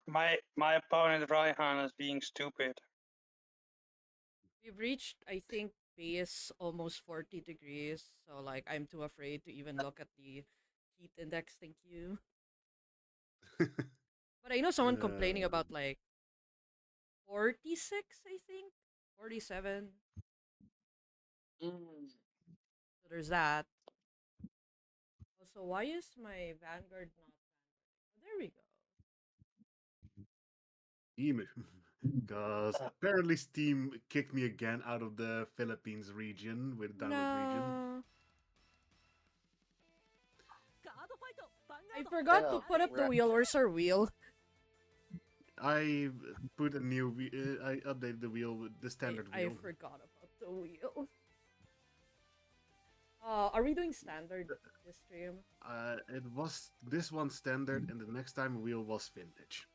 My opponent Raihan is being stupid. We've reached, I think, base almost 40 degrees, so like I'm too afraid to even look at the heat index. Thank you. But I know someone complaining uh, about like 46, I think, 47. Mm. So there's that. Also, why is my Vanguard not Vanguard? Oh, there we go. Steam, because apparently Steam kicked me again out of the Philippines region with download region. No, I forgot to Oh, put up the right. wheel. Where's our wheel? I put a new. I updated the wheel with the standard I wheel. forgot about the wheel. Are we doing standard this stream? It was this one standard, and the next time wheel was vintage.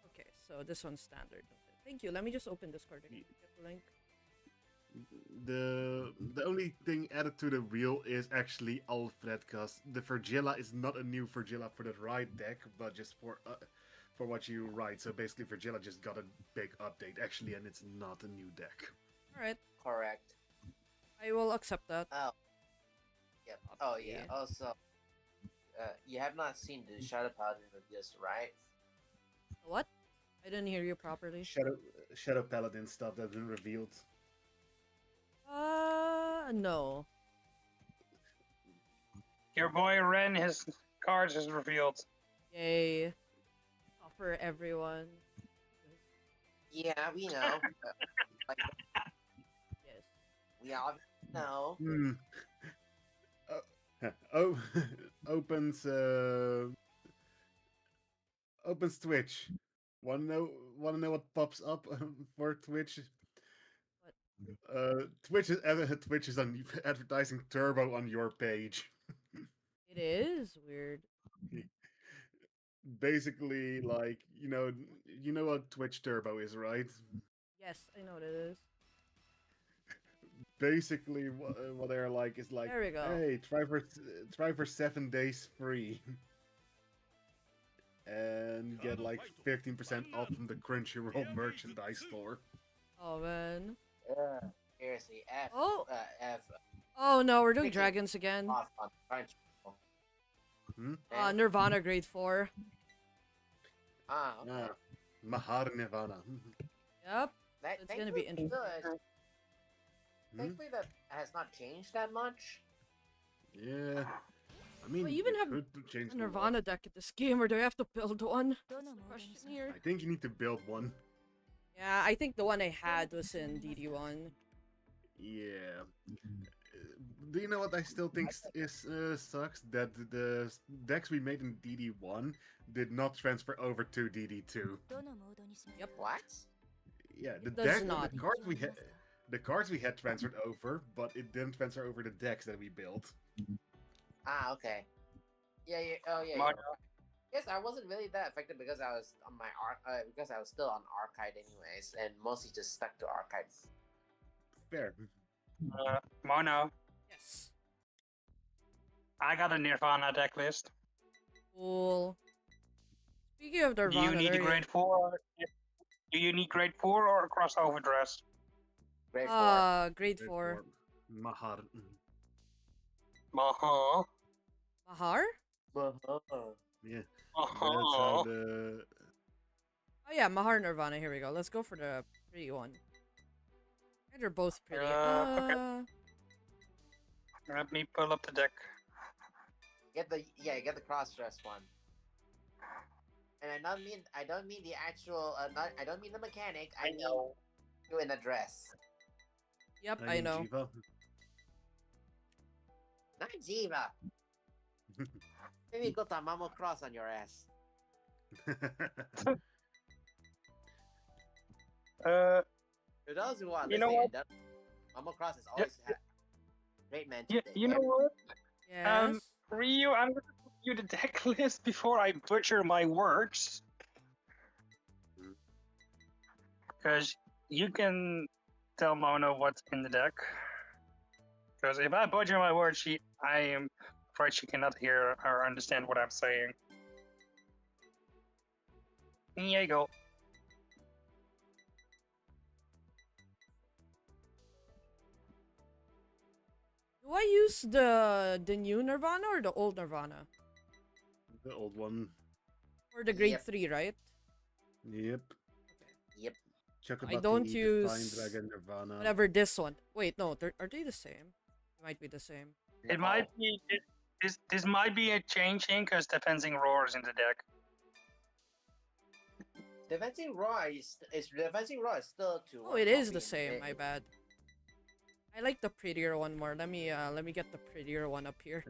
Okay, so this one's standard. Thank you. Let me just open Discord again. Get the link. The only thing added to the wheel is actually Alfred, because the Virgilla is not a new Virgilla for the ride deck, but just for what you ride. So basically, Virgilla just got a big update actually, and it's not a new deck. All right, Correct. I will accept that. Oh, yep. Oh, yeah. Copy. Also, you have not seen the Shadow Paladin reviews, right? What? I didn't hear you properly. Shadow Paladin stuff that's been revealed. No. Your boy Ren, his cards is revealed. Yay. Offer everyone. Yeah, we know. Like, Yes. we all know. Hmm. Oh, opens opens Twitch. Wanna know what pops up for Twitch? What? Twitch is on advertising Turbo on your page. It is weird. Basically, like you know what Twitch Turbo is, right? Yes, I know what it is. Basically, what they're like is like, There we go. hey, try for 7 days free, and get like 15% off from the Crunchyroll merchandise store. Oh man. Seriously, Oh. F. Oh no, we're doing Freaking dragons again. off on Crunchyroll. Hmm? Okay? Nirvana grade 4. Okay. Ah, Mahar Nirvana. Yep. That, It's gonna be interesting. Hmm? Thankfully, that has not changed that much. Yeah, I mean, Do I even it have could change a a lot. Nirvana deck at this game, or do I have to build one? That's the question here. I think you need to build one. Yeah, I think the one I had was in DD1. Yeah. Do you know what I still think is sucks? That the decks we made in DD1 did not transfer over to DD2. Yep. What? Yeah, It does not. the cards we had transferred over, but it didn't transfer over the decks that we built. Okay. Yeah, yeah. Oh, yeah. Mono. Yes, I wasn't really that affected because I was on my because I was still on Archive anyways, and mostly just stuck to Archive. Fair. Mono. Yes. I got a Nirvana deck list. Cool. Speaking of Do you Nirvana, need a there you grade 4? Do you need grade 4 or a crossover dress? Grade 4. grade 4. Mahar. Uh-huh. Mahar? Yeah. Uh-huh. That's how the. Oh yeah, Mahar Nirvana. Here we go. Let's go for the pretty one. And they're both pretty. Okay. Let me pull up the deck. Get the cross dress one. And I don't mean the actual I don't mean the mechanic. I mean you in a dress. Yep, I know. Jiva. Not Jiva. Maybe go Tamamo cross on your ass. Uh, For those who are You know listening, what? Tamamo cross is always great man. you know what? Yes. Ryu, I'm gonna give you the deck list before I butcher my words. Because you can tell Mono what's in the deck. Because if I butcher my words, I am afraid she cannot hear or understand what I'm saying. Here you go. Do I use the new Nirvana or the old Nirvana? The old one. Or the grade Yep. 3, right? Yep. Yep. I don't Chocobati, Divine use Dragon, Nirvana. whatever this one. Wait, no, are they the same? They might be the same. It might be. This might be a changing because defending roars in the deck. Defending Raw is still to Oh, it is the same. My bad. I like the prettier one more. Let me get the prettier one up here.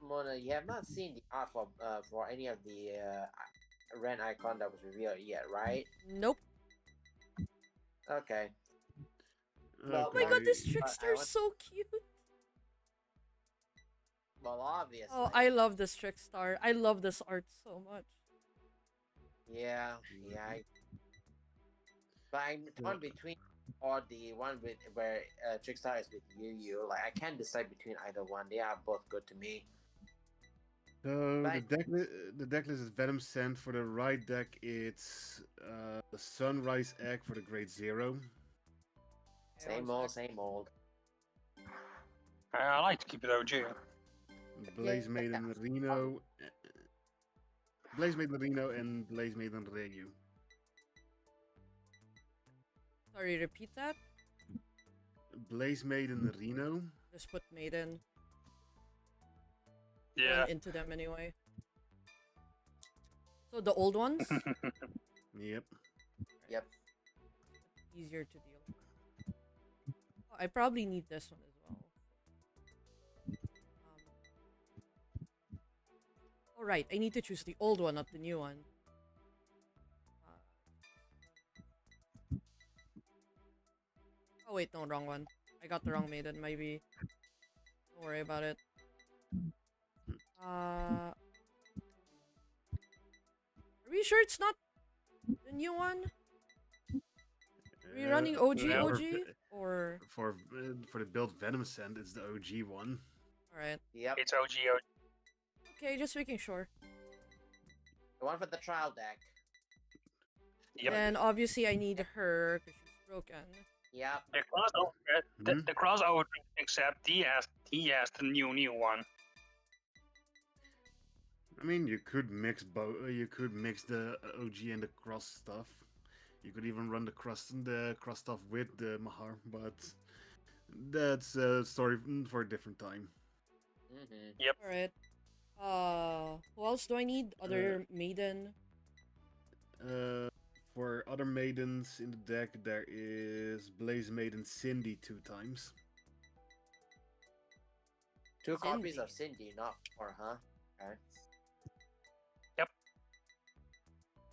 Mona, you have not seen the art for any of the Ren icon that was revealed yet, right? Nope. Okay. Oh my god, this I trickster is want- so cute. Well, obviously. Oh, I love this trickstar. I love this art so much. Yeah. But I'm torn between or the one with where Trickstar is with Yu. Like I can't decide between either one. They are both good to me. So Right. the deck list is Venom Sand for the right deck. It's Sunrise Egg for the grade 0. Okay, Same one old, sec. same old. I like to keep it OG. Blaze Maiden Reno. Blaze Maiden Reno and Blaze Maiden Ryu. Sorry, repeat that. Blaze Maiden Reno. Just put Maiden. Yeah. Run into them anyway. So the old ones, Yep. Yep. easier to deal with. Oh, I probably need this one as well. Oh right, I need to choose the old one, not the new one. Oh wait, no, wrong one. I got the wrong maiden, maybe. Don't worry about it. Are we sure it's not the new one? Are we running OG yeah, OG? Or... for the build Venom Sand, it's the OG one. Alright. Yep. It's OG. Okay, just making sure. The one for the trial deck. Yep. And obviously I need her, because she's broken. Yep. The crossover, the crossover, except he has the new one. I mean, you could mix both. You could mix the OG and the cross stuff. You could even run the cross stuff with the Mahar, but that's a story for a different time. Mm-hmm. Yep. Alright. Who else do I need? Other maiden? For other maidens in the deck, there is Blaze Maiden Cindy 2 times. 2 copies Cindy. of Cindy, not 4, huh? Okay.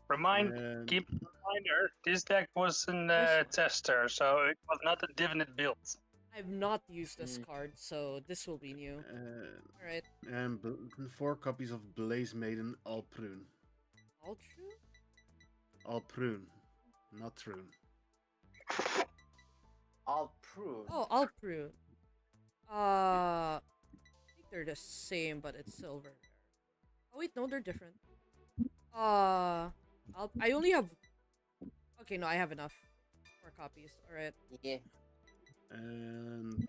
And Keep in reminder, this deck was a tester, so it was not a definite build. I've not used this card, so this will be new. Alright. and 4 copies of Blaze Maiden Alprune. All true? Alprune, not Trune. I'll prove. Oh, all true. I think they're the same, but it's silver. Oh wait, no, they're different. I only have... Okay, no, I have enough. 4 copies, alright. Yeah. And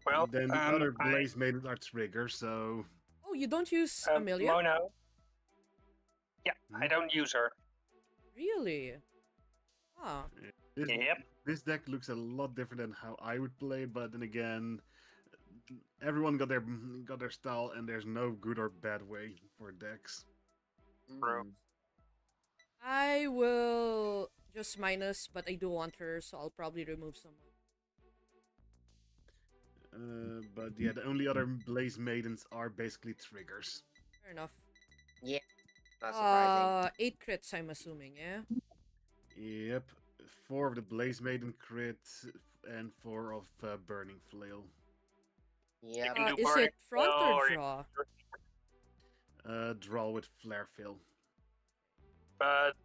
Well, then the other Blaze Maidens are Trigger, so Oh, you don't use Amelia? Mono. Yeah, I don't use her. Really? Huh. Yep. this deck looks a lot different than how I would play it. But then again, everyone got their style, and there's no good or bad way for decks. Bro. I will just minus, but I do want her, so I'll probably remove someone. But yeah, the only other Blaze Maidens are basically triggers. Fair enough. Not surprising. 8 crits, I'm assuming, yeah? Yep, 4 of the Blaze Maiden crit and 4 of Burning Flail. Yep. can do Is burning it front spell or or- draw? Draw with Flare Fill. But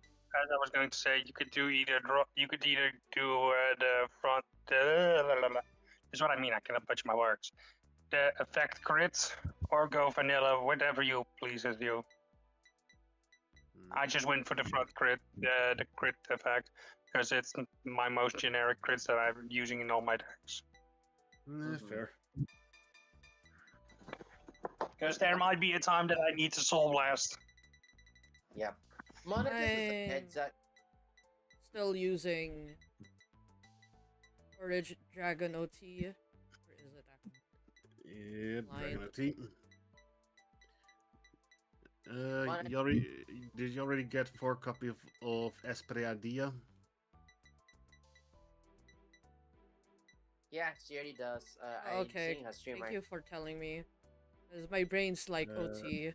as I was going to say, you could do either do the is what I mean. I cannot butcher my words. The effect crit or go vanilla, whatever you pleases you. I just went for the front crit, the crit effect, because it's my most generic crits that I'm using in all my decks. Fair. Because there might be a time that I need to Soul Blast. Yeah. Mona, just as a I'm heads up. still using Orange Dragon OT. Where is it actually? Yeah, Dragon Blind. OT. Mona- Did you already get 4 copies of Espreadia? Yeah, she already does. Oh, I'm okay, seeing her stream thank right you for telling me. Because my brain's like OT.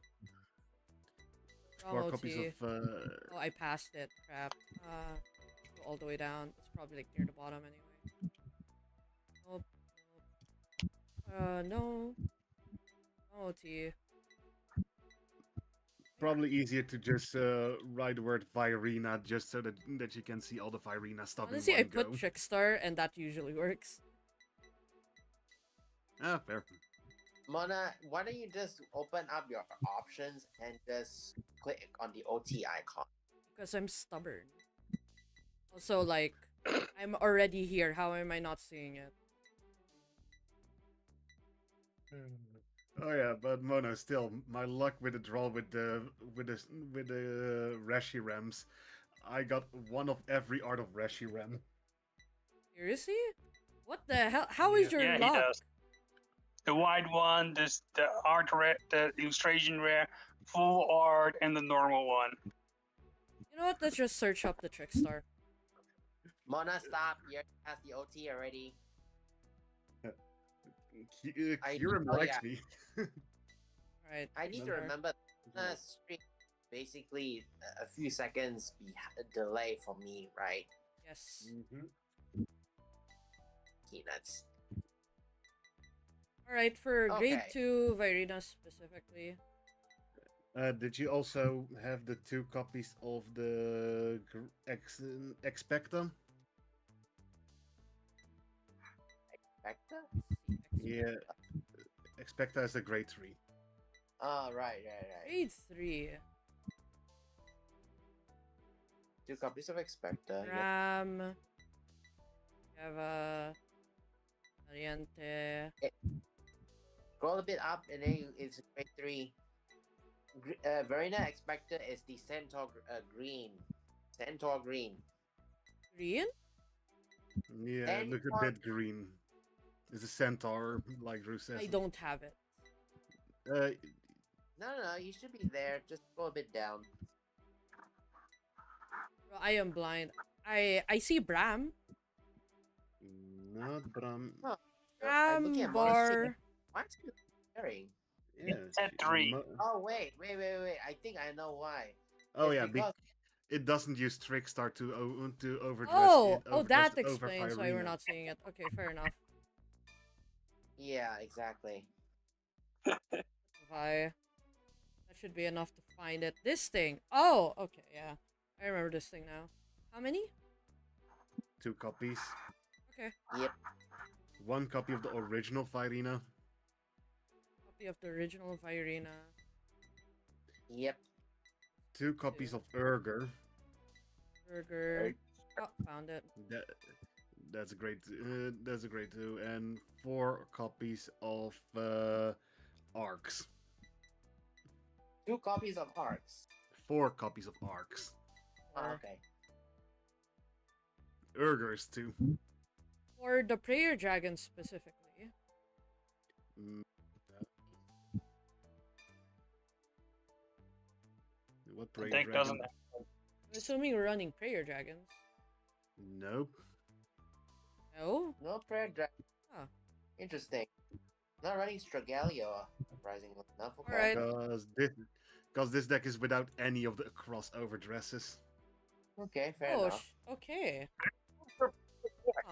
Wrong 4 OT. copies of. Oh, I passed it. Crap. Go all the way down. It's probably like near the bottom anyway. Nope. Nope. No. No OT. Probably easier to just write the word Virina just so that you can see all the Virina stuff Honestly, in I one put go. Trickstar, and that usually works. Ah, fair. Mona, why don't you just open up your options and just click on the OT icon? Because I'm stubborn. Also, like, I'm already here. How am I not seeing it? Oh yeah, but Mono, still, my luck with the draw with the Reshirams, I got one of every art of Reshiram. Seriously? What the hell? How is your Yeah, he luck? does. The white one, the art rare, the illustration rare, full art, and the normal one. You know what? Let's just search up the Trickstar. Mona, stop. You has the OT already. Kieran oh, likes yeah. me. Alright. I need to sure. remember stream basically a few seconds delay for me, right? Yes. Peanuts. Alright, for grade Okay. 2 Virina specifically. Did you also have the 2 copies of the Expecta? Vector? Yeah, Expecta is a grade 3. Oh, right. Grade 3. 2 copies of Expector. Yeah. Ram. We have Ariante. Scroll a bit up and then it's grade 3. Verena Expector is the Centaur green. Centaur green. Green? Yeah, it looks a bit green. It's a centaur, like Drew says. I don't have it. No, you should be there. Just go a bit down. Bro, I am blind. I see Bram. Not Bram. Huh. I'm looking Bram at Mona's stream. Bar. What's it sharing? Yeah, It's at 3. Oh, wait. I think I know why. Oh It's yeah, because it doesn't use Trickstar to overdress. Oh, it that overdressed over explains why we're Firina. not seeing it. Okay, fair enough. yeah, exactly. That should be enough to find it. This thing. Oh, okay, yeah. I remember this thing now. How many? 2 copies. Okay. Yep. 1 copy of the original Firina. Copy of the original Virina. Yep. 2 copies of Urger. Burger. Oh, found it. That's a great. That's a great 2, and 4 copies of Arcs. 2 copies of Arcs. 4 copies of Arcs. Oh, okay. Urgers too. For the Prayer Dragon specifically. Mm, What The prayer deck dragon? doesn't. I'm assuming we're running Prayer Dragons. Nope. No? No prayer dragon. Huh. Interesting. Not running Stragalia, surprisingly enough. Okay. Alright. Because this deck is without any of the crossover dresses. Okay, fair Oh, enough. okay.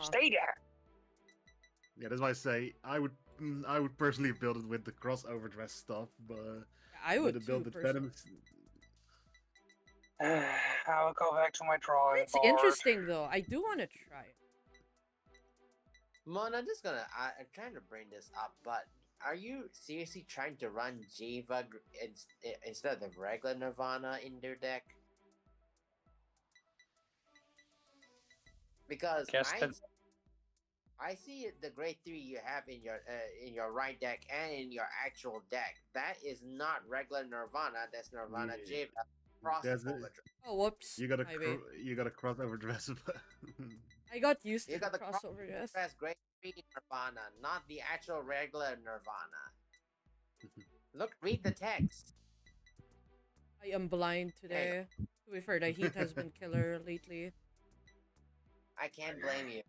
Stay there. Yeah, that's why I say I would personally build it with the crossover dress stuff, but I would to too, build the personally. Venoms. I will go back to my drawing It's board. interesting though. I do want to try it. Mon, I'm just gonna. I'm trying to bring this up, but are you seriously trying to run Jiva instead of the regular Nirvana in their deck? Because Guess that I see the grade 3 you have in your right deck and in your actual deck. That is not regular Nirvana. That's Nirvana Yeah. Jiva That's it. crossover. Oh, whoops. You got a My bad. you got a crossover dress. I got used You to the got the crossover, yes. That's grade 3 Nirvana, not the actual regular Nirvana. Look, read the text. I am blind today. To be fair, the heat has been killer lately. I can't blame you.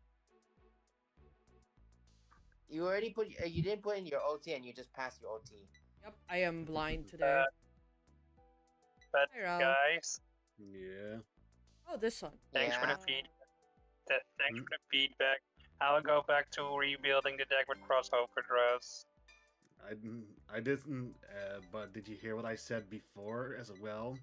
You already put. You didn't put in your OT, and you just passed your OT. Yep, I am blind today. but Hi, Ralph. guys, Yeah. Oh, this one. thanks for the Yeah. feed. Thanks for the feedback. I'll go back to rebuilding the deck with crossover dress. I didn't. But did you hear what I said before as well?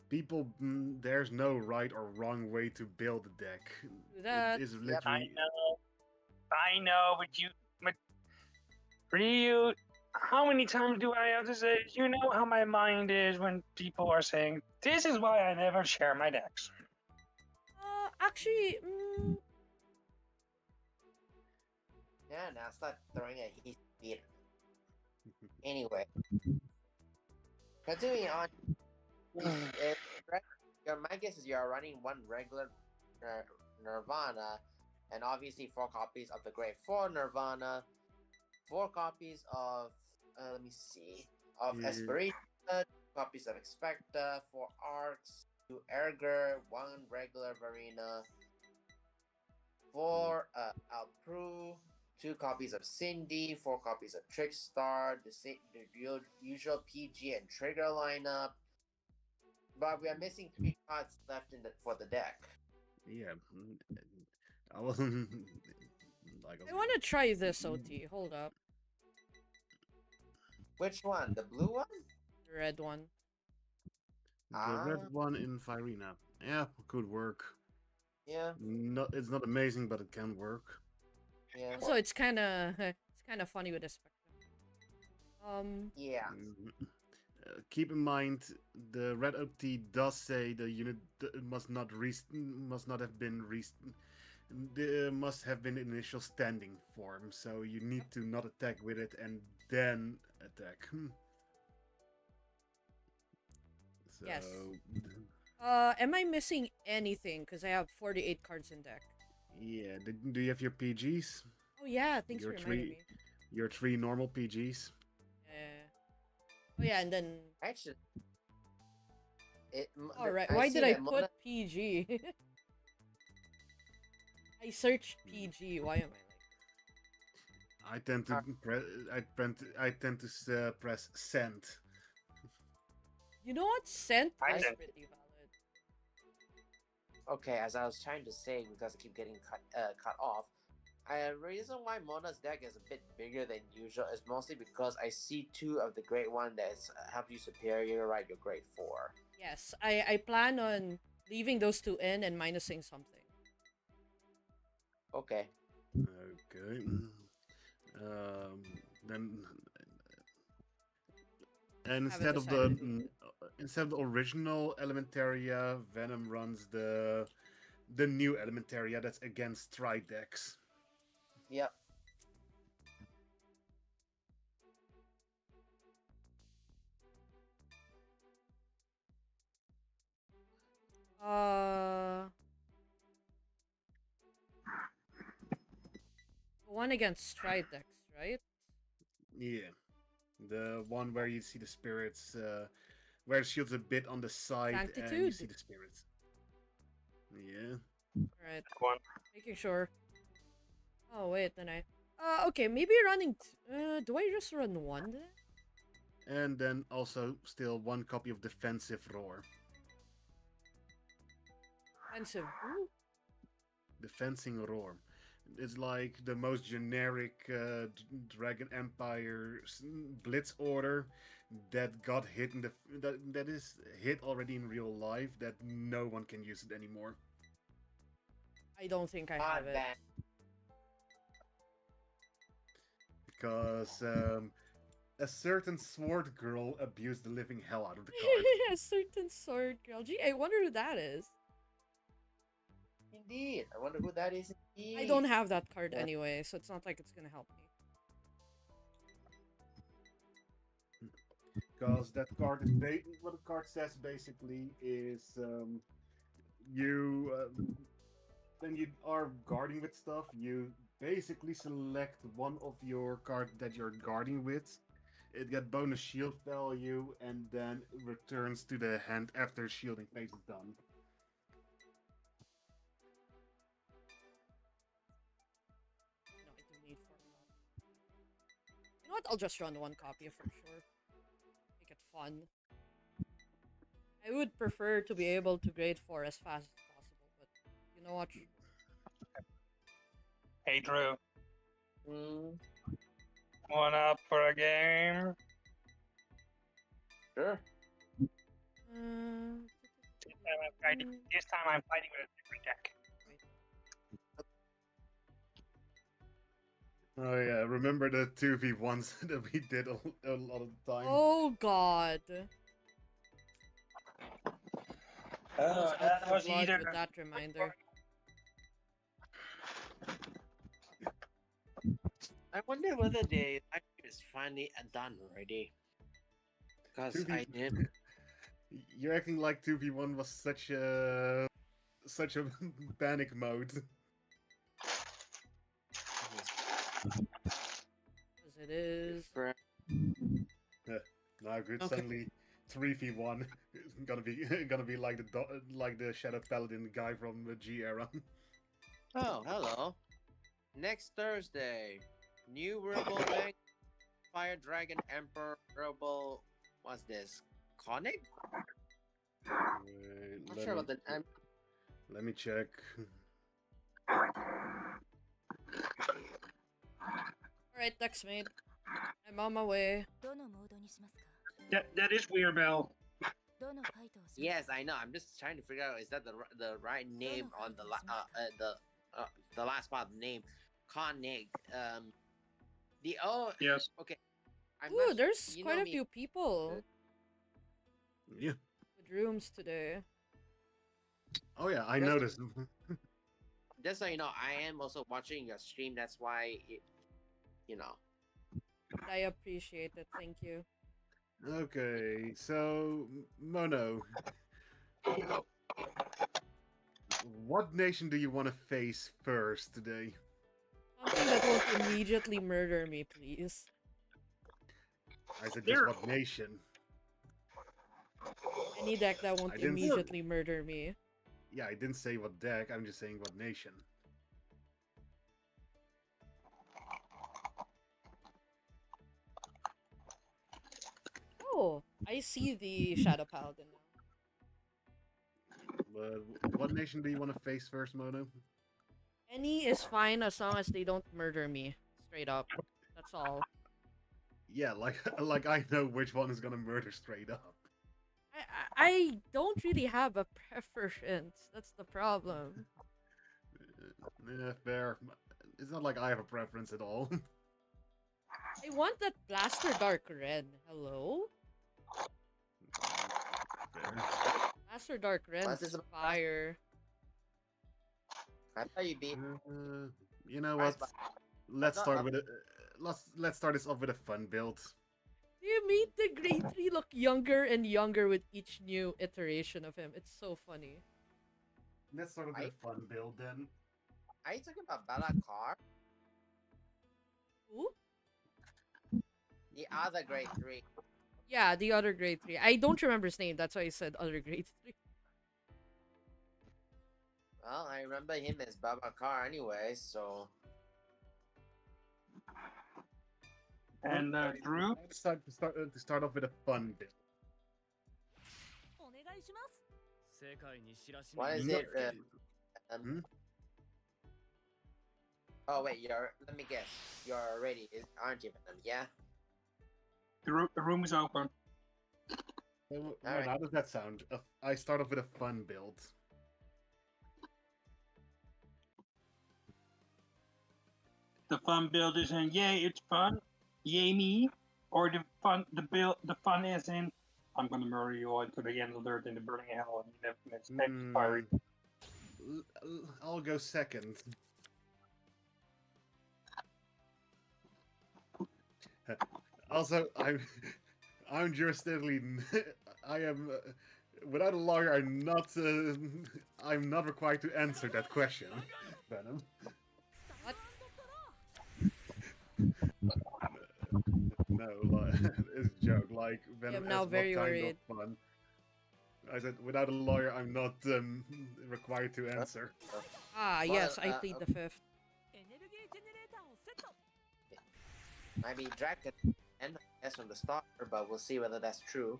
People, there's no right or wrong way to build a deck. Do that. It is Yep. literally. I know, but Ryu, how many times do I have to say? You know how my mind is when people are saying, "This is why I never share my decks." Actually, Yeah. Now start throwing a heat speed. Anyway, continuing on. If, my guess is you are running one regular Nirvana, and obviously 4 copies of the grade 4 Nirvana, 4 copies of let me see, of Yeah. Aspiration, 2 copies of Expecta, 4 Arcs, 2 Erger, 1 regular Varina, 4 Alpru, 2 copies of Cindy, 4 copies of Trickstar, the usual PG and Trigger lineup. But we are missing 3 cards left for the deck. Yeah. I wasn't. Like, I want to try this OT. Hold up. Which one? The blue one? The red one. The red one in Firina. Yeah, could work. Yeah. It's not amazing, but it can work. Yeah. Also, it's kind of funny with the spectrum. Yeah. Keep in mind, the red OT does say the unit must not have been must have been initial standing form. So you need to not attack with it and then attack. So, Yes. Am I missing anything? Because I have 48 cards in deck. Yeah. Do you have your PGs? Oh yeah, thanks Your for reminding me. Your 3 normal PGs. Oh yeah, and then. Actually. Alright, why did I put PG? I searched PG. Why am I like? I tend to press send. You know what? Scent I is sent pretty valid. Okay, as I was trying to say, because I keep getting cut off. The reason why Mona's deck is a bit bigger than usual is mostly because I see 2 of the grade 1 that help you superior right your grade 4. Yes, I plan on leaving those 2 in and minusing something. Okay. Okay. Then and instead of the original Elementaria, Venom runs the new Elementaria that's against Stride decks. Yep. One against Stride decks, right? Yeah. The one where you see the spirits, where it shields a bit on the side and you Sanctitude. see the spirits. Yeah. Alright, One. making sure. Oh wait, then I. Okay, maybe running. Do I just run 1 then? And then also still 1 copy of Defensive Roar. Defensive. Ooh. Defensing Roar. It's like the most generic Dragon Empire Blitz order that got hit in that is hit already in real life that no one can use it anymore. I don't think I Not have it. bad. Because a certain sword girl abused the living hell out of the card. A certain sword girl. Gee, I wonder who that is. Indeed. I wonder who that is. Indeed. I don't have that card Yeah. anyway, so it's not like it's gonna help me. Because that card is what the card says basically is you when you are guarding with stuff, you basically select one of your cards that you're guarding with. It gets bonus shield value and then returns to the hand after shielding phase is done. No, I do need 4 more. You know what? I'll just run 1 copy for sure. Make it fun. I would prefer to be able to grade 4 as fast as possible, but you know what? Hey, Drew. Mm, One up for a game? sure. This time I'm fighting with a different deck. Oh yeah, remember the 2v1s that we did a lot of the time? Oh god. Almost out That for was blood either with that reminder. I wonder whether they actually is finally done already. Because 2v I did. You're acting like 2v1 was such a panic mode. As it is. Now good, Okay. suddenly 3v1 is gonna be like the Shadow Paladin guy from the G era. Oh, hello. Next Thursday, new Rebel Bank, Fire Dragon Emperor Rebel. What's this? Konig? Wait, Not sure about the. let me check. Alright, next mate. I'm on my way. どのモードにしますか That is Weird Bell. どのファイトをしますか Yes, I know. I'm just trying to figure out is that the right name on the last part of the name, Konig. The Yes. okay. I'm Ooh, not- there's you quite know a me. few people Yeah. with rooms today. Oh yeah, I Yes. noticed. Just so you know, I am also watching your stream. That's why you know. I appreciate it, thank you. Okay, so Mono, what nation do you want to face first today? Something that won't immediately murder me, please. I said just There- what nation. Any deck that won't I didn't- immediately murder me. Yeah, I didn't say what deck. I'm just saying what nation. Oh, I see the Shadow Paladin now. But what nation do you want to face first, Mono? Any is fine as long as they don't murder me. Straight up. That's all. Yeah, like like I know which one is gonna murder straight up. I don't really have a preference. That's the problem. Yeah, fair. It's not like I have a preference at all. I want that Blaster Dark Red. Hello? Fair. Blaster Dark Red What's this about fire. I thought you'd be. You know what? Surprised Let's not start up- with a let's start this off with a fun build. You made the Grade 3 look younger and younger with each new iteration of him. It's so funny. Let's start with a fun build then. Are you talking about Bella Carr? Who? The other grade 3. Yeah, the other Grade 3. I don't remember his name. That's why I said other Grade 3. Well, I remember him as Baba Carr anyway, so. And Drew? Let's start off with a fun build. お願いします What is it? Hmm? Oh wait, let me guess. You're already, aren't you, Venom? Yeah. The room is open. Alright, how does that sound? I start off with a fun build. fun build is in yay, it's fun, yay me, or the fun is in I'm gonna murder you all to the end of the earth in the burning hell and you never can escape the fiery. I'll go second. Also, I'm jurisdictionally, I am without a lawyer. I'm not required to answer that question, Venom. What? No, it's a joke. Like Venom I'm now asked very what kind worried. of fun. I said without a lawyer, I'm not required to answer. Ah, Well, yes, I plead the fifth. エネルギージェネレーターをセット I mean, Drac could end S from the start, but we'll see whether that's true.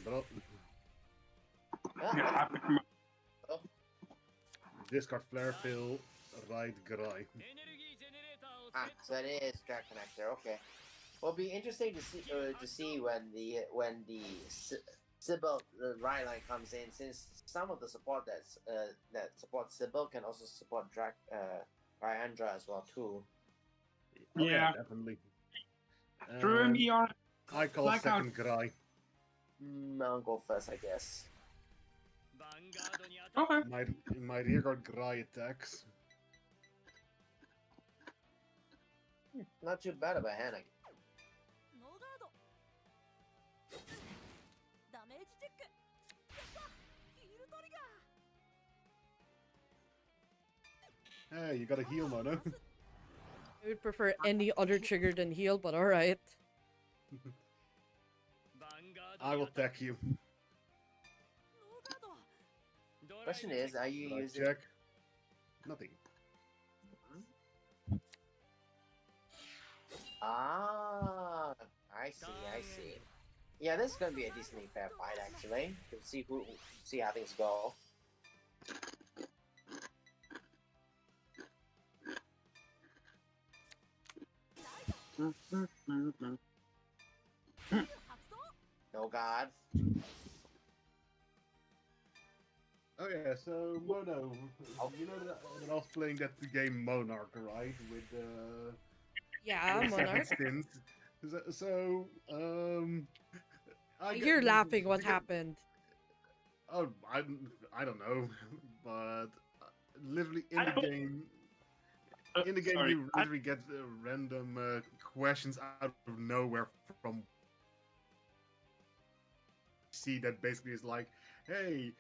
But Yeah, Yeah, I pick him up. discard flare fill, right Grai. so it is Drac connector. Okay. Will be interesting to see when the Sybil Ride line comes in, since some of the support that supports Sybil can also support Drac Ryandra as well too. Oh, Yeah. definitely. Drew me on I call Blackout. second Grai. I'll go first, I guess. Okay. My rearguard Grai attacks. Not too bad of a hand, I guess. ノーガードダメージチェックやったヒールトリガー Hey, you got a heal, Mono. I would prefer any other trigger than heal, but alright. I will attack you. ノーガード Question is, are you Right, using? check. Nothing. Ah, I see. Yeah, this is gonna be a decently fair fight, actually. We'll see how things go. No god. Oh yeah, so Mono, you know that I was playing that game Monarch, right? With Yeah, with Monarch. Stint. So, You're laughing, what happened? Oh, I don't know, but literally in the game, Sorry. you literally get random questions out of nowhere from. See that basically is like, hey,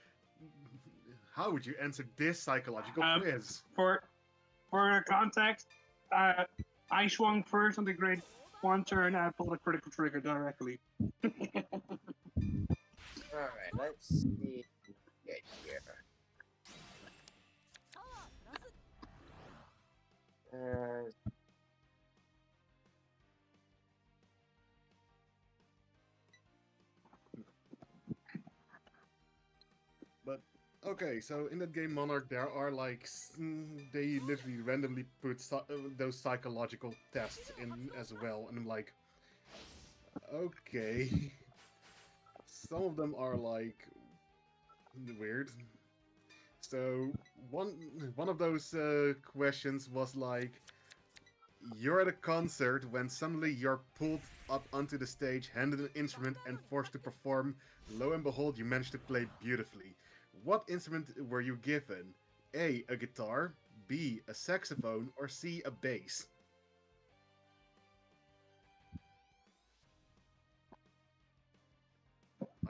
how would you answer this psychological quiz? For context, I swung first on the grade 1 turn. I pulled a critical trigger directly. Alright, let's see. Get here. パワープラス But okay, so in that game Monarch, there are like they literally randomly put those psychological tests in as well, and I'm like, okay, some of them are like weird. So one of those questions was like, you're at a concert when suddenly you're pulled up onto the stage, handed an instrument, and forced to perform. Lo and behold, you managed to play beautifully. What instrument were you given? A guitar, B, a saxophone, or C, a bass?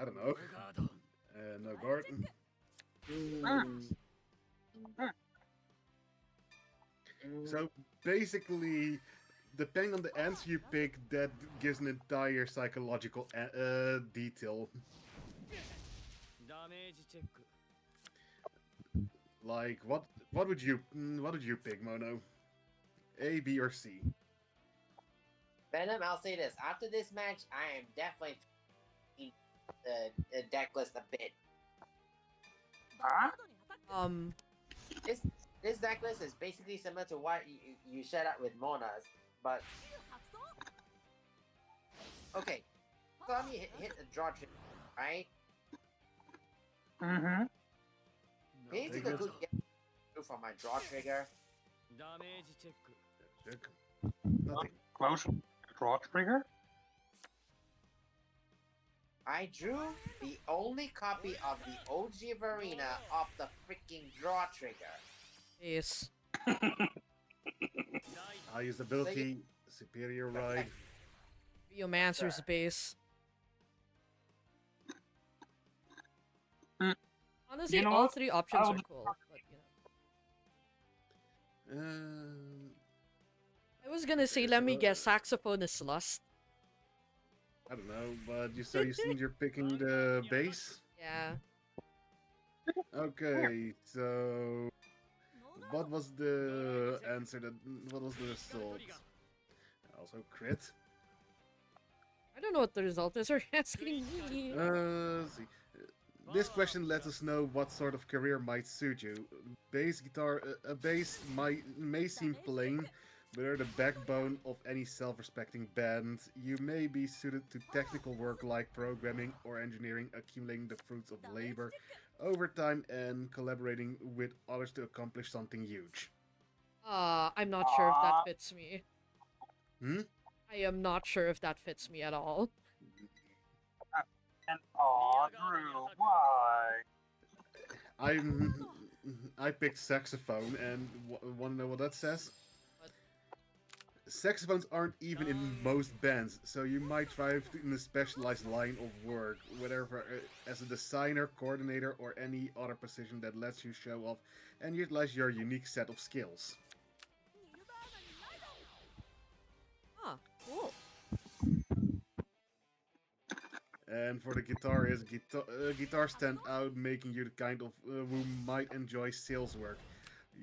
I don't know. No, Gordon. So basically, depending on the answer you pick, that gives an entire psychological detail. Like what would you pick, Mono? A, B, or C? Venom, I'll say this. After this match, I am definitely the deck list a bit. Huh? This deck list is basically similar to what you set up with Mona's, but okay. So let me hit a draw trick, right? Mm-hmm. We need to Very good. conclude. for my draw trigger. Check. Nothing. Close draw trigger. I drew the only copy of the OG Verena of the freaking draw trigger. Ace. Highest ability, superior ride. Biomancer's base. Mm. Honestly, You know all what? 3 options I'll- are cool, but you know. Uh, I was gonna say, Okay, let me so- guess, saxophone is lust. I don't know, but you're picking the base. Yeah. Okay, so what was the answer? What was the result? Also crit. I don't know what the result is. Are you asking me? Let's see. This question lets us know what sort of career might suit you. Bass guitar, a bass may seem plain, but are the backbone of any self-respecting band. You may be suited to technical work like programming or engineering, accumulating the fruits of labor over time and collaborating with others to accomplish something huge. I'm not sure if that fits me. Hmm? I am not sure if that fits me at all. And Drew, why? I picked saxophone, and want to know what that says? What? Saxophones aren't even in most bands, so you might thrive in a specialized line of work, whatever, as a designer, coordinator, or any other position that lets you show off and utilize your unique set of skills. Huh, cool. And for the guitarist, guitars stand out, making you the kind of who might enjoy sales work.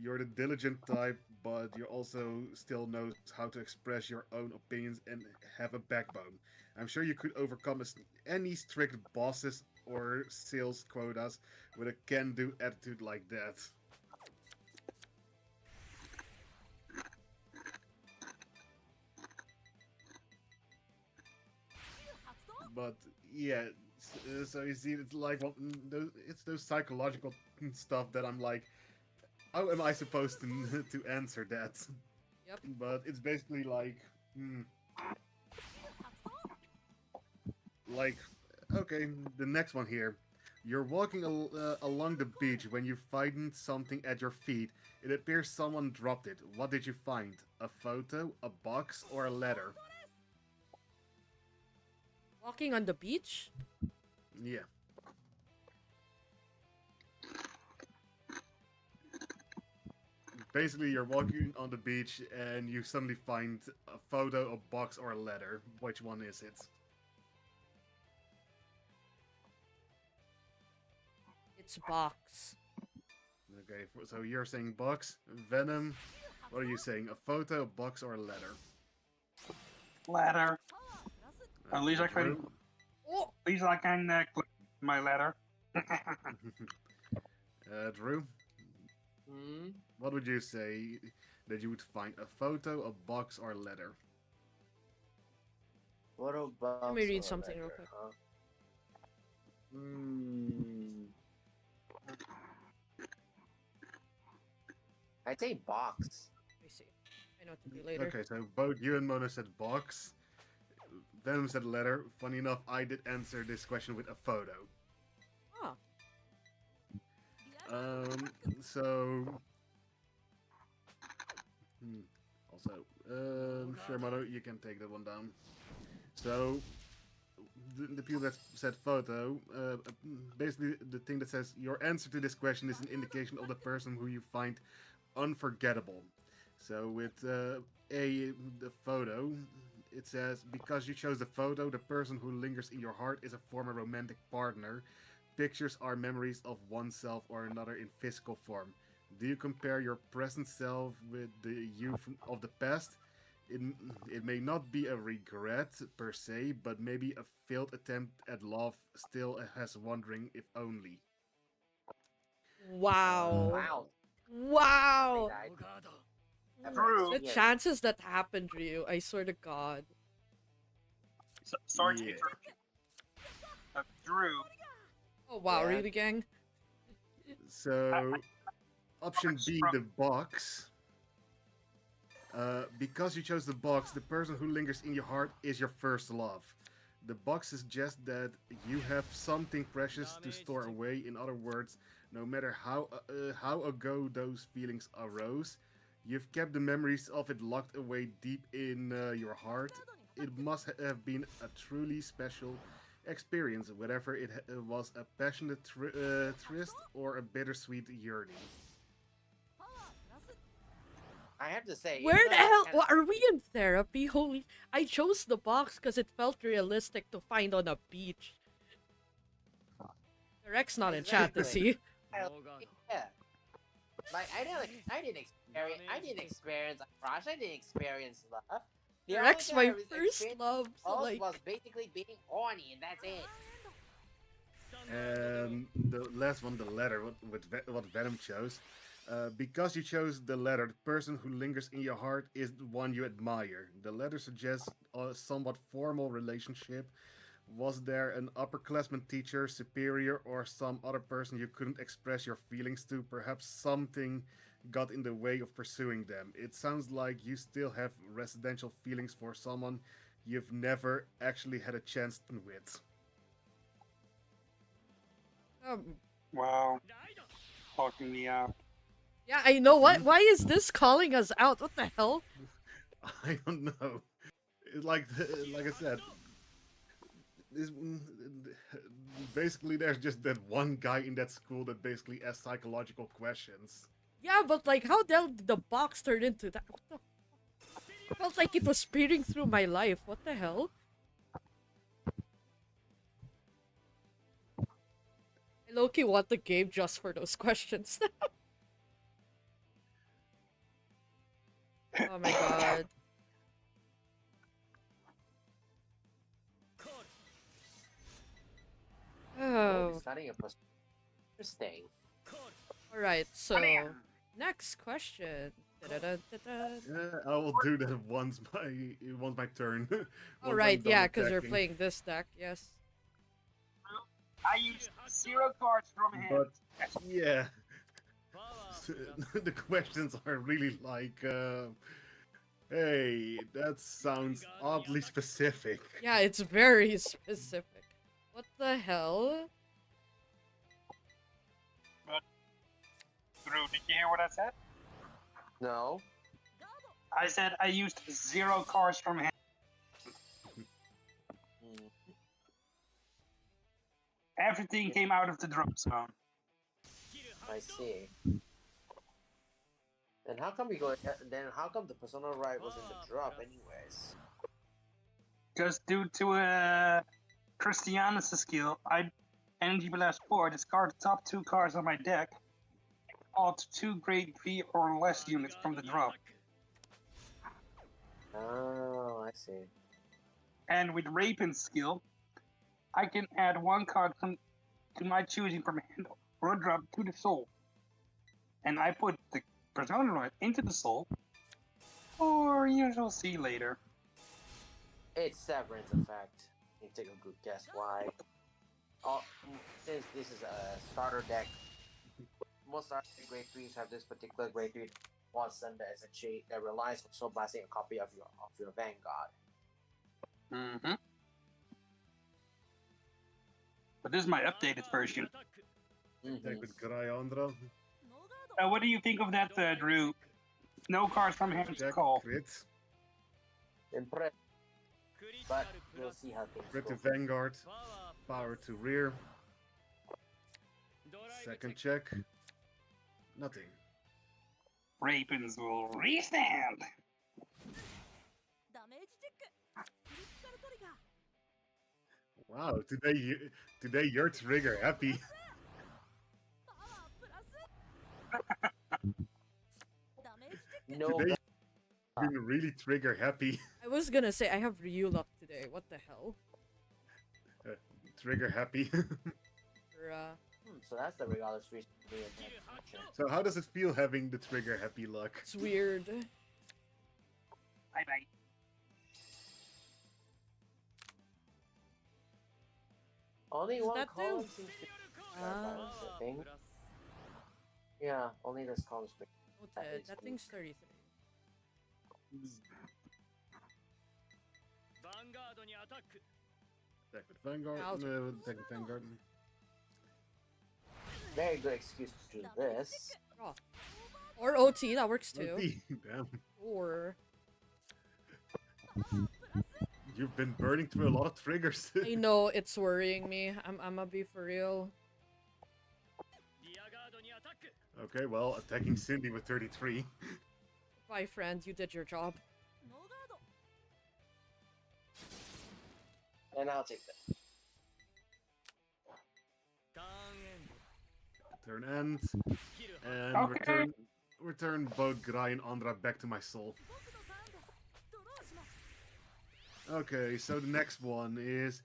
You're the diligent type, but you also still know how to express your own opinions and have a backbone. I'm sure you could overcome any strict bosses or sales quotas with a can-do attitude like that. But yeah, so you see, it's like it's those psychological stuff that I'm like, how am I supposed to to answer that? Yep. But it's basically like, like, okay, the next one here. You're walking along the beach when you find something at your feet. It appears someone dropped it. What did you find? A photo, a box, or a letter? Walking on the beach? Yeah. Basically, you're walking on the beach and you suddenly find a photo, a box, or a letter. Which one is it? It's box. Okay, so you're saying box. Venom, what are you saying? A photo, a box, or a letter? Letter. At least I can. Drew? Oh! At least I can click my letter. Drew, Hmm? what would you say that you would find? A photo, a box, or a letter? What about? Let me read something real quick. Huh? I'd say box. I see. I know what to do later. Okay, so both you and Mona said box. Venom said letter. Funny enough, I did answer this question with a photo. Ah, So. Also, sure, Mono, you can take that one down. So, the people that said photo, basically the thing that says your answer to this question is an indication of the person who you find unforgettable. So with the photo, it says because you chose the photo, the person who lingers in your heart is a former romantic partner. Pictures are memories of oneself or another in physical form. Do you compare your present self with the you of the past? It may not be a regret per se, but maybe a failed attempt at love still has wondering if only. wow. Wow. Wow. Drew. The chances that happened, Ryu, I swear to God. Sorry to Yeah. interrupt you. Drew, Oh wow, Yeah. really, gang? So Option B, the box. Because you chose the box, the person who lingers in your heart is your first love. The box suggests that you have something precious to store away. In other words, no matter how ago those feelings arose, you've kept the memories of it locked away deep in your heart. It must have been a truly special experience, whether it was a passionate tryst or a bittersweet yearning. I have to say, Where even the though hell kinda- what, are we in therapy? Holy! I chose the box because it felt realistic to find on a beach. The Rex not in chat to Exactly. see. yeah, like I didn't experience a crush. I didn't experience love. The The only Rex thing my I was first experienced love. So like, was basically being horny, and that's it. And the last one, the letter, what Venom chose. Because you chose the letter, the person who lingers in your heart is the one you admire. The letter suggests a somewhat formal relationship. Was there an upperclassman teacher, superior, or some other person you couldn't express your feelings to? Perhaps something got in the way of pursuing them. It sounds like you still have residential feelings for someone you've never actually had a chance with. Wow. Talking me out. yeah, I know what. Why is this calling us out? What the hell? I don't know. It's like I said, this, basically there's just that one guy in that school that basically asks psychological questions. Yeah, but like, how the hell did the box turn into that? What the? It felt like it was speeding through my life. What the hell? I low-key want the game just for those questions. Oh my god. Oh. Starting a interesting. Alright, so next question. Da-da-da-da-da. Yeah, I will do that once my turn. Once I'm Alright, done yeah, because you're attacking. playing this deck, yes. I used 0 cards from hand. But yeah, the questions are really like, hey, that sounds oddly specific. Yeah, it's very specific. What the hell? Drew, did you hear what I said? No. I said I used 0 cards from hand. Mm. Everything came out of the drop zone. I see. Then how come Then how come the Persona Ride was in the drop, anyways? Just due to Christiana's skill, I Energy Blast 4 discard the top 2 cards on my deck, all to 2 grade V or less units from the drop. Oh, I see. And with Rapin's skill, I can add 1 card to my choosing from hand or drop to the soul. And I put the Persona Ride into the soul, or you shall see later. It's Severance effect. You take a good guess why. Oh, since this is a starter deck, most starter grade 3s have this particular grade 3 Watson that is a cheat that relies on soul blasting a copy of your Vanguard. Mm-hmm. But this is my updated version. Deck with Grayandra. What do you think of that, Drew? No cards from hand to Check, call. crit. Impressive. But we'll see how things Crit go. to Vanguard. Power to rear. Second check. Nothing. Rapins will restand. Wow, today you're trigger happy. No, Today you've been really trigger happy. I was gonna say, I have Ryu luck today. What the hell? Trigger happy. Bruh. so that's the regardless reason to be in that. So how does it feel having the trigger happy luck? It's weird. Bye bye. Only Does one that column do? seems to be Ah. thing. Yeah, only this column screen. Noted. is That weak. thing's 33. ヴァンガードにアタック Attack with Vanguard. I'll take No, attack with Vanguard. Very good excuse to do this. Oh. Or OT, that works too. Damn. Or You've been burning through a lot of triggers. I know it's worrying me. I'ma be for real. リアガードにアタック Okay, well, attacking Cindy with 33. Bye, friend. You did your job. ノーガード And I'll take that. ターンエンド Turn ends. スキル発 And Okay. return both Grai and Andra back to my soul. 僕のターンですドローします Okay, so the next one is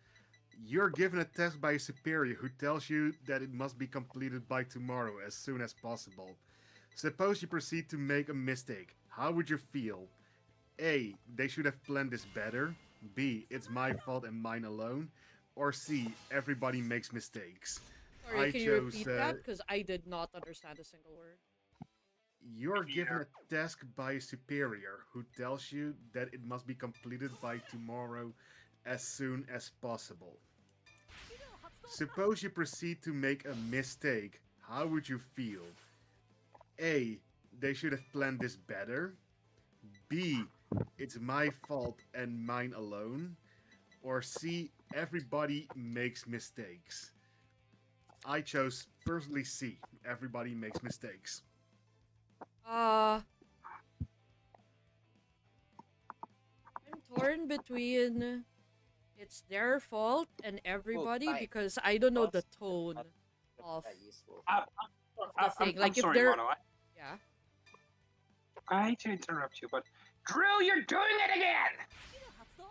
you're given a task by a superior who tells you that it must be completed by tomorrow as soon as possible. Suppose you proceed to make a mistake. How would you feel? A. They should have planned this better. B. It's my fault and mine alone. Or C. Everybody makes mistakes. Sorry, I can you repeat chose, that? Because I did not understand a single word. You're given a task by a superior who tells you that it must be completed by tomorrow as soon as possible. スキルを発動 Suppose you proceed to make a mistake. How would you feel? A. They should have planned this better. B. It's my fault and mine alone. Or C. Everybody makes mistakes. I chose personally C. Everybody makes mistakes. I'm torn between it's their fault and everybody bye. because I don't know the tone of That useful. the thing. Like, if sorry, they're- Mono. yeah. I hate to interrupt you, but Drew, you're doing it again! スキル発動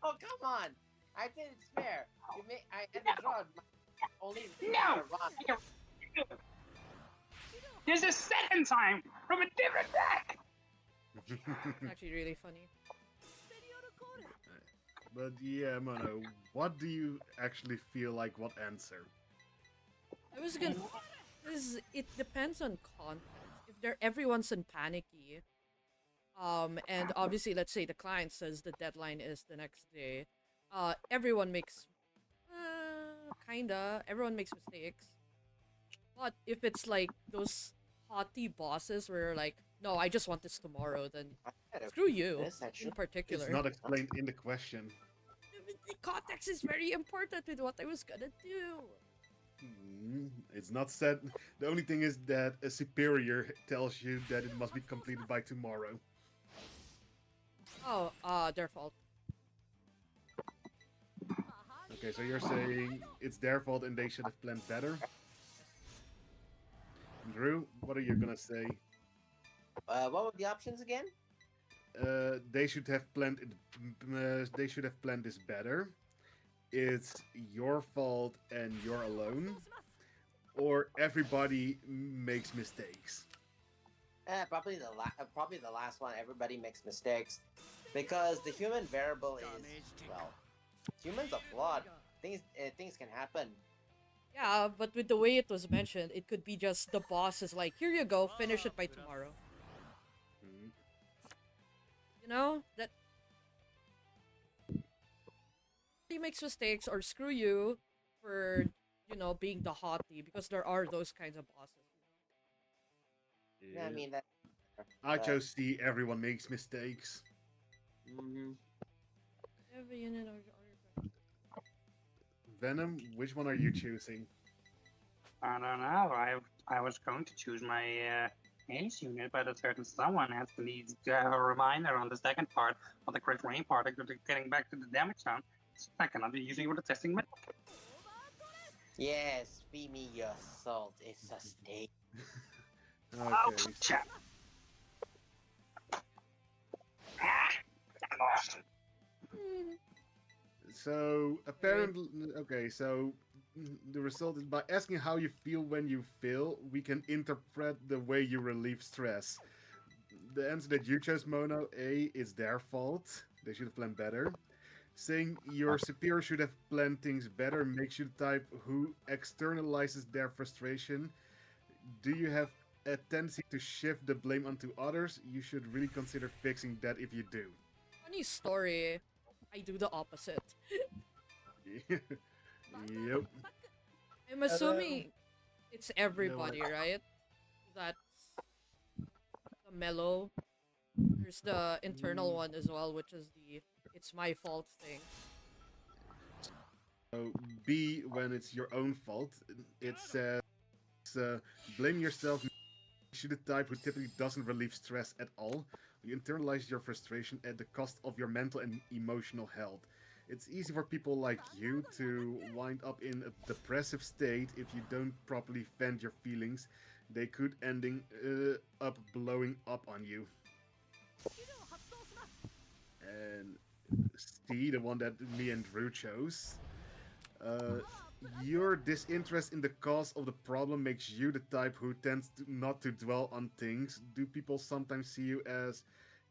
Oh come on! I think it's fair. I had to draw only No! Nirvana. There's a second time from a different deck! It's actually really funny. スペリオルコール But yeah, Mono, what do you actually feel like? What answer? I was gonna. Because it depends on context. If they're everyone's in panicky, and obviously, let's say the client says the deadline is the next day, everyone makes, kinda, everyone makes mistakes. But if it's like those haughty bosses where you're like, no, I just want this tomorrow, then I had a screw you this in actually. particular. It's not explained in the question. The context is very important with what I was gonna do. It's not said. The only thing is that a superior tells you that it must be completed by tomorrow. Oh, their fault. Okay, so you're saying it's their fault and they should have planned better? Drew, what are you gonna say? What were the options again? They should have planned it. They should have planned this better. It's your fault and you're alone, します or everybody makes mistakes. Probably the last one. Everybody makes mistakes because the human variable is well, humans are flawed. Things can happen. Yeah, but with the way it was mentioned, it could be just the boss is like, here you go, finish it by tomorrow. Mhm. You know? That he makes mistakes or screw you for, you know, being the haughty because there are those kinds of bosses. Yeah, I mean that. I chose C. Everyone makes mistakes. Mhm. Every unit or Venom, which one are you choosing? I don't know. I was going to choose my ace unit, but a certain someone has to need to have a reminder on the second part of the crit rain part of getting back to the damage zone. So I cannot be using with the testing method. Yes, feed me your salt. It's a steak. Oh, Okay. chap. Ah, I lost. So apparently, okay. So the result is by asking how you feel when you fail, we can interpret the way you relieve stress. The answer that you chose, Mono, A, is their fault. They should have planned better. Saying your superior should have planned things better makes you the type who externalizes their frustration. Do you have a tendency to shift the blame onto others? You should really consider fixing that if you do. Funny story. I do the opposite. Yep. I'm assuming it's everybody, right? That's the mellow. There's the internal one as well, which is the it's my fault thing. So B, when it's your own fault, it says blame yourself. You're the type who typically doesn't relieve stress at all. You internalize your frustration at the cost of your mental and emotional health. It's easy for people like you to wind up in a depressive state if you don't properly vent your feelings. They could ending up blowing up on you. And C, the one that me and Drew chose. Your disinterest in the cause of the problem makes you the type who tends to not to dwell on things. Do people sometimes see you as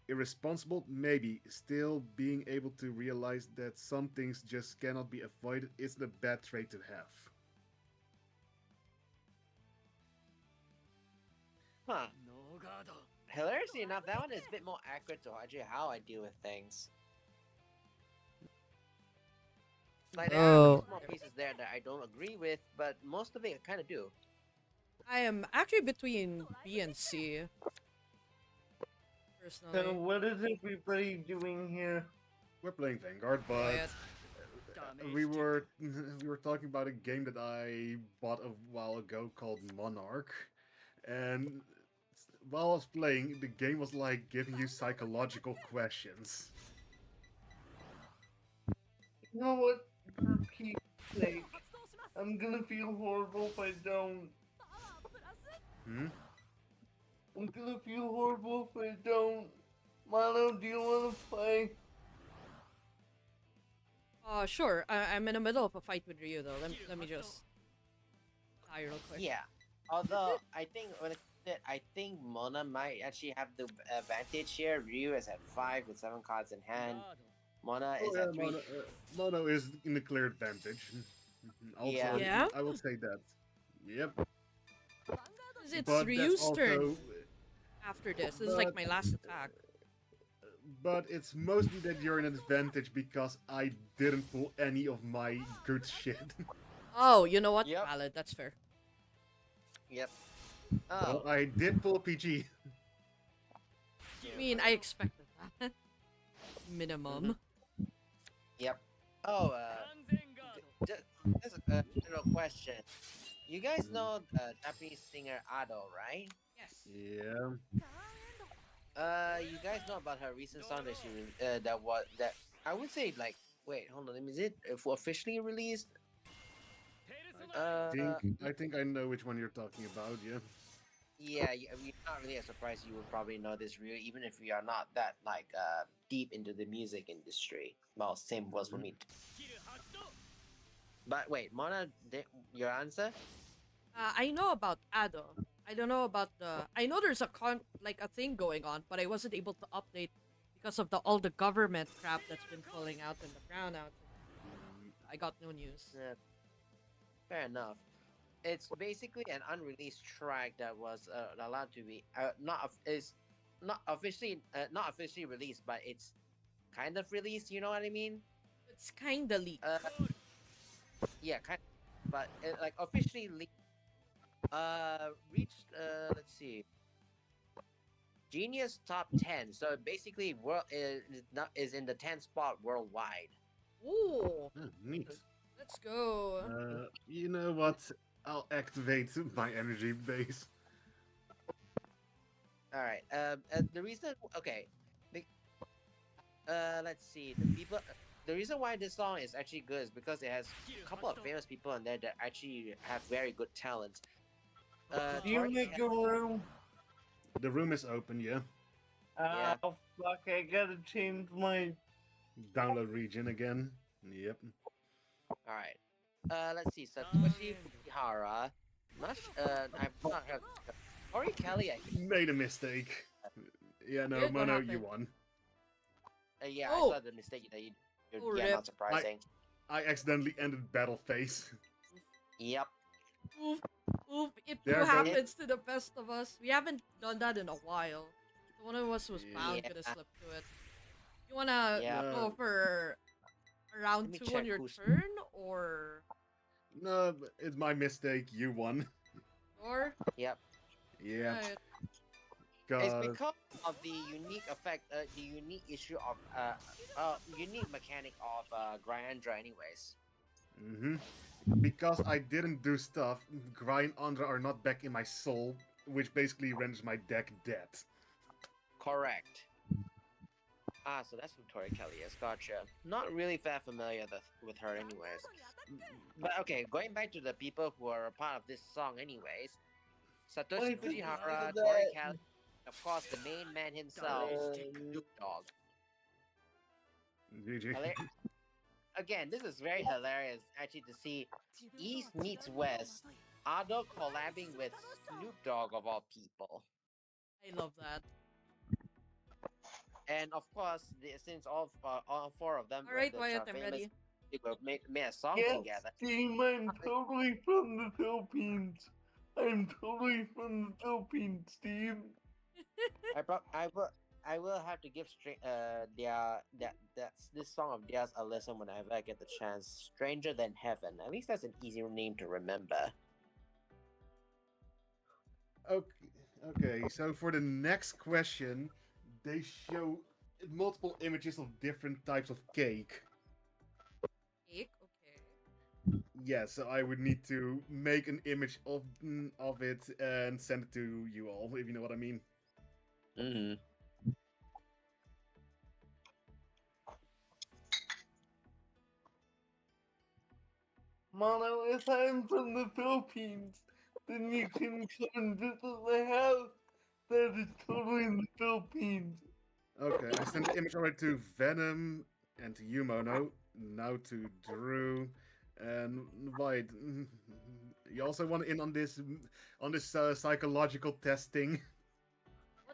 irresponsible? Maybe. Still, being able to realize that some things just cannot be avoided isn't a bad trait to have. Huh. ノーガード Hilariously enough, that one is a bit more accurate to actually how I deal with things. Like, there are a few small pieces there that I don't agree with, but most of it I kind of do. I am actually between B and C. Personally. So what is everybody doing here? We're playing Vanguard, but Quiet. we were talking about a game that I bought a while ago called Monarch, and while I was playing, the game was like giving you psychological questions. You know what? For Pete's sake, I'm gonna feel horrible if I don't. Hmm? I'm gonna feel horrible if I don't. Mono, do you wanna play? Sure. I'm in the middle of a fight with Ryu though. Let me just die real quick. Yeah. Although I think I think Mona might actually have the advantage here. Ryu is at 5 with 7 cards in hand. ガード Mona is at 3. Mono is in the clear advantage. Also, Yeah. Yeah? I will say that. Yep. 'Cause it's But Ryu's that's turn also, after this. This is like my last attack. but it's mostly that you're in an advantage because I didn't pull any of my good shit. Oh, you know what? Yep. Valid. That's fair. Yep. Well, Oh. I did pull a PG. I mean, I expected that. Minimum. Yep. Oh, 完全ガード just a little question. You guys know Japanese singer Ado, right? Yes. Yeah. You guys know about her recent song that that I would say like wait, hold on, is it officially released? ペルソナ I think I know which one you're talking about. Yeah. Yeah, not really a surprise. You would probably know this Ryu, even if you are not that like deep into the music industry. Well, same was for me. スキル発動 But wait, Mona, your answer? I know about Ado. I don't know about the. I know there's a a thing going on, but I wasn't able to update because of all the government crap that's been falling out in the brownout. I got no news. Yeah, fair enough. It's basically an unreleased track that was allowed to be not officially released, but it's kind of released. You know what I mean? It's kinda leaked. Yeah, kind of, but like officially leaked. Reached let's see, Genius top 10. So basically, world is in the 10th spot worldwide. Ooh, Neat. let's go. You know what? I'll activate my energy base. All right. The reason, okay, let's see. The reason why this song is actually good is because it has a couple of famous people in there that actually have very good talent. Do you Tori make has- a room? The room is open, yeah. Yeah. Oh fuck! I gotta change my. Download region again. Yep. All right. Let's see. Satoshi Fukihara. I've not heard. Tori Kelly. Made a mistake. Yeah, no, Good, what Mono, you happened? won. Yeah, Oh. I saw the mistake that you. Oh, Yeah, rip. not surprising. I accidentally ended battle phase. Yep. Oof, oof, it There too goes- happens to the best of us. We haven't done that in a while. So one of us was bound Yeah. to slip to it. You wanna Yeah. go for a round me 2 check on your who's- turn, or No, but it's my mistake. You won. or? Yep. Yeah, Right. It's cause because of the unique effect, the unique issue of unique mechanic of Gryandra, anyways. because I didn't do stuff, Grind Andra are not back in my soul, which basically renders my deck dead. Correct. Ah, so that's who Tori Kelly is. Gotcha. Not really that familiar with her, anyways. But okay, going back to the people who are a part of this song, anyways. Satoshi Wait, Fujihara, that- Tori Kelly, of course, the main man himself, Um, Snoop Dogg. GG. Again, this is very hilarious actually to see East meets West, Ado collabing with Snoop Dogg of all people. I love that. And of course, since all four of them, Alright, which Wyatt, are I'm famous, ready. people made a song Yes, together. Team, I'm totally from the Philippines. I'm totally from the Philippines, Steve. I will have to give this song of theirs a listen whenever I get the chance. Stranger Than Heaven. At least that's an easy name to remember. Okay, so for the next question, they show multiple images of different types of cake. Cake? Okay. Yeah, so I would need to make an image of it and send it to you all, if you know what I mean. Mm-hmm. Mono, if I'm from the Philippines, then you can come and visit the house. That is totally in the Philippines. Okay, I sent the image already to Venom and to you, Mono. Now to Drew and White. You also want in on this psychological testing?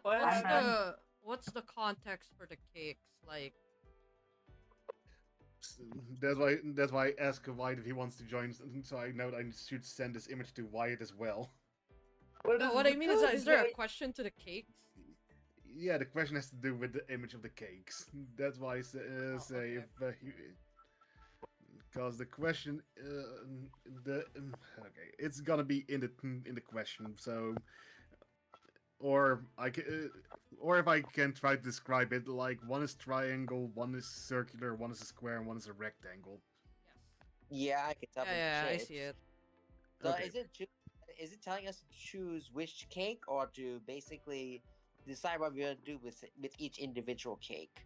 What What's happened? what's the context for the cakes? Like, That's why I ask Wyatt if he wants to join, so I know that I should send this image to Wyatt as well. no, what I mean is there a question to the cakes? Yeah, the question has to do with the image of the cakes. That's why I say okay. because the question, okay, it's gonna be in the question. So, or or if I can try to describe it, like one is triangle, one is circular, one is a square, and one is a rectangle. Yes. Yeah, I can tell. Yeah, from the I shapes. see it. So Okay. is it telling us to choose which cake or to basically decide what we're gonna do with each individual cake?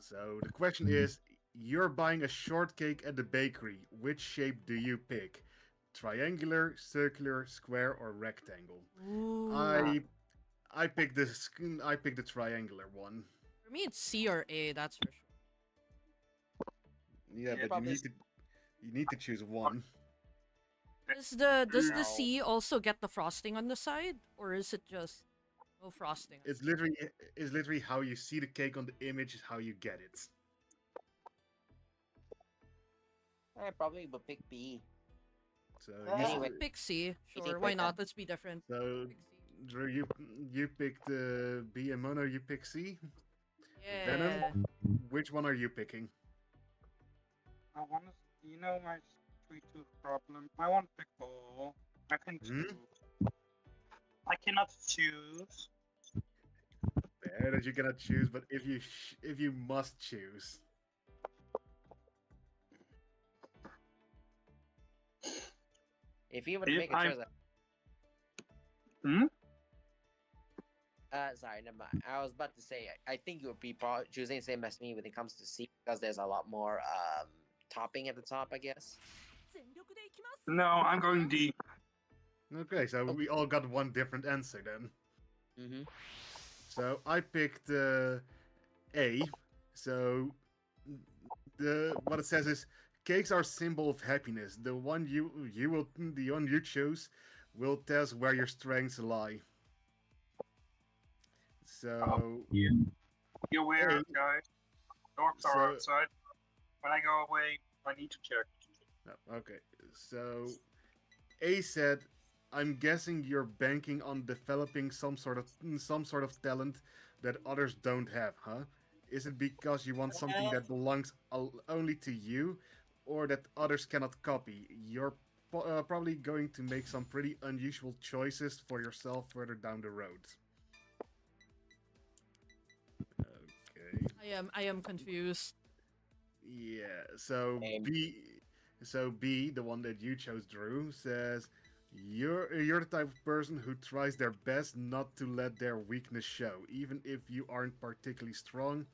So the question is, you're buying a shortcake at the bakery. Which shape do you pick? Triangular, circular, square, or rectangle? Ooh. I picked the triangular one. For me, it's C or A. That's for sure. Yeah, Yeah, but you probably need to choose one. Does the No. C also get the frosting on the side, or is it just no frosting? It's literally how you see the cake on the image is how you get it. I probably would pick B. So Anyway. Pick C. You Sure, think why pick not? that? Let's be different. so Pick C. Drew, you picked B and Mono. You pick C. Yeah. Venom? Which one are you picking? I want to, you know, my sweet tooth problem. I want to pick all. I can Hmm? choose. I cannot choose. Fair that you cannot choose, but if you must choose, If you were to If make a I'm- choice, Hmm? sorry, never mind. I was about to say, I think you would be choosing the same as me when it comes to C because there's a lot more topping at the top, I guess. 全力でいきます No, I'm going D. okay. So we all got one different answer then. Mm-hmm. So I picked A. So what it says is cakes are a symbol of happiness. The one you choose will test where your strengths lie. So Be aware, Hey. guys. Dogs are So- outside. When I go away, I need to check. No, okay, so A said, "I'm guessing you're banking on developing some sort of talent that others don't have, huh? Is it because you want something that belongs only to you, or that others cannot copy? You're probably going to make some pretty unusual choices for yourself further down the road." Okay. I am confused. Yeah, so Same. B, the one that you chose, Drew, says you're the type of person who tries their best not to let their weakness show, even if you aren't particularly strong.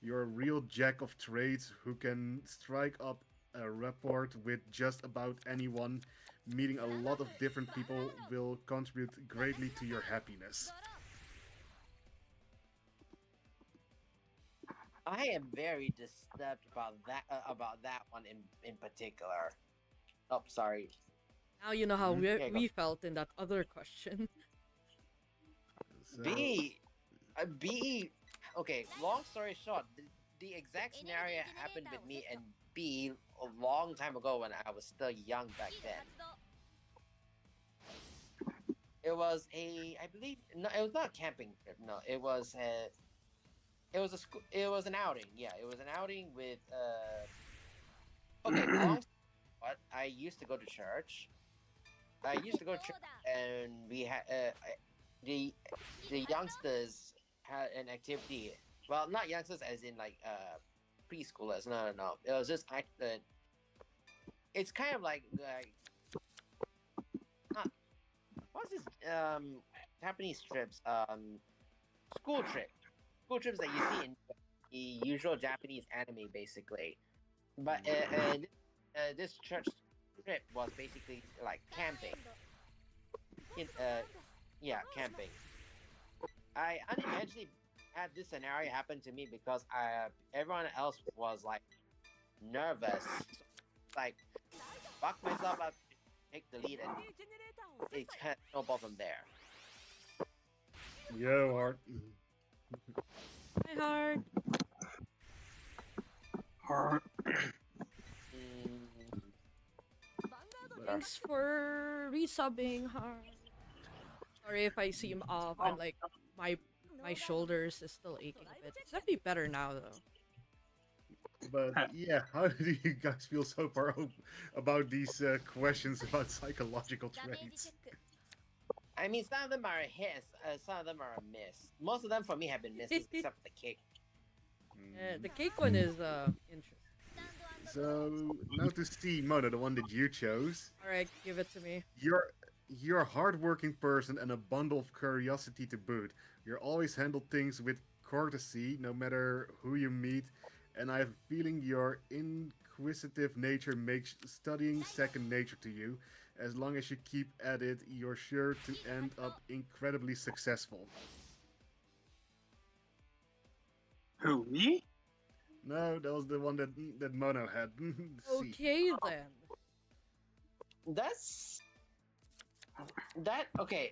You're a real jack of trades who can strike up a rapport with just about anyone. Meeting a lot of different people will contribute greatly to your happiness. I am very disturbed about that one in particular. Oh, sorry. Now you know how Mhm. we, Yeah, go. we felt in that other question. So, B. Okay, long story short, the exact scenario happened with me and B a long time ago when I was still young back then. It was I believe, no, it was not a camping trip. No, it was an outing. Yeah, it was an outing with Okay, long story short, I used to go to church. And we had the youngsters had an activity. Well, not youngsters as in like preschoolers. No. It was just it's kind of like not what's this Japanese trips school trips that you see in the usual Japanese anime basically. But this church trip was basically like camping. Yeah, camping. I unintentionally had this scenario happen to me because everyone else was like nervous. So, like, fuck myself up, take the lead, and it kind of snowballed from there. yo, Hart. Hi, Heart. Or Mm, Thanks for resubbing, Heart. Sorry if I seem off. I'm like my shoulders is still aching a bit. It's definitely better now though. But yeah, how do you guys feel so far about these questions about psychological traits? I mean, some of them are hits, some of them are a miss. Most of them for me have been misses, except for the cake. The cake one is interesting. So now to see Mona, the one that you chose. All right, give it to me. You're a hardworking person and a bundle of curiosity to boot. You always handle things with courtesy, no matter who you meet. And I have a feeling your inquisitive nature makes studying second nature to you. As long as you keep at it, you're sure to end up incredibly successful. who, me? No, that was the one that Mono had. See. Okay then. Okay.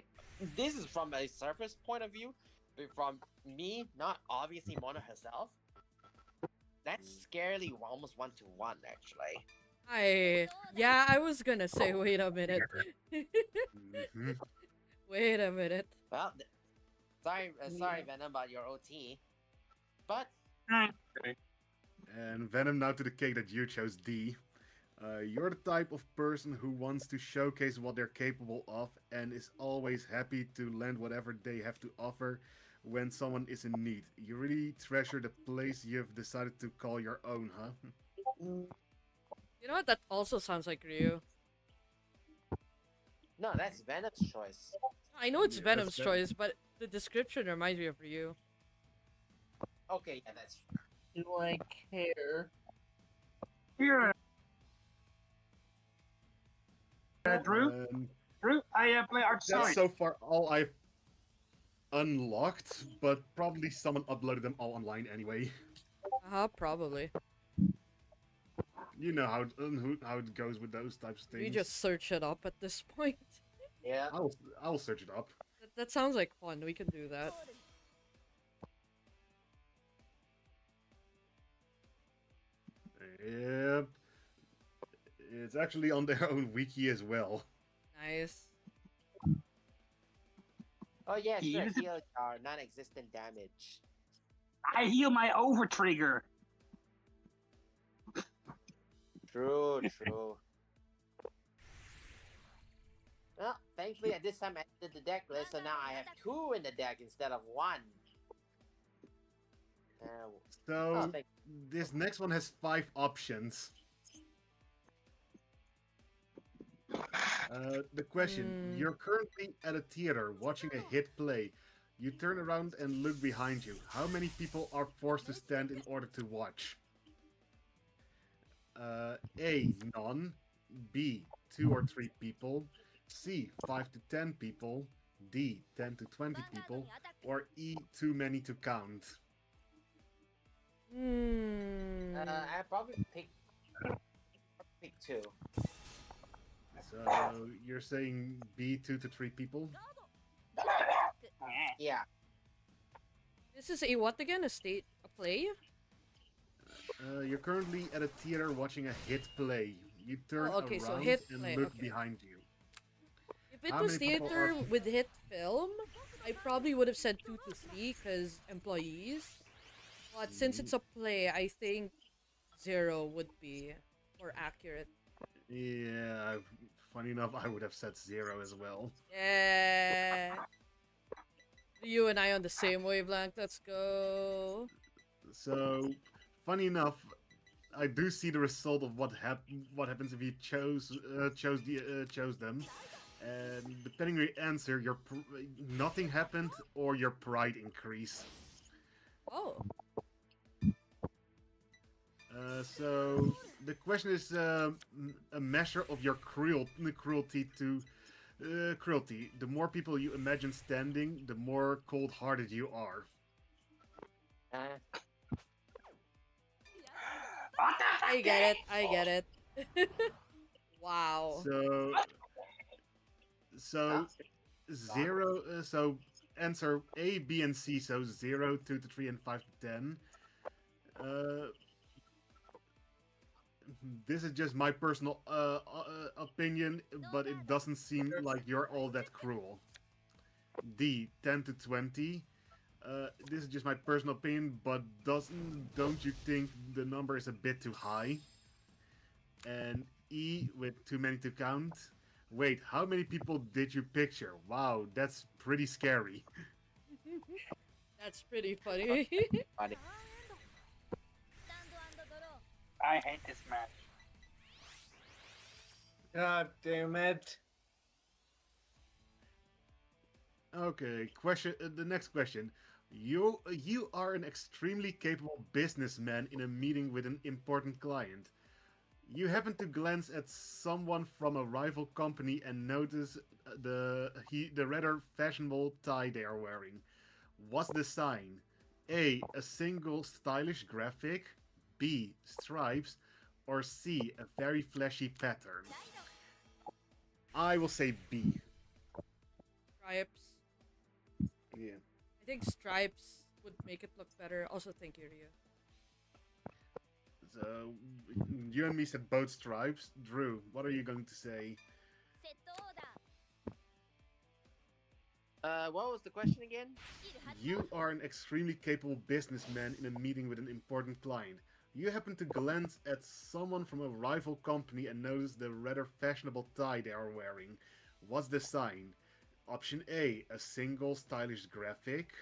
This is from a surface point of view, but from me, not obviously Mona herself. That's scarily almost 1-to-1, actually. Yeah, I was gonna say, wait a minute. Mhm. Wait a minute. Well, sorry, Venom, about your OT, but Okay. And Venom, now to the cake that you chose, D. You're the type of person who wants to showcase what they're capable of and is always happy to lend whatever they have to offer when someone is in need. You really treasure the place you've decided to call your own, huh? You know what? That also sounds like Ryu. no, that's Venom's choice. I know it's Yeah, Venom's that's Venom. choice, but the description reminds me of Ryu. Okay, yeah, that's Do I care? Here, Drew. Drew, I play outside. That's so far all I've unlocked, but probably someone uploaded them all online anyway. Probably. You know how it goes with those types of things. We just search it up at this point. yeah. I'll search it up. That sounds like fun. We can do that. Yep. It's actually on their own wiki as well. Nice. Oh yeah, sure. Use it. Heal are non-existent damage. I heal my over trigger. True, true. Well, thankfully at this time I did the deck list, so now I have 2 in the deck instead of 1. So thank- this next one has 5 options. The question: You're currently at a theater watching a hit play. You turn around and look behind you. How many people are forced to stand in order to watch? A. None. B. 2 or 3 people. C. 5 to 10 people. D. 10 to 20 people. Or E. Too many to count. I probably pick 2. So you're saying B. 2 to 3 people? Yeah. This is a what again? A play? You're currently at a theater watching a hit play. You turn okay, so around hit and play, look okay. behind you. If it How was many people theater are- with hit film, I probably would have said 2 to 3 because employees. But since it's a play, I think 0 would be more accurate. Yeah, funny enough, I would have said 0 as well. Yeah. You and I on the same wavelength. Let's go. So, funny enough, I do see the result of what happens if you chose them, and depending on your answer, nothing happened or your pride increased. Oh. So the question is a measure of your cruelty to cruelty. The more people you imagine standing, the more cold-hearted you are. I get it. I get it. Wow. So 0. So answer A, B, and C. So 0, 2 to 3, and 5 to 10. This is just my personal opinion, but it doesn't seem like you're all that cruel. D, 10 to 20. This is just my personal opinion, but don't you think the number is a bit too high? And E, with too many to count. Wait, how many people did you picture? Wow, that's pretty scary. That's pretty funny. Funny. I hate this match. God damn it. Okay, question. The next question. You are an extremely capable businessman in a meeting with an important client. You happen to glance at someone from a rival company and notice the rather fashionable tie they are wearing. What's the sign? A single stylish graphic. B, stripes. Or C, a very flashy pattern. I will say B. Stripes. Yeah. I think stripes would make it look better. Also, thank you, Ryu. So, you and me said both stripes. Drew, what are you going to say? What was the question again? You are an extremely capable businessman in a meeting with an important client. You happen to glance at someone from a rival company and notice the rather fashionable tie they are wearing. What's the sign? Option A, a single stylish graphic.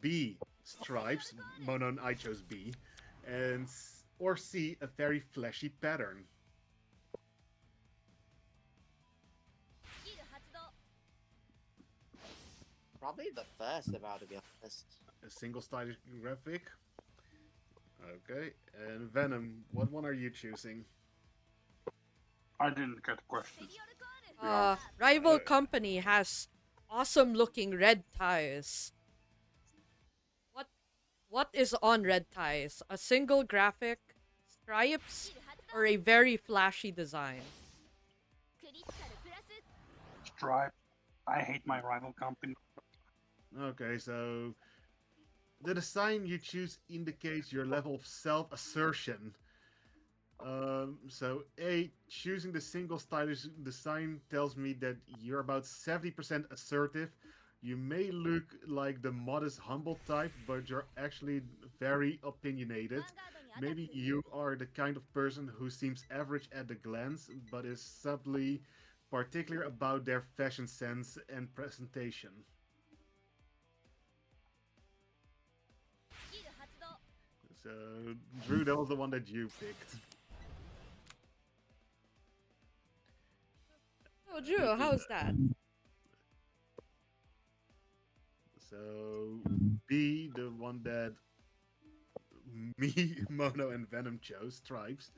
B, stripes. Mono, I chose B. Or C, a very flashy pattern. Probably the first, about to be honest. A single stylish graphic. Okay. And Venom, what one are you choosing? I didn't get the question. Rival company has awesome looking red ties. What is on red ties? A single graphic, stripes, or a very flashy design? Stripe. I hate my rival company. Okay, so the design you choose indicates your level of self-assertion. So A, choosing the single stylish design tells me that you're about 70% assertive. You may look like the modest, humble type, but you're actually very opinionated. Maybe you are the kind of person who seems average at the glance, but is subtly particular about their fashion sense and presentation. So, Drew, that was the one that you picked. Oh, Drew, how's that? So, B, the one that me, Mono, and Venom chose, stripes.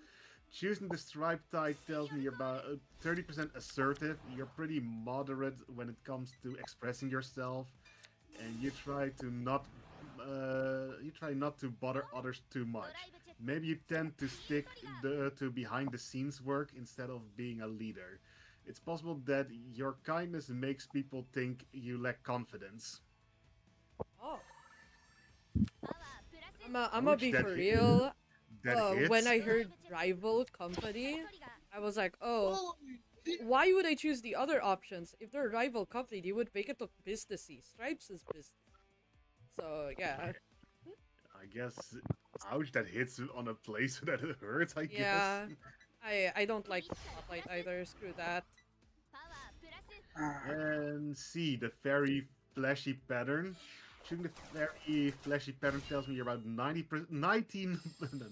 Choosing the stripe type tells me you're about 30% assertive. You're pretty moderate when it comes to expressing yourself, and you try not to bother others too much. Maybe you tend to stick to behind the scenes work instead of being a leader. It's possible that your kindness makes people think you lack confidence. Oh, I'm gonna Ouch, be that for hit- real. That hits. When I heard rival company, I was like, oh, why would I choose the other options? If they're a rival company, they would make it look businessy. Stripes is business. So yeah, I guess. Ouch, that hits on a place that it hurts, I yeah. guess. I don't like the spotlight either. Screw that. And C, the very flashy pattern. Shooting the very flashy pattern tells me you're about 19,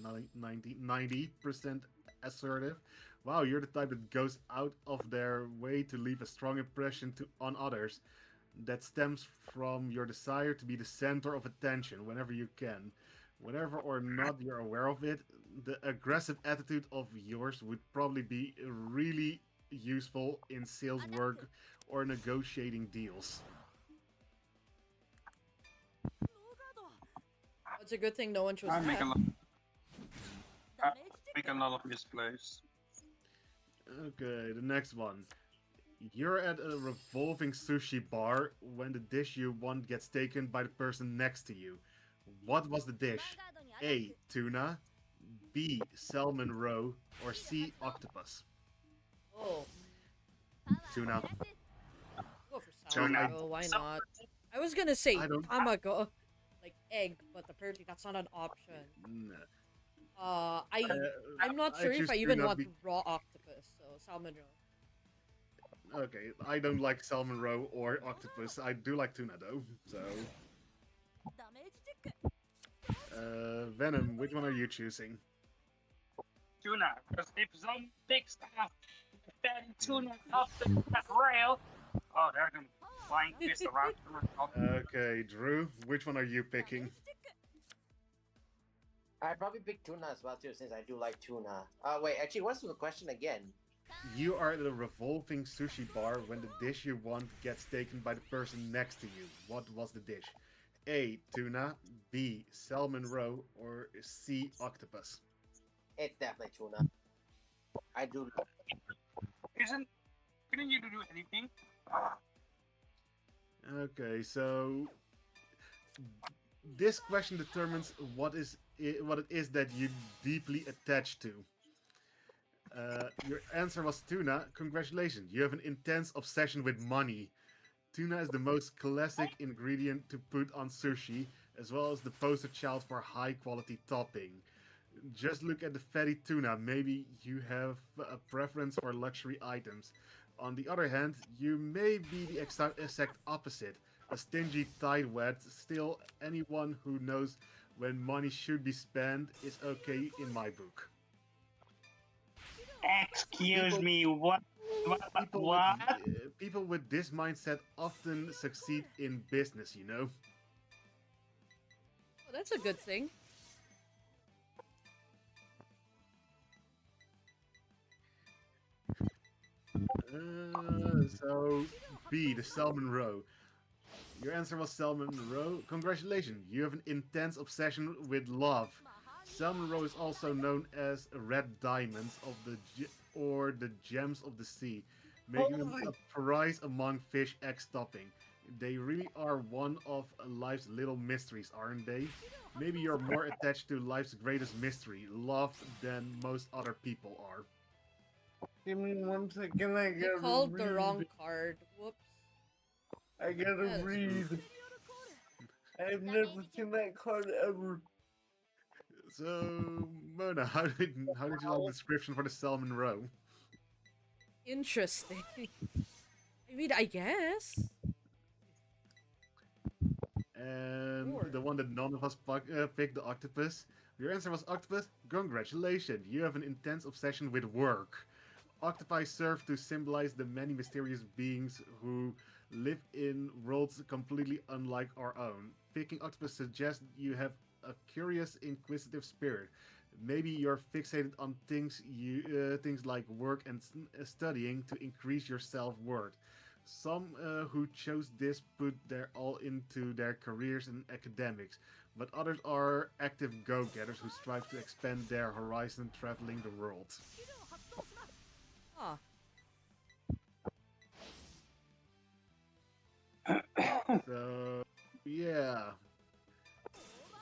no, 90% assertive. Wow, you're the type that goes out of their way to leave a strong impression on others. That stems from your desire to be the center of attention whenever you can. Whenever or not you're aware of it, the aggressive attitude of yours would probably be really useful in sales work or negotiating deals. It's a good thing no one chose I make a that. lot. Make a lot of misplays. Okay, the next one. You're at a revolving sushi bar when the dish you want gets taken by the person next to you. What was the dish? A. Tuna. B. Salmon roe. Or C. Octopus. Oh, Tuna. go for Tuna. salmon. Oh, why not? I was gonna say I don't- tamago, like egg, but apparently that's not an option. Nah. I'm not sure if choose I even tuna want be- raw octopus. So salmon roe. Okay, I don't like salmon roe or octopus. I do like tuna though. So, Venom, which one are you choosing? Tuna, because if some big stuff fatty tuna off the rail, oh, they're gonna flying fist around. Okay, Drew, which one are you picking? I'd probably pick tuna as well too, since I do like tuna. Wait, actually, what's the question again? You are at a revolving sushi bar when the dish you want gets taken by the person next to you. What was the dish? A. Tuna. B. Salmon roe. Or C. Octopus. It's definitely tuna. I do. Couldn't you do anything? Okay, so this question determines what it is that you deeply attached to. Your answer was tuna. Congratulations, you have an intense obsession with money. Tuna is the most classic ingredient to put on sushi, as well as the poster child for high quality topping. Just look at the fatty tuna. Maybe you have a preference for luxury items. On the other hand, you may be the exact opposite. A stingy tightwad. Still, anyone who knows when money should be spent is okay in my book. Excuse me, what? People What? people with this mindset often succeed in business, you know? Oh, that's a good thing. So, B, the salmon roe. Your answer was salmon roe. Congratulations, you have an intense obsession with love. Salmon roe is also known as red diamonds of or the gems of the sea, making them a prize among fish eggs topping. They really are one of life's little mysteries, aren't they? Maybe you're more attached to life's greatest mystery, love, than most other people are. Give me 1 second, I You gotta called the read. wrong card. Whoops. I gotta Yes. read. I've never seen that card ever. So, Mona, how did you like the description for the Salmon Row? Interesting. I mean, I guess. And Sure. the one that none of us picked, the octopus. Your answer was octopus. Congratulations, you have an intense obsession with work. Octopi serve to symbolize the many mysterious beings who live in worlds completely unlike our own. Picking octopus suggests you have a curious, inquisitive spirit. Maybe you're fixated on things like work and studying to increase your self-worth. Some who chose this put their all into their careers and academics, but others are active go-getters who strive to expand their horizon traveling the world. Huh. So, yeah.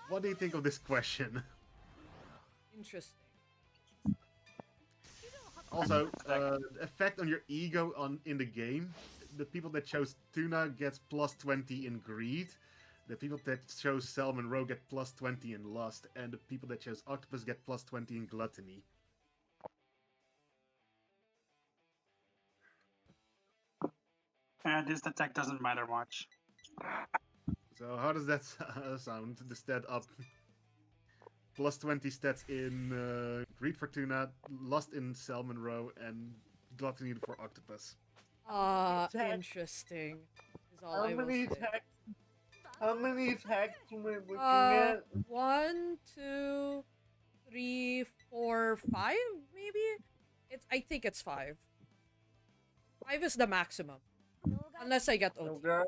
What do you think of this question? Interesting. Also, effect on your ego in the game. The people that chose tuna gets plus 20 in greed. The people that chose salmon roe get plus 20 in lust, and the people that chose octopus get plus 20 in gluttony. And this attack doesn't matter much. So how does that sound? The stat up. Plus 20 stats in greed for tuna, lust in salmon roe, and gluttony for octopus. Attack. Interesting. Is all How I will many say. attacks? How many attacks am I looking at? 1, 2, 3, 4, 5, maybe? I think it's 5. 5 is the maximum. Unless I get OT, Okay.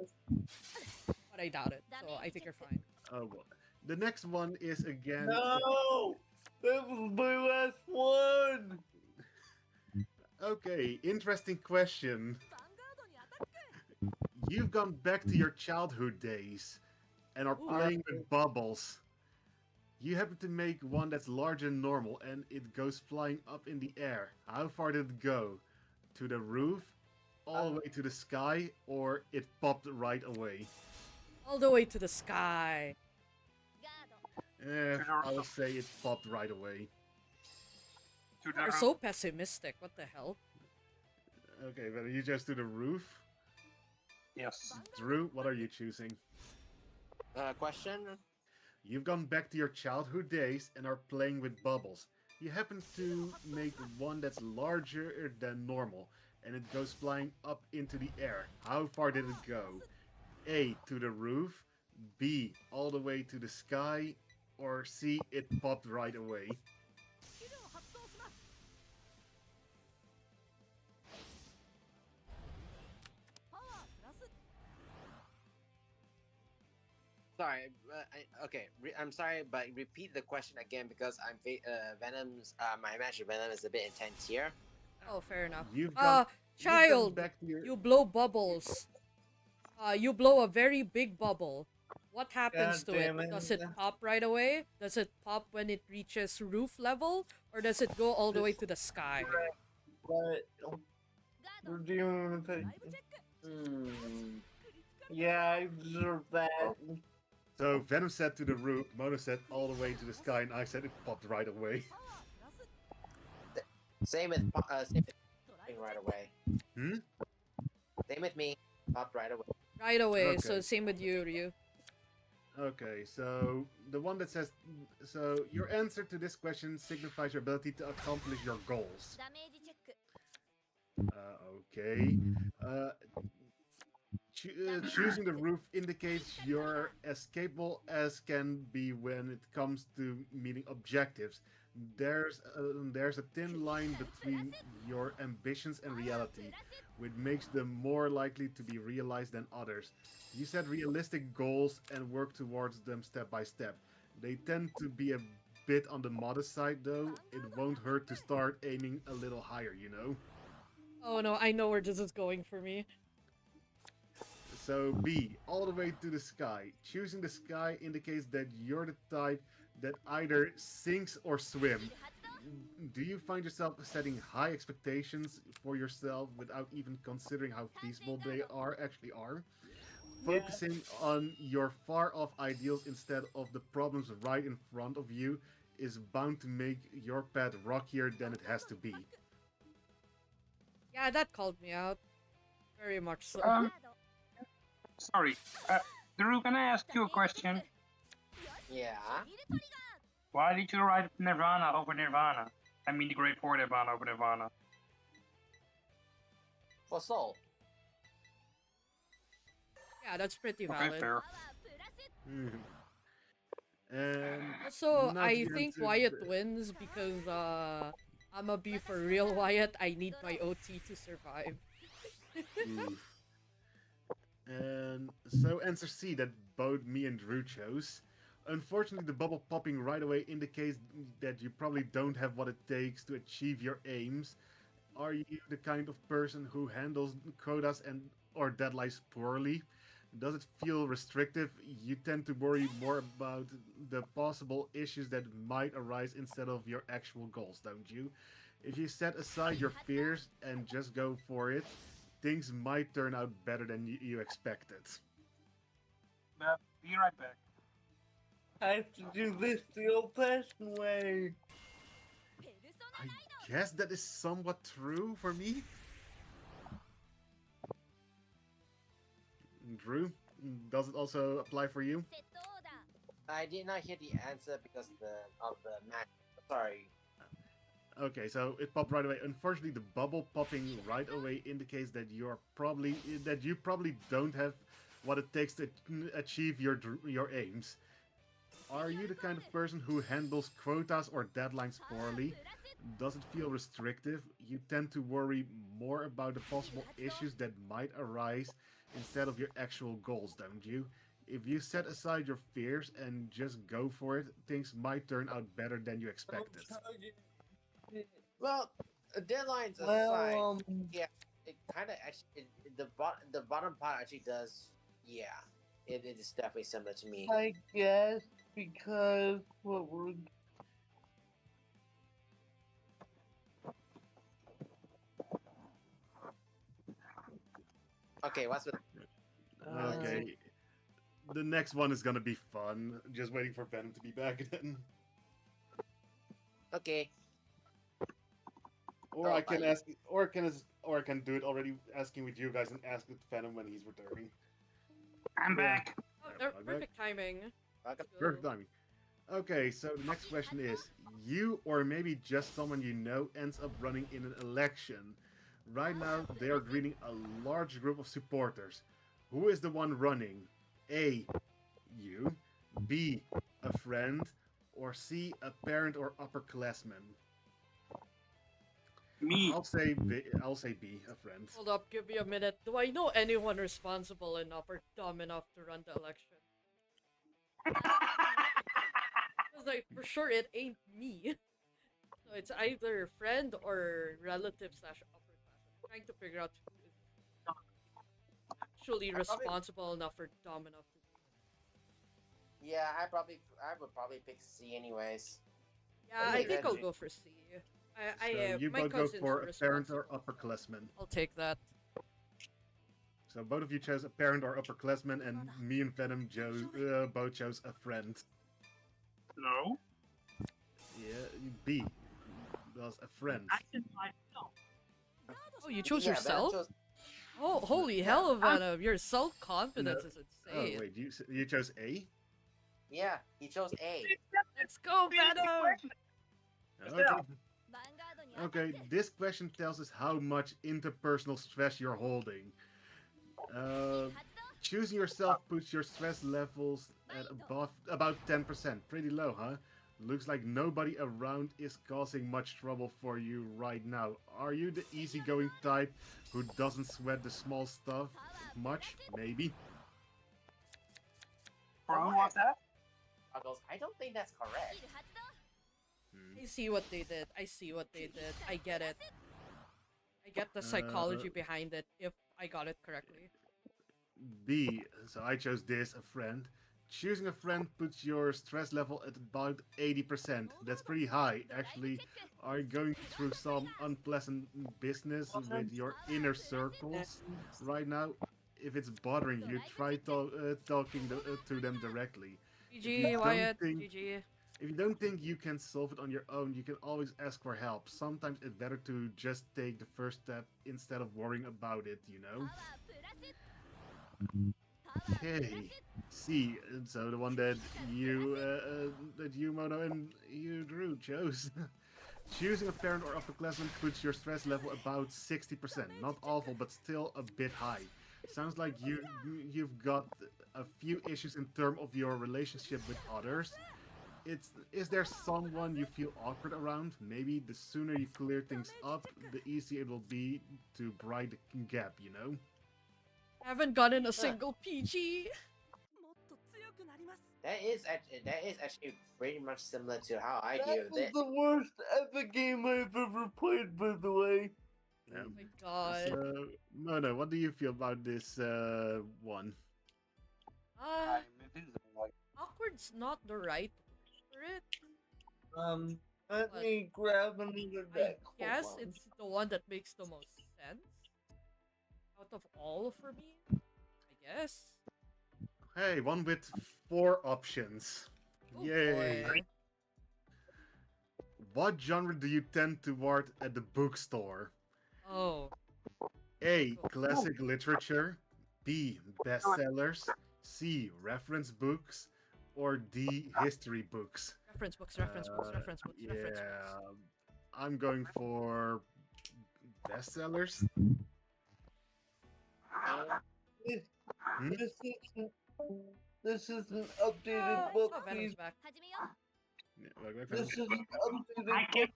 but I doubt it. So I think you're fine. Oh well. The next one is again. No! That was my last one! Okay, interesting question. You've gone back to your childhood days and are Ooh. playing with bubbles. You happen to make one that's larger than normal and it goes flying up in the air. How far did it go? To the roof? All the way to the sky? Or it popped right away? All the way to the sky. I would say it popped right away. You're so pessimistic. What the hell? Okay, but you just to the roof? Yes. Drew, what are you choosing? Question? You've gone back to your childhood days and are playing with bubbles. You happen to make one that's larger than normal, and it goes flying up into the air. How far did it go? A, to the roof, B, all the way to the sky, or C, it popped right away. Sorry, okay. I'm sorry, but repeat the question again because Venom's my match with Venom is a bit intense here. Oh, fair enough. You've gone Child, back to your... you blow bubbles. You blow a very big bubble. What happens God to it? damn it. Does it pop right away? Does it pop when it reaches roof level? Or does it go all the way to the sky? But we're dealing with it. Yeah, I deserve that. So Venom said to the roof, Mono said all the way to the sky, and I said it popped right away. Same with right away. Hmm? Same with me. Popped right away. Right away, Okay. so same with you, Ryu. Okay, so the one that says, so your answer to this question signifies your ability to accomplish your goals. Okay. Choosing the roof indicates you're as capable as can be when it comes to meeting objectives. There's a thin line between your ambitions and reality, which makes them more likely to be realized than others. You set realistic goals and work towards them step by step. They tend to be a bit on the modest side though. It won't hurt to start aiming a little higher, you know? Oh no, I know where this is going for me. So B, all the way to the sky. Choosing the sky indicates that you're the type that either sinks or swim. Do you find yourself setting high expectations for yourself without even considering how feasible they actually are? Focusing on your far off ideals instead of the problems right in front of you is bound to make your path rockier than it has to be. Yeah, that called me out. Very much so. Sorry. Drew, can I ask you a question? Yeah. Why did you write Nirvana over Nirvana? I mean the Great Four Nirvana over Nirvana. For Soul. Yeah, that's pretty Okay, valid. fair. Mhm. And Also, now I to get think into Wyatt the- wins because I'ma be for real Wyatt. I need my OT to survive. Oof. And so answer C that both me and Drew chose. Unfortunately, the bubble popping right away indicates that you probably don't have what it takes to achieve your aims. Are you the kind of person who handles quotas and or deadlines poorly? Does it feel restrictive? You tend to worry more about the possible issues that might arise instead of your actual goals, don't you? If you set aside your fears and just go for it, things might turn out better than you expected. Be right back. I have to do this the old-fashioned way. I guess that is somewhat true for me. Drew, does it also apply for you? I did not hear the answer because of the match. Sorry. Okay, so it popped right away. Unfortunately, the bubble popping right away indicates that you probably don't have what it takes to achieve your aims. Are you the kind of person who handles quotas or deadlines poorly? Does it feel restrictive? You tend to worry more about the possible issues that might arise instead of your actual goals, don't you? If you set aside your fears and just go for it, things might turn out better than you expected. Well, deadlines aside, Well, yeah, it kind of actually the bottom part actually does. Yeah, it is definitely similar to me. I guess because what we're Okay, what's the Okay. The next one is gonna be fun. Just waiting for Venom to be back then. okay? Or Oh, I can I- ask, or I can do it already asking with you guys and ask with Venom when he's returning. I'm back. Oh, Right back. perfect timing. Welcome. Perfect timing. Okay, so the next question is: you or maybe just someone you know ends up running in an election. Right now, they are greeting a large group of supporters. Who is the one running? A. You. B. A friend. Or C. A parent or upperclassman. Me. I'll say B. I'll say B. A friend. Hold up, give me a minute. Do I know anyone responsible enough or dumb enough to run the election? Because, like, for sure it ain't me. So it's either friend or relative slash upperclassman. I'm trying to figure out who is actually responsible enough or dumb enough to do it. Yeah, I would probably pick C anyways. Yeah, I think I'll go for C. So you My both go cousins for are a parent or responsible. upperclassman. I'll take that. So both of you chose a parent or upperclassman, and me and Venom both chose a friend. No. Yeah, B was a friend. I did myself. Oh, you chose Yeah, Venom yourself? chose- Oh, holy hell, Venom! Your self-confidence is Oh insane. wait, you chose A? Yeah, he chose A. Let's go, Venom! Okay. Okay, this question tells us how much interpersonal stress you're holding. Choosing yourself puts your stress levels at about 10%. Pretty low, huh? Looks like nobody around is causing much trouble for you right now. Are you the easygoing type who doesn't sweat the small stuff much? Maybe. For who was that? I don't think that's correct. I see what they did. I see what they did. I get it. I get the psychology behind it, if I got it correctly. B. So I chose this, a friend. Choosing a friend puts your stress level at about 80%. That's pretty high. Actually, are you going through some unpleasant business with your inner circles right now? If it's bothering you, try talking to them directly. If you GG, don't Wyatt. think GG. if you don't think you can solve it on your own, you can always ask for help. Sometimes it's better to just take the first step instead of worrying about it, you know? Okay. C. So the one that you Mono and you Drew chose. Choosing a parent or upperclassman puts your stress level about 60%. Not awful, but still a bit high. Sounds like you've got a few issues in terms of your relationship with others. Is there someone you feel awkward around? Maybe the sooner you clear things up, the easier it will be to bridge the gap, you know? Haven't gotten a single PG. もっと強くなります That is actually pretty much similar to how I That do was it. the worst epic game I've ever played, by the way. Yeah. Oh my god. So, Mono, what do you feel about this one? Uh, awkward's not the right word for it. Let But me grab another I deck. Hold guess on. it's the one that makes the most sense out of all for me. I guess. Hey, one with 4 options. Oh Yay! boy. What genre do you tend toward at the bookstore? Oh. A. Classic literature. B. Bestsellers. C. Reference books. Or D. History books. Reference books, reference books, reference books, reference books. Yeah, I'm going for bestsellers. This, Hmm? this is an updated book. Oh, Venom's Please. back. 始めよう Yeah, wait, This is an updated I book. kept.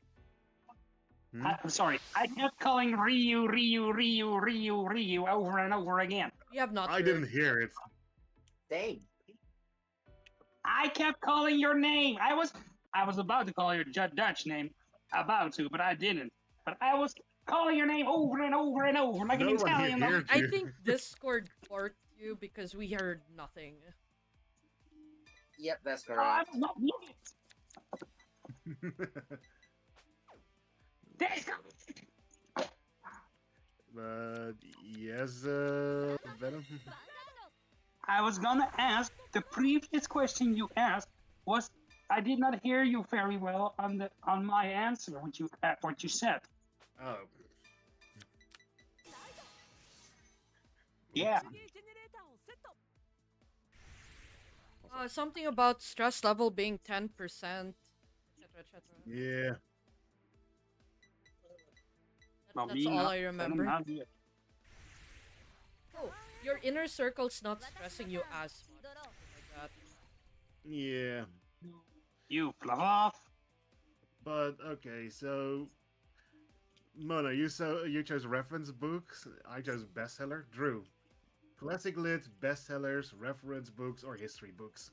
Hmm? I'm sorry. I kept calling Ryu over and over again. We have not I heard. didn't hear it. Same. I kept calling your name. I was about to call your Dutch name, about to, but I didn't. But I was calling your name over and over and over like No an one here Italian. heard I you. think Discord borked you because we heard nothing. Yep, that's Oh, correct. I'm not muted. There's But yes, Venom. ヴァンガード I was gonna ask the previous question you asked was I did not hear you very well on my answer what you said. Oh, サイド Yeah. 一芸ジェネレーターをセット Something about stress level being 10%, etc., etc. yeah. That's all I remember. Oh, your inner circle's not stressing you as much. ドロー Like that. Yeah. You fluff off. But okay, so Mona, you chose reference books. I chose bestseller. Drew, classic lit, bestsellers, reference books, or history books.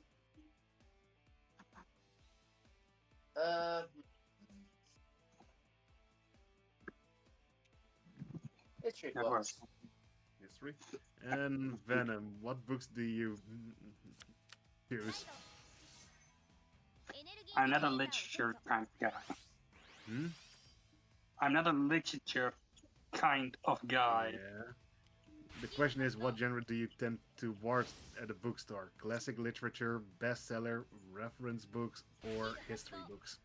History That books. works. History. And Venom, what books do you choose? エネルギー I'm ジェ not ネ a レーターをセッ literature ト kind of guy. Hmm? I'm not a literature kind of guy. Yeah. The question is, what genre do you tend towards at a bookstore? Classic literature, bestseller, reference books, or history books?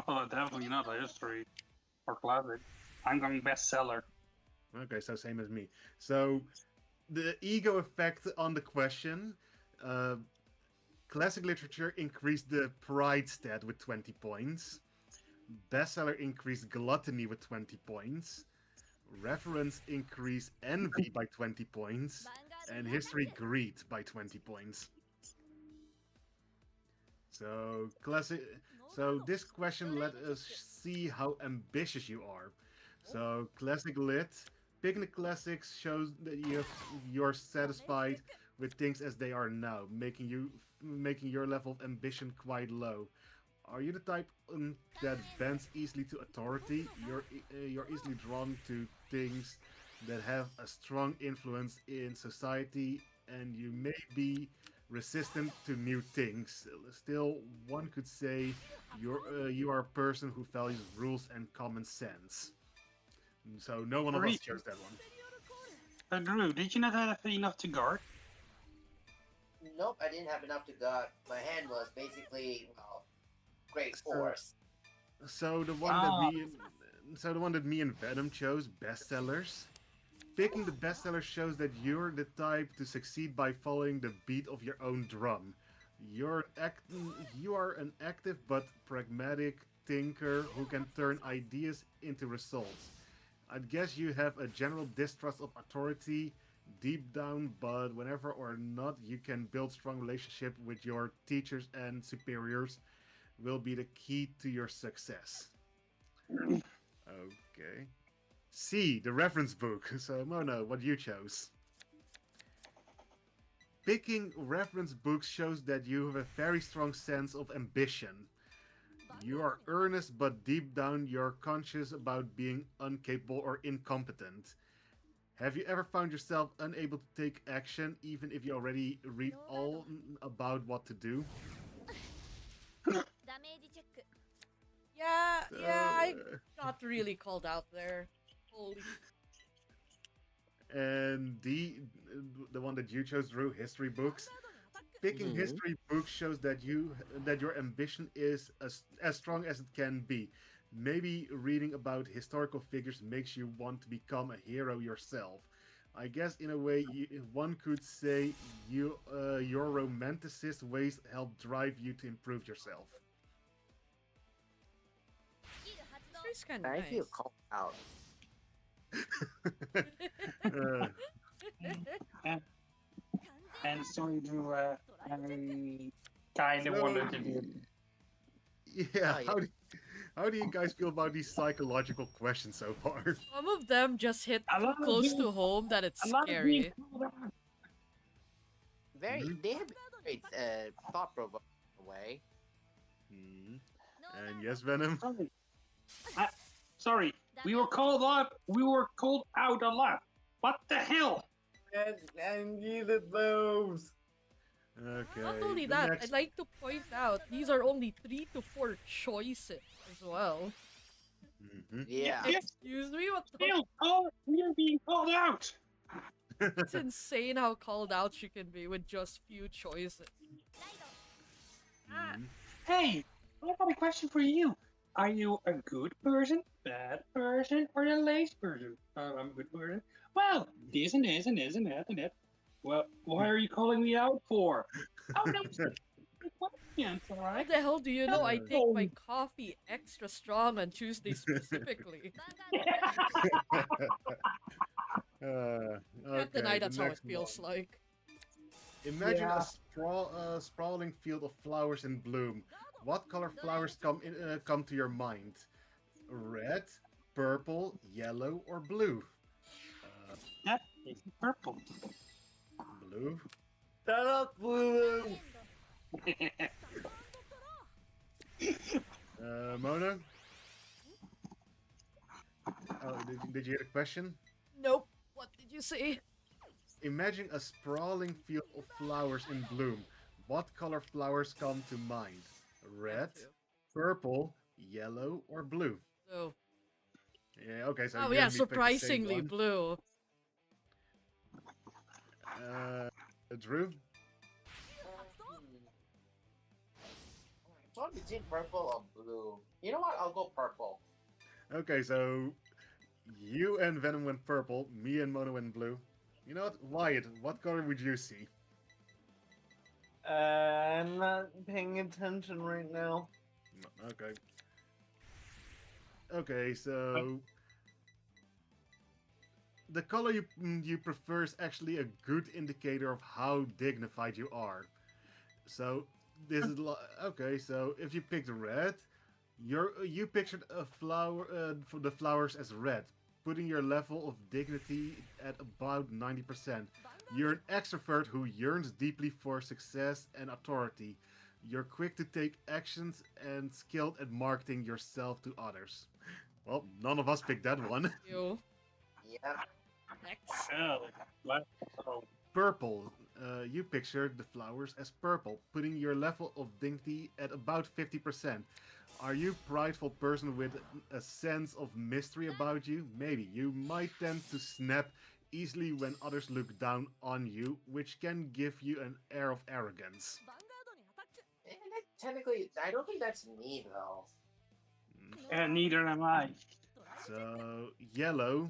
Oh, definitely not a history or classic. I'm going bestseller. Okay, so same as me. So the ego effect on the question. Classic literature increased the pride stat with 20 points. Bestseller increased gluttony with 20 points. Reference increased envy by 20 points. ヴァンガード And に history アタック greed by 20 points. So classic. So this question let us see how ambitious you are. So classic lit, picking the classics shows that you're satisfied with things as they are now, making your level of ambition quite low. Are you the type that bends easily to authority? You're easily drawn to things that have a strong influence in society, and you may be resistant to new things. Still, one could say you are a person who values rules and common sense. So no one of us Really? chose that one. Drew, did you not have enough to guard? Nope, I didn't have enough to guard. My hand was basically, well, great force. So the one that me and Venom chose, bestsellers. Picking the bestseller shows that you're the type to succeed by following the beat of your own drum. You are an active but pragmatic thinker who can turn ideas into results. I'd guess you have a general distrust of authority deep down, but whenever or not you can build strong relationship with your teachers and superiors will be the key to your success. Okay. C, the reference book. So, Mono, what you chose? Picking reference books shows that you have a very strong sense of ambition. You are earnest, but deep down you're conscious about being incapable or incompetent. Have you ever found yourself unable to take action, even if you already read all about what to do? Yeah, I got really called out there. Holy. And the one that you chose, Drew, history books. Picking history books shows that your ambition is as strong as it can be. Maybe reading about historical figures makes you want to become a hero yourself. I guess in a way, one could say your romanticist ways help drive you to improve yourself. It's kind of I nice. feel called out. And sorry, Drew, I kind of wanted to do. Yeah, Oh, yeah. how do you guys feel about these psychological questions so far? Some of them just hit A lot of close being- to home that it's A lot of being scary. called out. They have great thought provoking way. And yes, Venom. Sorry. Sorry, we were called out. We were called out a lot. What the hell? And neither those. Okay. Not only the that, next- I'd like to point out these are only 3 to 4 choices as well. Mhm. Yeah. Excuse me, what the We are being called out. It's insane how called out she can be with just few choices. Mhm. Hey, I got a question for you. Are you a good person, bad person, or a lazy person? I'm a good person. Well, this and this and this and that and that. Well, why are you calling me out for? Oh, no, it's a good question, How alright? the hell do you know I take Oh. my coffee extra strong on Tuesday specifically? Can't deny Okay, that's the how it next feels one. like. Imagine Yeah. a sprawling field of flowers in bloom. What color flowers come to your mind? Red, purple, yellow, or blue? That is purple. Blue. Shut up, Lulu! Mona? Oh, did you hear the question? Nope. What did you say? Imagine a sprawling field of flowers in bloom. What color flowers come to mind? Red, too. purple, yellow, or blue? So, Yeah, okay, so oh you yeah, and me picked the same surprisingly one. blue. Drew? Torn between purple or blue. You know what? I'll go purple. Okay, so you and Venom went purple, me and Mono went blue. You know what? Wyatt, what color would you see? I'm not paying attention right now. Okay. Okay, so the color you prefer is actually a good indicator of how dignified you are. So this is okay. So if you picked red, you pictured a flower for the flowers as red, putting your level of dignity at about 90%. You're an extrovert who yearns deeply for success and authority. You're quick to take actions and skilled at marketing yourself to others. Well, none of us picked that one. You. Yeah. X. Oh, what? Oh. Purple. You pictured the flowers as purple, putting your level of dignity at about 50%. Are you a prideful person with a sense of mystery about you? Maybe. You might tend to snap easily when others look down on you, which can give you an air of arrogance. ヴァンガードにアタック Technically, I don't think that's me though. And neither am I. So yellow,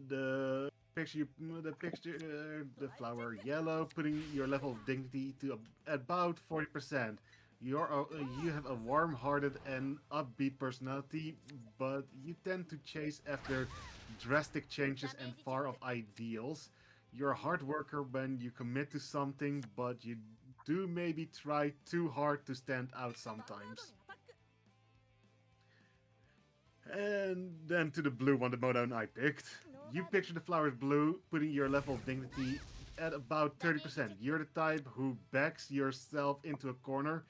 the the flower yellow, putting your level of dignity to about 40%. You have a warm-hearted and upbeat personality, but you tend to chase after drastic changes and far off ideals. You're a hard worker when you commit to something, but you do maybe try too hard to stand out ヴァンガード sometimes. にアタック And then to the blue one, the Mono and I picked. You picture the flowers blue, putting your level of dignity at about 30%. You're the type who backs yourself into a corner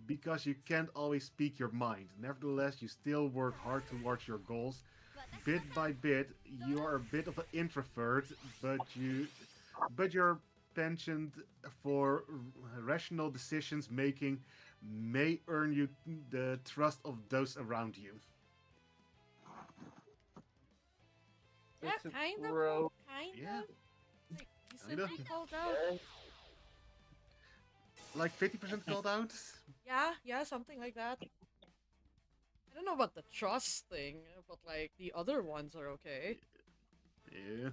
because you can't always speak your mind. Nevertheless, you still work hard towards your goals. Bit by bit, you are a bit of an introvert, but your penchant for rational decisions making may earn you the trust of those around you. Yeah, This is kind of. bro. Kind Yeah. of. Like, Kinda. decently called out. Like 50% called out? Yeah, something like that. I don't know about the trust thing, but like the other ones are okay. Yeah.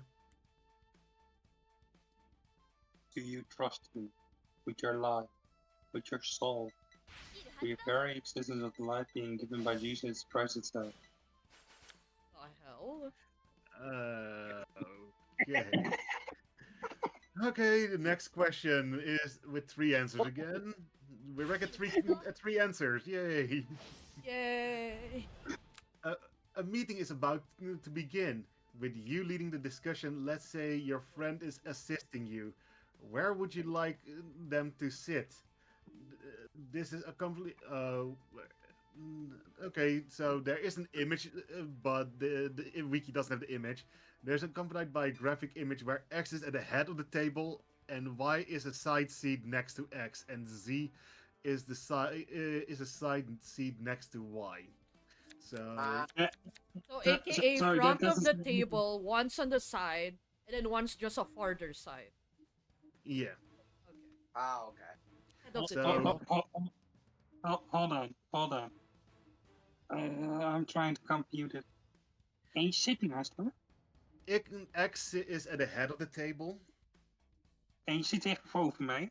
Do you trust me with your life, with your soul, スキル with your 発動 very existence of life being given by Jesus Christ itself? The hell? Okay. Okay, the next question is with 3 answers again. We reckon three answers. Yay! Yay! A meeting is about to begin. With you leading the discussion, let's say your friend is assisting you. Where would you like them to sit? This is a complete. Okay, so there is an image, but the wiki doesn't have the image. There's accompanied by a graphic image where X is at the head of the table and Y is a side seat next to X, and Z is a side seat next to Y. So So, So- AKA sorry, that front of the doesn't- table, one's on the side, and then one's just a farther side. yeah. Okay. Ah, okay. Head of the So- table. Hold on. I'm trying to compute it. Ain't shit, master. X is at the head of the table. Ain't shit tegenover mij.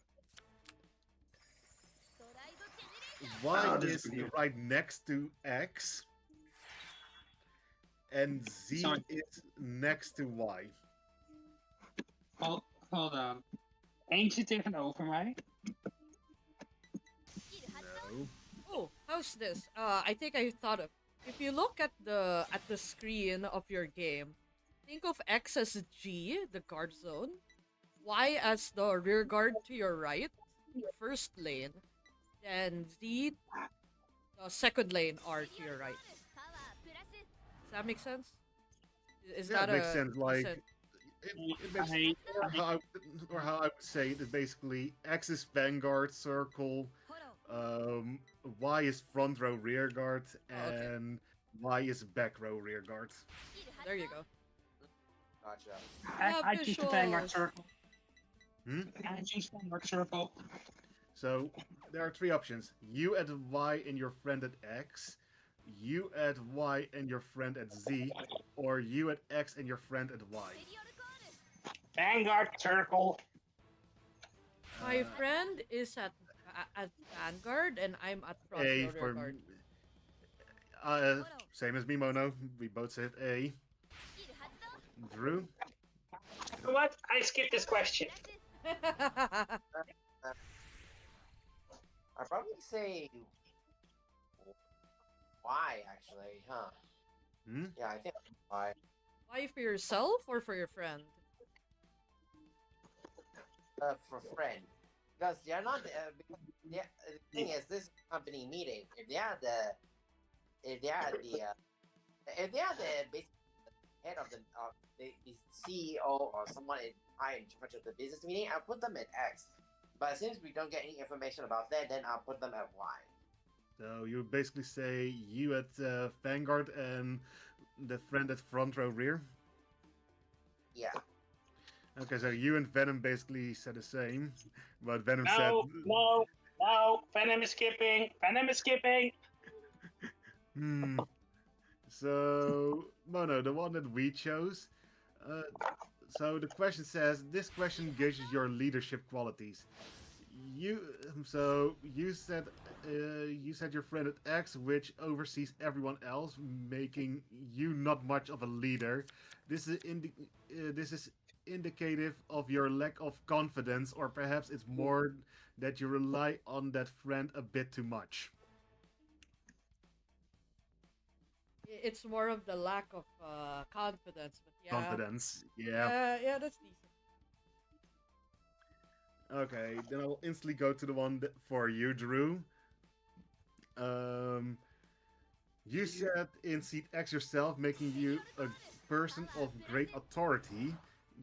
ストライドジェネレーション Y Oh, this is is weird. right next to X. And Z Sorry. is next to Y. Hold on. Ain't shit tegenover mij. スキル発動 No. Oh, how's this? I think I thought of. If you look at the screen of your game, think of X as G, the guard zone, Y as the rear guard to your right, the first lane, then Z, the second lane R to your right. パワープラス Does that make sense? Is Yeah, that it makes a sense. Like decent- it makes, or how I would say it is basically X is Vanguard circle, フォロー Y is front row rear guard, Oh, okay. and Y is back row rear guard. スキル発 There 動 you go. Gotcha. I choose the Vanguard visuals. circle. Hmm? I choose Vanguard circle. So there are 3 options: you at Y and your friend at X, you at Y and your friend at Z, or you at X and your friend at Y. セリオルコール Vanguard circle. My Uh, friend is at Vanguard and I'm at front A row rear for guard. same as me, Mono. We both said A. スキル発動 Drew, You know what? I skipped this question. プラス I'd probably say Y actually, huh? Hmm? Yeah, I think Y. Why for yourself or for your friend? For friend, because they're not. Because the thing is, this is a company meeting. If they are the basic head of the CEO or someone in high in charge of the business meeting, I'll put them at X. But since we don't get any information about that, then I'll put them at Y. So you basically say you at Vanguard and the friend at front row rear. Yeah. Okay, so you and Venom basically said the same, but Venom No, said, no, no. Venom is skipping. Venom is skipping. hmm. So Mono, the one that we chose. Uh, so the question says, this question gauges your leadership qualities. You said your friend at X, which oversees everyone else, making you not much of a leader. This is indicative of your lack of confidence, or perhaps it's more that you rely on that friend a bit too much. It's more of the lack of confidence, but yeah. Confidence, yeah. Yeah, that's decent. Okay, then I will instantly go to the one for you, Drew. You said in seat X yourself, making you a person of great authority.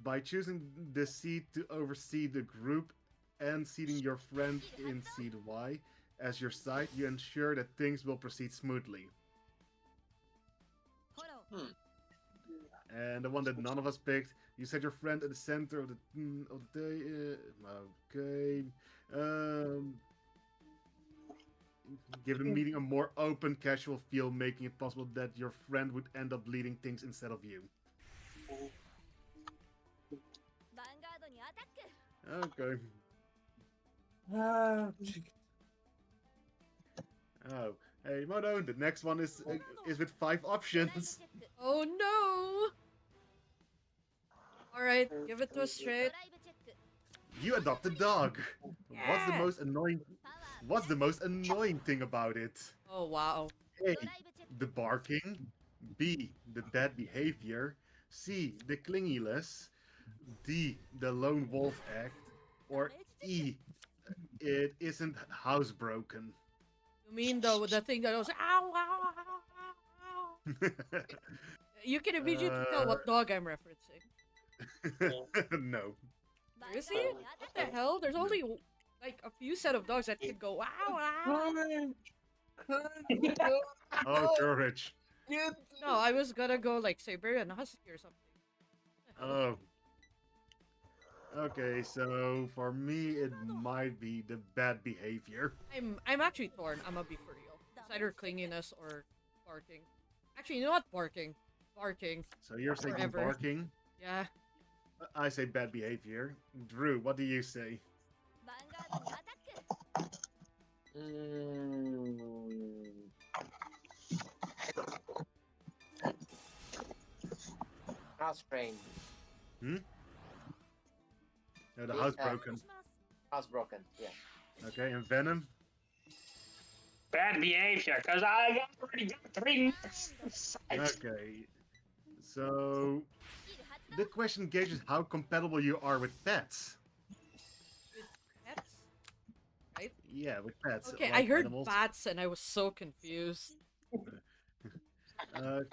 By choosing the seat to oversee the group and seating your friend in seat Y as your side, you ensure that things will proceed smoothly. And the one that none of us picked, you said your friend at the center of the day. Okay. Give the meeting a more open, casual feel, making it possible that your friend would end up leading things instead of you. ヴァンガードにアタック Okay. Ah, Oh, hey Mono, the next one is with 5 options. ドライブチェック Oh no! Alright, give it to us ド straight. ライブチェック You adopt a dog. What's the Yeah. most annoying? パワー What's the most annoying thing about it? Oh wow. A. ドライブチェック The barking. B. The bad behavior. C. The clinginess. D. The lone wolf act. Or E. It isn't housebroken. You mean the thing that goes ow, ow, ow, ow. You can immediately tell what dog I'm referencing. No. ヴァンガー Seriously? ドにアタ What ッ the ク hell? There's only like a few set of dogs that can go wow, wow. Oh, courage. No, I was gonna go like Siberian Husky or something. Oh. Okay, so for me, it might be the bad behavior. I'm actually torn. I'm gonna be for real. It's either clinginess or barking. Actually, you know what? Barking. Barking. So you're saying Forever. barking? Yeah. I say bad behavior. Drew, what do you say? ヴァンガードにアタック Housebroken. The Yeah. house broken. します Housebroken. Yeah. Okay, and Venom? Bad behavior, because I already got 3 sides. Okay. So, スキル発動 the question gauges how compatible you are with pets. Pets? Right? Yeah, with pets. Okay, like I heard animals. bats and I was so confused.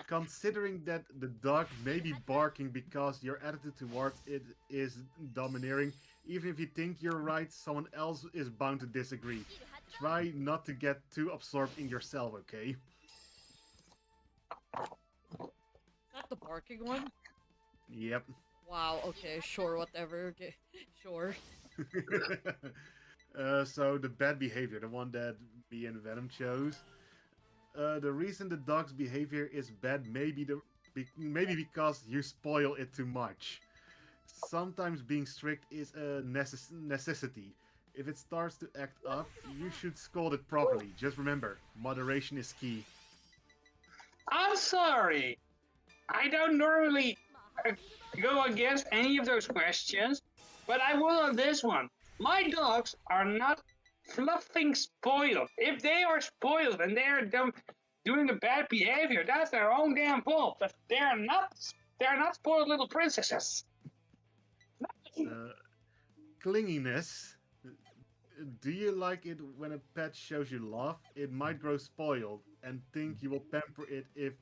Considering that the dog may be barking because your attitude towards it is domineering, even if you think you're right, someone else is bound to disagree. スキル発動 Try not to get too absorbed in yourself, okay? Not the barking one? Yep. Wow, okay, sure, whatever. Okay, sure. So the bad behavior, the one that me and Venom chose. The reason the dog's behavior is bad maybe because you spoil it too much. Sometimes being strict is a necessity. If it starts to act up, you should scold it properly. Just remember, moderation is key. I'm sorry. I don't normally まあ go against any of those questions, but I will on this one. My dogs are not fluffing spoiled. If they are spoiled and they are doing a bad behavior, that's their own damn fault. But they're not spoiled little princesses. Clinginess. Do you like it when a pet shows you love? It might grow spoiled and think you will pamper it if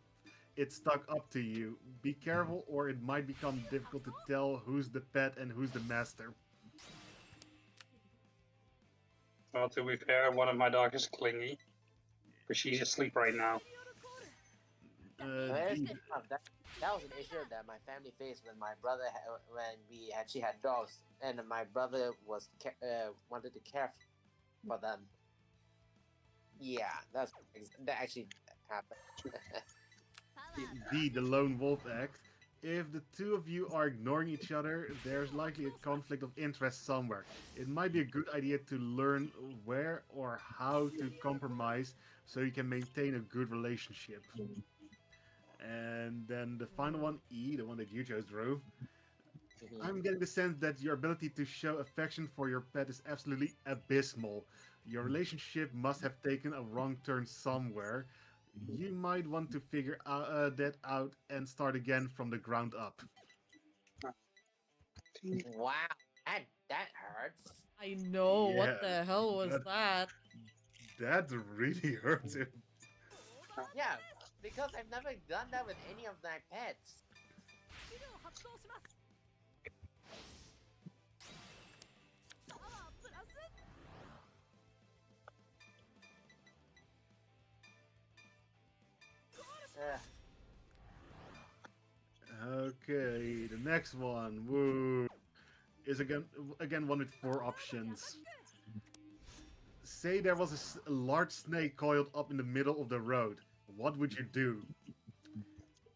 it's stuck up to you. Be careful, or it might become difficult to tell who's the pet and who's the master. Well, to be fair, one of my dogs is clingy, but she's asleep right now. There's D, that was an issue that my family faced when my brother when we actually had dogs, and my brother was wanted to care for them. Yeah, that actually happened. D, the lone wolf act. If the two of you are ignoring each other, there's likely a conflict of interest somewhere. It might be a good idea to learn where or how to compromise so you can maintain a good relationship. And then the final one, E, the one that you chose, Drew. I'm getting the sense that your ability to show affection for your pet is absolutely abysmal. Your relationship must have taken a wrong turn somewhere. You might want to figure that out and start again from the ground up. Wow, that hurts. I know. Yeah, What the hell was that? That really hurts him. Yeah, because I've never done that with any of my pets. スキルを発動しますパワープラス Okay, the next one, woo, is again one with 4 options. Say there was a large snake coiled up in the middle of the road. What would you do?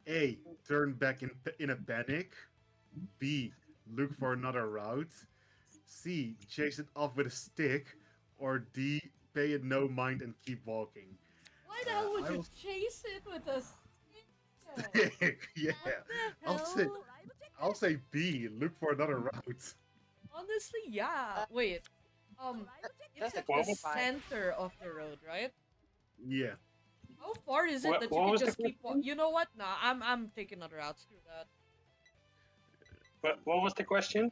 A. Turn back in a panic. B. Look for another route. C. Chase it off with a stick. Or D. Pay it no mind and keep walking. Why the hell would I you was- chase it with a stick? Stick, yeah. What the I'll say, hell? ドライブチェック I'll say B. Look for another route. Honestly, yeah. Wait. ドライブチェック It's That's at a the qualified- center of the road, right? Yeah. How far is it What- that what you can was the just keep question? You know what? Nah, I'm taking another route. Screw that. What was the question?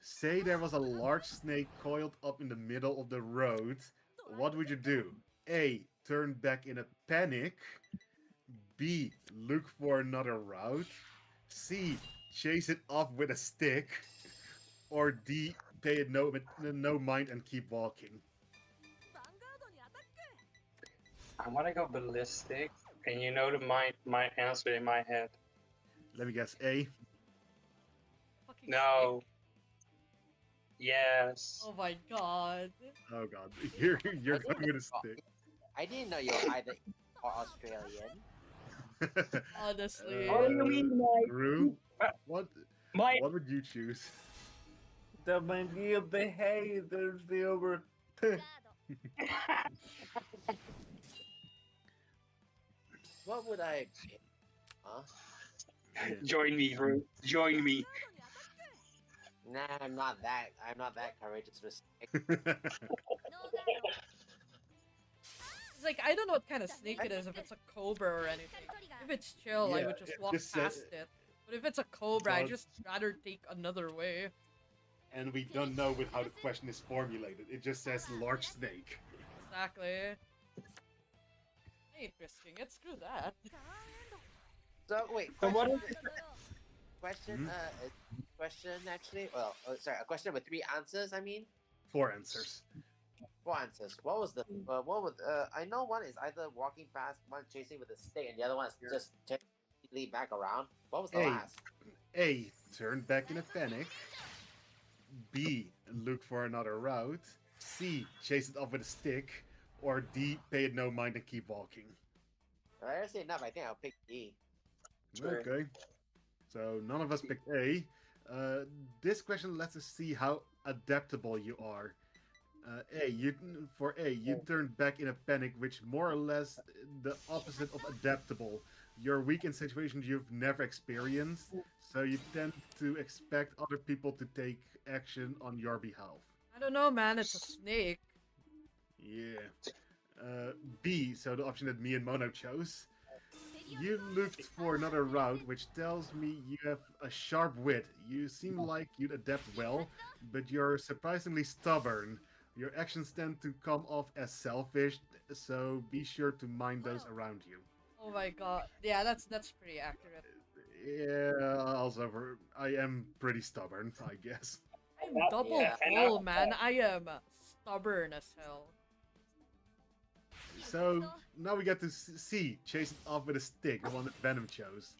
Say there was a large snake coiled up in the middle of the road. What would you do? A. Turn back in a panic. B. Look for another route. C. Chase it off with a stick. Or D. Pay it no mind and keep walking. ヴァンガードにアタック I want to go ballistic, and you know my answer in my head. Let me guess. A. Fucking No. snake. Yes. Oh my god. Oh god. You're going with a stick. I didn't know you were either or Australian. Honestly. What do you mean, Mike? Drew, what My what would you choose? The mania behaviors the over. ガード What would I pick? Huh? join me, Drew. Join me. ガードにアタック Nah, I'm not that courageous with snake. ノーガード It's like, I don't know what kind of snake it is, if it's a cobra or anything. しっかりトリガー If it's chill, I Yeah, would just it walk just said- past it. But if it's a cobra, I'd So- just rather take another way. And we don't know with how the question is formulated. It just says large snake. Exactly. I ain't risking it, screw that. ターンエンド So wait, So what question, is- ドロー question, question actually. Well, sorry, a question with 3 answers. I mean, 4 answers. 4 answers. What was the what was I know one is either walking past, one chasing with a stick, and the other one is just technically back around. What was the Hey. last? A. Turn back in a panic. B. Look for another route. C. Chase it off with a stick. Or D. Pay it no mind and keep walking. I didn't say enough. I think I'll pick D. Sure. Okay. So none of us picked A. This question lets us see how adaptable you are. For A, you turn back in a panic, which more or less the opposite of adaptable. You're weak in situations you've never experienced, so you tend to expect other people to take action on your behalf. I don't know, man, it's a snake. Yeah. B, so the option that me and Mono chose. You looked for another route, which tells me you have a sharp wit. You seem like you'd adapt well, but you're surprisingly stubborn. Your actions tend to come off as selfish, so be sure to mind those around you. Oh my god. Yeah, that's pretty accurate. Yeah, also I am pretty stubborn, I guess. I'm That- double Yeah. and full, man. I am stubborn as hell. So now we get to see chase it off with a stick, the one that Venom chose.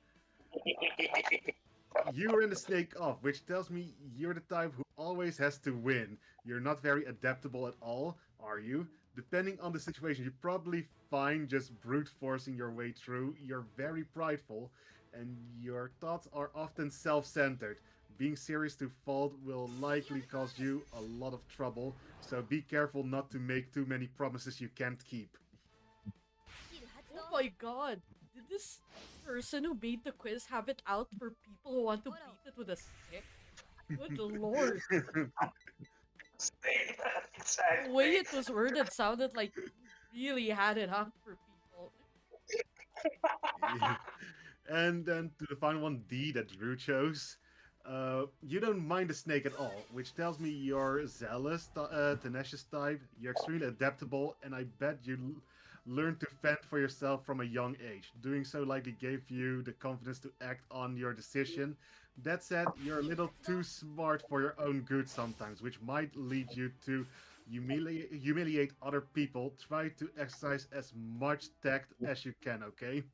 You ran the snake off, which tells me you're the type who always has to win. You're not very adaptable at all, are you? Depending on the situation, you're probably fine just brute forcing your way through. You're very prideful, and your thoughts are often self centered. Being serious to fault will likely cause you a lot of trouble, so be careful not to make too many promises you can't keep. Oh my god. Did this person who made the quiz have it out for people who want to beat it with a stick? Good lord. exactly. The way it was worded sounded like you really had it out for people. Yeah. And then to the final one, D, that Drew chose. You don't mind the snake at all, which tells me you're zealous, tenacious type. You're extremely adaptable, and I bet you learned to fend for yourself from a young age. Doing so likely gave you the confidence to act on your decision. That said, you're a little too smart for your own good sometimes, which might lead you to humiliate other people. Try to exercise as much tact as you can, okay?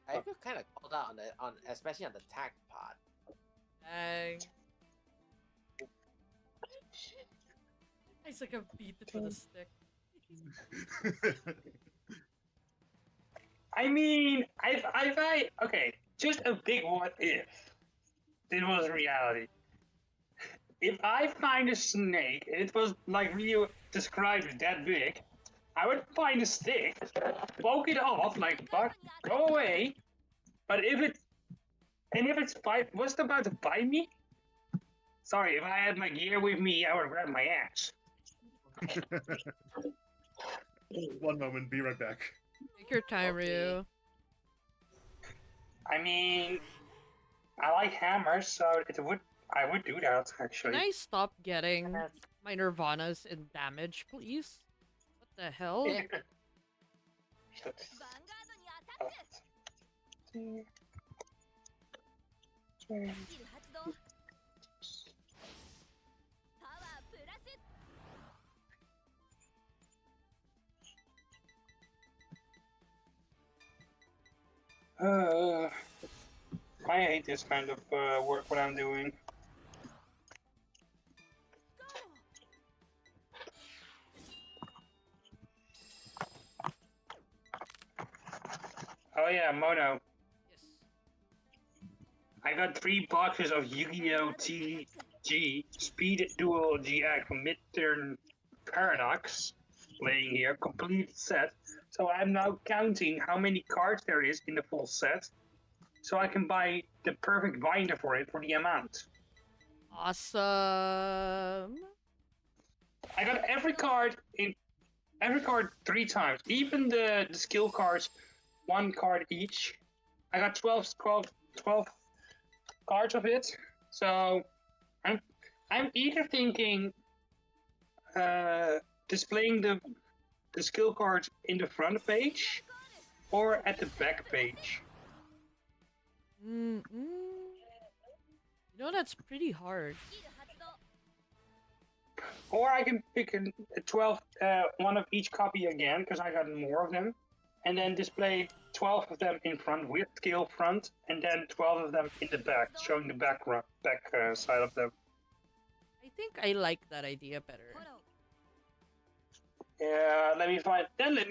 I feel kind of called out on especially on the tag part. Dang. It's like a beat it with a stick. I mean, okay, just a big what if. This was reality. If I find a snake and it was like Rio described that big, I would find a stick, poke it off, like, but go away. But if it's was it about to bite me? Sorry, if I had my gear with me, I would grab my axe. One moment, be right back. Take your time, Okay. Ryu. I mean, I like hammers, so I would do that Can actually. I stop getting my Nirvanas in damage, please? What the hell? I hate this kind of work. What I'm doing. Oh yeah, Mono. Yes. I got 3 boxes of Yu-Gi-Oh! TG Speed Duel GX from Midturn Paradox laying here, complete set. So I'm now counting how many cards there is in the full set, so I can buy the perfect binder for it for the amount. Awesome. I got every card 3 times, even the skill cards, 1 card each. I got 12 cards of it. So I'm either thinking displaying the skill cards in the front page or at the back page. You know, that's pretty hard. Or I can pick a 12, one of each copy again, because I got more of them, and then display 12 of them in front with skill front, and then 12 of them in the back, showing the back side of them. I think I like that idea better. Yeah, let me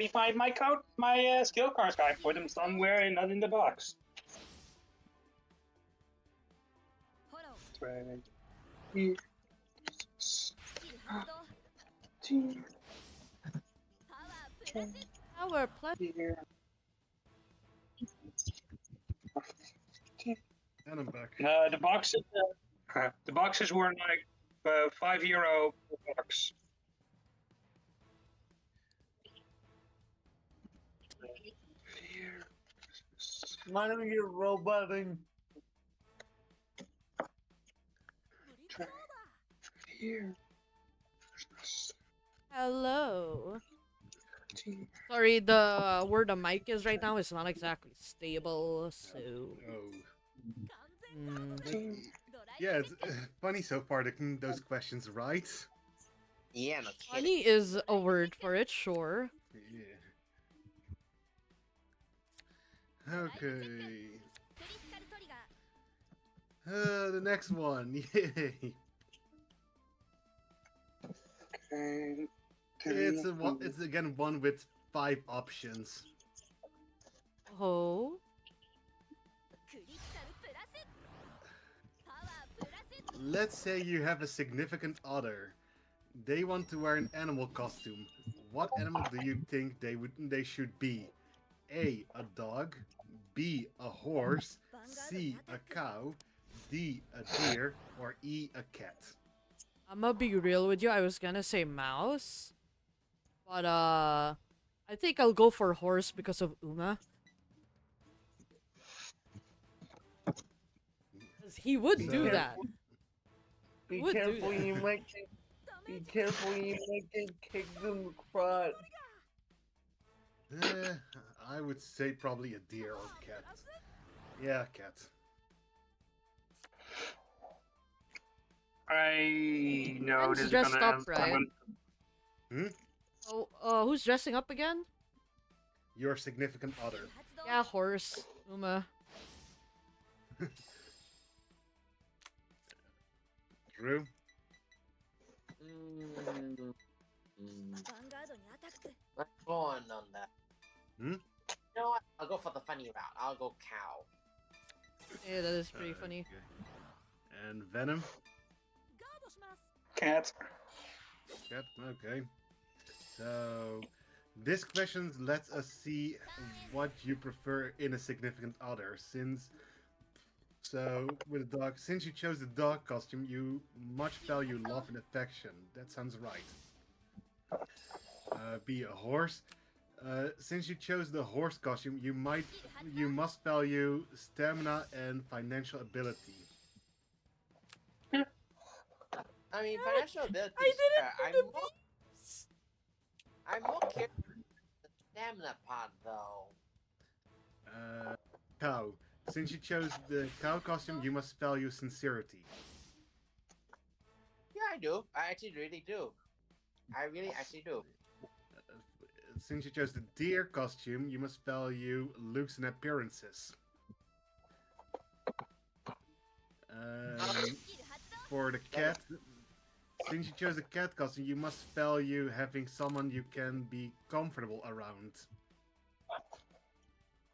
find my code, my skill cards. I put them somewhere and not in the box. 20. Power plus. Here. And I'm back. The boxes were like €5 per box. Why don't you roboting? Here. Hello. Sorry, the where the mic is right now is not exactly stable, so. Oh. うん、 Yeah, it's funny so far getting those questions right. Yeah, no kidding. funny is a word for it, sure. Yeah. Okay. The next one. Yay. Okay. It's again one with 5 options. Oh, Let's say you have a significant other. They want to wear an animal costume. What animal do you think they should be? A dog, B a horse, C a cow, D a deer, or E a cat. I'm gonna be real with you. I was gonna say mouse, but I think I'll go for horse because of Uma. 'Cause he would do So- that. Be Would do careful, that. you might get. Be careful, you might get kicked in the crotch. I would say probably a deer or cat. Yeah, cat. I know Ben's this is dressed gonna up, have right? someone. Oh, who's dressing up again? Your significant other. Yeah, horse. Uma. Drew? I'm going on that. Hmm? You know what? I'll go for the funny route. I'll go cow. Yeah, that is pretty funny. Okay. And Venom? Cat. Cat, okay. So, this question lets us see what you prefer in a significant other. With a dog, since you chose the dog costume, you much value love and affection. That sounds right. Be a horse. Since you chose the horse costume, you must value stamina and financial ability. I mean, financial ability. I didn't I'm do the more, I'm more curious about the stamina part, though. Cow. Since you chose the cow costume, you must value sincerity. Yeah, I do. I actually really do. I really actually do. Since you chose the deer costume, you must value looks and appearances. For the cat, since you chose the cat costume, you must value having someone you can be comfortable around.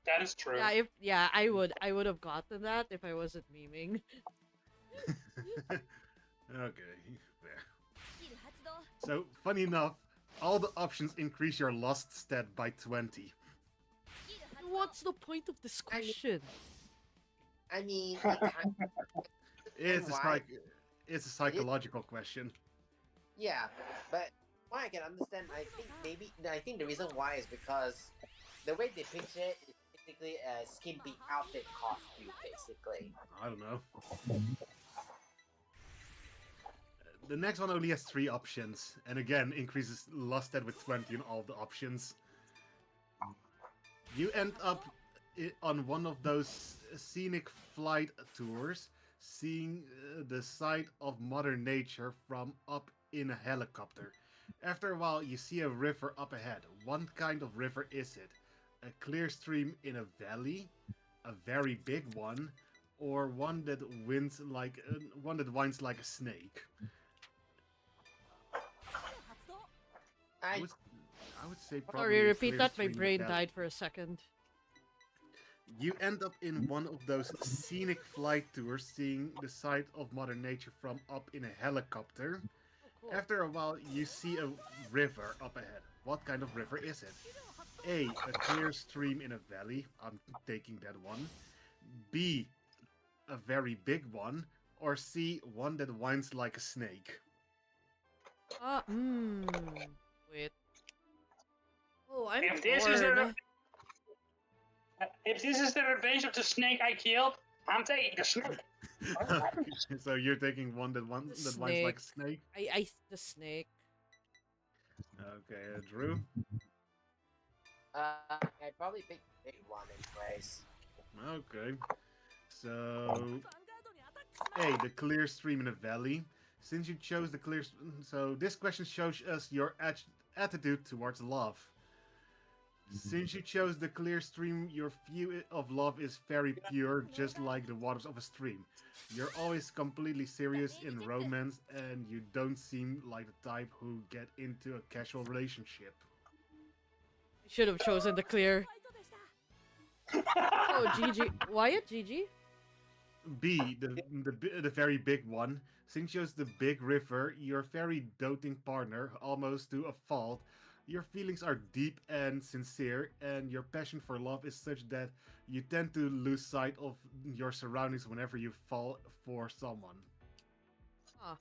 That is true. Yeah, I would have gotten that if I wasn't memeing. Okay. Yeah. So, funny enough, all the options increase your lust stat by 20. What's the point of this question? I mean, it kind It's a, why? it's a psychological question. yeah, but what I can understand, I think the reason why is because the way they picture it is basically a skimpy outfit costume, basically. I don't know. The next one only has 3 options, and again increases lust stat with 20 on all the options. You end up on one of those scenic flight tours, seeing the sight of Mother Nature from up in a helicopter. After a while, you see a river up ahead. What kind of river is it? A clear stream in a valley, a very big one, or one that winds like a snake. I would say probably. Sorry, a repeat clear that. My stream in a brain valley. died for a second. You end up in one of those scenic flight tours, seeing the sight of Mother Nature from up in a helicopter. Oh, cool. After a while, you see a river up ahead. What kind of river is it? A clear stream in a valley. I'm taking that one. B, a very big one. Or C, one that winds like a snake. Wait. Oh, I'm If this is torn. If this is the revenge of the snake I killed, I'm taking the snake. So you're taking one that winds like a snake? The snake. Okay, Drew? I probably picked the big one anyways. Okay. So, ヴァンガードにアタックします A, the clear stream in a valley. Since you chose the clear, so this question shows us your attitude towards love. Since you chose the clear stream, your view of love is very pure, just like the waters of a stream. You're always completely serious in romance, and you don't seem like the type who get into a casual relationship. I should have chosen the clear. ファイトでした Oh, GG. Wyatt, GG? B, the very big one. Since you chose the big river, your very doting partner, almost to a fault. Your feelings are deep and sincere, and your passion for love is such that you tend to lose sight of your surroundings whenever you fall for someone. Huh.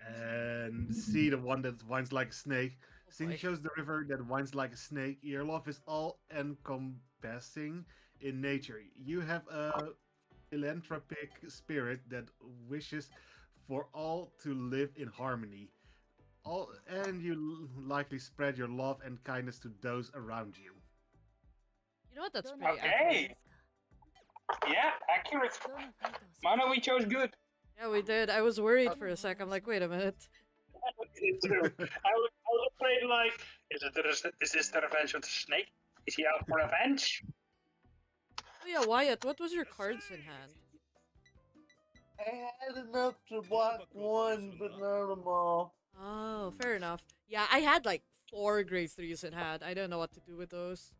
And C, the one that winds like a snake. Oh Since you boy. chose the river that winds like a snake, your love is all encompassing in nature. You have a philanthropic spirit that wishes for all to live in harmony. And you likely spread your love and kindness to those around you. You know what? That's どんな pretty ファイト Okay. accurate. ですか Yeah, accurate. どんなファイトをします Mono, we chose good. Yeah, we did. I was worried for a sec. I'm like, wait a minute. It's true. I was afraid, like, is this the revenge of the snake? Is he out for revenge? Oh yeah, Wyatt, what was your cards in hand? I had enough to block one, but not them all. Oh, fair enough. Yeah, I had like 4 grade 3s in hand. I don't know what to do with those.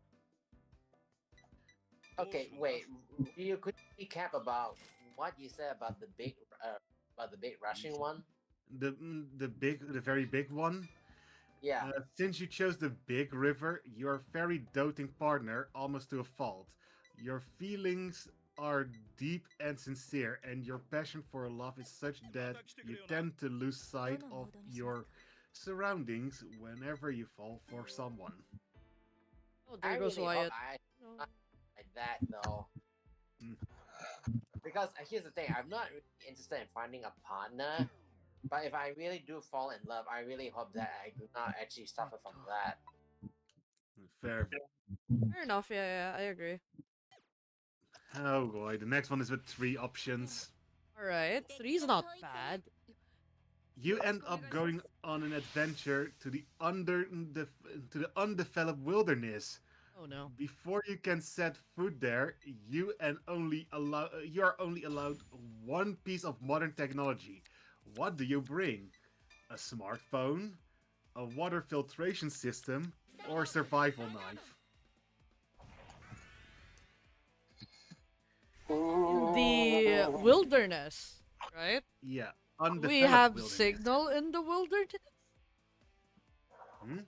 Okay, wait. You could recap about what you said about the big Russian one. The very big one. Yeah. Since you chose the big river, your very doting partner, almost to a fault. Your feelings are deep and sincere, and your passion for love is such that you tend to lose sight of your surroundings whenever you fall for someone. Oh, I there goes really hope Wyatt. I No. like that though. Mm. Because here's the thing, I'm not really interested in finding a partner. But if I really do fall in love, I really hope that I do not actually suffer from that. Fair. Fair enough. Yeah, I agree. Oh boy, the next one is with 3 options. All right, 3's not bad. You end up going on an adventure to the undeveloped wilderness. Oh no. Before you can set foot there, you are only allowed one piece of modern technology. What do you bring? A smartphone, a water filtration system, or a survival knife? In the wilderness, right? Yeah, We undeveloped have wilderness. signal in the wilderness. Hmm?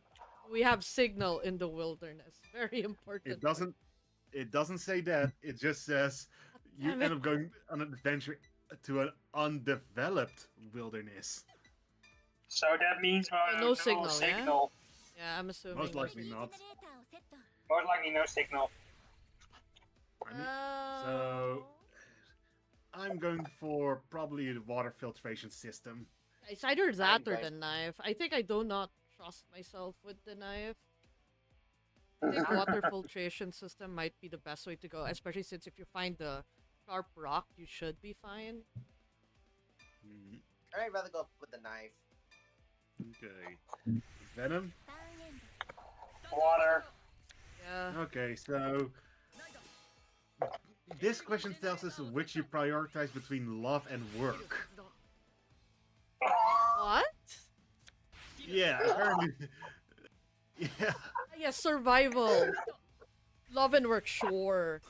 We have signal in the wilderness. Very important. It doesn't say that. It just says you Damn end it. up going on an adventure to an undeveloped wilderness. So that means no signal, yeah? Yeah, I'm assuming. Most likely not. ジェネレーターをセット Most likely no signal. So I'm going for probably the water filtration system. It's either that or guys. the knife. I think I do not trust myself with the knife. I think water filtration system might be the best way to go, especially since if you find the sharp rock, you should be fine. Mhm. I'd rather go with the knife. Okay. Venom? ターンエンド Water. Yeah. Okay, so this question tells us which you prioritize between love and work. What? Yeah, apparently. Yeah. Yeah, survival. Love and work, sure.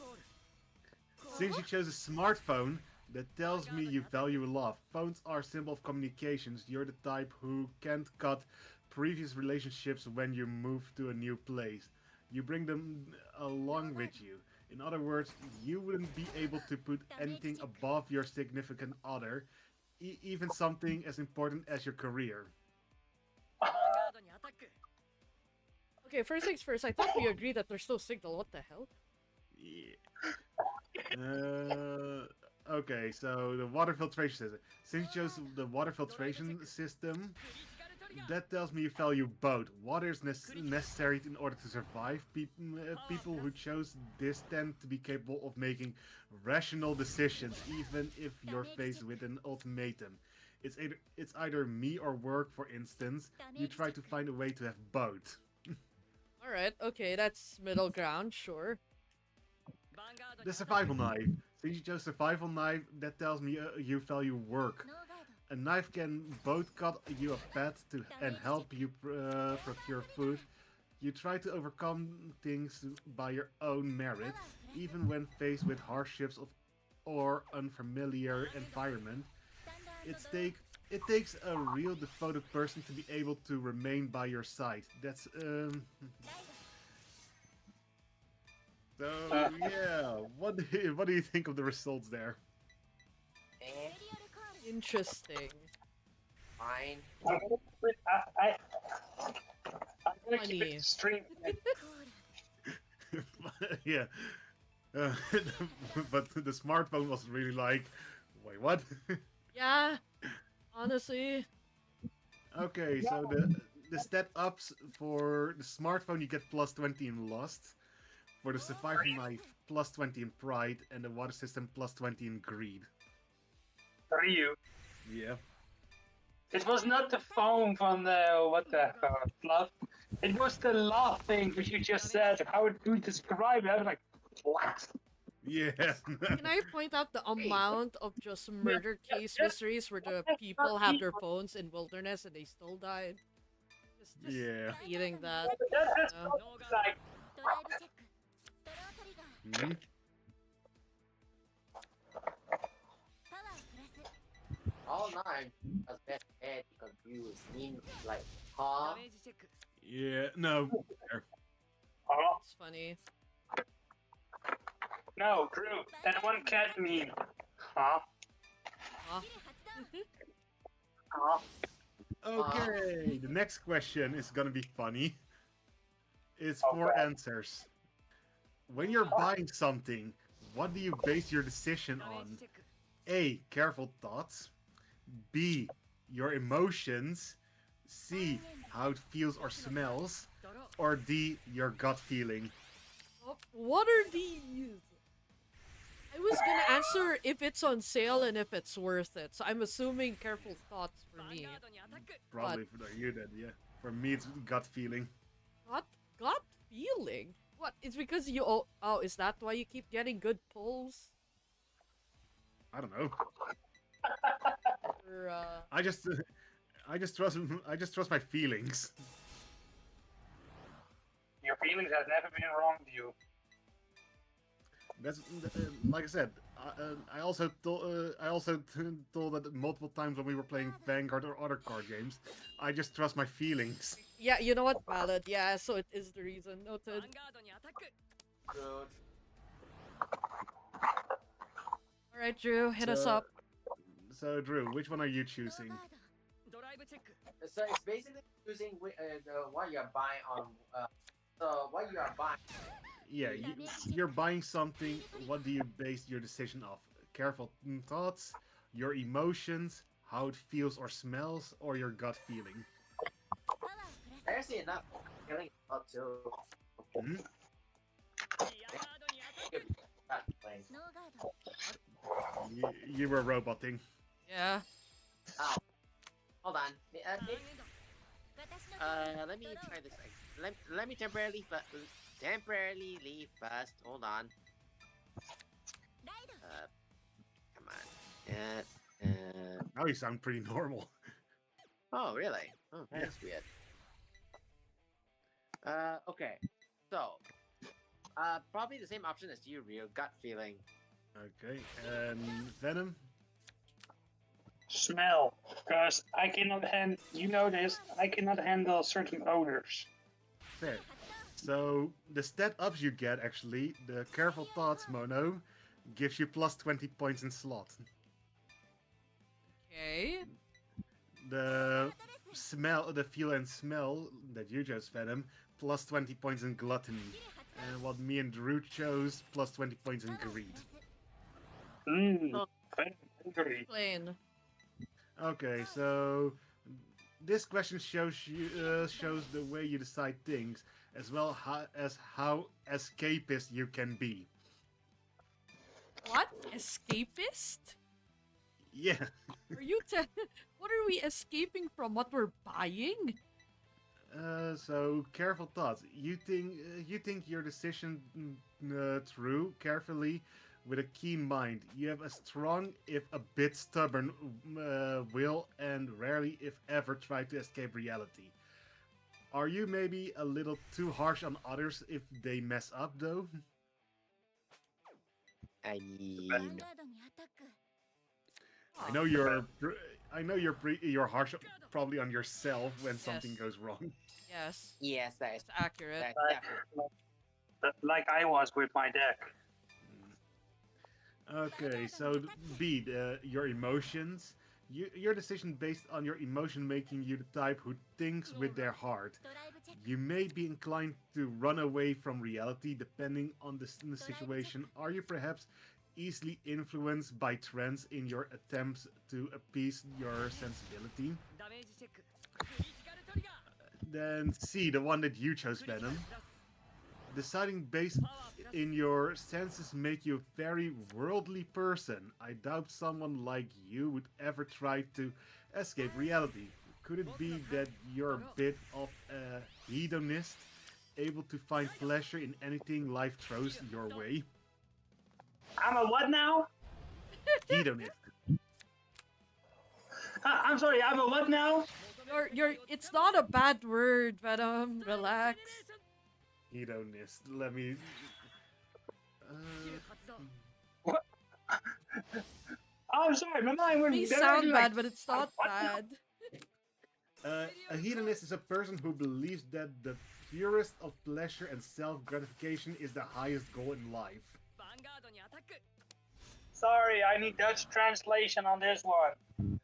Since you chose a smartphone, that tells me you value love. Phones are a symbol of communications. You're the type who can't cut previous relationships when you move to a new place. You bring them along with you. In other words, you wouldn't be able to put anything above your significant other, even something as important as your career. ヴァンガードにアタック Okay, first things first, I thought we agreed that there's no signal. What the hell? Yeah. Okay, so the water filtration system. Since you chose the water filtration system, That tells me you value both. Water is necessary in order to survive. People who chose this tend to be capable of making rational decisions, even if you're faced with an ultimatum. It's either me or work, for instance. You try to find a way to have both. Alright, okay, that's middle ground, sure. The survival knife. Since you chose survival knife, that tells me you value work. A knife can both cut you a path and help you procure food. You try to overcome things by your own merit, even when faced with hardships or unfamiliar environment. It takes a real devoted person to be able to remain by your side. That's So yeah, what do you think of the results there? Interesting. Fine. I'm gonna keep Funny. it stream. Yeah. Uh, but the smartphone was really like, wait, what? Yeah, honestly. Okay, so the stat ups for the smartphone you get plus 20 in Lost. For the survival knife, plus 20 in Pride, and the water system plus 20 in Greed. Ryu. Yeah. It was not the phone from the fluff. It was the law thing which you just said. How would you describe it? I was like, what? Yeah. Can I point out the amount of just murder case mysteries where the people have their phones in wilderness and they still died? Just Yeah. eating that. That's Yeah. like, ドライブチェックドロートリガー Mhm. パワープラス All nine was best head confused. Mean like, huh? ダメージチェック Yeah. No. oh, It's funny. no, Drew, that one cat meme. Huh? Huh? スキル発動 Huh? Okay. The next question is gonna be funny. It's Okay. 4 answers. When you're buying something, what do you base your decision ダメー on? ジチェック A. Careful thoughts. B. Your emotions. C. How it feels or smells. ドロー Or D. Your gut feeling. Oh, what are these? I was gonna answer if it's on sale and if it's worth it, so I'm assuming careful thoughts for ヴァン me. ガードにアタック Probably for you then, yeah. For me, it's gut feeling. Gut feeling? What? It's because you oh, is that why you keep getting good pulls? I don't know. Or I just trust my feelings. Your feelings have never been wrong to you. That's like I said. I also told that multiple times when we were playing Vanguard or other card games. I just trust my feelings. yeah, you know what, valid. Yeah, so it is the reason. ヴァ Noted. ンガードにアタック Good. All right, Drew, hit us So- up. So Drew, which one are you ロー choosing? ガード ドライブチェック So it's basically using what you're buying on. So what you are buying. Yeah, you're buying something. What do you base your decision off? Careful thoughts, your emotions, how it feels or smells, or your gut feeling. パワープラス Actually enough, killing up too. Hmm? リアガードにアタック That playing. ノーガード You were roboting. Yeah. Ow. Hold on. ターンエンド 私の Let me try this. Let me temporarily leave first. Hold on. ライド Come on. Now you sound pretty normal. Oh, really? Oh, that's weird. Okay. So, probably the same option as you, real gut feeling. Okay, and Venom? Smell, because I cannot handle. You know this. I cannot handle certain odors. Fair. So, the stat ups you get, actually, the Careful Thoughts mono, gives you plus 20 points in slot. Okay. The feel and smell that you chose, Venom, plus 20 points in gluttony. And what me and Drew chose, plus 20 points in greed. Mmm. Oh. Angry. Plain. Okay, so This question shows the way you decide things, as well as how escapist you can be. What? Escapist? Yeah. Are you what are we escaping from? What we're buying? So careful thoughts. You think your decision through carefully with a keen mind. You have a strong, if a bit stubborn, will, and rarely, if ever, try to escape reality. Are you maybe a little too harsh on others if they mess up, though? I mean, ヴァンガードにアタック I know you're harsh probably on yourself when something Yes. goes wrong. Yes, yes, that is it's accurate. that Like, definitely. like I was with my deck. Okay, so B, your emotions. Your decision based on your emotion making you the type who thinks with their heart. ドライブチェック You may be inclined to run away from reality depending on the situation. Are you perhaps easily influenced by trends in your attempts to appease your sensibility? ダメージチェッククリティカルトリガー Then C, the one that you chose, クリティカル Venom. プラス Deciding based パワープラス in your senses make you a very worldly person. I doubt someone like you would ever try to escape reality. Could it be that you're a bit of a hedonist, able to find pleasure in anything life throws your way? I'm a what now? Hedonist. I'm sorry, I'm a what now? It's not a bad word, but relax. Hedonist. Let me. スキル発動 Oh, I'm sorry, my mind went May directly sound like, bad, but it's not what now? bad. A hedonist is a person who believes that the purest of pleasure and self gratification is the highest goal in life. ヴァンガードにアタック Sorry, I need Dutch translation on this one.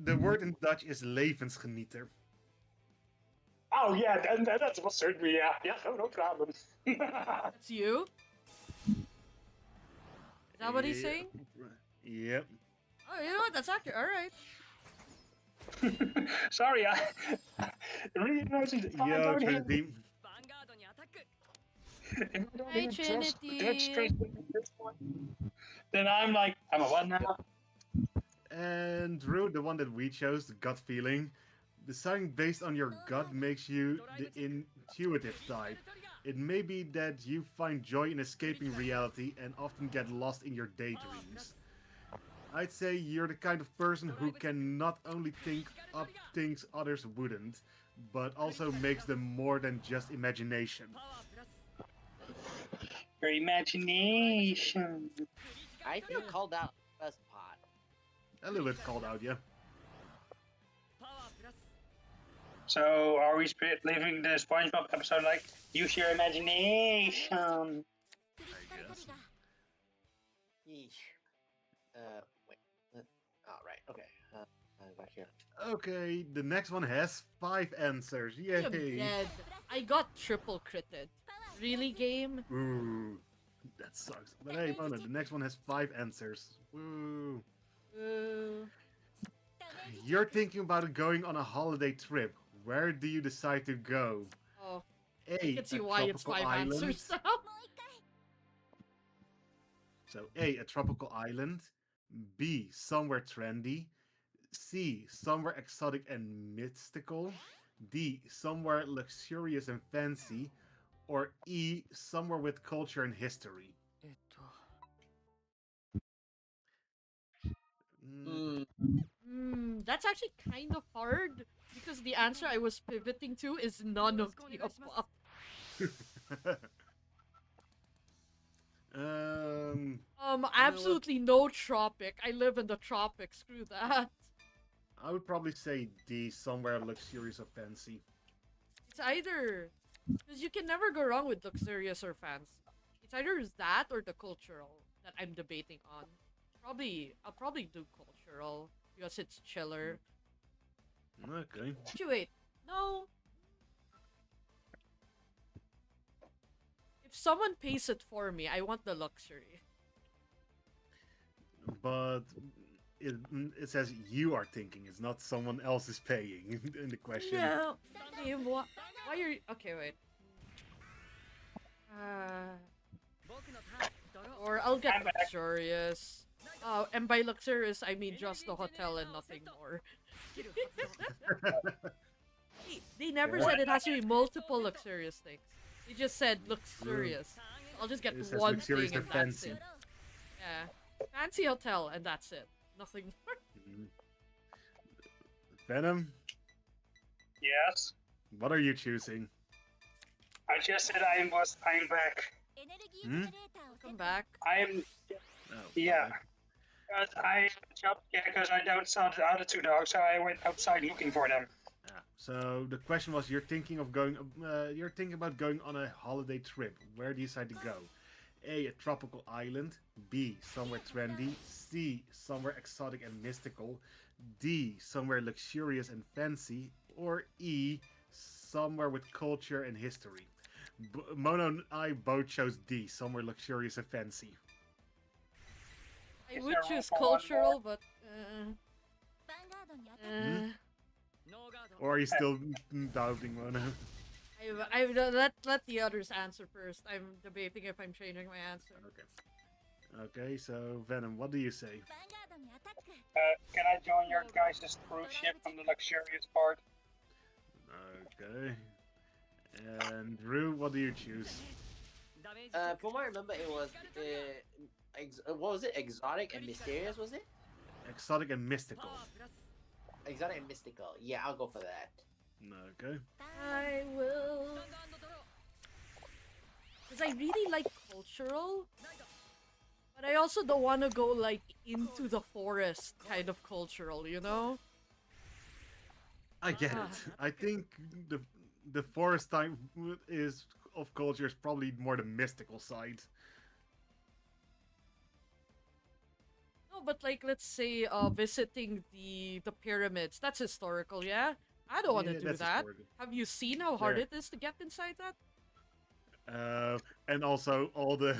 The word in Dutch is levensgenieter. Oh yeah, that's what certainly yeah, no problem. That's you? Is that what he's saying? Yep. Oh, you know what? That's accurate. All right. Sorry, I really noticed if I Yo, don't have- Trinity. ヴァンガードにアタック if I don't Hi, even trust Trinity. Dutch translation at this point, then I'm like, I'm a what now? And Drew, the one that we chose, the gut feeling. Deciding based on your gut makes you the intuitive クリティカ type. ルトリガー It may be that you find joy in escaping reality and often get lost in your パワープラ daydreams. ス I'd say you're the kind of person who can not only think up things others wouldn't, but also makes them more than just imagination. パワープラス Your imagination. クリティ I カルトリ feel ガー called out first part. A little bit called out, yeah. パワープラス So are we leaving the SpongeBob episode like use your imagination? クリティカルトリガー Yeesh. Wait. Alright, okay. Back here. Okay, the next one has 5 answers. I am Yay! dead. I got triple critted. Really, game? Ooh, that sucks. But hey, Mona, the next one has 5 answers. Woo! Uh, ダメージ You're thinking about going on a holiday trip. Where do you decide to go? oh, A, I can see a why it's tropical 5 island. answers now. もう一回 So A, a tropical island. B, somewhere trendy. C, somewhere exotic and mystical. D, somewhere luxurious and fancy. Or E, somewhere with culture and history. Mm, That's actually kind of hard because the answer I was pivoting to is none of the above. Absolutely no tropic. I live in the tropics. Screw that. I would probably say D, somewhere luxurious or fancy. It's either because you can never go wrong with luxurious or fancy. It's either that or the cultural that I'm debating on. I'll probably do cultural because it's chiller. Okay. Actually, wait, no. If someone pays it for me, I want the luxury. But it says you are thinking. It's not someone else is paying in the question. No. Game, why are you... Okay, wait. Or I'll get I'm back. luxurious. Oh, and by luxurious, I mean just the hotel and nothing more. They never said it has to be multiple luxurious things. They just said luxurious. I'll just get It says one luxurious thing and and that's fancy. it. Yeah. Fancy hotel and that's it. Nothing more. Mhm. Venom, Yes. what are you choosing? I just said I'm back. エネルギー Hmm? ジェネレーターをセッ Come ト back. I'm Oh, yeah. okay. I jumped because I don't saw the other two dogs, so I went outside looking for them. Yeah. So the question was, you're thinking about going on a holiday trip. Where do you decide to go? A tropical island. B, somewhere trendy. C, somewhere exotic and mystical. D, somewhere luxurious and fancy. Or E, somewhere with culture and history. Mono and I both chose D, somewhere luxurious and fancy. I Is would there room choose for one more? cultural, but ヴァンガードにアタック Or are you still doubting, Mono? I let the others answer first. I'm debating if I'm changing my answer. Okay. Okay, so Venom, what do you say? ヴァンガードにアタック Can I join your guys' cruise ship on the luxurious part? Okay. And Drew, what do you choose? From what I remember, it was what was it? Exotic and mysterious, was it? Exotic and mystical. Exotic and mystical. Yeah, I'll go for that. Okay. I will. Because I really like cultural, but I also don't want to go like into the forest kind of cultural, you know? I get it. I think the forest type is of culture is probably more the mystical side. No, but like let's say visiting the pyramids. That's historical, yeah? I don't want to Yeah, do that's that. historical. Have you seen how hard Fair. it is to get inside that? And also all the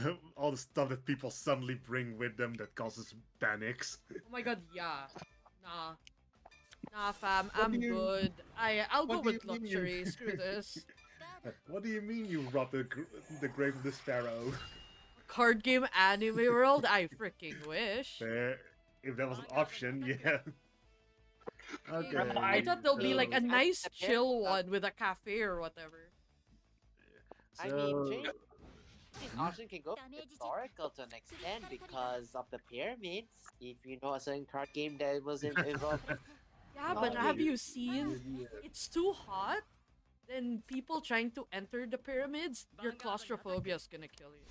stuff that people suddenly bring with them that causes panics. Oh my god, yeah. Nah. Nah, fam, What I'm do you- good. I'll go what do with you mean you- luxury. Screw this. What do you mean you robbed the grave of the sparrow? Card game anime world? I freaking wish. Fair. If that was an option, yeah. Okay. I thought there'll be like a so- nice chill one with a cafe or whatever. I mean, so- change- this option can go historical to an extent because of the pyramids. If you know a certain card game that was involved. Yeah, but Oh, have yeah. you seen? It's too hot. Then people trying to enter the pyramids, your claustrophobia is gonna kill you.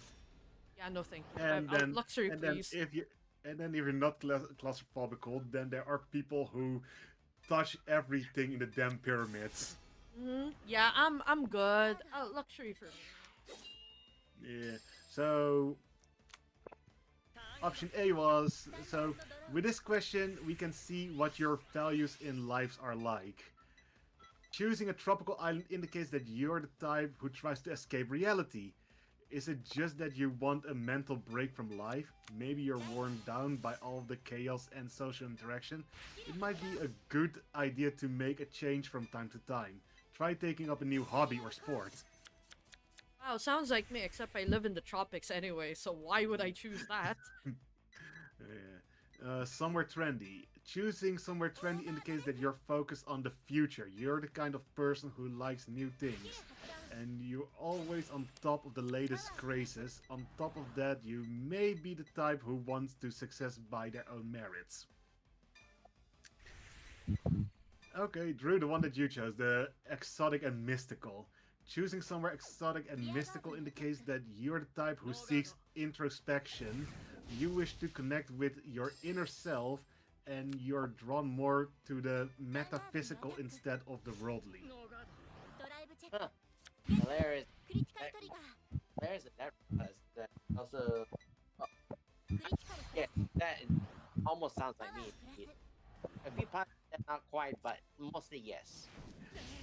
Yeah, no thank you. And I'll- then, luxury, and then please. if you're not claustrophobical, then there are people who touch everything in the damn pyramids. Yeah, I'm good. Luxury for me. Yeah. So option A was, so with this question we can see what your values in lives are like. Choosing a tropical island indicates that you're the type who tries to escape reality. Is it just that you want a mental break from life? Maybe you're worn down by all of the chaos and social interaction. It might be a good idea to make a change from time to time. Try taking up a new hobby or sport. Wow, sounds like me, except I live in the tropics anyway, so why would I choose that? Yeah. Somewhere trendy. Choosing somewhere trendy indicates that you're focused on the future. You're the kind of person who likes new things. And you're always on top of the latest crazes. On top of that, you may be the type who wants to success by their own merits. Okay, Drew, the one that you chose, the exotic and mystical. Choosing somewhere exotic and mystical indicates that you're the type who seeks introspection. You wish to connect with your inner self, and you're drawn more to the metaphysical instead of the worldly. ドライブチェック Hilarious. クリティカルトリガー There's that also. クリティカル Yeah, that almost sounds like me. A few parts that not quite, but mostly yes.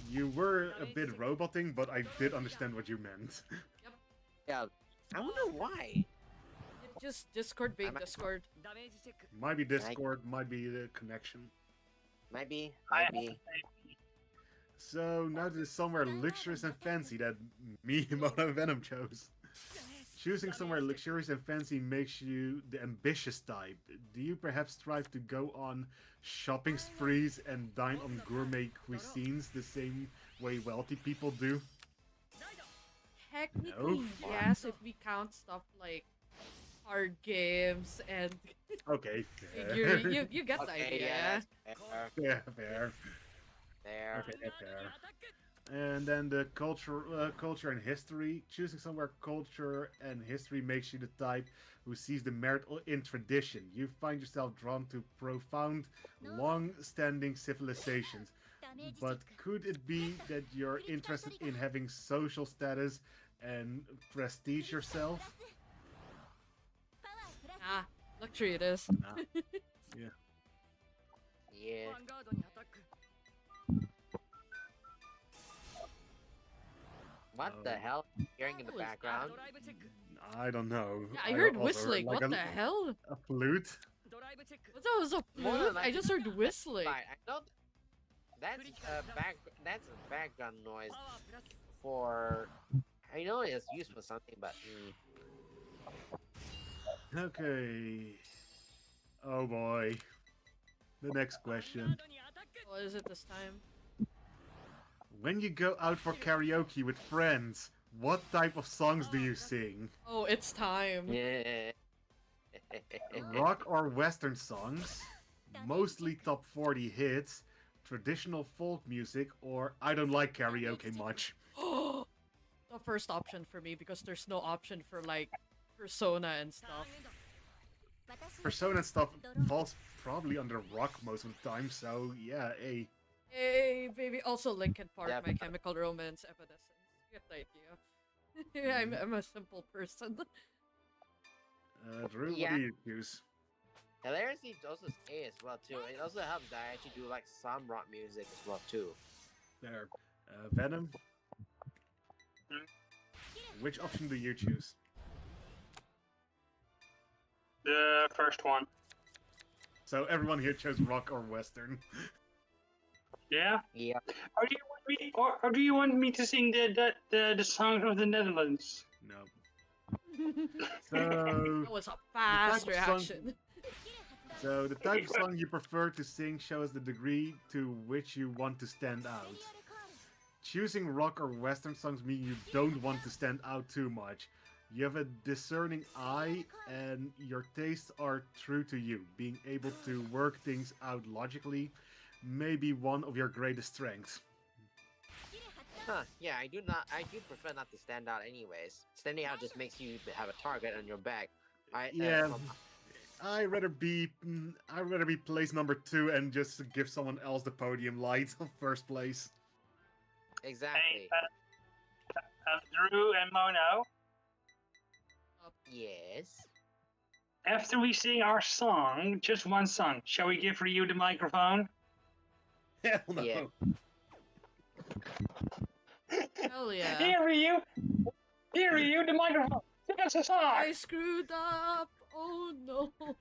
You were a bit roboting, but I did understand what you meant. Yeah, I wonder why. Just Discord being I'm a- Discord. ダメージチェック Might be Discord, might be the connection. Might be. I Might be. So now there's somewhere luxurious and fancy that me, Mona, and Venom chose. Choosing somewhere luxurious and fancy makes you the ambitious type. Do you perhaps strive to go on shopping sprees and dine on gourmet cuisines the same way wealthy people do? Technically, yes, if we count stuff like card games and Okay, you, fair. you get the Okay, idea. yeah, that's fair. Yeah, fair. There. Okay, fair. And then the culture and history. Choosing somewhere culture and history makes you the type who sees the merit in tradition. You find yourself drawn to profound, long-standing civilizations. ダメージチェッ But ク could it be that you're interested in having social status and prestige yourself? パワープラス Ah, luxury it is. Nah. Yeah. ヴァンガードにアタック What the hell? Hearing in the What was that? background? ドライブチェック I don't know. Yeah, I heard also whistling. like What the hell? A flute? ドライブチェック What that was a More flute? than I just heard whistling. Right, I know that's that's a background noise パワープラス for. I know it's used for something, but Okay. Oh boy. The next ヴァンガ question. ードにアタック What is it this time? When you go out for karaoke with friends, what type of songs do you sing? Oh, it's time. yeah. Rock or western songs? Mostly top 40 hits, traditional folk music, or I don't like karaoke much. The first option for me because there's no option for like persona and ター stuff. ンエンド Persona and stuff falls probably under rock most of the time, so yeah, A. Hey, baby. Also, Linkin Park, Yeah, My but- Chemical Romance, Evanescence. You get the idea. I'm a simple person. Drew, Yeah. what do you choose? Hilariously, also is A as well too. It also helps that I actually do like some rock music as well too. There. Venom? Which option do you choose? The first one. So everyone here chose rock or western. Yeah. Yeah. Or do you want me, or do you want me to sing the songs of the Netherlands? No. So, That was a fast type of song- reaction. so the type of song you prefer to sing shows the degree to which you want to stand out. Choosing rock or western songs mean you don't want to stand out too much. You have a discerning eye and your tastes are true to you. Being able to work things out logically may be one of your greatest strengths. Huh. Yeah, I do prefer not to stand out anyways. Standing out just makes you have a target on your back. Yeah. I'd rather be place number 2 and just give someone else the podium light of first place. Exactly. Drew and Mono. Yes. After we sing our song, just one song, shall we give Ryu the microphone? Hell no. Yeah. Hell yeah. Here, Ryu! Here, Ryu, the microphone! Sing us a song! I screwed up. Oh no. Oh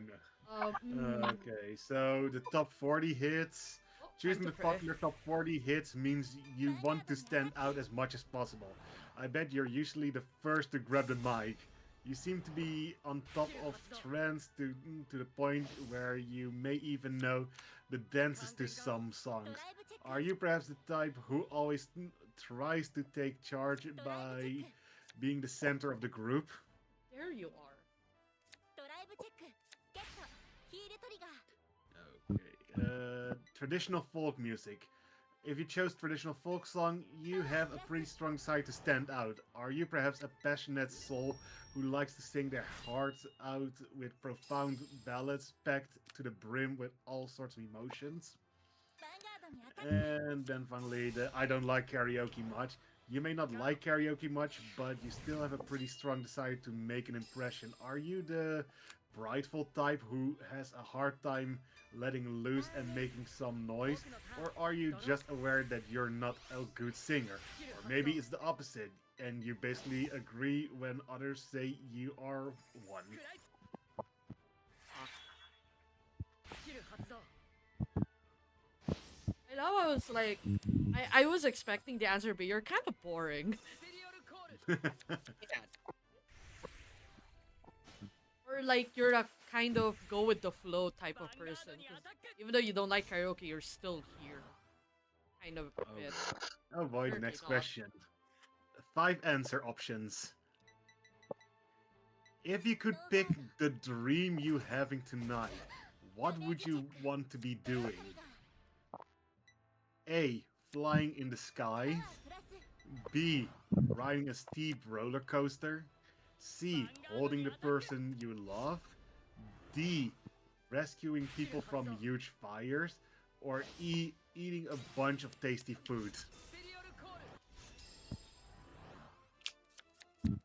no. Mm. Okay, so the top 40 hits. Oh, time Choosing to the pray. popular top 40 hits means you want to stand out as much as possible. I bet you're usually the first to grab the mic. You seem to be on top of trends to the point where you may even know the dances to some songs. Are you perhaps the type who always tries to take charge by being the center of the group? There you are. ドライブチェックゲットヒールトリガー Okay. Traditional folk music. If you chose traditional folk song, you have a pretty strong side to stand out. Are you perhaps a passionate soul who likes to sing their hearts out with profound ballads packed to the brim with all sorts of emotions? ヴァンガードにアタック And then finally, I don't like karaoke much. You may not like karaoke much, but you still have a pretty strong desire to make an impression. Are you the prideful type who has a hard time letting loose and making some noise? Or are you just aware that you're not a good singer? Or maybe it's the opposite. and you basically agree when others say you are one. スキル発動 I know I was like, I was expecting the answer, but you're kind of boring. スペリオルコール Yeah. Or like you're a kind of go with the flow type of person. 'Cause even though you don't like karaoke, you're still here. Kind of a bit. Avoid Sure, next take off. question. 5 answer options. If you could pick the dream you having tonight, what would you want to be doing? A. Flying in the sky. B. Riding a steep roller coaster. C. Holding the person you love. D. Rescuing people from huge fires. Or E. Eating a bunch of tasty food. スペリオルコール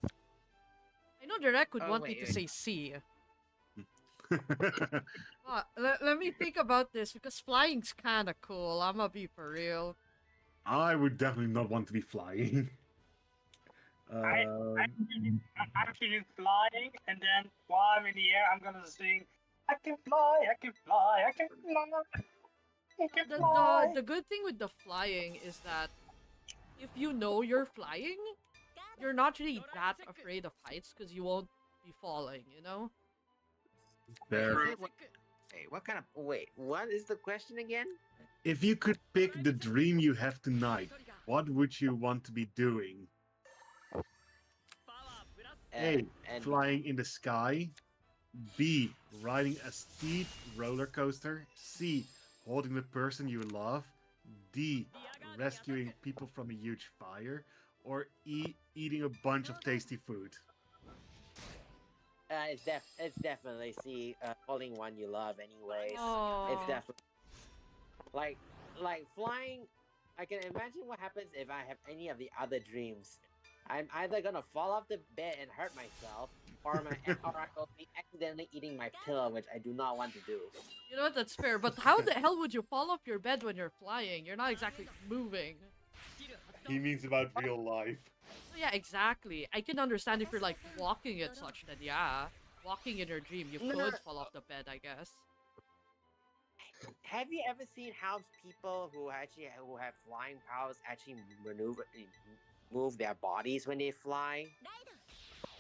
I know Direct would Oh, want me wait, to wait. say C. Let me think about this because flying's kind of cool. I'ma be for real. I would definitely not want to be flying. I'm actually flying, and then while I'm in the air, I'm gonna sing, I can fly, I can fly, I can fly, I can fly. The good thing with the flying is that if you know you're flying, you're not really that afraid of heights because you won't be falling, you know? There. Hey, what kind of? Wait, what is the question again? If you could pick the dream you have tonight, what would you want to be doing? パワープラス A. And Flying in the sky. B. Riding a steep roller coaster. C. Holding the person you love. D. Rescuing people from a huge fire. Or E. Eating a bunch of tasty food. it's definitely see holding one you love anyways. Oh. It's definitely like flying. I can imagine what happens if I have any of the other dreams. I'm either gonna fall off the bed and hurt myself, or I will be accidentally eating my pillow, which I do not want to do. You know what? That's fair. But how the hell would you fall off your bed when you're flying? You're not exactly moving. スキル発動 He means about real life. Oh, yeah, exactly. I can understand if you're like walking and such. Then yeah, walking in your dream, you No, could no. fall off the bed, I guess. Have you ever seen how people who have flying powers actually move their bodies when they fly?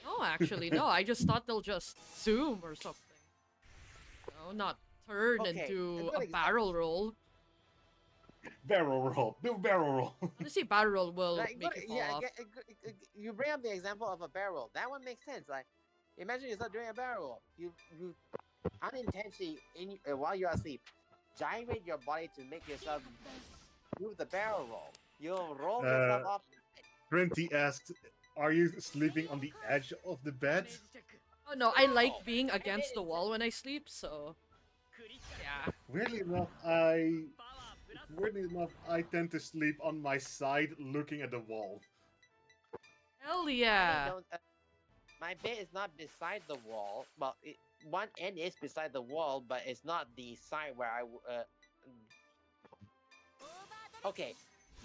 No, actually, no. I just thought they'll just zoom or something. No, not turn and Okay, do a good a example. barrel roll. Barrel roll. Do barrel roll. Honestly, barrel roll will Like, make but, you fall yeah, off. you bring up the example of a barrel. That one makes sense. Like, imagine yourself doing a barrel roll. You unintentionally while you're asleep, gyrate your body to make yourself move the barrel roll. You'll roll yourself off. Trinity asked, are you sleeping on the edge of the ダ bed? メージチェック Oh no, I like No. being against the wall when I sleep, so クリティカル yeah. Weirdly enough, パワープラス Weirdly enough, I tend to sleep on my side looking at the wall. Hell I yeah. don't, my bed is not beside the wall. Well, one end is beside the wall, but it's not the side where Okay,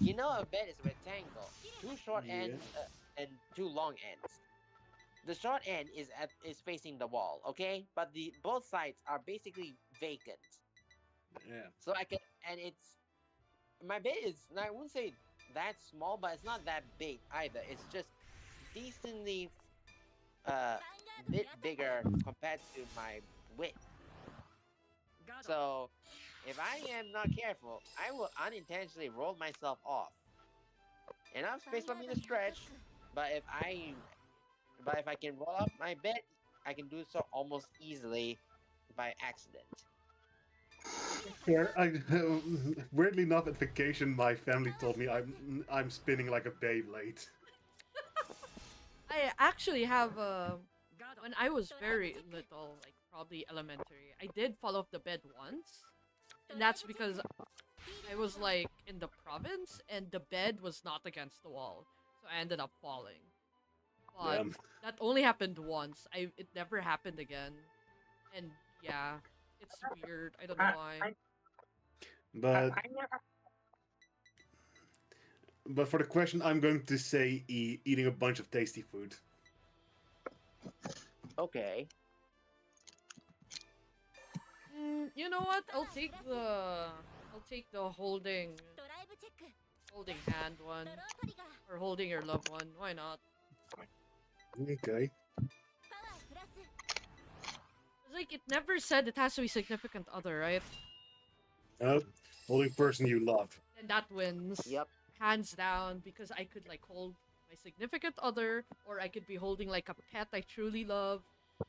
you know a bed is a rectangle, two short ends and two long ends. The short end is facing the wall, okay, but the both sides are basically vacant. Yeah. So my bed is, I wouldn't say that small, but it's not that big either. It's just decently bit bigger compared to my width. ガード So if I am not careful, I will unintentionally roll myself off. Enough space for me to stretch, but if I can roll up my bed, I can do so almost easily by accident. Fair. Weirdly enough, at vacation, my family told me I'm spinning like a Beyblade. I actually have ガード when I was very little, like probably elementary, I did fall off the bed once. And that's because I was like in the province and the bed was not against the wall. So I ended up falling. But Damn. that only happened once. It never happened again. And yeah, it's weird. I don't know why. But I never, But for the question, I'm going to say eating a bunch of tasty food. Okay. You know what? I'll take the holding ドライブチェック holding hand ド one ロートリガー or holding your loved one. Why not? Okay. パワープラス It's like it never said it has to be significant other, right? Holding person you love. And that wins. Yep. Hands down, because I could like hold my significant other, or I could be holding like a pet I truly love.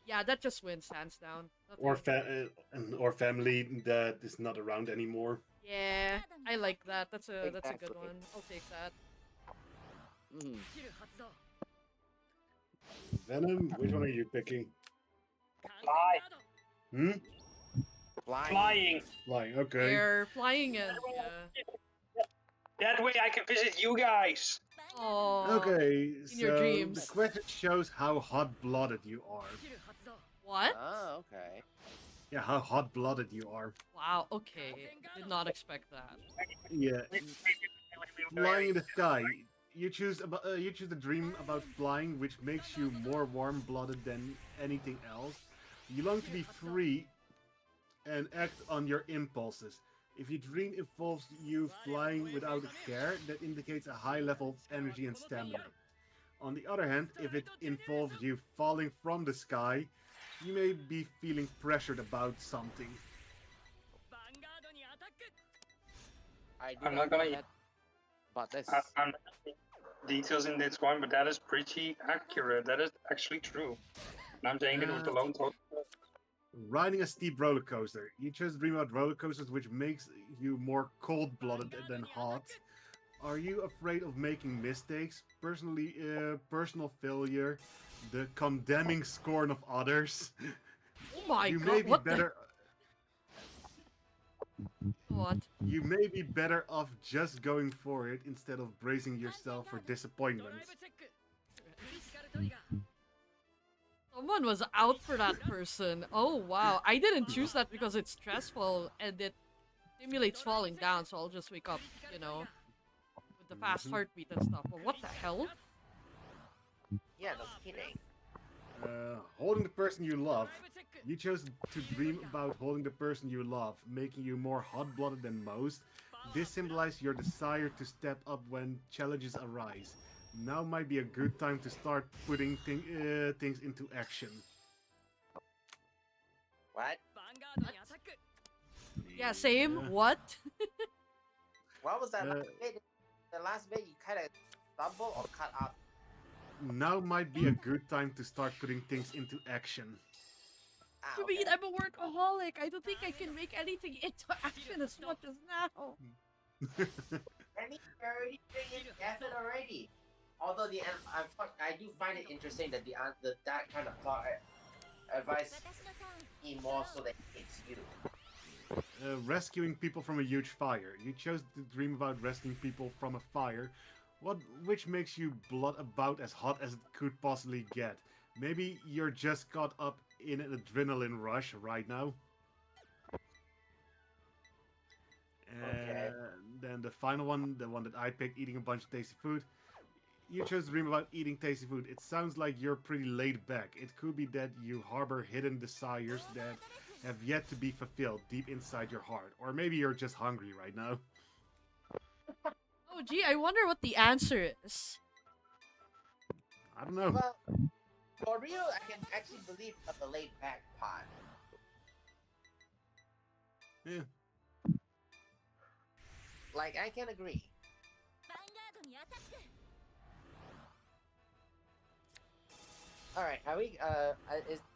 Yeah, that just wins hands down. Nothing. Or family that is not around anymore. Yeah, I like that. That's a good Exactly. one. I'll take that. Mhm. スキル発動 Venom, which one are you picking? 完全 Fly. ガード Hmm? Flying. Flying. Flying, okay. They're flying and yeah. That way I can visit you guys. Oh. Okay, in your so dreams. the question shows how hot-blooded you are. スキル発動 What? Oh, okay. Yeah, how hot-blooded you are. Wow. Okay. Did not expect that. Yeah, flying in the sky. You choose the dream about flying, which makes you more warm-blooded than anything else. You long to be free and act on your impulses. If your dream involves you flying without a care, that indicates a high level of energy and stamina. On the other hand, if it involves you falling from the sky, you may be feeling pressured about something. ヴァンガードにアタック I do I'm not not gonna- know that, but that's I'm not getting details in this one, but that is pretty accurate. That is actually true. And I'm saying it with the lone total. Riding a steep roller coaster. You chose to dream about roller coasters, which makes you more cold-blooded than hot. Are you afraid of making mistakes, personal failure, the condemning scorn of others? Oh my you god. may be What better. What? You may be better off just going for it instead of bracing yourself for ドラ disappointment. イブチェッククリティカルトリガー Someone was out for that person. Oh wow. I didn't choose that because it's stressful and it simulates falling down, so I'll just wake up, you know, with the fast Mhm. heartbeat and stuff. But what the hell? yeah, no kidding. Holding the person you ド love. ライブチェック You chose to dream about holding the person you love, making you more hot-blooded than most. This symbolizes your desire to step up when challenges arise. Now might be a good time to start putting things into action. What? ヴァンガードにアタック Yeah, same. Yeah. What? What was that Uh, last bit? The last bit you kind of stumble or cut up. Now might be a good time to start putting things into action. Ah, You mean okay. I'm a workaholic? I don't think I can make anything into action as much as now. I mean, you're already doing it effort already. Although I do find it interesting that that kind of thought advice 私のターン me more so that it's you. Rescuing people from a huge fire. You chose to dream about rescuing people from a fire, which makes you blood about as hot as it could possibly get. Maybe you're just caught up in an adrenaline rush right now. Okay. And then the final one, the one that I picked, eating a bunch of tasty food. You chose to dream about eating tasty food. It sounds like you're pretty laid back. It could be that you harbor hidden desires that have yet to be fulfilled deep inside your heart. Or maybe you're just hungry right now. Oh gee, I wonder what the answer is. I don't know. Well, for real, I can actually believe of the laid back part. Yeah. Like, I can agree. ヴァンガードにアタック Alright, are we,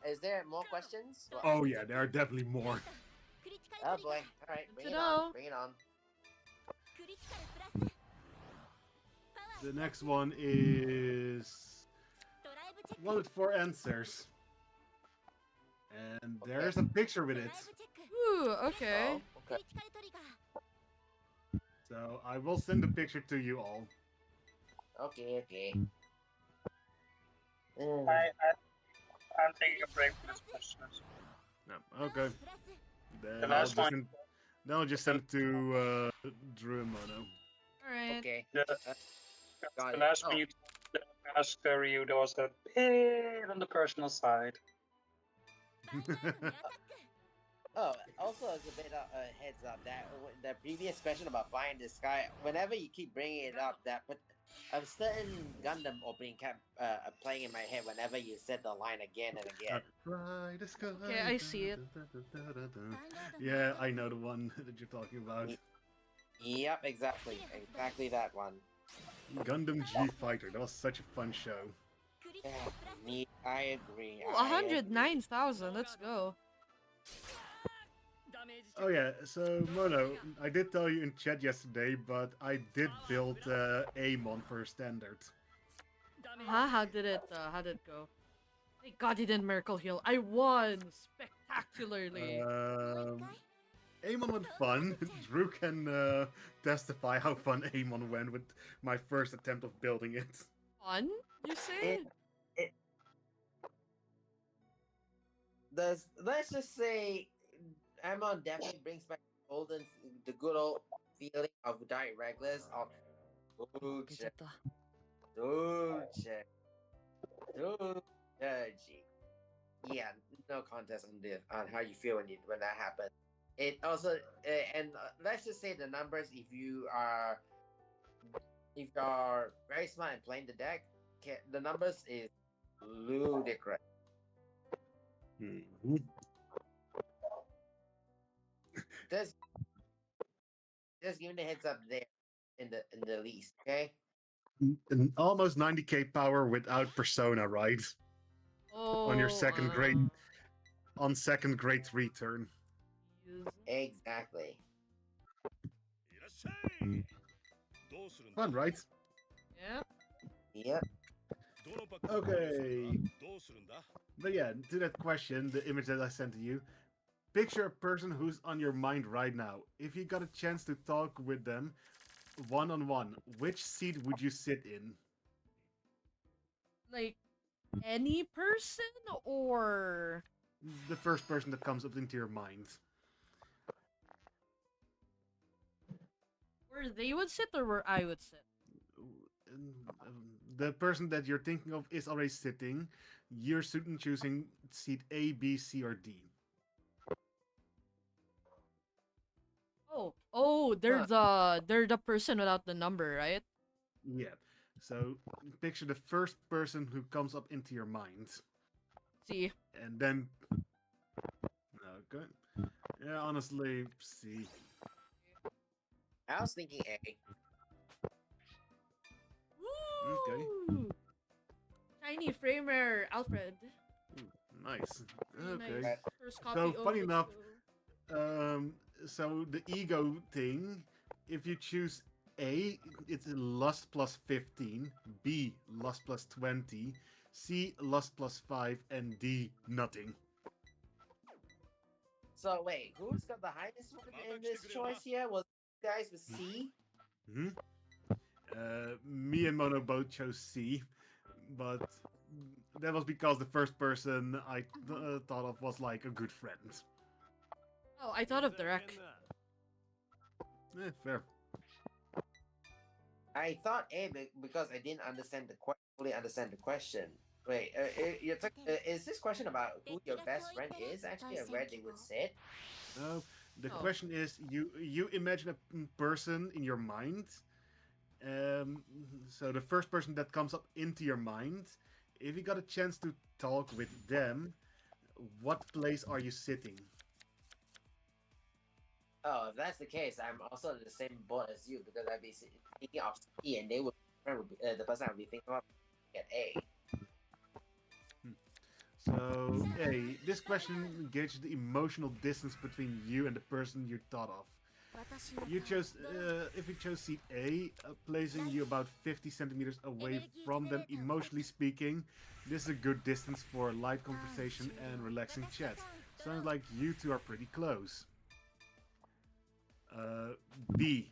is there more questions? Well, Oh yeah, there are definitely more. クリティカル oh トリガ boy. ー Alright, Good bring to it know. on, bring it on. クリティカルプラスパワー The next one is ドライブチェック one with 4 answers. And there's a picture with ドライ it. ブチェック Ooh, okay. Oh, ク okay. リティカルトリガー So I will send the picture to you all. Okay, okay. I'm taking a break from this questions. No, okay. プラス Then The I'll last just one. send, then I'll just send it to Drew and Mono. Alright. Okay. The, Got the it. last one Oh. you asked Ryu, there was a bit on the personal side. ヴァンガードにアタック Oh, also as a bit of a heads up that the previous question about flying the sky, whenever you keep bringing it up, that but a certain Gundam opening kept playing in my head whenever you said the line again and again. Right, the sky, Okay, I see it. Yeah, I know the one that you're talking about. Yep, exactly that one. Gundam G Fighter. That was such a fun show. クリティ Yeah, カルプラス me, I agree. Ooh, I agree. 109,000. Let's go. ダメージチェッ Oh ク yeah, so Mono, I did tell you in chat yesterday, but I did build Amon for standard. ダメージ Huh? How did it go? Thank God he didn't Miracle Heal. I won spectacularly. もう一 Um, 回 Amon went fun. Drew can testify how fun Amon went with my first attempt of building it. Fun? You say? Let's just say Amon definitely brings back the good old feeling of diet regulars of Duche, Duche, Duche. Yeah, no contest on how you feel when that happens. It also and let's just say the numbers if you are very smart and playing the deck, the numbers is ludicrous. Mhm. Just giving the heads up there in the least, okay? An almost 90k power without Persona, right? Oh. On your second grade, on second grade return. Use- Exactly. いらっしゃいどうするんだ Fun, right? Yeah. Yep. どのパック Okay. どうするんだ But yeah, to that question, the image that I sent to you, picture a person who's on your mind right now. If you got a chance to talk with them one-on-one, which seat would you sit in? Like any person or The first person that comes up into your mind. where they would sit or where I would sit? The person that you're thinking of is already sitting. You're choosing seat A, B, C, or D. Oh, they're the person without the number, right? Yeah. So picture the first person who comes up into your mind. See. And then... Okay. Yeah, honestly, C. I was thinking A. Okay. Woo! Shiny framer, Alfred. Ooh, nice. Really Okay. nice. First copy. So, Oh, funny let's enough, go. So the ego thing, if you choose A, it's lust plus 15, B, lust plus 20, C, lust plus 5, and D, nothing. So wait, who's got the highest one in this choice here? Was you guys with C? Hmm? Me and Mono both chose C, but that was because the first person I thought of was like a good friend. Oh, I thought of Direct. Fair. I thought A because I didn't fully understand the question. Wait, is this question about who your best friend is actually and where they would sit? No, the Oh. question is you imagine a person in your mind. So the first person that comes up into your mind, if you got a chance to talk with them, what place are you sitting? Oh, if that's the case, I'm also in the same boat as you because I'd be thinking of C and the person I would be thinking of at A. So, hey, this question gauges the emotional distance between you and the person you thought of. 私の You chose, if you chose seat A, placing you about 50 centimeters away from them emotionally speaking, this is a good distance for light conversation and relaxing chat. Sounds like you two are pretty close. B.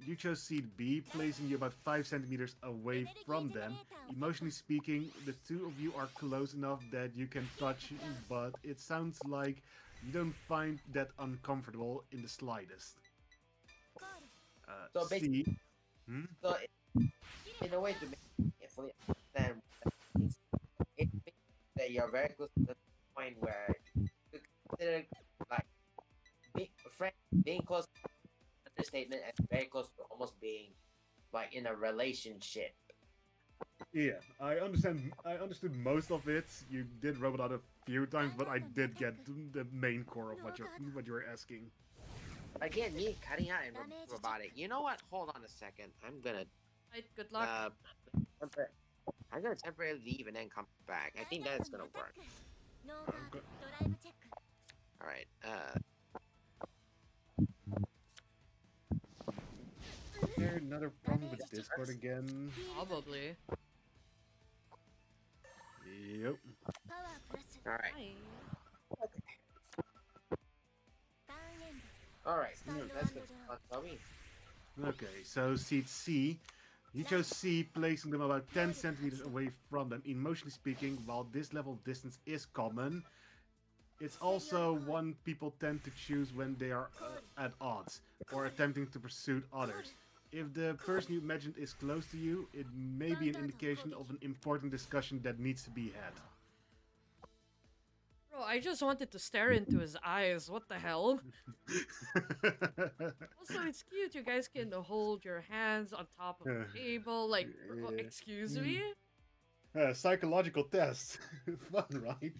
You chose seat B, placing you about 5 centimeters away from them. Emotionally speaking, the two of you are close enough that you can touch, but it sounds like you don't find that uncomfortable in the slightest. So C. Hmm? So, in a way, to make it fully understand, what that means, it means that you're very close to the point where you consider like being close to understatement and very close to almost being like in a relationship. Yeah, I understand. I understood most of it. You did rub it out a few times, but I did get the main core of what you were asking. Again, me cutting out and about it. You know what? Hold on a second. Right, good luck. Tempor- I'm gonna temporarily leave and then come back. I think that's gonna work. ノーガードドライブチェック All right. Is there another problem with Discord again? Probably. Yep. パワープラス All right. Hi. ターンエン All right. スタンド Let's get on. Tell me. Okay, so seat C. You chose C, placing them about 10 centimeters away from them. Emotionally speaking, while this level of distance is common, it's also one people tend to choose when they are at odds or attempting to pursue others. If the person you imagined is close to you, it may be an indication of an important discussion that needs to be had. Bro, I just wanted to stare into his eyes. What the hell? Also, it's cute. You guys can hold your hands on top of the table. Like, bro, Yeah. excuse me? Psychological test. Fun, right?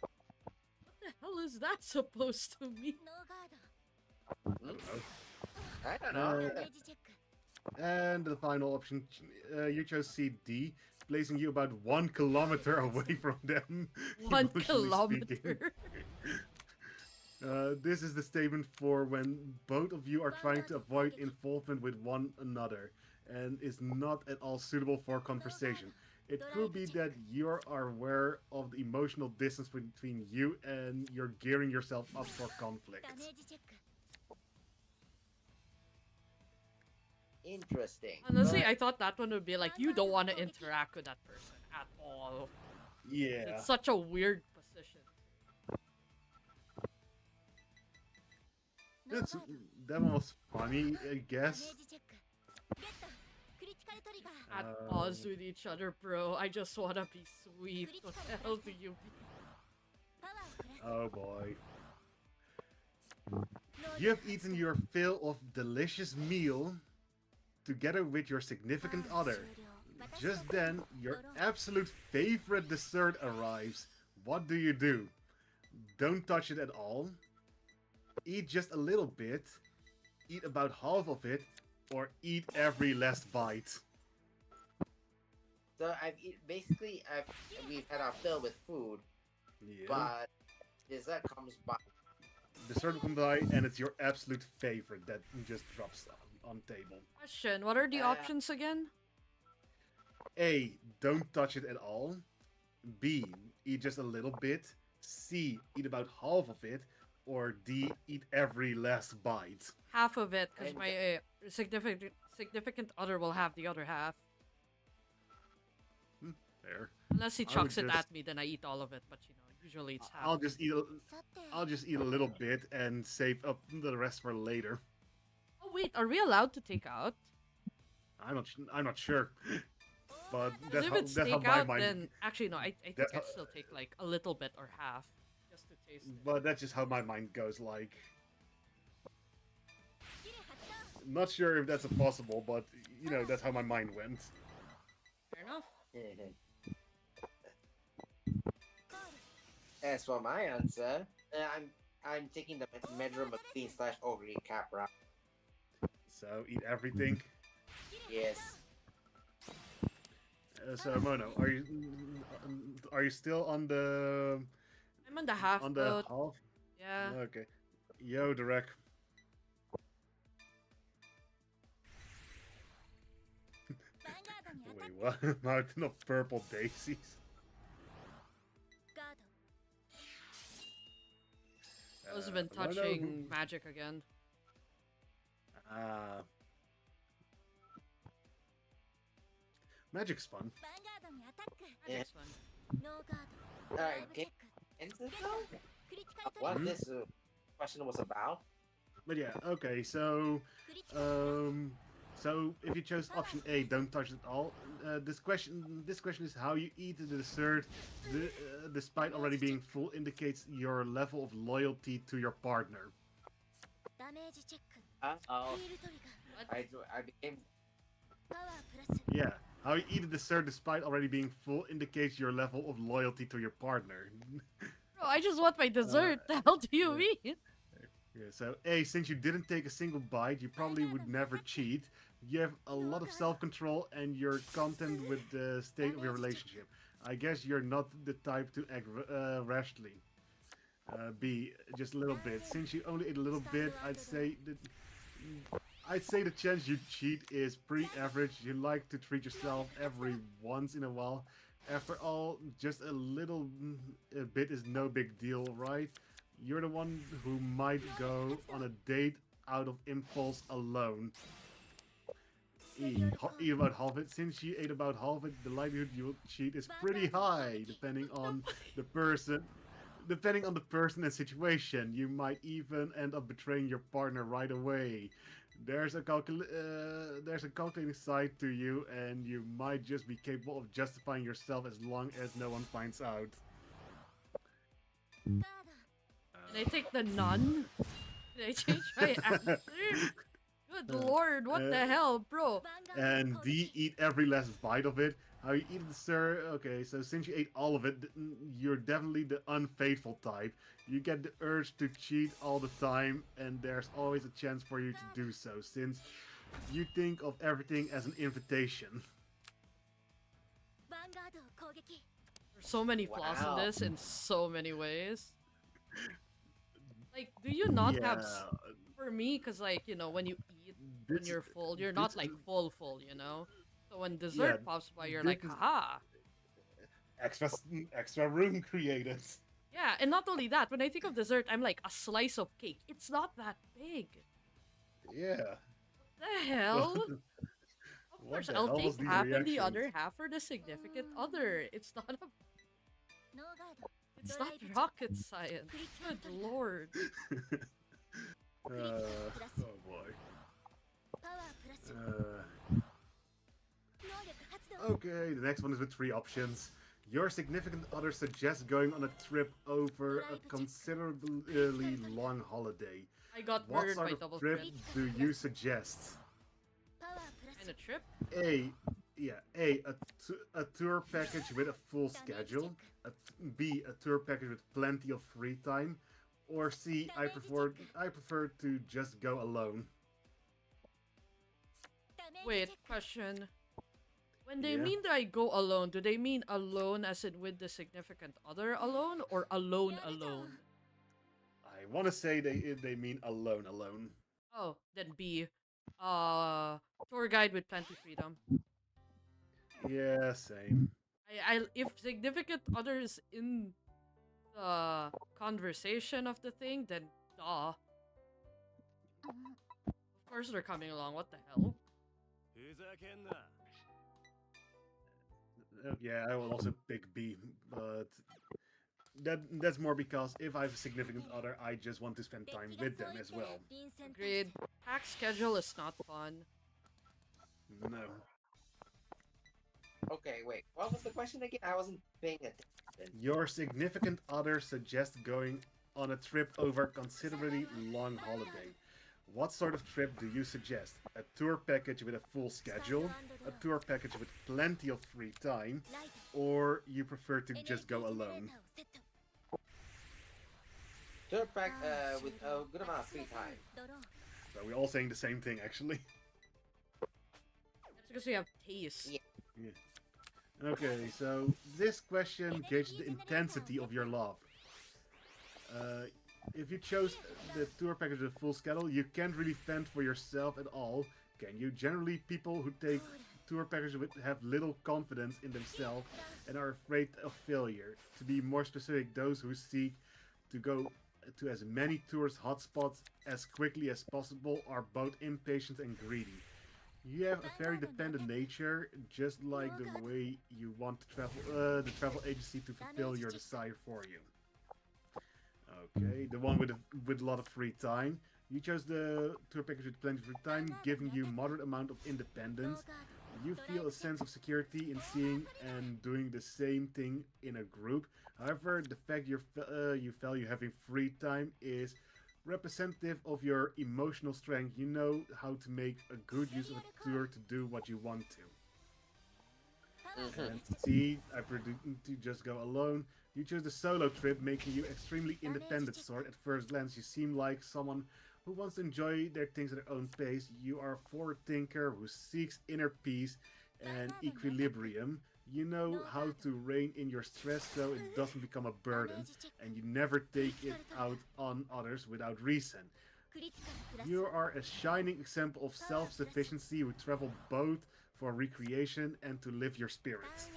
What the hell is that supposed to mean? ノーガード I don't know. I don't know. ダメージチェック And the final option, you chose CD, placing you about 1 kilometer away from them. 1 emotionally speaking. kilometer. This is the statement for when both of you are trying to avoid involvement with one another, and is not at all suitable for conversation. It could be that you are aware of the emotional distance between you and you're gearing yourself up for conflict. ダメージチェック Interesting. Honestly, I thought that one would be like, you don't want to interact with that person at all. Yeah. It's such a weird position. That's, that one was funny, I ダメ guess. ージチェックゲットクリティカルトリガー At pause with each other, bro. I just wanna be sweet. What the hell do you mean? パワープラス Oh boy. ノー You have eaten your fill of delicious meal together with your significant ターン other. 終了 Just then, your absolute favorite dessert arrives. What do? Don't touch it at all? Eat just a little bit? Eat about half of it? Or eat every last bite? So we've had our fill with food, Yeah. but dessert comes by. Dessert will come by, and it's your absolute favorite that just drops on table. Question, what are the options again? A. Don't touch it at all. B. Eat just a little bit. C. Eat about half of it. Or D. Eat every last bite. Half of it, because And- my significant other will have the other half. There. Unless he I would chucks it just- at me, then I eat all of it. But you know, usually it's half. I'll just eat. さて I'll just eat a little bit and save up the rest for later. Oh wait, are we allowed to take out? I'm not sure, but 'Cause that's if how, it's that's how my takeout, mind. then actually no, I think That's I'd how- still take like a little bit or half, just to taste it. But that's just how my mind goes. Like, スキル発動 not sure if that's possible, but you know that's how my mind went. Fair enough. Mhm. コール As for my answer, I'm taking the Medra McQueen / Ogre cap route. So eat everything. Yes. So Mono, are you still on the I'm on the half boat. half? Yeah. Okay. Yo, Derek. ヴァンガードにアタッ Wait, ク what? Mountain of purple daisies. ガード Those have been Mono? touching magic again. Magic's fun. ヴァンガードにアタック Magic's fun. ノーガードドライブチェック Answer ゲッ though? トクリティカルトリガ What ー this question was about? But yeah, okay, so クリティカルプラス So if you chose option A, don't touch it all. This question is how you eat the dessert, despite already being full, indicates your level of loyalty to your partner. ダメージチェック Oh, ヒールトリガー I became パワープラス Yeah, how you eat the dessert despite already being full indicates your level of loyalty to your partner. Bro, I just want my dessert. The hell do you mean? Yeah, so A, since you didn't take a single bite, you probably would never cheat. You have a lot of self-control and you're content with the state of your relationship. I guess you're not the type to act rashly. B, just a little bit. Since you only ate a little bit, I'd say the chance you cheat is pretty average. You like to treat yourself every once in a while. After all, just a little bit is no big deal, right? You're the one who might go on a date out of impulse alone. Eat about half it. Since you ate about half it, the likelihood you will cheat is pretty high, depending on the person. Depending on the person and situation, you might even end up betraying your partner right away. There's a calculating side to you, and you might just be capable of justifying yourself as long as no one finds out. ガード Did I take the nun? Did I change my answer? Good lord, what the hell, bro? ヴァンガード And 攻 D, 撃 eat every last bite of it. How you eat it, sir? Okay, so since you ate all of it, you're definitely the unfaithful type. You get the urge to cheat all the time, and there's always a chance for you to do so, since you think of everything as an invitation. ヴァンガードを攻撃 There's so many flaws Wow. in this in so many ways. Like, do you not have... For me, because, like, you know, when you eat, when you're full, you're not, like, full, you know? So when dessert pops by, you're like, this is- haha. Extra room created. Yeah, and not only that, when I think of dessert, I'm like, a slice of cake. It's not that big. Yeah. The hell? Of What course, the I'll hell was take these half and the reactions? other half for the significant other. It's not a... ノーガード It's ド not ライブチェック rocket science. クリティカル Good トリガー lord. Oh boy. パワープラス Uh, 能力発動 okay, the next one is with 3 options. Your significant other suggests going on a trip over a considerably long holiday. I got What murdered by sort double of trip friends. do you suggest? パワープラス And a trip? A tour package with a full schedule. B, a tour package with plenty of free time. Or C, I prefer to just go alone. ダメージ Wait, チェック question. When they Yeah. mean that I go alone, do they mean alone as in with the significant other alone or alone alone? I want to say they mean alone. Oh, then B. Tour guide with plenty freedom. Yeah, same. If significant other is in the conversation of the thing, then duh. Of course they're coming along. What the hell? ふざけんな Yeah, I will also pick B, but that's more because if I have a significant other, I just want to spend デッ time キが with そう them 言っ as たら well. 臨戦態 Agreed. 勢 Pack schedule is not fun. No. Okay, wait. What was the question again? I wasn't paying attention. Your significant other suggests going on a trip over a considerably long holiday. What sort of trip do you suggest? A tour package with a full schedule? A tour package with plenty of free time? ライト Or you prefer to エネルギー just ジェ go ネレー alone? ターをセット Tour pack with a good amount of free time. ドロー So we're all saying the same thing, actually. That's because we have taste. Yeah. Okay, so this question gauges the intensity of your love. If you chose the tour package with full schedule, you can't really fend for yourself at all, can you? Generally, people who take tour packages have little confidence in themselves and are afraid of failure. To be more specific, those who seek to go to as many tourist hotspots as quickly as possible are both impatient and greedy. You have a very dependent nature, just like the way you want to travel, the travel agency to fulfill your desire for you. Okay, the one with a lot of free time. You chose the tour package with plenty of free time, giving you moderate amount of independence. You feel a sense of security in seeing and doing the same thing in a group. However, the fact you value having free time is representative of your emotional strength. You know how to make a good use of a tour to do what you want to. And C, I predict to just go alone. You choose the solo trip, making you extremely independent sort. At first glance, you seem like someone who wants to enjoy their things at their own pace. You are a forward thinker who seeks inner peace and equilibrium. You know how to rein in your stress so it doesn't become a burden, and you never take it out on others without reason. You are a shining example of self-sufficiency who travel both for recreation and to live your spirits.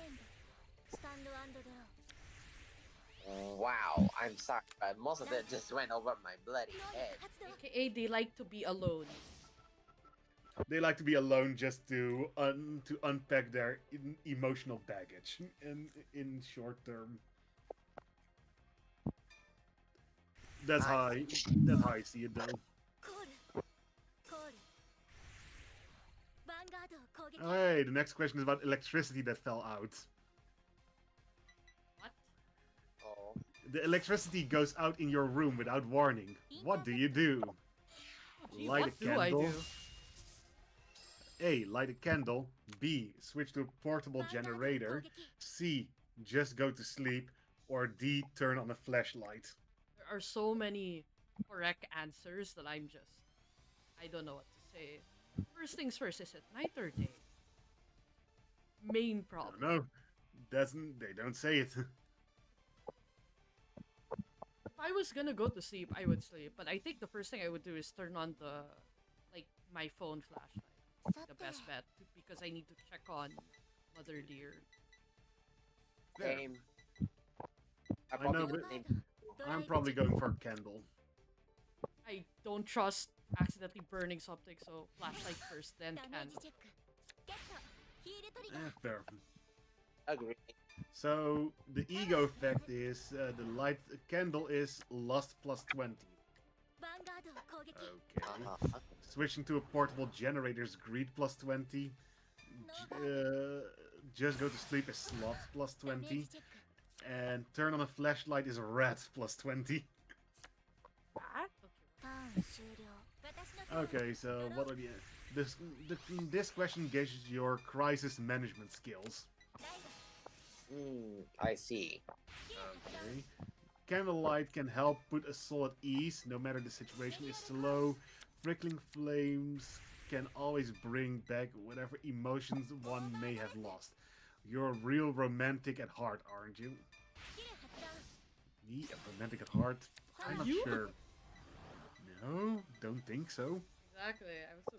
Wow, I'm sorry, but most of that just went over my bloody head. AKA, they like to be alone. They like to be alone just to unpack their emotional baggage in short term. That's how I see it though. Hey, the next question is about electricity that fell out. What? Oh. The electricity goes out in your room without warning. What do you do? Gee, Light what a do I candle. do? A. Light a candle. B. Switch to a portable generator. C. Just go to sleep. Or D. Turn on a flashlight. There are so many correct answers that I don't know what to say. First things first, is it night or day? Main problem. No, they don't say it. If I was gonna go to sleep, I would sleep. But I think the first thing I would do is turn on my phone flashlight. The best bet, because I need to check on Mother Dear. Same. I know, but I'm probably going for a candle. I don't trust accidentally burning something, so flashlight first, then candle. Fair. Agree. So the ego effect is the light candle is lust plus 20. Okay. Uh-huh. Switching to a portable generator is greed plus 20. Just go to sleep is sloth plus 20. And turn on a flashlight is rat plus 20. What? Okay, so what are this question gauges your crisis management skills. I see. Okay. Candlelight can help put a soul at ease, no matter the situation is slow. Prickling flames can always bring back whatever emotions one may have lost. You're a real romantic at heart, aren't you? Me, a romantic at heart? I'm not you? sure. No, don't think so. Exactly, I was so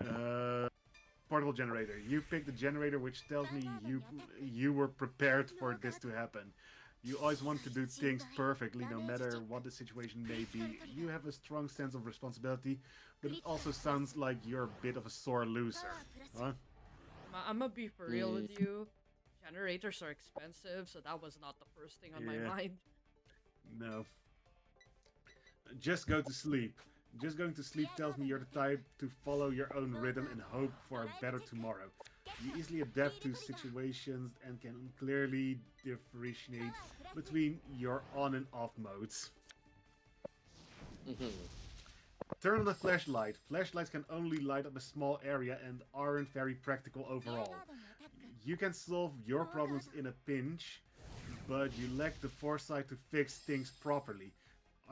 confused. Portable generator. You picked the generator, which tells me you were prepared for this to happen. You always want to do things perfectly, no matter what the situation may be. You have a strong sense of responsibility, but it also sounds like you're a bit of a sore loser. Huh? I'm gonna be for real with you. Generators are expensive, so that was not the first thing on my mind. No. Just go to sleep. Just going to sleep tells me you're the type to follow your own rhythm and hope for a better tomorrow. You easily adapt to situations and can clearly differentiate between your on and off modes. Turn on a flashlight. Flashlights can only light up a small area and aren't very practical overall. You can solve your problems in a pinch, but you lack the foresight to fix things properly.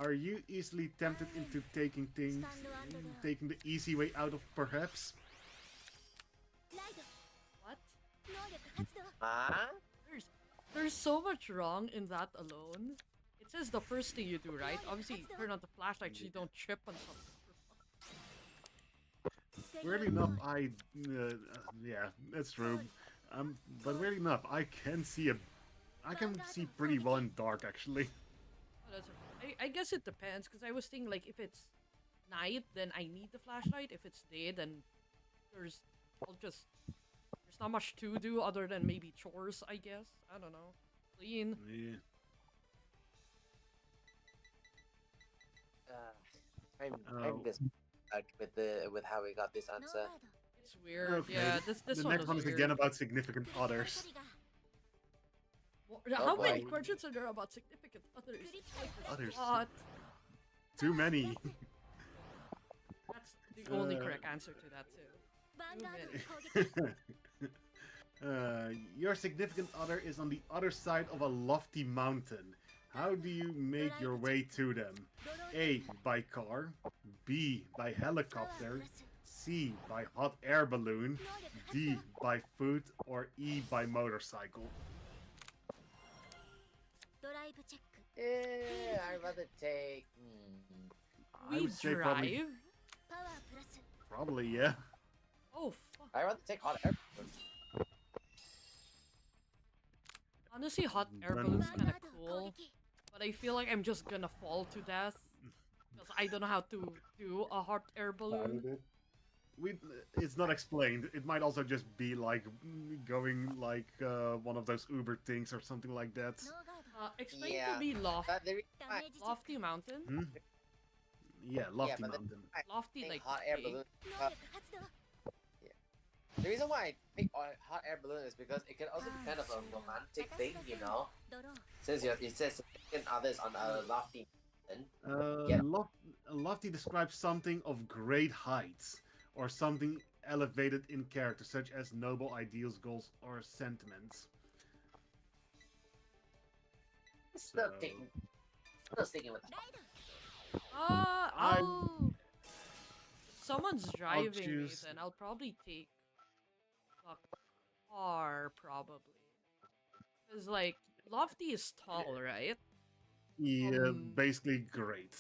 Are you easily tempted into taking the easy way out of perhaps? What? Huh? There's so much wrong in that alone. It says the first thing you do, right? Obviously, turn on the flashlight so you don't trip on something. Weirdly enough, yeah, that's true. But weirdly enough, I can see pretty well in dark actually. Oh, that's I guess it depends, because I was thinking, like, if it's night, then I need the flashlight. If it's day, then there's not much to do other than maybe chores, I guess. I don't know. Clean. Yeah. I'm Oh. just with how we got this answer. It's weird. Okay, Yeah, this the one next was one is weird. again about significant others. How many boy. questions are there about significant others? Others. What? Too many. That's the only Uh, correct answer to that too. ヴァンガードの攻撃 Your significant other is on the other side of a lofty mountain. How do you make your way to them? A. By car. B. By パワー helicopter. プラス C. By hot air balloon. 能力発 D. 動 By foot. Or E. By motorcycle. ドライブチェック I'd rather take. I We would say drive? probably, パワープラス probably yeah. Oh fuck. I'd rather take hot air balloon. Honestly, hot air Then- balloon's ヴァン kind ガ of ード cool, 攻撃 but I feel like I'm just gonna fall to death because I don't know how to do a hot air balloon. It's not explained. It might also just be like going like one of those Uber things or something like that. ノーガード Explain Yeah. to me But the reason ダ why メージチェック lofty mountain, Hmm? Yeah, lofty but the- mountain. lofty take like hot air big. balloon. 能力発動 The reason why I pick hot air balloon is because it can also be kind of a romantic thing, you know. ドロー Since it says significant others on a lofty mountain. Uh, lofty describes something of great heights or something elevated in character, such as noble ideals, goals, or sentiments. Still So- sticking with ライド I'm- I'll... If someone's driving me, choose- then I'll probably take the car, probably. Because, like, lofty is tall, right? Yeah, basically great.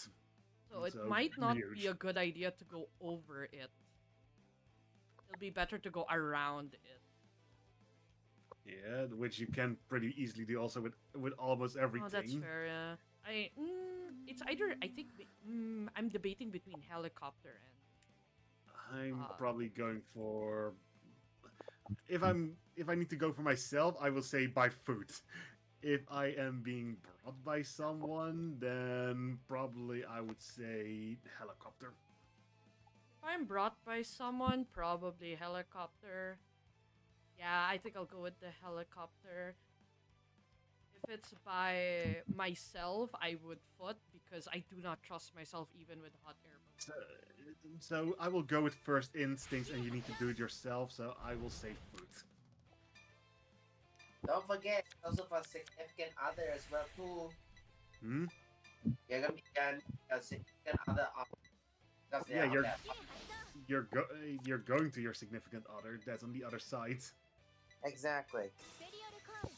So it So, might not be huge. a good idea to go over it. It'll be better to go around it. Yeah, which you can pretty easily do also with almost everything. Oh, that's fair, yeah. It's either, I think, I'm debating between helicopter and... I'm Uh, probably going for if I need to go for myself, I will say by foot. If I am being brought by someone, then probably I would say helicopter. If I'm brought by someone, probably helicopter. Yeah, I think I'll go with the helicopter. If it's by myself, I would foot because I do not trust myself even with hot air balloon. So I will go with first instincts, and you need to do it yourself. So I will say foot. Don't forget, also for significant other as well too. Hmm. You're gonna be a significant other. Because Yeah, they're you're- on that- You're going to your significant other. That's on the other side. Exactly. スペリオルコール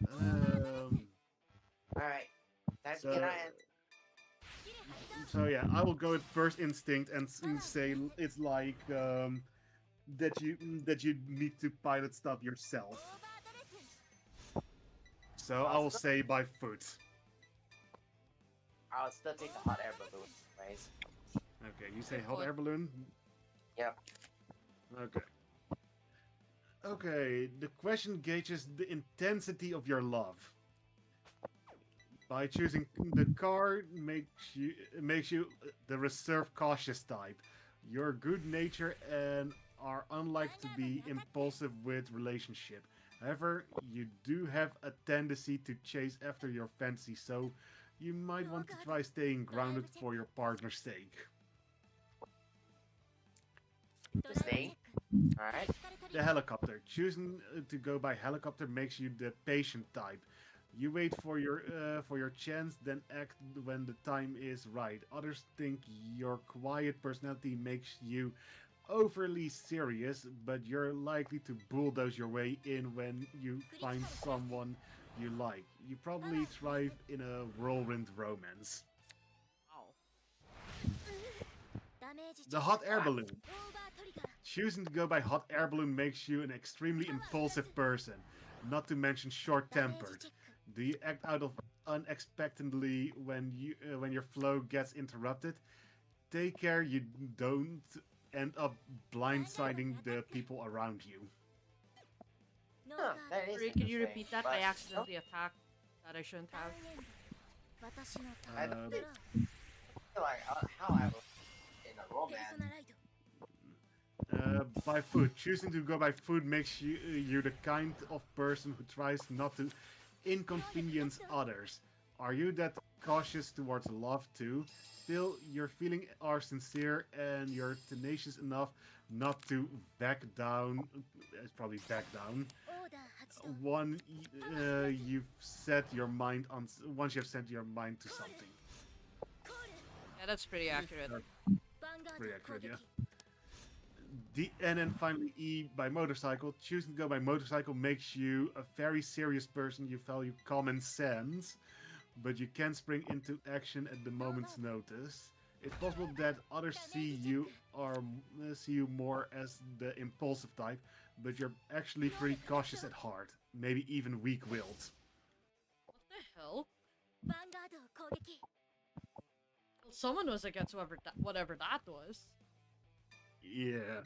Um, All right. Time So- to get our answer. スキル発動 So yeah, I will go with first instinct and say it's like that you need to pilot stuff オ yourself. ーバードレス So I will say by foot. I'll still take the hot air balloon, anyways. Okay, you say Good hot point. air balloon? Yep. Okay. Okay, the question gauges the intensity of your love. By choosing the car makes you the reserved cautious type. You're good nature and are unlikely to be impulsive with relationship. However, you do have a tendency to chase after your fancy, so you might want to try staying grounded for your partner's sake. ドライブチェッ Stay. ク All right. エスカレトリ The helicopter. Choosing to go by helicopter makes you the patient type. You wait for your chance, then act when the time is right. Others think your quiet personality makes you overly serious, but you're likely to bulldoze your way in when you find someone you like. You probably thrive in a whirlwind romance. Wow. ダメージチェ The ック hot air balloon. オーバートリガー Choosing to go by hot air balloon makes you an extremely impulsive person, not to mention ダメージ short-tempered. チェック Do you act out of unexpectedly when your flow gets interrupted? Take care you don't end up blindsiding the people around you. ノー Huh, ガー that is Sorry, can you interesting, repeat that? but- I accidentally attacked that I shouldn't ドダウ have. ンエンド私のタ I ーン Uh, ドロー feel like how I was in a ペルソ romance. ナライド by food. Choosing to go by food makes you the kind of person who tries not to inconvenience others. Are you that cautious towards love too? Still, your feelings are sincere and you're tenacious enough not to back down. It's probably back down. オーダー発動 You've set your mind on. Once you've set your mind to something. コール Yeah, that's pretty accurate. ヴァンガード Pretty 攻 accurate, 撃 yeah. And then finally E by motorcycle. Choosing to go by motorcycle makes you a very serious person. You value common sense, but you can spring into action at the moment's notice. It's possible that others see you more as the impulsive type, but you're actually pretty cautious at heart, maybe even weak-willed. What the hell? ヴァンガード攻撃 Well, someone was against whatever that was. Yeah.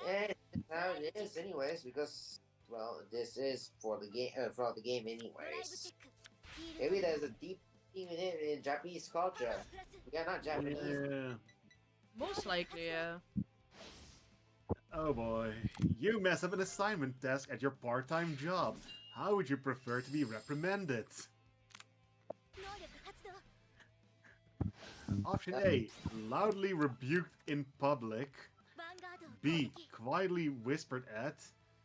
And it's how it is, anyways, because well, this is for the game, for the game, ドライブチェ anyways. ックフィール Maybe ド there's a deep theme in it in Japanese culture. プラス We are not Japanese. Yeah. Most likely, yeah. Oh boy. You mess up an assignment task at your part-time job. How would you prefer to be reprimanded? 能力発動 Option A. Loudly rebuked in public. ヴァンガード攻 B. 撃 Quietly whispered at.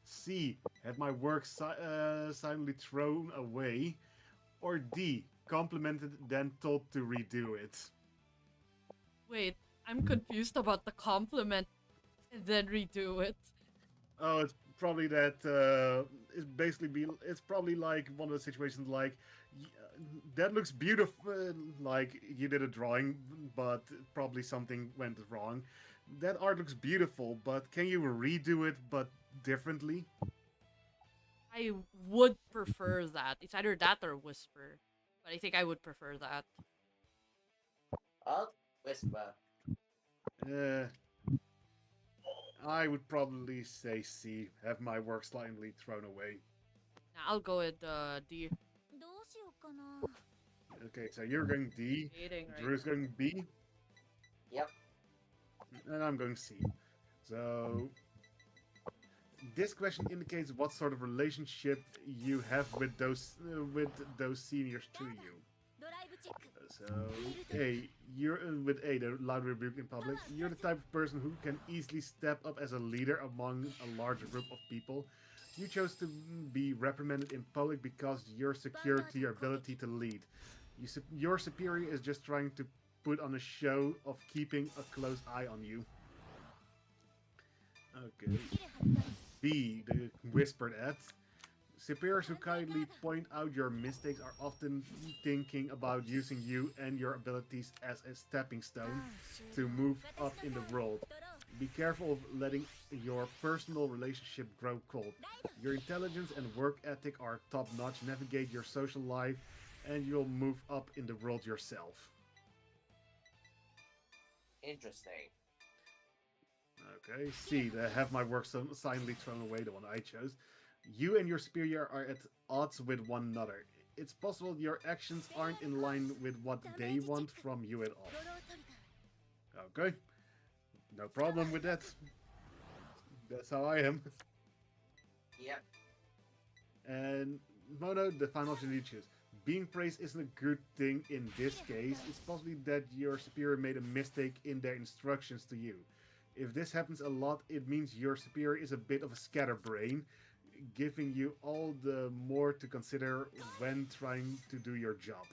C. Have my work silently thrown away. Or D. Complimented then told to redo it. Wait, I'm confused about the compliment and then redo it. Oh, it's probably that. It's probably like one of those situations like that looks beautiful. Like you did a drawing, but probably something went wrong. That art looks beautiful, but can you redo it but differently? I would prefer that. It's either that or whisper. But I think I would prefer that. I'll whisper. Uh, I would probably say C. Have my work slightly thrown away. Nah, I'll go with D. どうしようかな Okay, so you're going D. Dating, right? Drew's going B. Yep. And I'm going C. So this question indicates what sort of relationship you have with those seniors to you. ドライブチェック So A, you're with A, the loud rebuke in public. You're the type of person who can easily step up as a leader among a larger group of people. You chose to be reprimanded in public because you're secure to your ability to lead. Your superior is just trying to put on a show of keeping a close eye on you. Okay. スキル発動 B, the whispered at. Superiors who kindly point out your mistakes are often thinking about using you and your abilities as a stepping ター stone ン終 to 了 move 私の up in the ターン world. ドロー Be careful of letting your personal relationship grow cold. Your intelligence and work ethic are top notch. Navigate your social life and you'll move up in the world yourself. Interesting. Okay, C, the have my work silently thrown away, the one I chose. You and your superior are at odds with one another. It's possible your actions aren't in line with what they want from you at all. ドロートリガー Okay, no problem with that. That's how I am. Yep. And Mono, the final option you choose. Being praised isn't a good thing in this case. It's possibly that your superior made a mistake in their instructions to you. If this happens a lot, it means your superior is a bit of a scatterbrain, giving you all the more to consider when trying to do your job.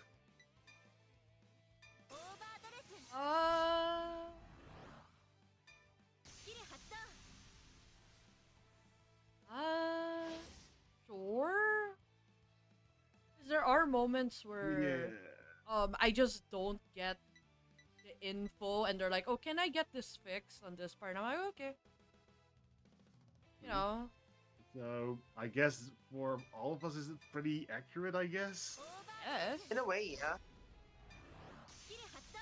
オーバードレス スキル発動 Sure. 'Cause there are moments where I just don't get the info and they're like, oh, can I get this fixed on this part? And I'm like, okay. You know. So I guess for all of us, is it pretty accurate? I guess. オーバー Yes. In a way, yeah. スキル発動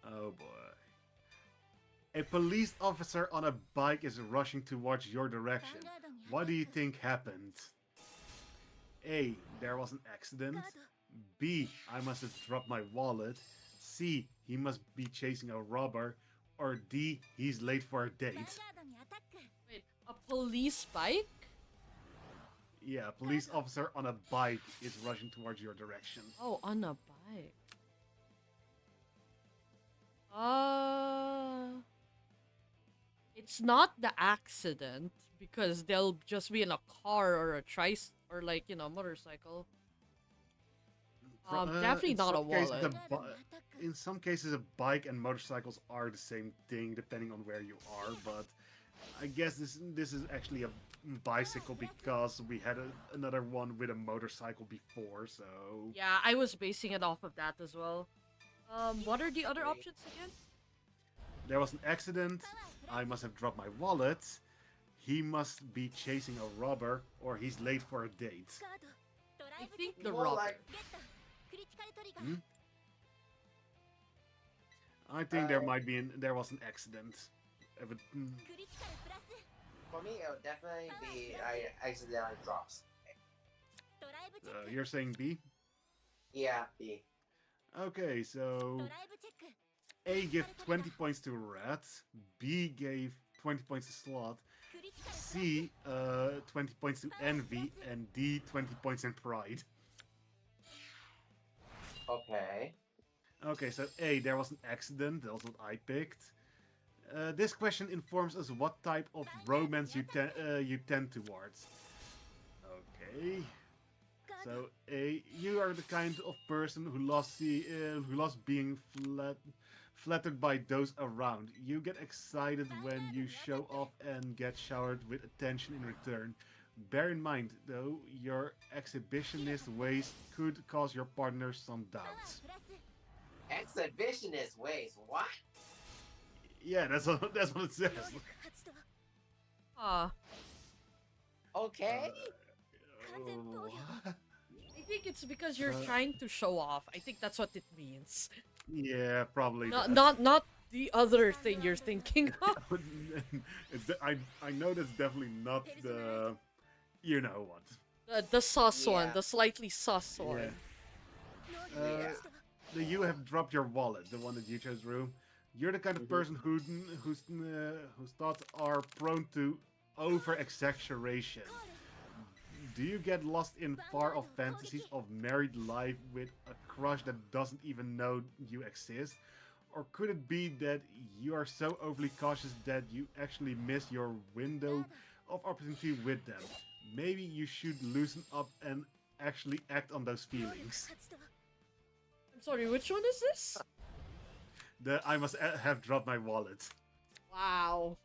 Oh boy. A police officer on a bike is rushing towards your direction. What do you think happened? A. There was an accident. B. I must have dropped my wallet. C. He must be chasing a robber. Or D. He's late for a date. Wait, a police bike? Yeah, a police officer on a bike is rushing towards your direction. Oh, on a bike. It's not the accident because they'll just be in a car or a or like, you know, motorcycle. Definitely In not a some cases, wallet. in some cases, a bike and motorcycles are the same thing depending on where you are. But I guess this is actually a bicycle because we had another one with a motorcycle before. So Yeah, I was basing it off of that as well. What are the other options again? there was an accident. I must have dropped my wallet. He must be chasing a robber, or he's late for a date. I think the More robber. like Hmm? I think there was an accident. for me, it would definitely be I accidentally drops. You're saying B? Yeah, B. Okay, so A gave 20 points to Red, B gave 20 points to Slot, C 20 points to Envy, and D 20 points in Pride. Okay. Okay, so A, there was an accident, that was what I picked. This question informs us what type of romance you tend towards. Okay. So A, you are the kind of person who loves being flattered by those around. You get excited when you show off and get showered with attention in return. Bear in mind, though, your exhibitionist ways could cause your partner some doubts. Exhibitionist ways. What? Yeah, that's what it says. Okay. What? I think it's because you're trying to show off. I think that's what it means. Yeah, probably. Not the other thing you're thinking of. I know that's definitely not the, you know what. The sus one, Yeah. the slightly sus one. Yeah. You have dropped your wallet, the one that you chose, Rue. You're the kind of person whose thoughts are prone to over-exaggeration. Do you get lost in far-off fantasies of married life with a crush that doesn't even know you exist? Or could it be that you are so overly cautious that you actually miss your window of opportunity with them? Maybe you should loosen up and actually act on those feelings. I'm sorry, which one is this? I must have dropped my wallet. Wow.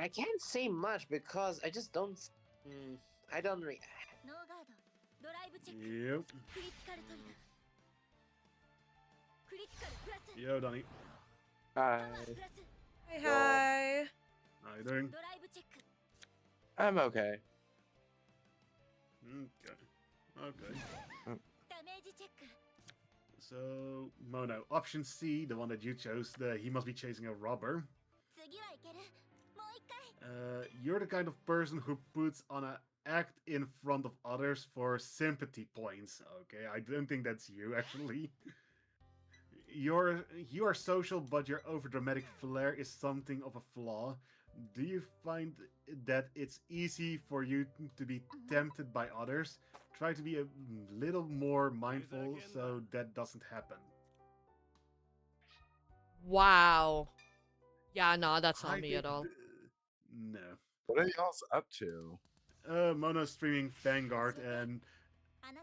I can't say much because I just don't. I don't. Yep. Yo, Donnie. Hi. Hey, hi. How you doing? I'm okay. Okay. So, Mono, option C, the one that you chose, he must be chasing a robber. You're the kind of person who puts on an act in front of others for sympathy points. Okay, I don't think that's you, actually. You are social, but your overdramatic flair is something of a flaw. Do you find that it's easy for you to be tempted by others? Try to be a little more mindful so that doesn't happen. Wow. Yeah, no, that's not I me think at all. No. What are y'all up to? Mono's streaming Vanguard, and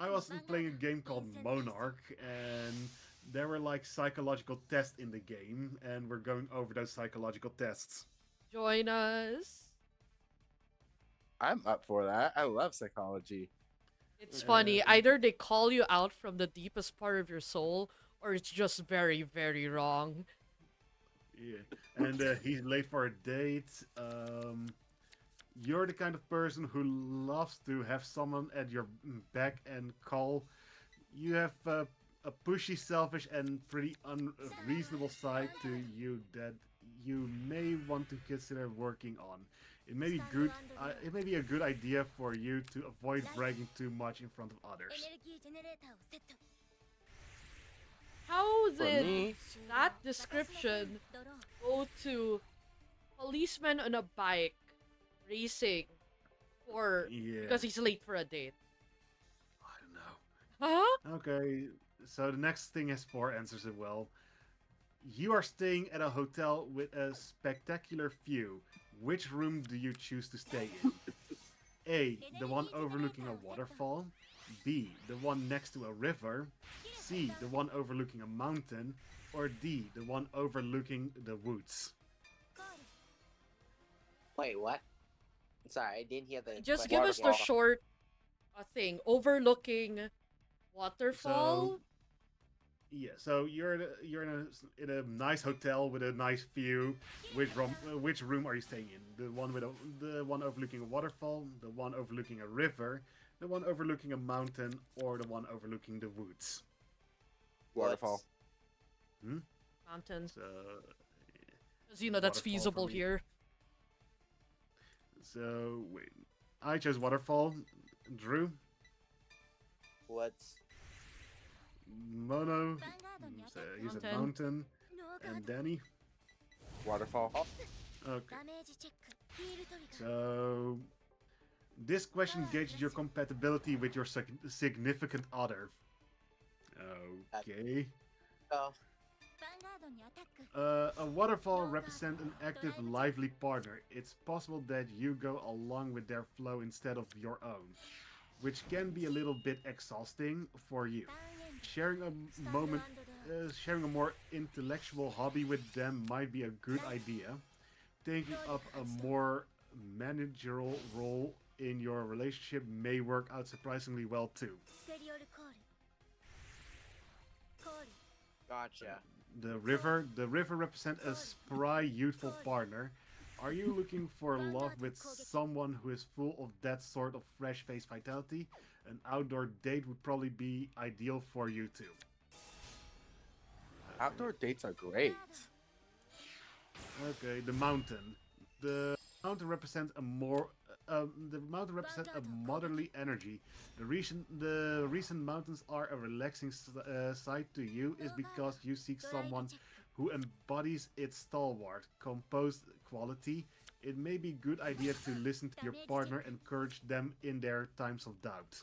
I was playing a game called Monarch, and there were like psychological tests in the game, and we're going over those psychological tests. Join us. I'm up for that. I love psychology. It's funny. Either they call you out from the deepest part of your soul, or it's just very, very wrong. Yeah, and he's late for a date. You're the kind of person who loves to have someone at your back and call. You have a pushy, selfish, and pretty unreasonable side to you that you may want to consider working on. It may be good. It may be a good idea for you to avoid bragging too much in front of エ others. ネルギージェネレーターをセット How For did me, that description ドロー go to policeman on a bike racing for Yeah, because he's late for a date? I don't know. Huh? Okay, so the next thing has 4 answers as well. You are staying at a hotel with a spectacular view. Which room do you choose to stay in? A, the one overlooking a waterfall. B, the one next to a river. C, the one overlooking a mountain. Or D, the one overlooking the woods. コール Wait, what? Sorry, I didn't hear the. Just question. give us the Waterfall. short thing. Overlooking waterfall. Yeah, so you're in a nice hotel with a nice view. Which room are you staying in? The one overlooking a waterfall, the one overlooking a river, the one overlooking a mountain, or the one overlooking the woods? waterfall. Mountains. So, Because you know that's waterfall for feasible me. here. So wait, I chose waterfall. Drew, What's Mono, ヴァンガードにア so タック he said Mountain. mountain, ノーガー and ド Danny. Waterfall. Okay, ダメージチェックヒールトリガー so this question gauges your compatibility with your significant other. Okay. oh ヴァンガードにアタック A waterfall represents an active, lively partner. It's possible that you go along with their flow instead of your own, which can be a little bit exhausting for you. ターンエンド Sharing a スタンド moment, アンドドア sharing a more intellectual hobby with them might be a good idea. Taking up a more managerial role in your relationship may work out surprisingly well too. ステリオルコールコール gotcha. The river represents a spry, youthful partner. Are you looking for love with someone who is full of that sort of fresh-faced vitality? An outdoor date would probably be ideal for you too. Outdoor dates are great. Okay, the mountain. The mountain represents a motherly energy. The reason mountains are a relaxing side to you is because you seek someone who embodies its stalwart, composed quality. It may be a good idea to listen to your partner and encourage them in their times of doubt.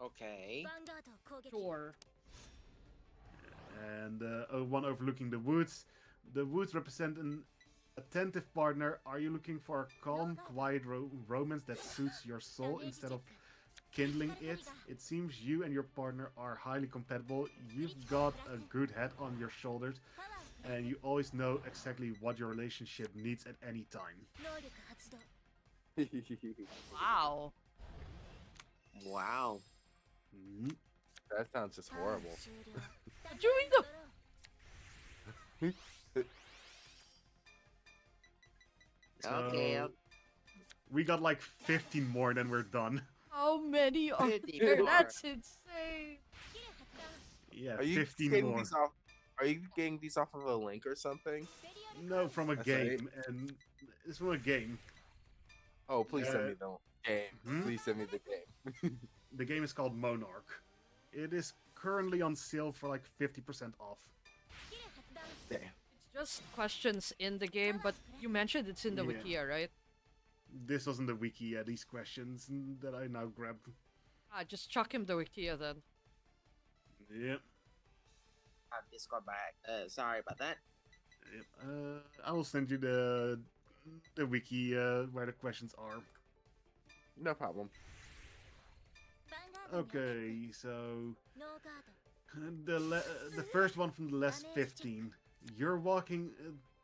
Okay. ヴァンガード攻撃 Sure. And one overlooking the woods. The woods represent an attentive partner. Are you looking for a calm, quiet romance that suits your soul instead of kindling it? It seems you and your partner are highly compatible. You've got a good head on your shoulders, パワー and you always know exactly what your relationship needs at any time. 能力発動 Wow. Wow. Mhm. That sounds just ターン horrible. 終了 Doing the ドロー Okay. So, we got like 15 more, then we're done. how many are 50 there? more. That's insane. スキル発動 Yeah, Are you 15 getting more. these off? Are you getting these off of a link or something? ステリオル No, from a That's game, and it's from a game. Oh, please send Uh, me the game. hmm? Please send me the game. The game is called Monarch. It is currently on sale for like 50% off. スキル発動 Damn. It's just questions in the game, but you mentioned it's in the Yeah. Wikia, right? This wasn't the wiki, these questions that I now grabbed. Ah, just chuck him the Wikia then. Yep, Discord back. Sorry about that. yep. I will send you the wiki where the questions are. No problem. ヴァンガードにアタック Okay, so ノーガード the first one from the last 15. You're walking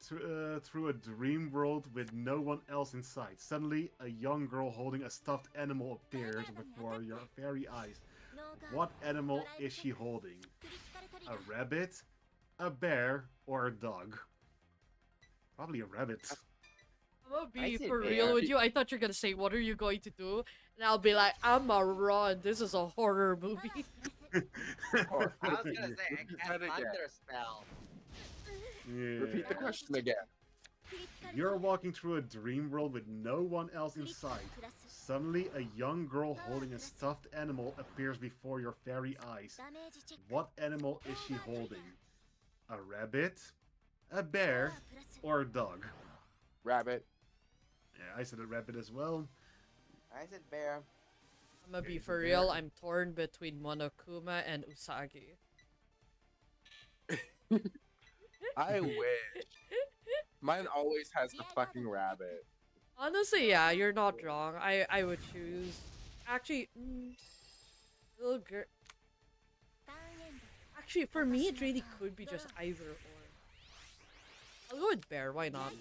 through a dream world with no one else in sight. Suddenly, a young girl holding a stuffed animal appears before your very eyes. ノーガード What animal is she holding? クリティカルトリガ A ー rabbit, a bear, or a dog? Probably a rabbit. I'm gonna I be say for bear. real with you. I thought you're gonna say, "What are you going to do?" And I'll be like, "I'm a run. This is a horror movie." Or, I was gonna say I Repeat cast that again. thunder spell. Repeat the Yeah. question again. You're walking through a dream world with no one else in sight. Suddenly, a young girl holding a stuffed animal appears before your very eyes. What animal is she holding? A rabbit, a bear, or a dog? Rabbit. Yeah, I said a rabbit as well. I said bear. I'm gonna be Okay, for bear. real. I'm torn between Monokuma and Usagi. I wish. Mine always has the fucking rabbit. Honestly, yeah, you're not wrong. I would choose. Actually, little girl. Actually, for me, it really could be just either or. I'll go with bear. Why not?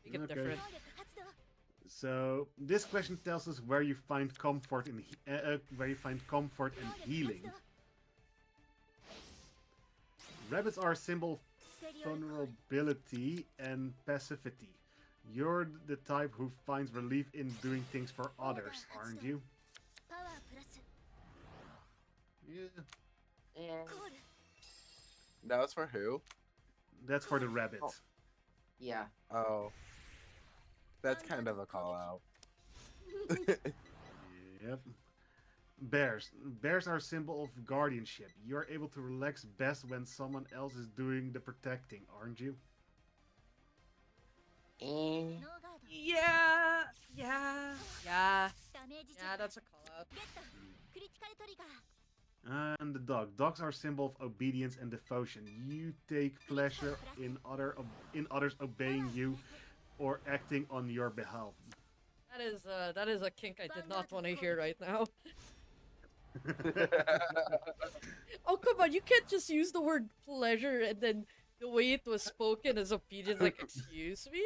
Make it Okay. different. So this question tells us where you find comfort in and healing. Rabbits are a symbol of vulnerability and passivity. You're the type who finds relief in doing things for others, aren't you? Yeah, And That was for who? that's for the rabbit. Oh. yeah. Oh. That's kind of a call out. Yep. Bears. Bears are a symbol of guardianship. You're able to relax best when someone else is doing the protecting, aren't you? And Yeah, yeah, yeah. Yeah, that's a call out. And the dog. Dogs are a symbol of obedience and devotion. You take pleasure in others obeying you or acting on your behalf. That is a kink I did not want to hear right now. Oh, come on, you can't just use the word pleasure and then the way it was spoken as obedience, like, excuse me?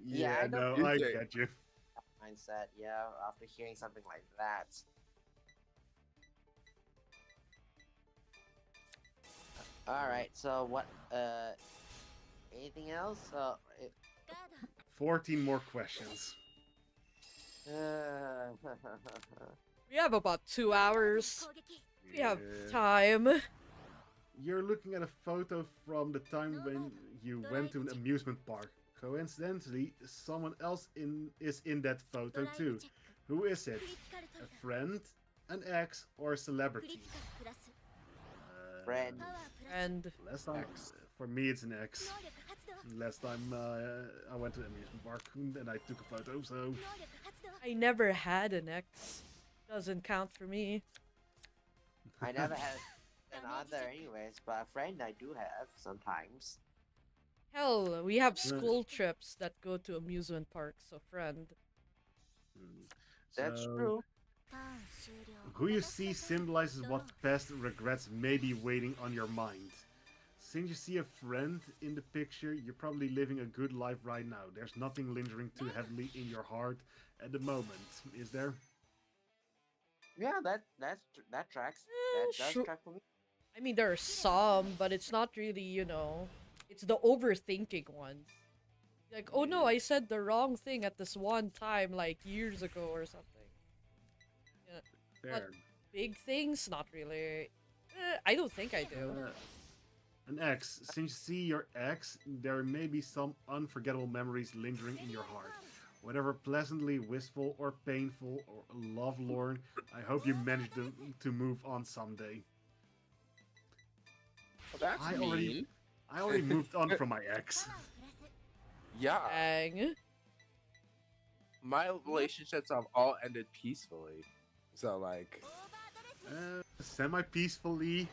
Yeah, I don't no, I use it. get you. mindset, yeah, after hearing something like that. Alright, so what, anything else? 14 more questions. We have about 2 hours. We have Yeah. time. You're looking at a photo from the time when you went to an amusement park. Coincidentally, someone else is in that photo too. Who is it? A friend, an ex, or a celebrity? Friend. And Last time, for me, it's an ex. Last time I went to an amusement park and I took a photo, so I never had an ex. Doesn't count for me. I never had an other anyways, but a friend I do have sometimes. Hell, we have school trips that go to amusement parks, so friend. That's So, true. Who you see symbolizes what past regrets may be waiting on your mind. Since you see a friend in the picture, you're probably living a good life right now. There's nothing lingering too heavily in your heart at the moment, is there? Yeah, that tracks. That does Sure. track for me. I mean, there are some, but it's not really, you know, it's the overthinking ones. Like, oh no, I said the wrong thing at this one time, like years ago or something. Fair. Big things, not really. I don't think I do. An ex. Since you see your ex, there may be some unforgettable memories lingering in your heart. Whether pleasantly wistful or painful or lovelorn, I hope you manage to move on someday. Well, that's I mean. already moved on from my ex. Yeah. Dang. My relationships have all ended peacefully. So, like... Semi-peacefully.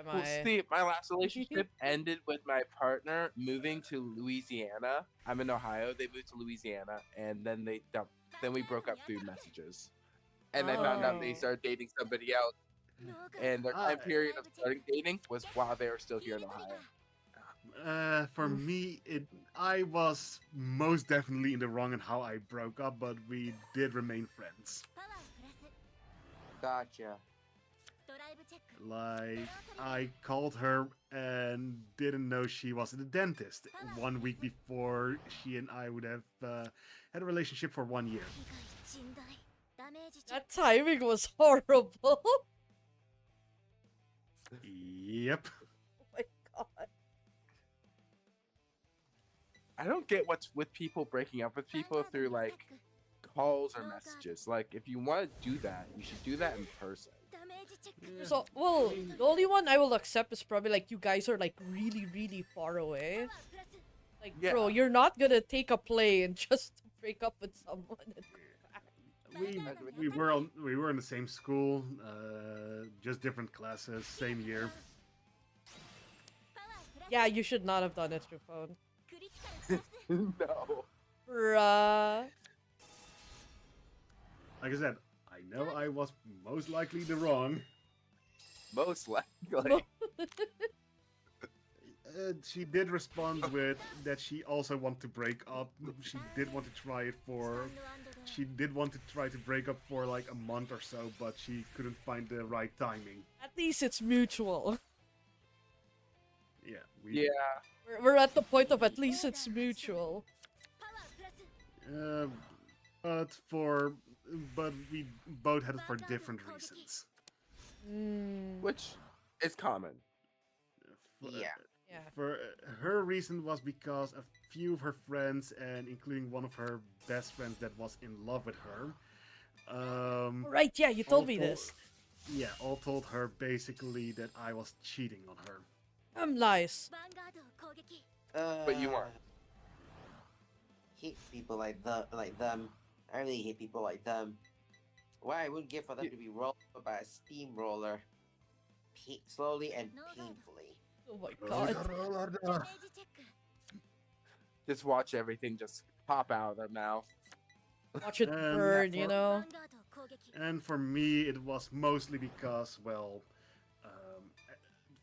Well, see, my last relationship ended with my partner moving to Louisiana. I'm in Ohio. They moved to Louisiana, and then they dumped. Then we broke up through messages, and I found out they Oh. started dating somebody else. And their time period of starting dating was while they were still here in Ohio. For me, I was most definitely in the wrong in how I broke up, but we did remain friends. Gotcha. Like, I called her and didn't know she was the dentist 1 week before she and I would have had a relationship for 1 year. That timing was horrible. Oh Yep. my god. I don't get what's with people breaking up with people through like calls or messages. Like, if you want to do that, you should do that in person. So, well, the only one I will accept is probably like you guys are like really, really far away. Like, Yeah. bro, you're not gonna take a plane just to break up with someone. We were in the same school, just different classes, same year. Yeah, you should not have done it through phone. No. Bruh. Like I said, I know I was most likely the wrong. Most likely. She did respond with that she also wanted to break up. She did want to try it for. She did want to try to break up for like a month or so, but she couldn't find the right timing. At least it's mutual. Yeah. Yeah. We're at the point of at least it's mutual. Uh, but we both had it for different reasons. Which is common. For, Yeah. Yeah. For her reason was because a few of her friends, and including one of her best friends that was in love with her. Right, yeah, you told all me this. Yeah, all told her basically that I was cheating on her. I'm nice. But you weren't. Hate people like them. I really hate people like them. Why I wouldn't give for them to be rolled by a steamroller, slowly and painfully. Oh my god. Just watch everything just pop out of their mouth. Watch it And burn, you know? And for me, it was mostly because, well,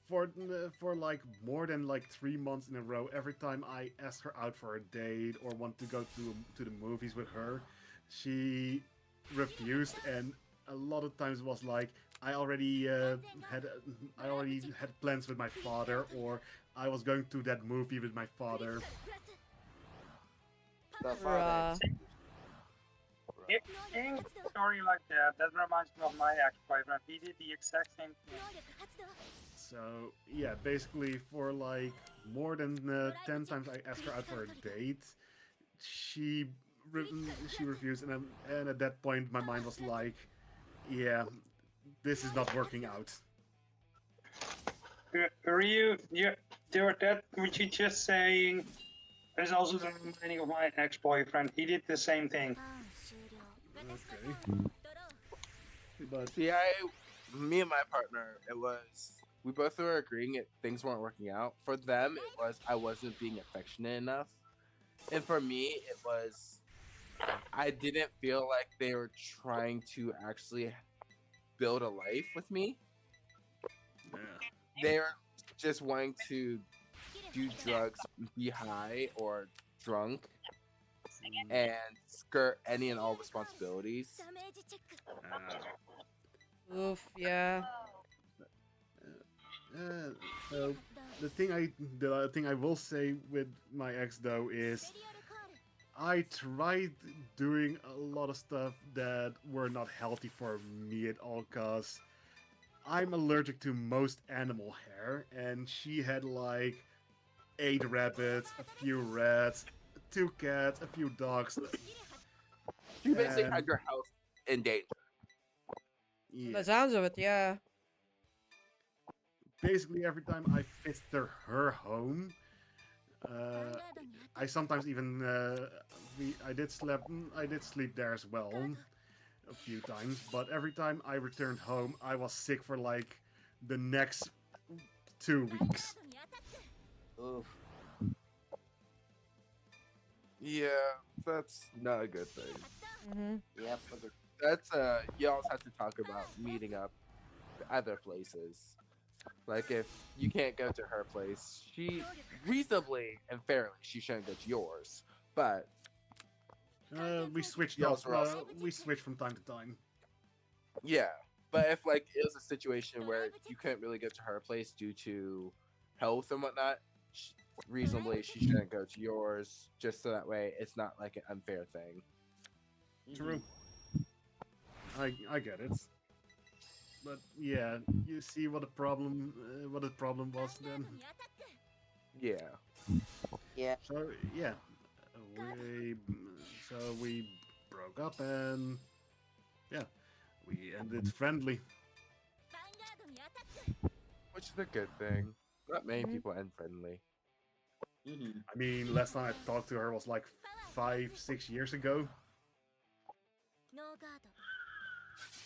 for like more than like 3 months in a row, every time I asked her out for a date or want to go to the movies with her, she refused, and a lot of times it was like I already had plans with my father, or I was going to that movie with my father. The father. Hearing a story like that reminds me of my ex-boyfriend. He did the exact same thing. So yeah, basically for like more than 10 times I asked her out for a date, she refused, and at that point my mind was like, yeah, this is not working out. Ryu, that what you just saying is also the meaning of my ex-boyfriend. He did the same thing. Okay. But See, me and my partner, we both were agreeing things weren't working out. For them, it was I wasn't being affectionate enough. And for me, it was I didn't feel like they were trying to actually build a life with me. yeah. They were just wanting to do drugs, be high or drunk, and skirt any and all responsibilities. Oof, yeah. So the thing I will say with my ex though is I tried doing a lot of stuff that were not healthy for me at all, cause I'm allergic to most animal hair, and she had like 8 rabbits, a few rats, 2 cats, a few dogs. You basically And- had your health in danger. Yeah. The sounds of it, yeah. Basically, every time I visited her home, I sometimes even I did sleep there as well a few times. But every time I returned home, I was sick for like the next 2 weeks. Oof. Yeah, that's not a good thing. Mm-hmm. Yep. That's you always have to talk about meeting up other places. Like if you can't go to her place, she reasonably and fairly she shouldn't go to yours. But We switched Yeah, off. so also- We switched from time to time. yeah, But if like it was a situation where you couldn't really get to her place due to health and whatnot, reasonably she shouldn't go to yours. Just so that way it's not like an unfair thing. True. I get it. But yeah, you see what the problem was then. Yeah. Yeah. So yeah, we we broke up and yeah, we ended friendly. Which is a good thing. Not many people end friendly. I mean, last time I talked to her was like 5-6 years ago.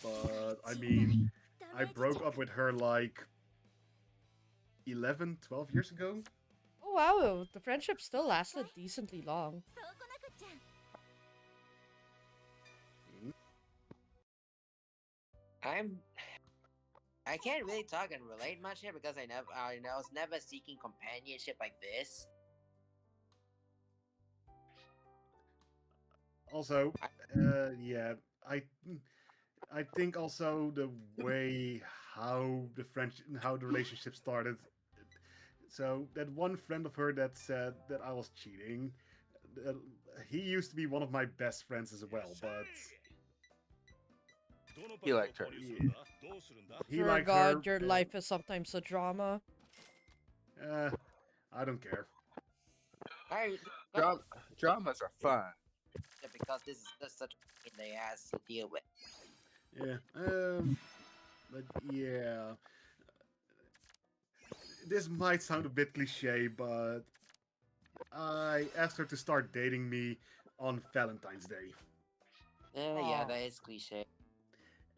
But I mean, I broke up with her like 11-12 years ago. Oh wow, the friendship still lasted decently long. I can't really talk and relate much here because I was never seeking companionship like this. Also, yeah, I think also the way how the relationship started. So that one friend of her that said that I was cheating, he used to be one of my best friends as well, but He liked her. he Dear liked God, her. your life is sometimes a drama. I don't care. Dramas are fun. Because this is just such a pain in the ass to deal with. Yeah. But yeah. This might sound a bit cliche, but I asked her to start dating me on Valentine's Day. Yeah, Aw. that is cliche.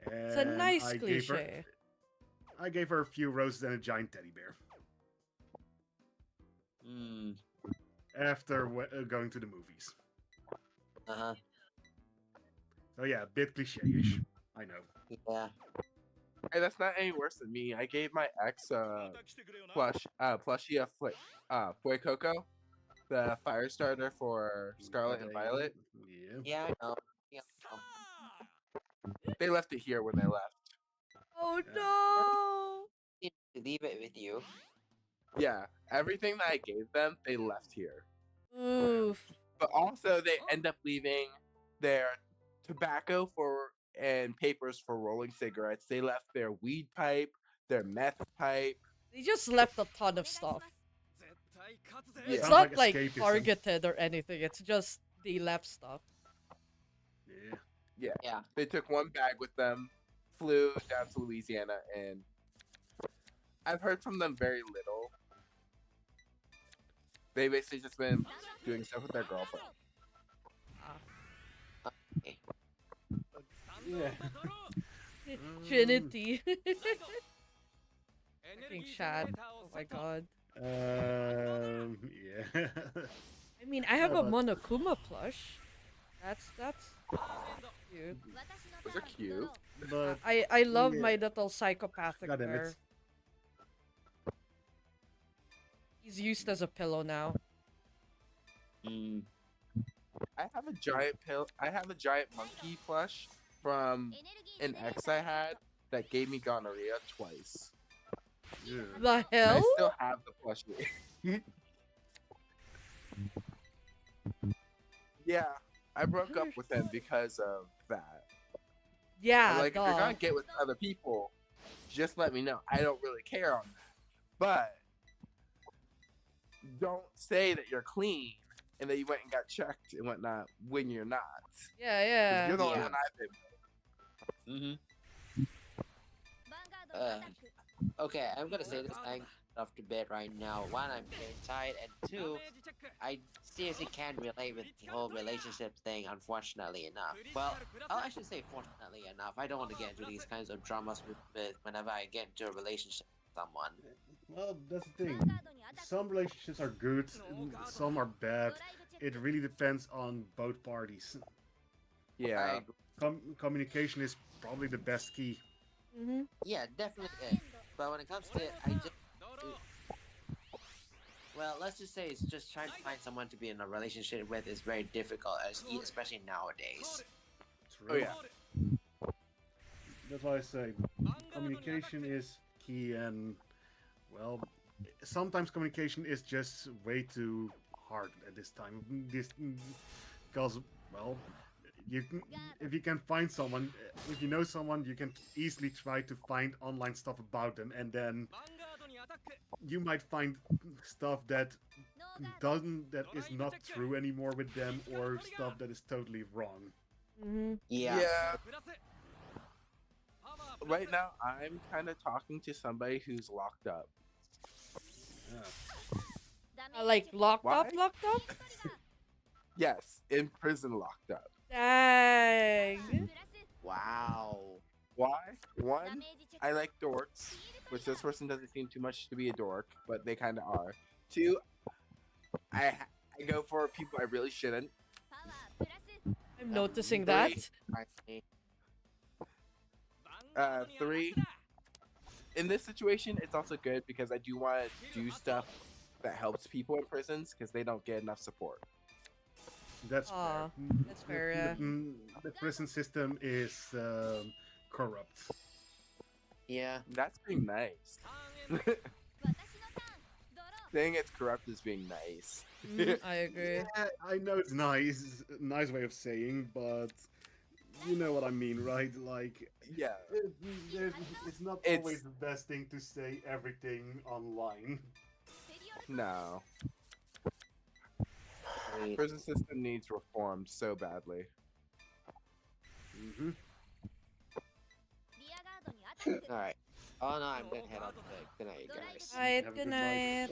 It's a And nice I gave her- cliche. I gave her a few roses and a giant teddy bear Hmm. after going to the movies. Uh-huh. So yeah, a bit cliche-ish. I know. Yeah. Hey, that's not any worse than me. I gave my ex plushie of Fuecoco, the fire starter for Scarlet and Violet. Yeah. Yeah, I know. Yeah. They left it here when they left. Oh Yeah. no! Need to leave it with you. Yeah, everything that I gave them, they left here. Oof. But also, they end up leaving their tobacco and papers for rolling cigarettes. They left their weed pipe, their meth pipe. They just left a ton of stuff. Yeah. It's Sounds not like like escapism. targeted or anything. It's just they left stuff. Yeah. Yeah. They took one bag with them, flew down to Louisiana, and I've heard from them very little. They basically just been doing stuff with their girlfriend. Yeah. Trinity. Fucking chat. Oh my god. Yeah. I mean, I have Yeah, a but- Monokuma plush. That's cute. Those are cute. But I love Yeah. my little psychopathic God damn bear. it. He's used as a pillow now. Mm. I have a giant monkey plush from an ex I had that gave me gonorrhea twice. Yeah. The And I hell? still have the plushie. Yeah, I broke up with him because of that. Yeah, I'm like, if you're duh. gonna get with other people, just let me know. I don't really care on that. But don't say that you're clean and that you went and got checked and whatnot when you're not. 'Cause Yeah, yeah. You're the only Yeah. one I've been. Okay, I'm gonna say this thing off the bed right now. One, I'm getting tired, and two, I seriously can't relate with the whole relationship thing, unfortunately enough. Well, I should say fortunately enough. I don't want to get into these kinds of dramas with whenever I get into a relationship with someone. Well, that's the thing. Some relationships are good, some are bad. It really depends on both parties. Yeah. Communication is probably the best key. Mm-hmm. Yeah, definitely is. But when it comes to it, well, let's just say it's just trying to find someone to be in a relationship with is very difficult, especially nowadays. True. Oh yeah. That's why I say communication is key, and well, sometimes communication is just way too hard at this time. This because well, you can, if you can find someone, if you know someone, you can easily try to find online stuff about them, and then you might find stuff that is not true anymore with them, or stuff that is totally wrong. Mm-hmm. Yeah. Right now, I'm kind of talking to somebody who's locked up. Yeah. Like locked Why? up, locked up. Yes, in prison locked up. Dang. Wow. Why? One, I like dorks, which this person doesn't seem too much to be a dork, but they kind of are. Two, I go for people I really shouldn't. I'm noticing Three. that. I see. Three, in this situation, it's also good because I do want to do stuff that helps people in prisons because they don't get enough support. That's Aw, fair. that's fair, yeah. The prison system is corrupt. Yeah. That's being nice. Saying it's corrupt is being nice. I agree. Yeah, I know it's nice way of saying, but you know what I mean, right? Like, Yeah. it's not It's- always the best thing to say everything online. No. Wait. Prison system needs reform so badly. Mm-hmm. All right. Oh no, I'm gonna head out to bed. Good night, guys. Alright, Have a good good night.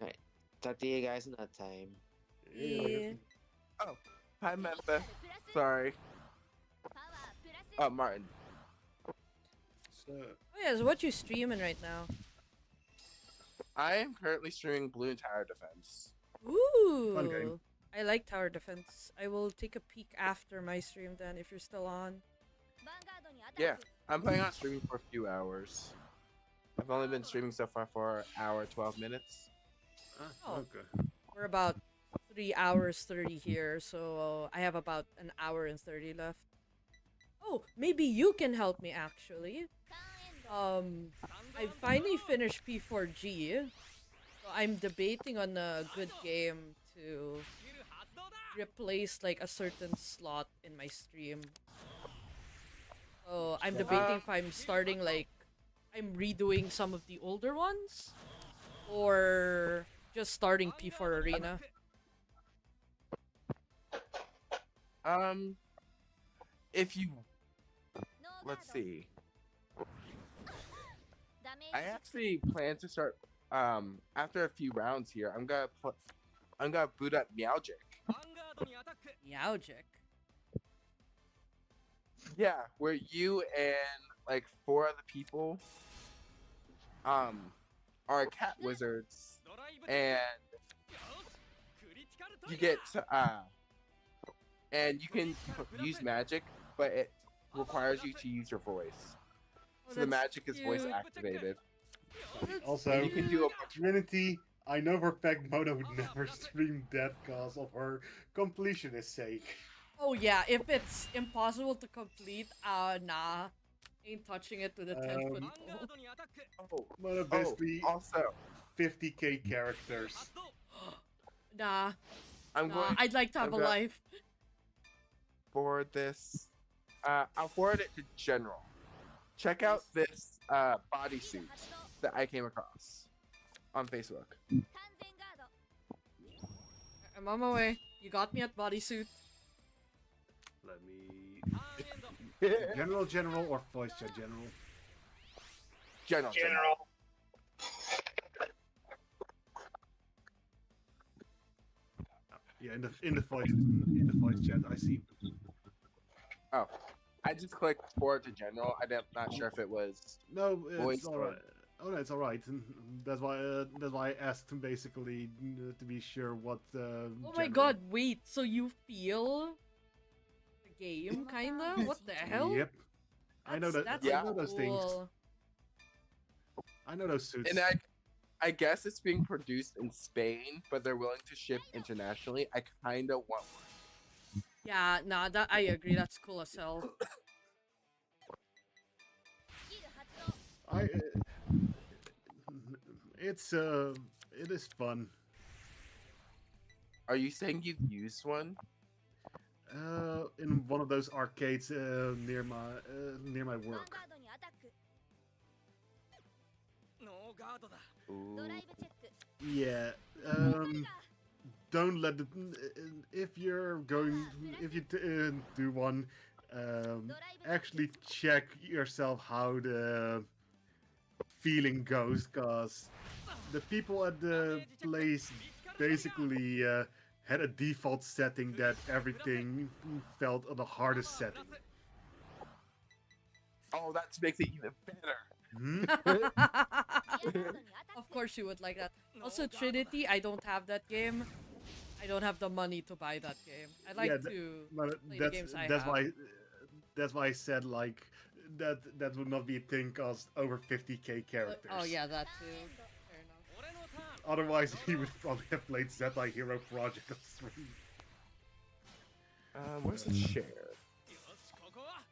night. Talk to you guys another time. Yeah. Hi, Memphis. Sorry. Martin. So, Oh yeah, so what you streaming right now? I am currently streaming Blue and Tower Defense. Fun game. Ooh. I like tower defense. I will take a peek after my stream then if you're still on. Yeah, I'm planning on streaming for a few hours. I've only been streaming so far for an hour, 12 minutes. Oh. okay. We're about 3 hours 30 here, so I have about an hour and 30 left. Oh, maybe you can help me actually. I finally finished P4G. So I'm debating on a good game to replace like a certain slot in my stream. So I'm debating if I'm starting like I'm redoing some of the older ones or just starting P4 Arena. If you, let's see. I actually plan to start, after a few rounds here, I'm gonna boot up Meowjic. Meowjic. Yeah, where you and like 4 other people, are cat wizards, and you get to, and you can use magic, but it requires you to use your voice. So the magic is voice cute. activated. Also, And you can do a Trinity, I know for a fact Mona would never stream that cause of her completionist sake. Oh yeah, if it's impossible to complete, nah. Ain't touching it with a 10-foot pole. Oh, Mona basically also, 50k characters. Nah, I'm going I'd like to have a I'm gonna- life. forward this. I'll forward it to General. Check out this bodysuit that I came across on Facebook. I'm on my way. You got me at bodysuit. Let me... General or voice chat general? General. General. Yeah, in the voice chat, I see. Oh, I just clicked forward to General. I'm not sure if it was. No, Voice it's alright. Oh no, it's alright. That's why I asked him basically to be sure what. Oh my god, wait, so you feel the game, kinda? What the hell? Yep. I know that. That's I know those things. cool. I know those suits. And I guess it's being produced in Spain, but they're willing to ship internationally. I kind of want one. Yeah, nah, that I agree. That's cool as hell. I it is fun. Are you saying you've used one? In one of those arcades near my ヴァン work. ガードにアタック。 ノーガードだ。 Ooh. ドライブチェック。 Yeah. トリガー。 Don't let the if you're going if you do one, ドライブチェック。 actually check yourself how the feeling goes, cause the people at the place basically had a default setting that everything felt on the hardest setting. Oh, that makes it even better. Hmm? ギアガードにアタッ Of ク。 course you would like that. Also, Trinity, I don't have that game. I don't have the money to buy that game. I like Yeah, to But play the games I that's have. why I said like that would not be a thing, cause over 50k characters. Oh yeah, that too. Fair enough. 俺のターン。 Otherwise, he would probably have played Zeta Hero Project on stream. Where's the share? よし、ここは。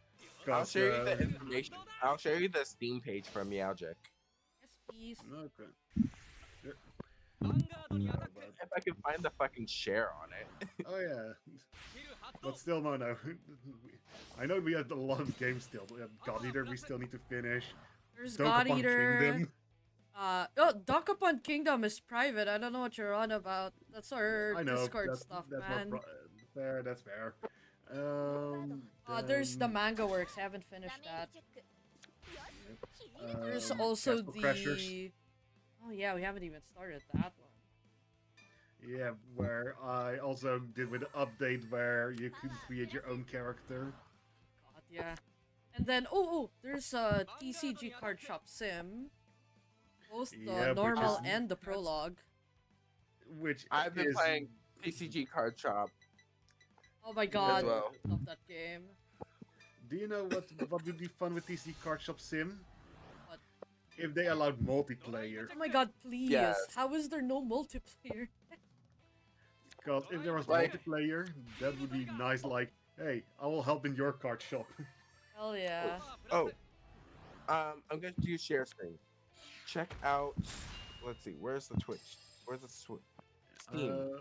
I'll Cause, show you the information. I'll show you the Steam page from Meowjic. Yes, please. okay. ヴァンガードにアタック。 If I can find the fucking share on it. Oh yeah, スキル発動 but。still, Mono. I know we have a lot of games still. We have God Eater we still need to finish. There's God Dokapon Eater. Kingdom. Dokapon Kingdom is private. I don't know what you're on about. That's our I know. Discord that's, stuff, that's man. fair. That's fair. There's the then, Manga Works. I haven't finished ダメー that. ジチェック。よし。ヒール There's um, also Castle Crashers. Oh yeah, we haven't even started that one. Yeah, where I also did with the update where you could create your own character. God, yeah. And then there's TCG Card Shop Sim. Both the Yeah, which normal is- and the prologue. Which I've been is, playing PCG Card Shop. Oh my god, well. love that game. Do you know what would be fun with TC Card Shop Sim? What? If they allowed multiplayer. Oh my god, please. Yes. How is there no multiplayer? Because if there was Like- multiplayer, that would be nice. Like, hey, I will help in your card shop. Hell yeah. Oh, I'm going to do share screen. Check out. Let's see. Where's the Twitch? Where's the Steam?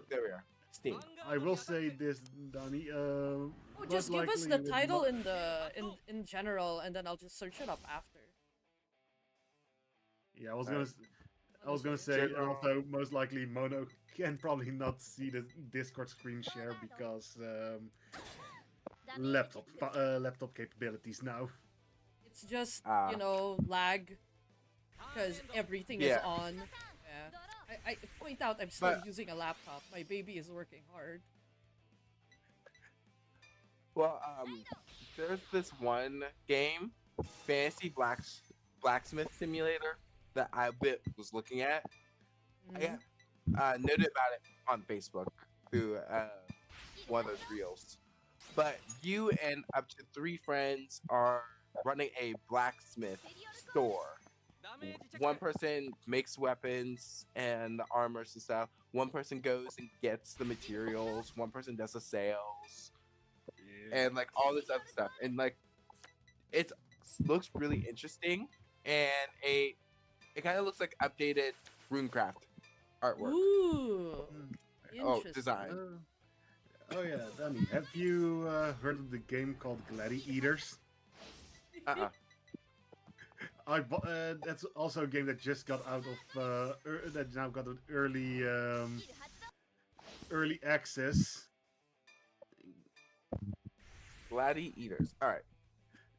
There we are. Steam. I will say this, Danny. Oh, most just give us likely the with title mo- in general, and then I'll just search it up after. Yeah, I was Alright. gonna say General. also most likely Mono can probably not see the Discord screen share because ダメージチェック。 laptop capabilities now. It's just Ah. lag because everything Yeah. is on. Yeah. I point out I'm still using a laptop. My baby is working hard. Well, there's this one game, Fantasy Blacksmith Simulator, that I was looking at. Mhm. I noted about it on Facebook through one of those reels. But you and up to 3 friends are running a blacksmith store. ダメージチェック。 One person makes weapons and the armors and stuff. One person goes and gets the materials. One person does the sales and like all this other stuff. And like it looks really interesting, and it kind of looks like updated RuneCraft artwork. Ooh. Oh, Interesting. design. Oh yeah, Danny, have you heard of the game called Gladiators? That's also a game that just got out of that now got an early ヒール発動。 early access. Gladiators. All right.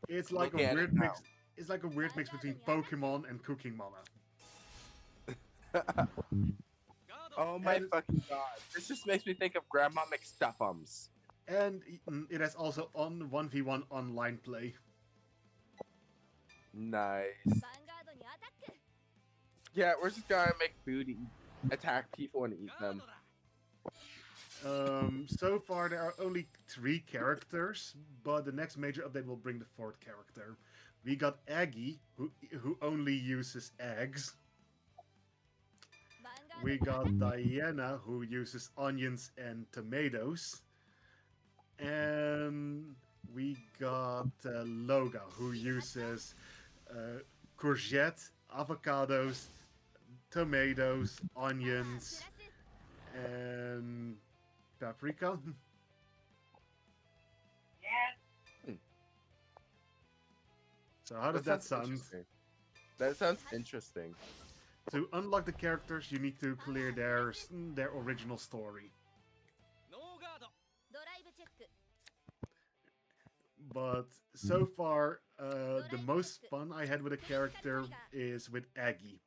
It's like Look a at it weird now. mix. It's like a weird mix between Pokemon and Cooking Mama. Oh my And- fucking god! This just makes me think of Grandma McStuffums. And it has also on 1v1 online play. Nice. ヴァンガードにアタック。 Yeah, we're just gonna make food, attack people, and eat ガー them. ドだ。 So far there are only 3 characters, but the next major update will bring the 4th character. We got Aggie, who only uses eggs. ヴァンガード We にアタッ got ク。 Diana, who uses onions and tomatoes. And we got Loga, who uses courgette, avocados, tomatoes, onions, and paprika. So how does that sound? interesting. That sounds interesting. To unlock the characters, you need to clear their original story. ノーガードドライブチェック But so far, the most fun I had with a character is with Aggie.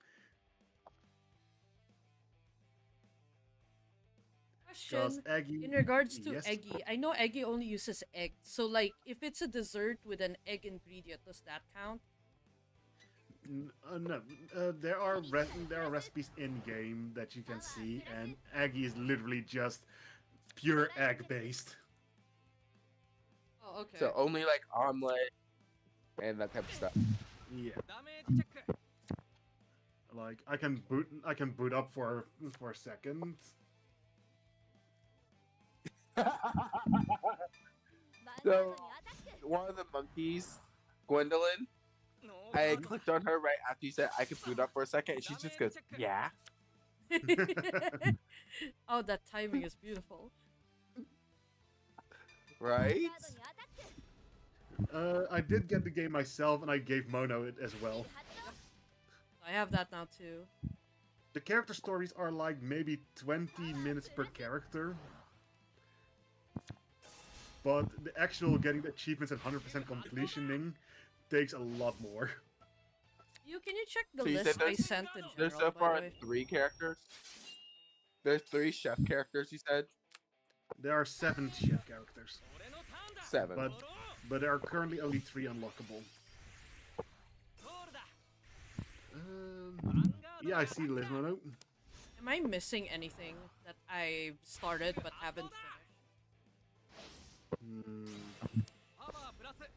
Because Question. Aggie, In regards to yes, Eggy, I know Eggy only uses egg. So, like, if it's a dessert with an egg ingredient, does that count? No, there are recipes in game that you can see, and Aggie is literally just pure egg based. Oh, okay. So only like omelet and that type of stuff. Yeah, ダメージチェック like I can boot up for a second. So one of the monkeys, Gwendolyn, ノーガ I ード clicked on her right after you said I could boot up for a second, and she just goes, "Yeah." Oh, that timing is beautiful. Right? I did get the game myself, and I gave Mono it as well. I have that now too. The character stories are like maybe 20 minutes per character. But the actual getting the achievements and 100% completioning takes a lot more. Can you check the So you said list I there's- sent in general? There's so by the far way? 3 characters. There's 3 chef characters. You said There are 7 chef characters, 俺のターンだ 7. but there are currently only 3 unlockable. ゴールだ Um, yeah, I see the list, Mono. Am I missing anything that I started but haven't finished?パワープラス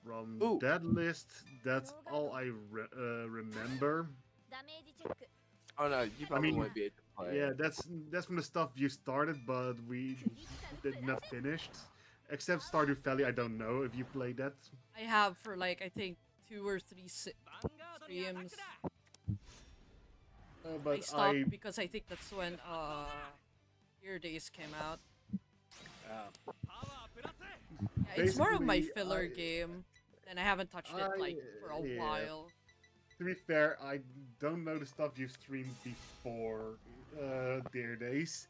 From Ooh. that list, that's all I remember. ダメージチェック Oh no, you probably mean, won't be able to play. Yeah, that's from the stuff you started, but we did not finish. Except Stardew Valley, I don't know if you played that. I have for like I think 2 or 3 ヴァンガードにアタックだ I But stopped because I think that's when Your Days came out. パワープラス Yeah, it's more of my Basically, filler I- game, and I haven't touched it like for a yeah. while. to be fair, I don't know the stuff you streamed before Dear Days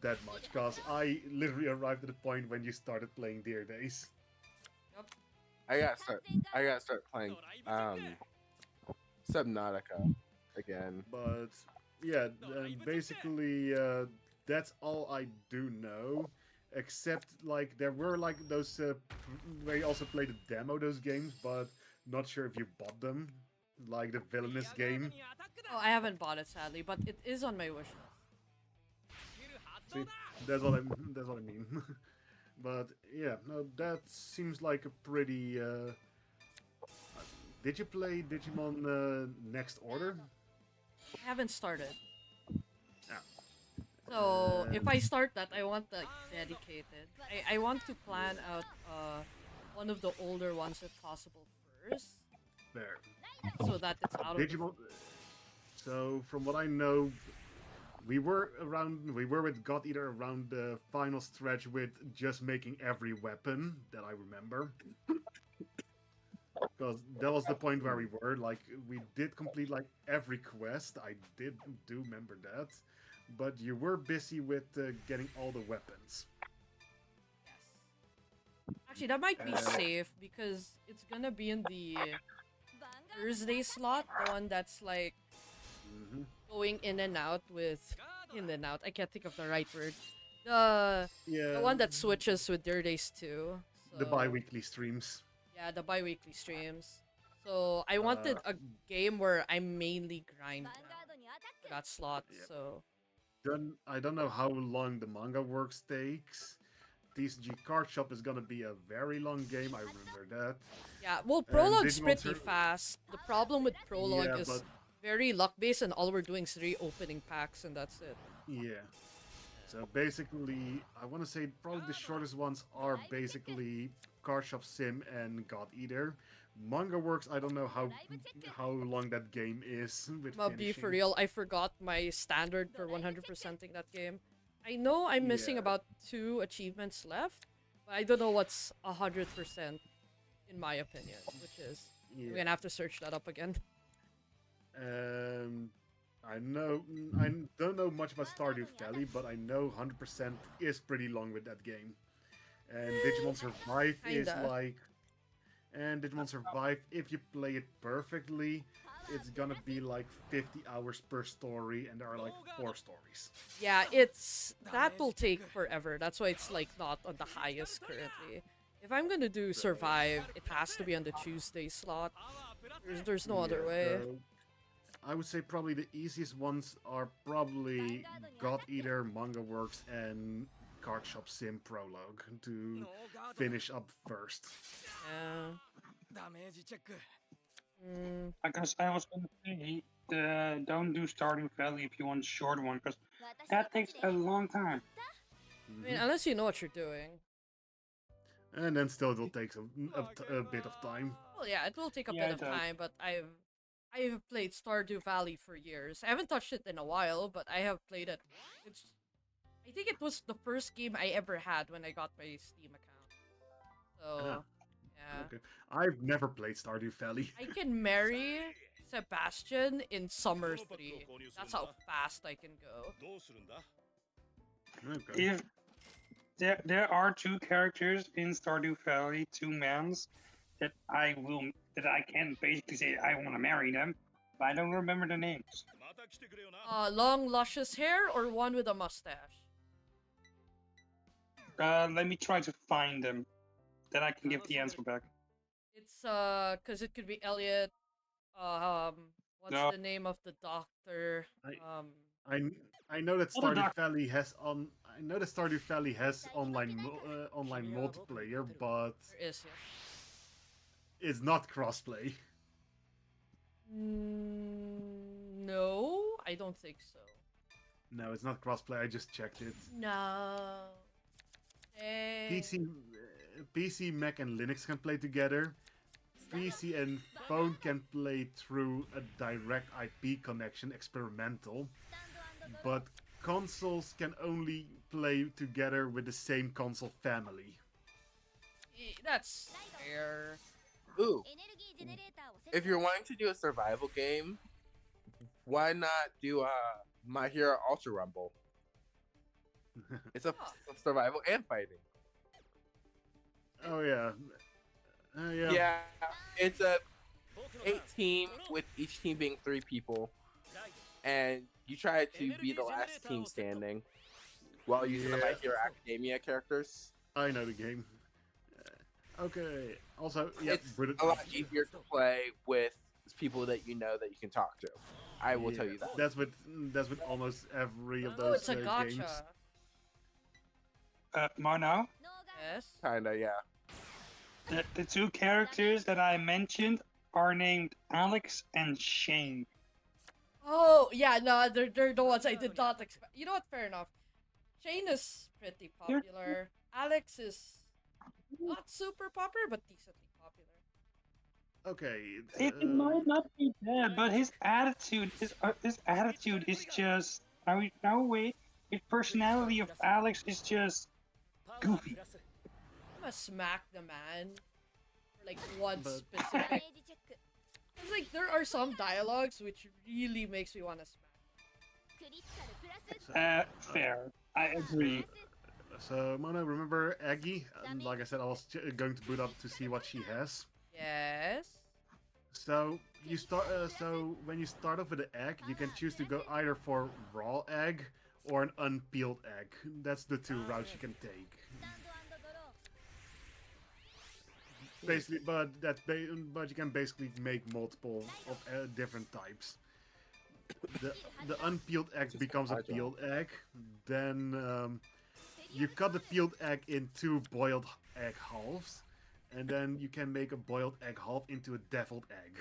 that much, because I literally arrived at the point when you started playing Dear Days. I gotta start playing Subnautica again. But yeah, basically that's all I do know. Except like there were like those where you also played the demo those games, but not sure if you bought them, like the villainous リアガード game. にアタック Oh, だ I haven't bought it sadly, but it is on my wish list. スキル発 See, 動だ that's what I mean. But yeah, no, that seems like a pretty. Did you play Digimon Next Order? I haven't started. Ah. So if I start that, I want like dedicated. I want to plan out one of the older ones if possible first, There. so that it's out of the Digimon. So from what I know, we were with God Eater around the final stretch with just making every weapon that I remember. Because that was the point where we were. Like we did complete like every quest. I do remember that, but you were busy with getting all the weapons. Yes. Actually, that might be Uh, safe because it's gonna be in the Thursday slot, the one that's like Hmm. going in and out with in and out. I can't think of the right word. The Yeah. one that switches with Your Days too. The So, bi-weekly streams. Yeah, the bi-weekly streams. So I wanted a game where I mainly grind ヴァンガー now ドにアタッ for ク that slot. Yep. So I don't know how long the manga works takes. TCG Card Shop is gonna be a very long game. I remember that. yeah, well, prologue's Digimon pretty Sur- fast. The problem with prologue Yeah, is but very luck based, and all we're doing is reopening packs, and that's it. yeah. So basically, I want to say probably the shortest ones are basically Card Shop Sim and God Eater, Manga Works, I don't know how long that game is with But be for finishing. real, I forgot my standard for 100%ing that game. I know I'm missing Yeah. about 2 achievements left, but I don't know what's 100% in my opinion, which is I'm Yeah. gonna have to search that up again. I don't know much about Stardew Valley, but I know 100% is pretty long with that game. And Digimon Survive is Kinda. like, and Digimon Survive, if you play it perfectly, it's gonna be like 50 hours per story, and there are like 4 stories. Yeah, that will take forever. That's why it's like not on the highest currently. If I'm gonna do Survive, it has to be on the Tuesday slot. There's no other Yeah, way. so I would say probably the easiest ones are probably God Eater, Manga Works, and Card Shop Sim Prologue to finish up first. Yeah. ダメージチェック Mm, I guess I was gonna say, don't do Stardew Valley if you want a short one, because that takes a long time. I mean, unless you know what you're doing. And then still it will take a bit of time. Well, yeah, it will take a Yeah, bit it of does. time, but I've played Stardew Valley for years. I haven't touched it in a while, but I have played it. I think it was the first game I ever had when I got my Steam account. So, yeah. Okay. I've never played Stardew Valley. I can marry Sebastian in Summer 3. That's how fast I can go. どうするんだ Okay. If there are 2 characters in Stardew Valley, 2 mans, that I can basically say I want to marry them, but I don't remember the names. また来てくれよな Long, luscious hair or one with a mustache? Let me try to find them. Then I can give the answer back. It's, cause it could be Elliot. What's No. the name of the doctor? I know that Other Stardew doc- Valley has Stardew Valley has online multiplayer, but There is, yeah. it's not crossplay. No, I don't think so. No, it's not crossplay. I just checked it. No. Dang. PC, Mac, and Linux can play together. PC and phone can play through a direct IP connection, experimental. But consoles can only play together with the same console family. That's fair. Ooh, if you're wanting to do a survival game, why not do My Hero Ultra Rumble? It's a survival and fighting. Oh yeah. Yeah. Yeah, it's a 8 team with each team being 3 people, and you try to be the last team standing while using the My Hero Academia characters. I know the game. Okay. Also, yeah, It's a lot easier to play with people that you know that you can talk to. I will tell you that. That's with almost every of Oh, those it's a games. gotcha. Mono, Yes. Kinda, yeah. the 2 characters that I mentioned are named Alex and Shane. Oh, yeah, no, they're the ones I did not expect. You know what? Fair enough. Shane is pretty popular. Alex is not super popular, but decently popular. Okay. It might not be bad, but his attitude is just. His personality of Alex is just goofy. I'm gonna smack the man for like one But- specific. It's like there are some dialogues which really makes me want to smack. Fair. I agree. So, Mono, remember Aggie? Like I said, I was going to boot up to see what she has. Yes. So you start. So when you start off with an egg, you can choose to go either for raw egg or an unpeeled egg. That's the 2 routes you can take. Basically, but you can basically make multiple of different types. The unpeeled egg becomes a peeled egg. Then you cut the peeled egg in 2 boiled egg halves, and then you can make a boiled egg half into a deviled egg.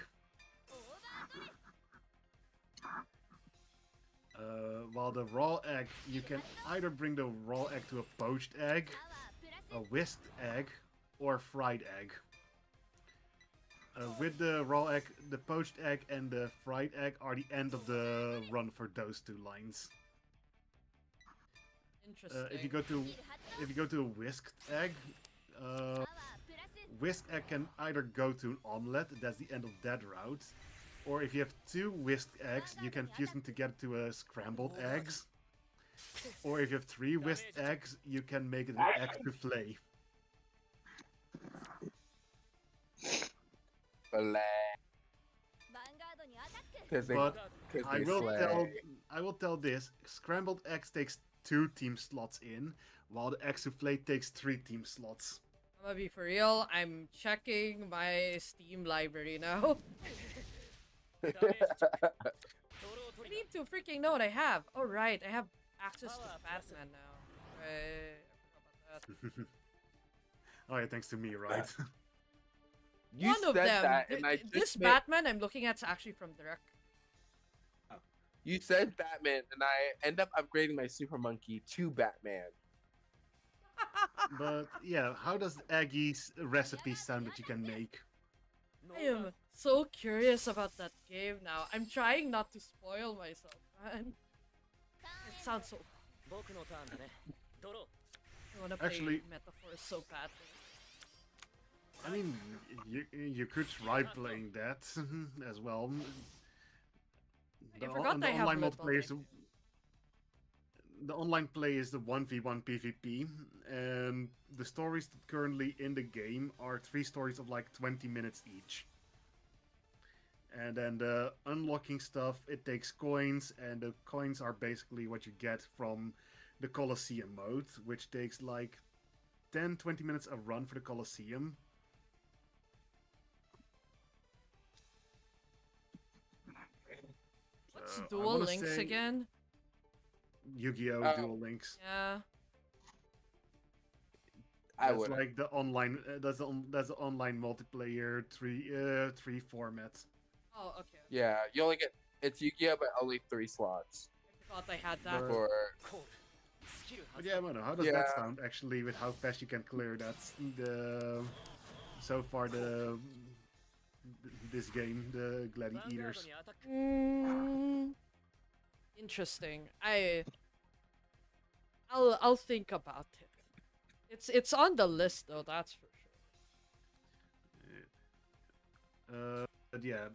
While the raw egg, you can either bring the raw egg to a poached egg, a whisked egg, or a fried egg. With the raw egg, the poached egg, and the fried egg are the end of the run for those two lines. Interesting. If you go to a whisked egg, whisked egg can either go to an omelette, that's the end of that route, or if you have two whisked eggs, you can fuse them together to a scrambled eggs. Or if you have three whisked eggs, you can make it an egg souffle. But I will tell this: scrambled eggs takes 2 team slots in, while the egg souffle takes 3 team slots. I'm gonna be for real. I'm checking my Steam library now. I need to freaking know what I have. Oh right, I have access to Batman now. Right, I forgot about that. Oh yeah, thanks to me, right? You One of said them. that, and I just This made- Batman I'm looking at is actually from Direct. You said Batman, and I end up upgrading my Super Monkey to Batman. But yeah, how does Aggie's recipe sound that you can make? I am so curious about that game now. I'm trying not to spoil myself, man. It sounds so. I wanna play Actually- metaphors so badly. I mean, you could try playing that as well. I forgot I have online little multiplayer is things. the online play is the 1v1 PvP, and the stories currently in the game are 3 stories of like 20 minutes each. And then the unlocking stuff, it takes coins, and the coins are basically what you get from the Colosseum mode, which takes like 10-20 minutes a run for the Colosseum. What's I Dual wanna Links say again? Yu-Gi-Oh! Oh. Duel Links. Yeah. I That's would. like the online. That's the online multiplayer three formats. Oh, okay. Yeah, you only get it's Yu-Gi-Oh, but only 3 slots I forgot I had that. But- for. But yeah, I don't know. How does Yeah. that sound actually with how fast you can clear that? So far this game, the Gladiators. Interesting. I'll think about it. It's on the list though, that's for sure. But yeah,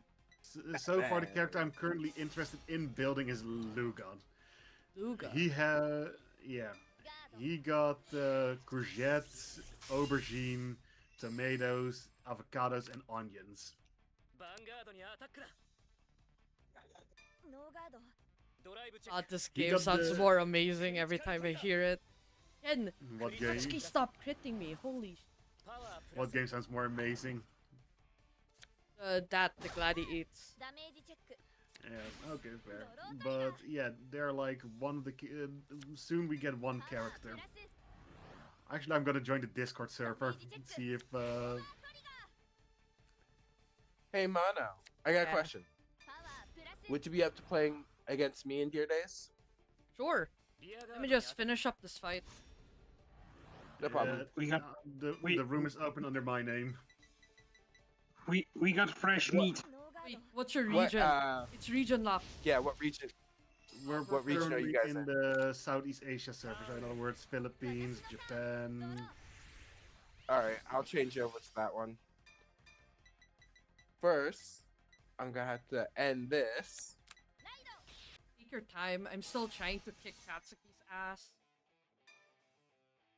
so far the character I'm currently interested in building is Lugan. Luga. He got courgettes, aubergine, tomatoes, avocados, and onions. This He game got sounds the- more amazing every time I hear it. Ken, What game? Satsuki, stop critting me. Holy What game sounds more amazing? that the Gladiates. Yeah, okay, fair. But yeah, they're like one of the. Soon we get one character. Actually, I'm gonna join the Discord server. See if. Hey, Mono, I got a Yeah. question. Would you be up to playing against me in Gear Days? Sure. Let me just finish up this fight. No problem. We got the room is open under my name. we got fresh meat. Wait, what's your What, region? It's region locked. yeah, what region? We're What region are you currently guys in in? the Southeast Asia server. So in other words, Philippines, Japan. Alright, I'll change over to that one. First, I'm gonna have to end this. Take your time. I'm still trying to kick Katsuki's ass.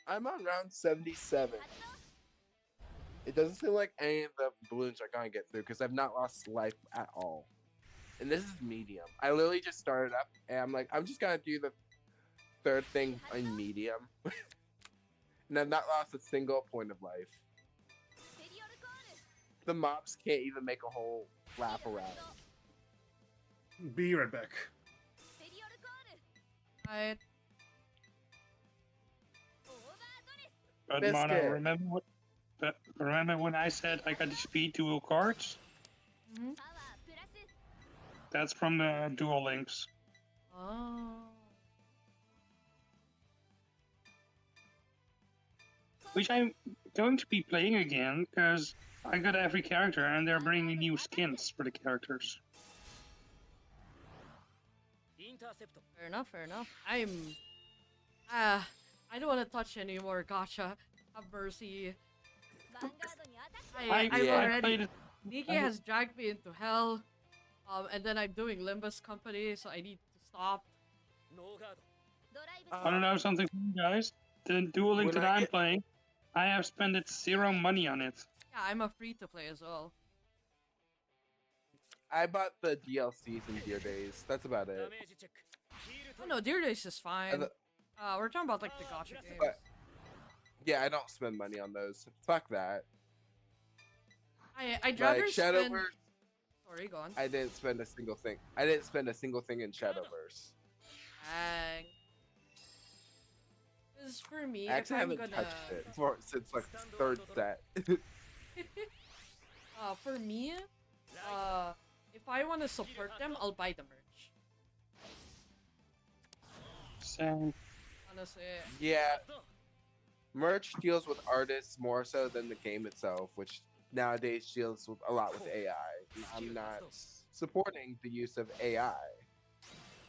I'm on round 77. It doesn't seem like any of the balloons are gonna get through because I've not lost life at all. And this is medium. I literally just started up and I'm like, I'm just gonna do the 3rd thing in medium. And I've not lost a single point of life. The mobs can't even make a whole lap around. Be right back. Right. But Biscuit. Mono, remember when I said I got the speed dual cards? Mhm. That's from the Dual Links. Oh. Which I'm going to be playing again, because I got every character, and they're bringing new skins for the characters. インターセプト Fair enough, fair enough. I don't want to touch any more gacha. Have mercy. ヴァンガードにアタック I'm Yeah. already. played it. Nikki has dragged me into hell. And then I'm doing Limbus Company, so I need to stop. ノーガードドライブ I want to know something from you guys. The Duel Link When that I I'm get- playing, I have spent zero money on it. Yeah, I'm a free to play as well. I bought the DLCs in Gear Days. That's about ダ it. メージチェックヒール Oh トリ no, Dear Days is fine. the- We're talking about like the gacha games. But- Yeah, I don't spend money on those. Fuck that. I'd rather Like spend. Shadowverse, Sorry, go on. I didn't spend a single thing. I didn't spend a single thing in Shadowverse. Dang. Because for me, I if actually I'm haven't gonna, touched it since like third set. for me, if I want to support them, I'll buy the merch. So, Honestly, Yeah, merch deals with artists more so than the game itself, which nowadays deals with a lot with AI. I'm not supporting the use of AI.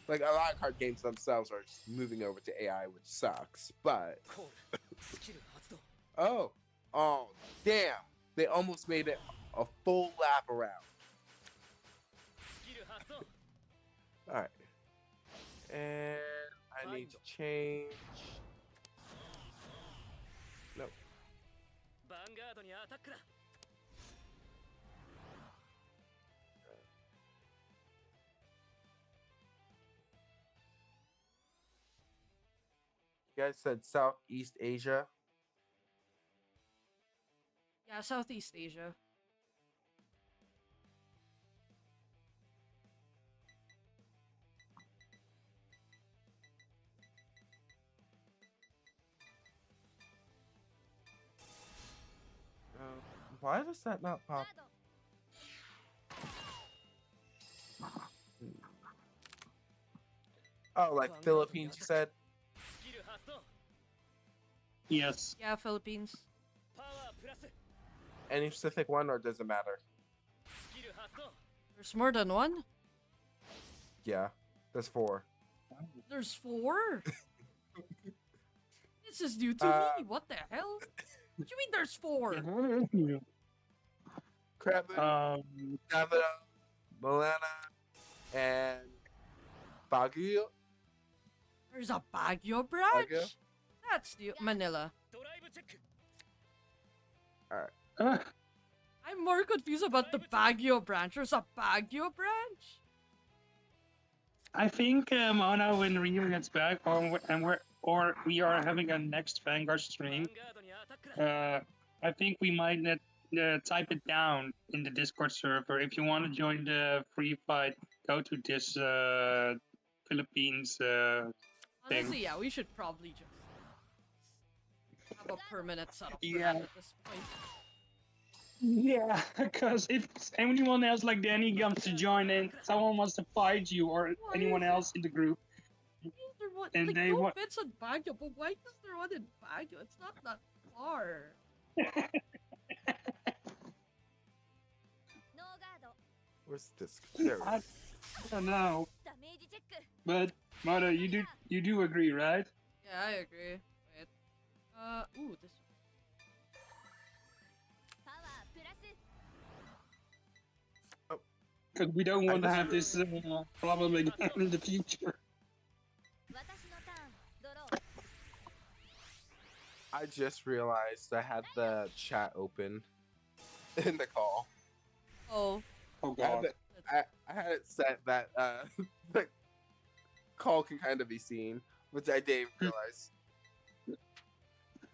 Like a lot of card games themselves are moving over to AI, which sucks. But コールスキル発動 oh, damn! They almost made it a full lap around. スキル発動 All right, and I need to change. Nope. ヴァンガードにアタックだ You guys said Southeast Asia. yeah, Southeast Asia. Why does that not ガー pop? ド Oh, like Philippines, you said? スキル発動 yes. Yeah, Philippines. パワープラス Any specific one, or does it matter? スキル発動 There's more than one. Yeah, there's 4. There's 4. This is new to me. What the hell? What do you mean there's 4? Krabu, Davida, Milana, and Baguio. There's a Baguio branch. Baguio? That's new. Manila. ドライブチェック I'm more confused about the Baguio branch. There's a Baguio branch? I think Mona, when Ryu gets back, or we are having a next Vanguard ヴァ stream, ンガードにアタックだ I think we might type it down in the Discord server. If you want to join the free fight, go to this Philippines thing. Honestly, yeah, we should probably just have a permanent setup for Yeah. that at this point. Yeah, because if anyone else like Danny comes to join in, someone wants to fight you or Why anyone is it- else in the group. Why is there one, And like, they no wa- offense on Baguio, but why is there one in Baguio? It's not that far. ノーガード Where's this? There it I is. don't know, ダメージチェック but Mona, you do agree, right? Yeah, I agree. Wait. Ooh, this one. パワープラス Because we don't want to have just- this problem again in the future. 私のターンドロー I just realized I had the chat open in the call. Oh, Oh I had, god. it, I had it set that the call can kind of be seen, which I didn't realize.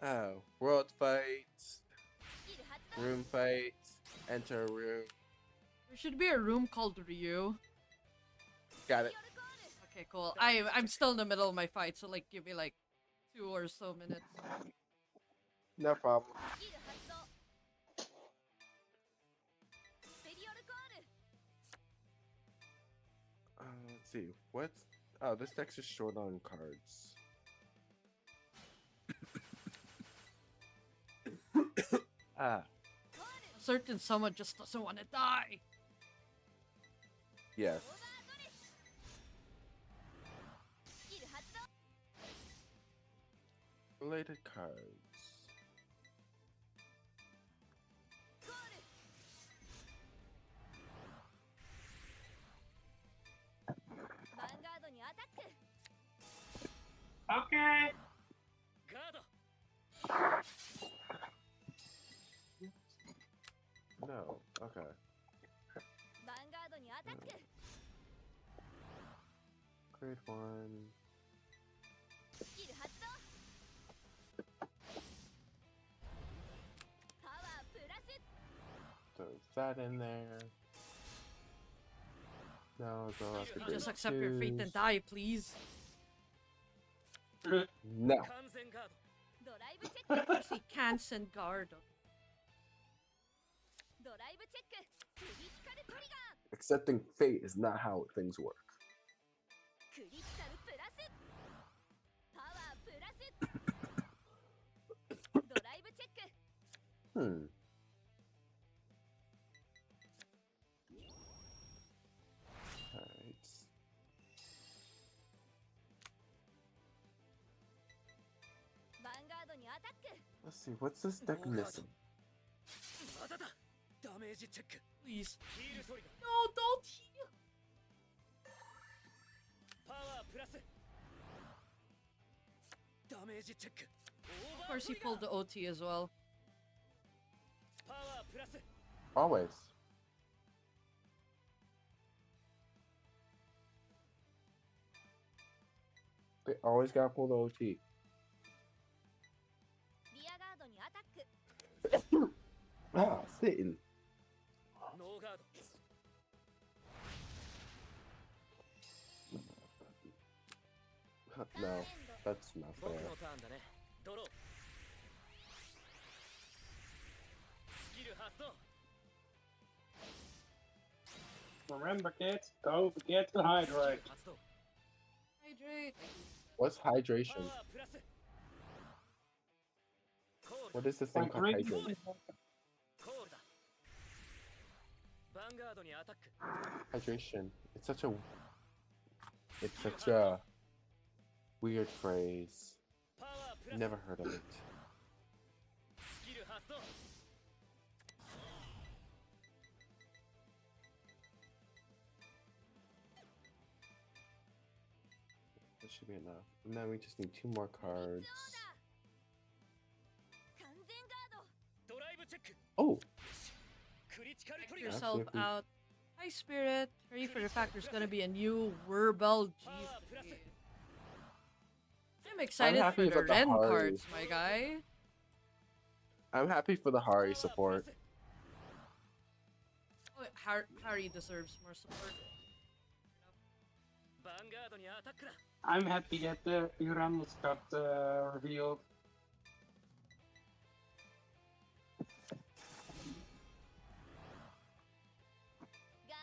Oh, world fights, スキル発動 room fights, enter a room. there should be a room called Ryu. Got it. ヨルコール Okay, cool. I'm still in the middle of my fight, so like give me like 2 or so minutes. No problem. スキル発動スペリオルコール Let's see. What's oh, this deck's just short on cards. certain someone just doesn't want to die. Yes. スキル発動 Related cards. コール ヴァンガードにアタック Okay. ガード No. Okay. ヴァンガードにアタック Grade 1. スキル発動パワープラス Throw that in there. No, go after grade Just accept your fate and 2s. die, please. No. 完全ガードドライブチェック Actually, cancel guard. ドライブチェッククリティカルトリガー Accepting fate is not how things work. クリティカルプラスパワープラスドライブチェック Hmm. Alright. ヴァンガードにアタック Let's see, what's this deck missing? まだだダメージチェック Please. ヒールトリガー No, don't heal. パワープラスダメージチェック Of course, he pulled the OT as well. パワープラス Always. They always gotta pull the OT. リアガードにアタック Ah, Satan. ノーガード No, that's not 僕 fair. のターンだねドロースキル発動 Remember, kids, don't forget to hydrate. 発動 Hydrate. What's パ hydration? ワープラスコール What is this thing called Drink hydration? コールだヴァンガードにアタック Hydration. It's such a weird phrase. パワープラス Never heard of it. スキル発動 That should be enough. And then we just need 2 more cards. 完全ガードドライブチェック Oh, クリティカル Check トリガー yourself Absolutely. out. Hi, Spirit. Ready for the fact there's gonna be a new Verbal G. I'm excited for happy the about the Ren Hari. cards, my guy. I'm happy for the Hari support. Oh, Harry deserves more support. ヴァンガードにアタックだ I'm happy that the Uranus got revealed. ガー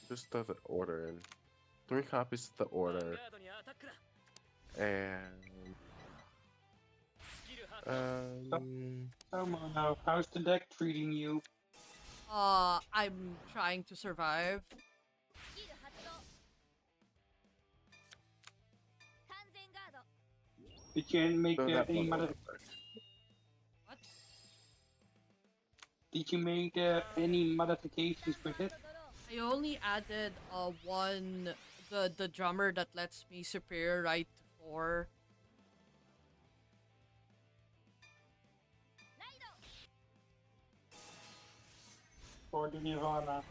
ド Just throw the order in. 3 copies of the ヴァン order. ガードにアタックだ And スキル発動 Oh, Mono, how's the deck treating you? I'm trying to survive. スキル発動完全ガード Did you make throw that any one modi- over. What? Did you make any modifications with it? ドロー I only added one the drummer that lets me superior right to 4. ライド For the Nirvana?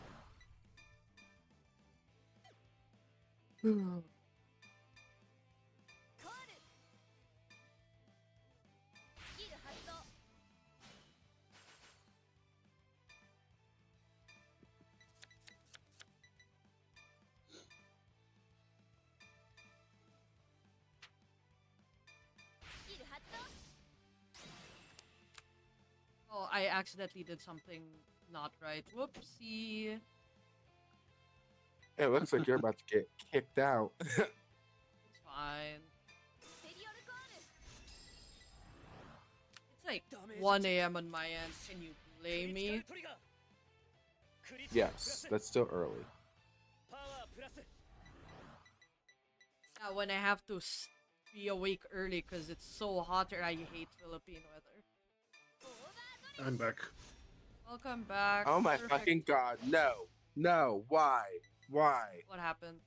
コールスキル発動スキル発動 Oh, I accidentally did something not right. Whoopsie. It looks like you're about to get kicked out. It's fine. スペリオルコール It's like 1 a.m. on my end. Can you blame me? Yes, that's still early. Yeah, when I have to be awake early because it's so hot here. I hate Philippine weather. I'm back. Welcome back. Oh my Perfect. fucking god, no. No, why? Why? What happened?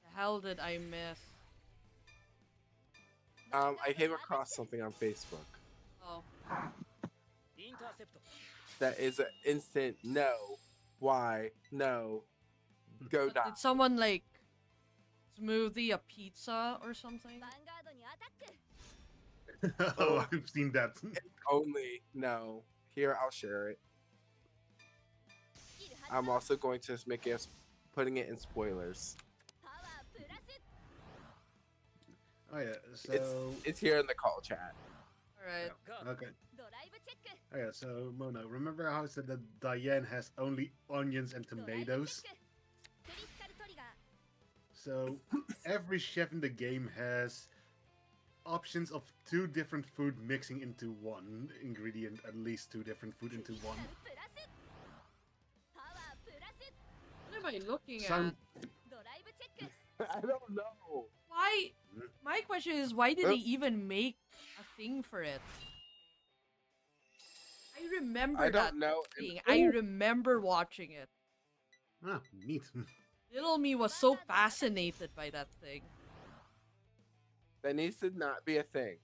The hell did I miss? I came across something on Facebook. Oh. That is an instant no. Why? No. Go But die. did someone like smoothie a pizza or something? ヴァンガードにアタック Oh, I've seen that. Only no. Here, I'll share it. スキル発 I'm 動 also going to make it, putting it in spoilers. パワープラス Oh yeah, so It's here in the call chat. Alright. okay. ドライブチェック Oh yeah, so Mono, remember how I said that Diane has only onions and ドライブ tomatoes? チェッククリティカルトリガー So every chef in the game has options of 2 different food mixing into one ingredient, at least 2 different food into 1. プラスパワープラス What am I looking Sound- at? ドライブチェック I don't know. Why? My question is, why did they even make a thing for it? I remember I that don't know. thing. I remember watching it. Ah, neat. Little me was so fascinated by that thing. That needs to not be a thing.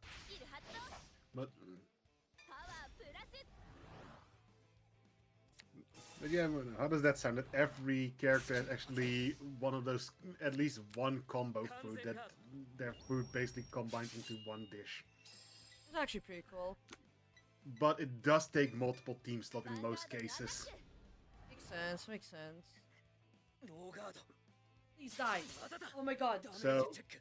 スキル発動 But パワープラス but yeah, Mono, how does that sound? That every character has actually one of those, at least one combo food that their food basically combines into one dish. It's actually pretty cool. But it does take multiple team slot in most cases. Makes sense, makes sense. ノーガード Please die. まだだ Oh my god. ダメー So- ジチェック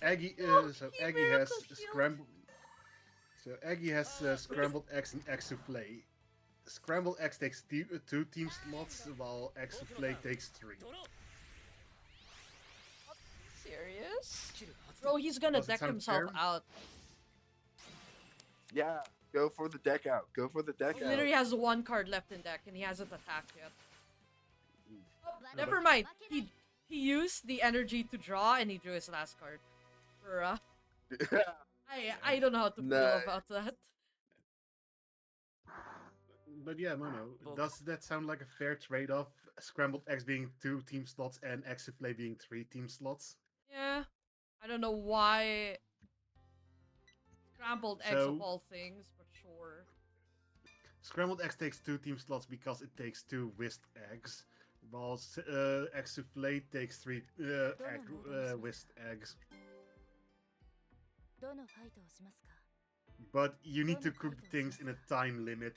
Aggie, so he Aggie has miracle healed. scrambled. So Aggie has scrambled eggs and egg souffle. Scrambled eggs takes 2 team slots, while egg souffle takes 3. ドロー Serious? スキル発動 Bro, he's gonna Does it deck sound himself fair? out. Yeah, go for the deck out. Go for the deck He out. literally has 1 card left in deck and he hasn't attacked yet. Oh, No, never mind. He used the energy to draw and he drew his last card. Bruh. I don't know how to feel Nice. about that. But yeah, Mono, does that sound like a fair trade-off? Scrambled eggs being 2 team slots and egg souffle being 3 team slots? Yeah. I don't know why scrambled eggs of So- all things, but sure. Scrambled eggs takes 2 team slots because it takes 2 whisked eggs, while egg souffle takes 3 whisked eggs. どのファイトをしますか But you need to cook things in a time limit.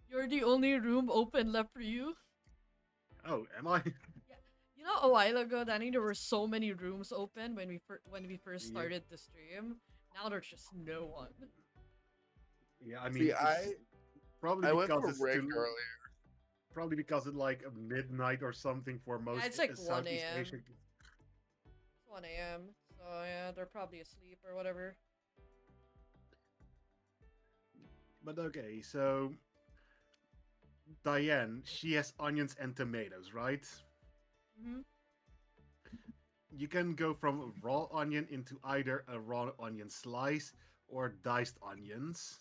You're the only room open left for you. Oh, am I? You know, a while ago, Danny, there were so many rooms open when we first Yeah. started the stream. Now there's just no one. Yeah, I mean, See, it's probably I went because for it's Rick too, earlier. probably because it's like midnight or something for most it's like 1 Southeast a.m. Asian. It's 1 a.m. So yeah, they're probably asleep or whatever. But okay, so Diane, she has onions and tomatoes, right? Hmm. You can go from a raw onion into either a raw onion slice or diced onions.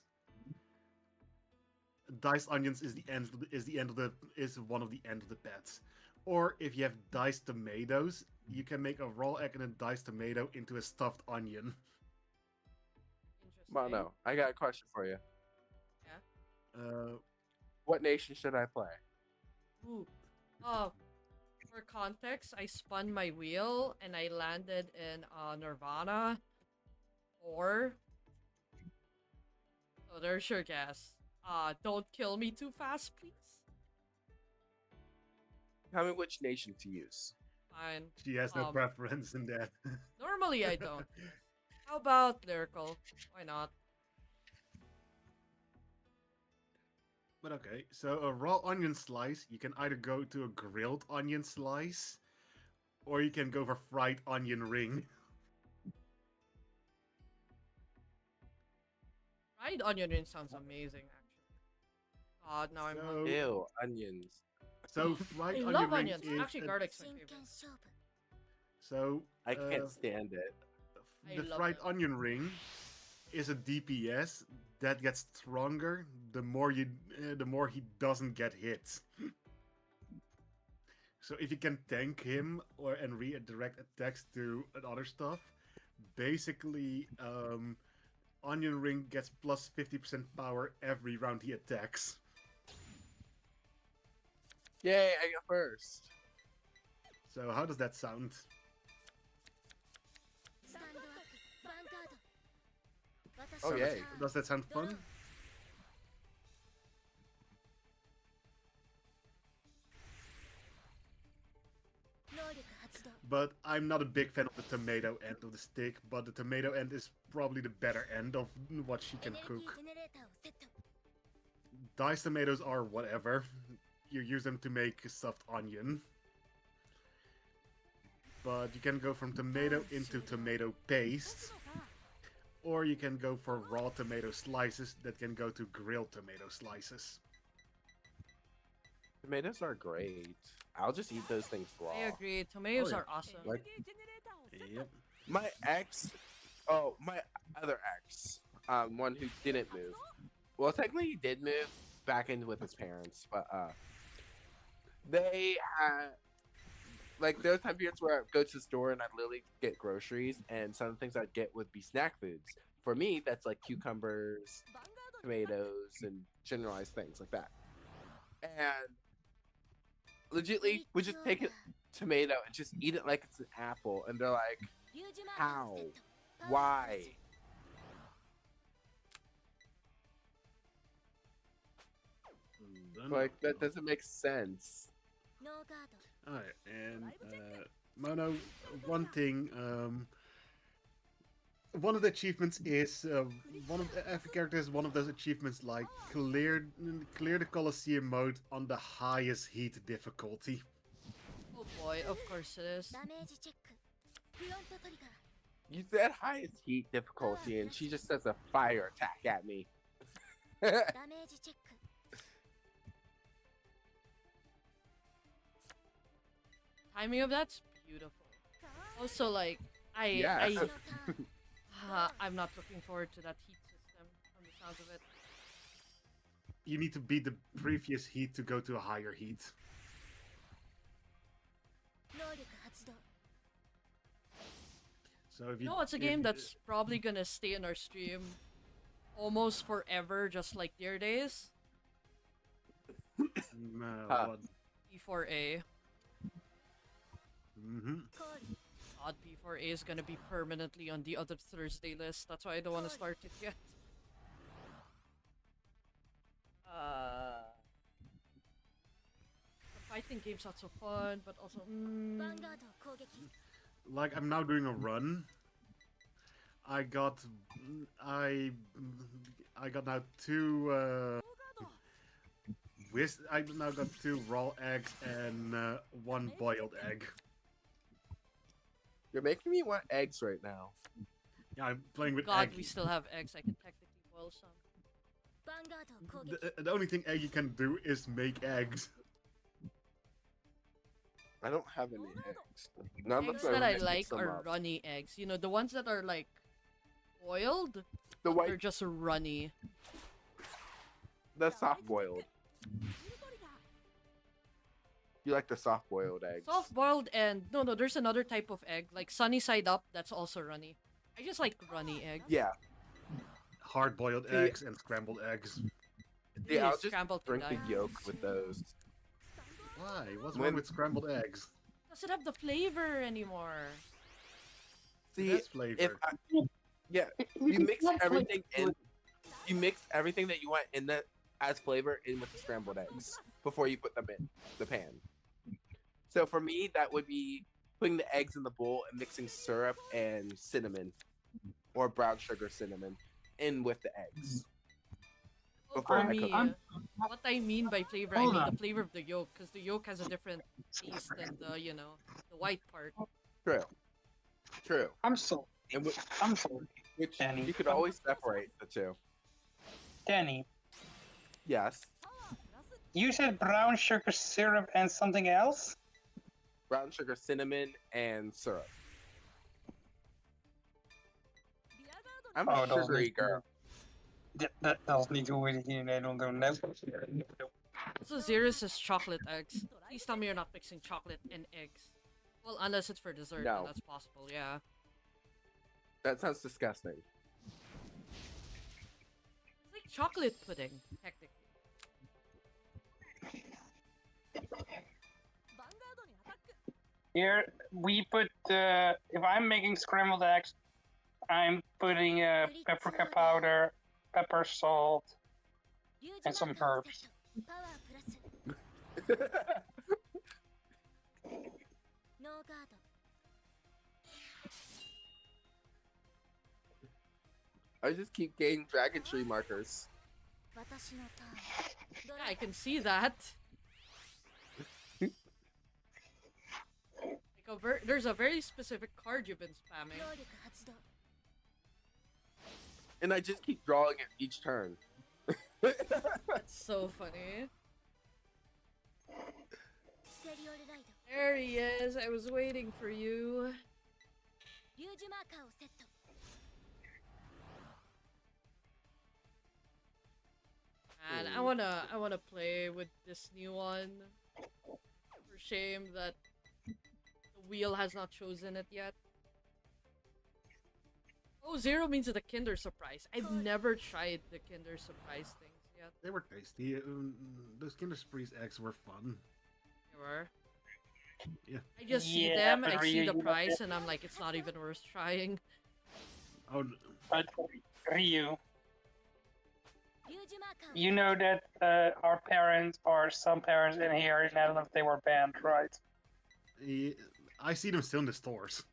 Diced onions is one of the end of the paths. Or if you have diced tomatoes, you can make a raw egg and a diced tomato into a stuffed onion. Interesting. Mono, I got a question for you. Uh, What nation should I play? Ooh. For context, I spun my wheel and I landed in Nirvana 4. So there's your guess. Don't kill me too fast, please. Tell me which nation to use. Fine. she has no Um, preference in that. Normally I don't. How about lyrical? Why not? But okay, so a raw onion slice, you can either go to a grilled onion slice, or you can go for fried onion ring. Fried onion ring sounds amazing, actually. God, now I'm So- hungry. Ew, onions. So fried I onion love ring onions. is Actually, garlic's my favorite. 勝負 so I can't stand it. I the love fried them. onion ring is a DPS that gets stronger the more he doesn't get hit. So if you can tank him and redirect attacks to other stuff, basically onion ring gets plus 50% power every round he attacks. Yay, I go first. So how does that sound? スタンドアップヴァンガード私 Oh, の yay. ターン Does that sound fun? 能力発動 But I'm not a big fan of the tomato end of the stick, but the tomato end is probably the better end of what she エ can ネルギー cook. ジェネレーターをセット Diced tomatoes are whatever. You use them to make stuffed onion. But you can go from tomato into tomato paste, or you can go for raw tomato slices that can go to grilled tomato slices. Tomatoes are great. I'll just eat those things raw. I agree. Tomatoes Oh, yeah. are awesome. Like Yep. my my other ex, one who didn't move. Well, technically he did move back in with his parents, but they had like there was time periods where I'd go to the store and I'd literally get groceries, and some of the things I'd get would be snack foods. For me, that's like cucumbers, tomatoes, and generalized things like that. And legitly, we just take a tomato and just eat it like it's an apple, and they're like, リュウジマークをセット "Why?" Like that doesn't make sense. ノーガード Alright, and Mono, one thing, one of the achievements is one of every character has one of those achievements like clear the Colosseum mode on the highest heat difficulty. Oh boy, of course it is. ダメージチェックフロントトリガー You said highest heat difficulty, and she just does a fire attack at me. ダメージチェック Timing of that's beautiful. Also, like, Yeah. 私のターン I'm not looking forward to that heat system from the sounds of it. You need to beat the previous heat to go to a higher heat. 能力発動 So if You you know, it's a if- game that's probably gonna stay in our stream almost forever, just like Dear Days. what? P4A. Mhm. コール Odd P4A is gonna be permanently on the other Thursday list. That's why I don't want to start it yet. The fighting games are so fun, but also ヴァンガードを攻撃 Like I'm now doing a run. I got now two I now got two raw eggs and one boiled egg. You're making me want eggs right now. Yeah, I'm playing with God, egg. we still have eggs. I can technically boil some. ヴァンガードを攻撃 The only thing egg you can do is make eggs. I don't have any eggs. None of Eggs them that I mix like them are up. runny eggs. You know, the ones that are like boiled, The they're white, just runny. the soft boiled. You like the soft boiled eggs? Soft boiled and no, there's another type of egg, like sunny side up, that's also runny. I just like runny eggs. Yeah. Hard boiled See- eggs and scrambled eggs. Yeah, I'll Yes, just scrambled drink the die. yolk with those. Why? What's When- wrong with scrambled eggs? Doesn't have the flavor anymore. See, That's flavor. if I, yeah, you mix everything in. You mix everything that you want in that as flavor in with the scrambled eggs before you put them in the pan. So for me, that would be putting the eggs in the bowl and mixing syrup and cinnamon, or brown sugar cinnamon, in with the eggs. Oh, before for I cook me, it. what I mean by flavor, I Hold mean the on. flavor of the yolk, because the yolk has a different taste than the, the white part. True. True. I'm sorry. And I'm sorry, which Danny. you could always separate the two. Danny, Yes. you said brown sugar syrup and something else? Brown sugar, cinnamon, and syrup. I'm a Oh, that was sugary me. girl. Dat is niet hoe we het hier in Nederland doen. Nee. Also, Zero says chocolate eggs. Please tell me you're not mixing chocolate and eggs. Well, unless it's for dessert, No. then that's possible, yeah. That sounds disgusting. It's like chocolate pudding, technically. Here, we put, if I'm making scrambled eggs, I'm putting paprika powder, pepper, salt, and some herbs. I just keep getting dragon tree markers. Yeah, I can see that. There's a very specific card you've been spamming. And I just keep drawing it each turn. That's so funny. There he is. I was waiting for you. Man, I wanna play with this new one. For shame that the wheel has not chosen it yet. Oh, Zero means the Kinder Surprise. I've never tried the Kinder Surprise things yet. They were tasty. Those Kinder Surprise eggs were fun. They were. Yeah. I just see Yeah, them, but I see Ryu, the you know price, that- and I'm like, it's not even worth trying. Oh, But Ryu, you know that our parents, or some parents in here in Netherlands, they were banned, right? yeah, I see them still in the stores.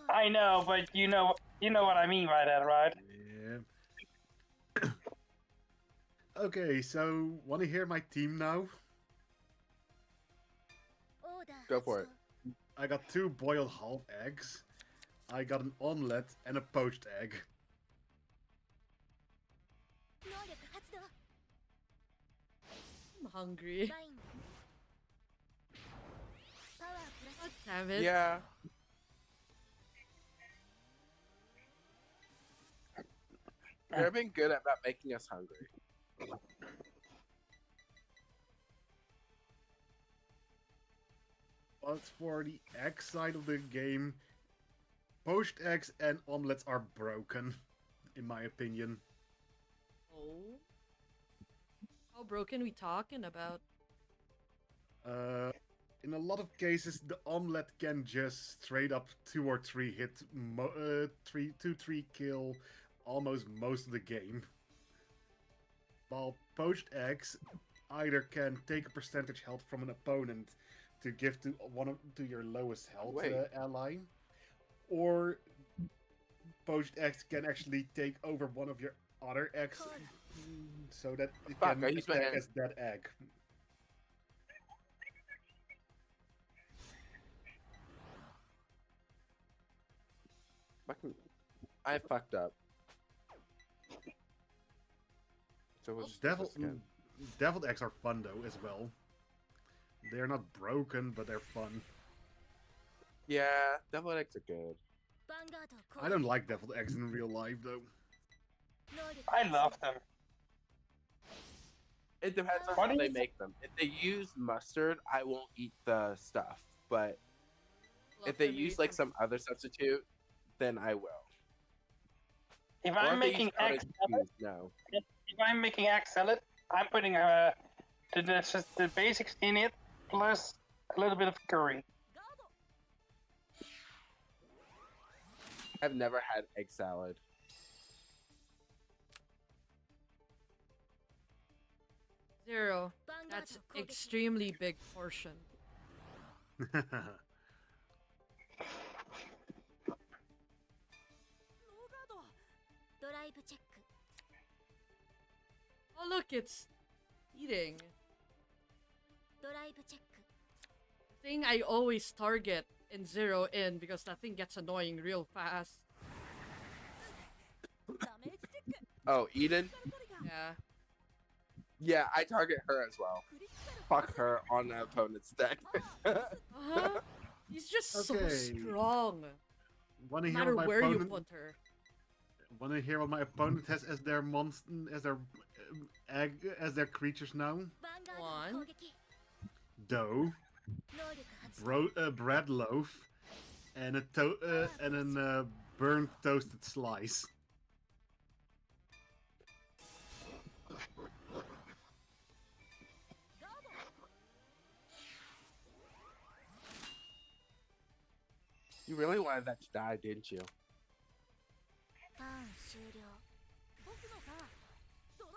I know, but you know what I mean by that, right? Yeah. Okay, so want to hear my team now? Go for it. I got 2 boiled half eggs. I got an omelette and a poached egg. I'm hungry. God damn it. Yeah. They've been good at not making us hungry. But for the egg side of the game, poached eggs and omelets are broken, in my opinion. Oh. How broken we talking about? In a lot of cases, the omelette can just straight up 2 or 3 hit, 3 kill almost most of the game. While poached eggs either can take a percentage health from an opponent to give to to your lowest health Wait. ally, or poached eggs can actually take over one of your other eggs, so that it Fuck, can I used my attack hand. as that egg. I fucked up. So we'll just do this again. Deviled eggs are fun though as well. They're not broken, but they're fun. Yeah, deviled eggs are good. I don't like deviled eggs in real life though. I love them. It depends on Why how do they you- make them. If they use mustard, I won't eat the stuff. But if they use like some other substitute, then I will. If Or I'm if they use making egg cottage salad, cheese, no. if I'm making egg salad, I'm putting the basics in it plus a little bit of curry. I've never had egg salad. Zero. That's extremely big portion. Oh look, it's eating. ドライブチェック Thing I always target and zero in because that thing gets annoying real fast. ダメージチェック Oh, Eden? Yeah. Yeah, I target her as well. Fuck her on the opponent's deck. Uh-huh. He's just so Okay. strong. Want No to hear matter what my where you opponent? put her. Want to hear what my opponent has as their monster, as their egg, as their creatures now? ヴァンガードの攻撃 Dough, 能力発動 bread loaf, and a burnt toasted slice. You really wanted that to die, didn't you? ターン終了僕のターンドロー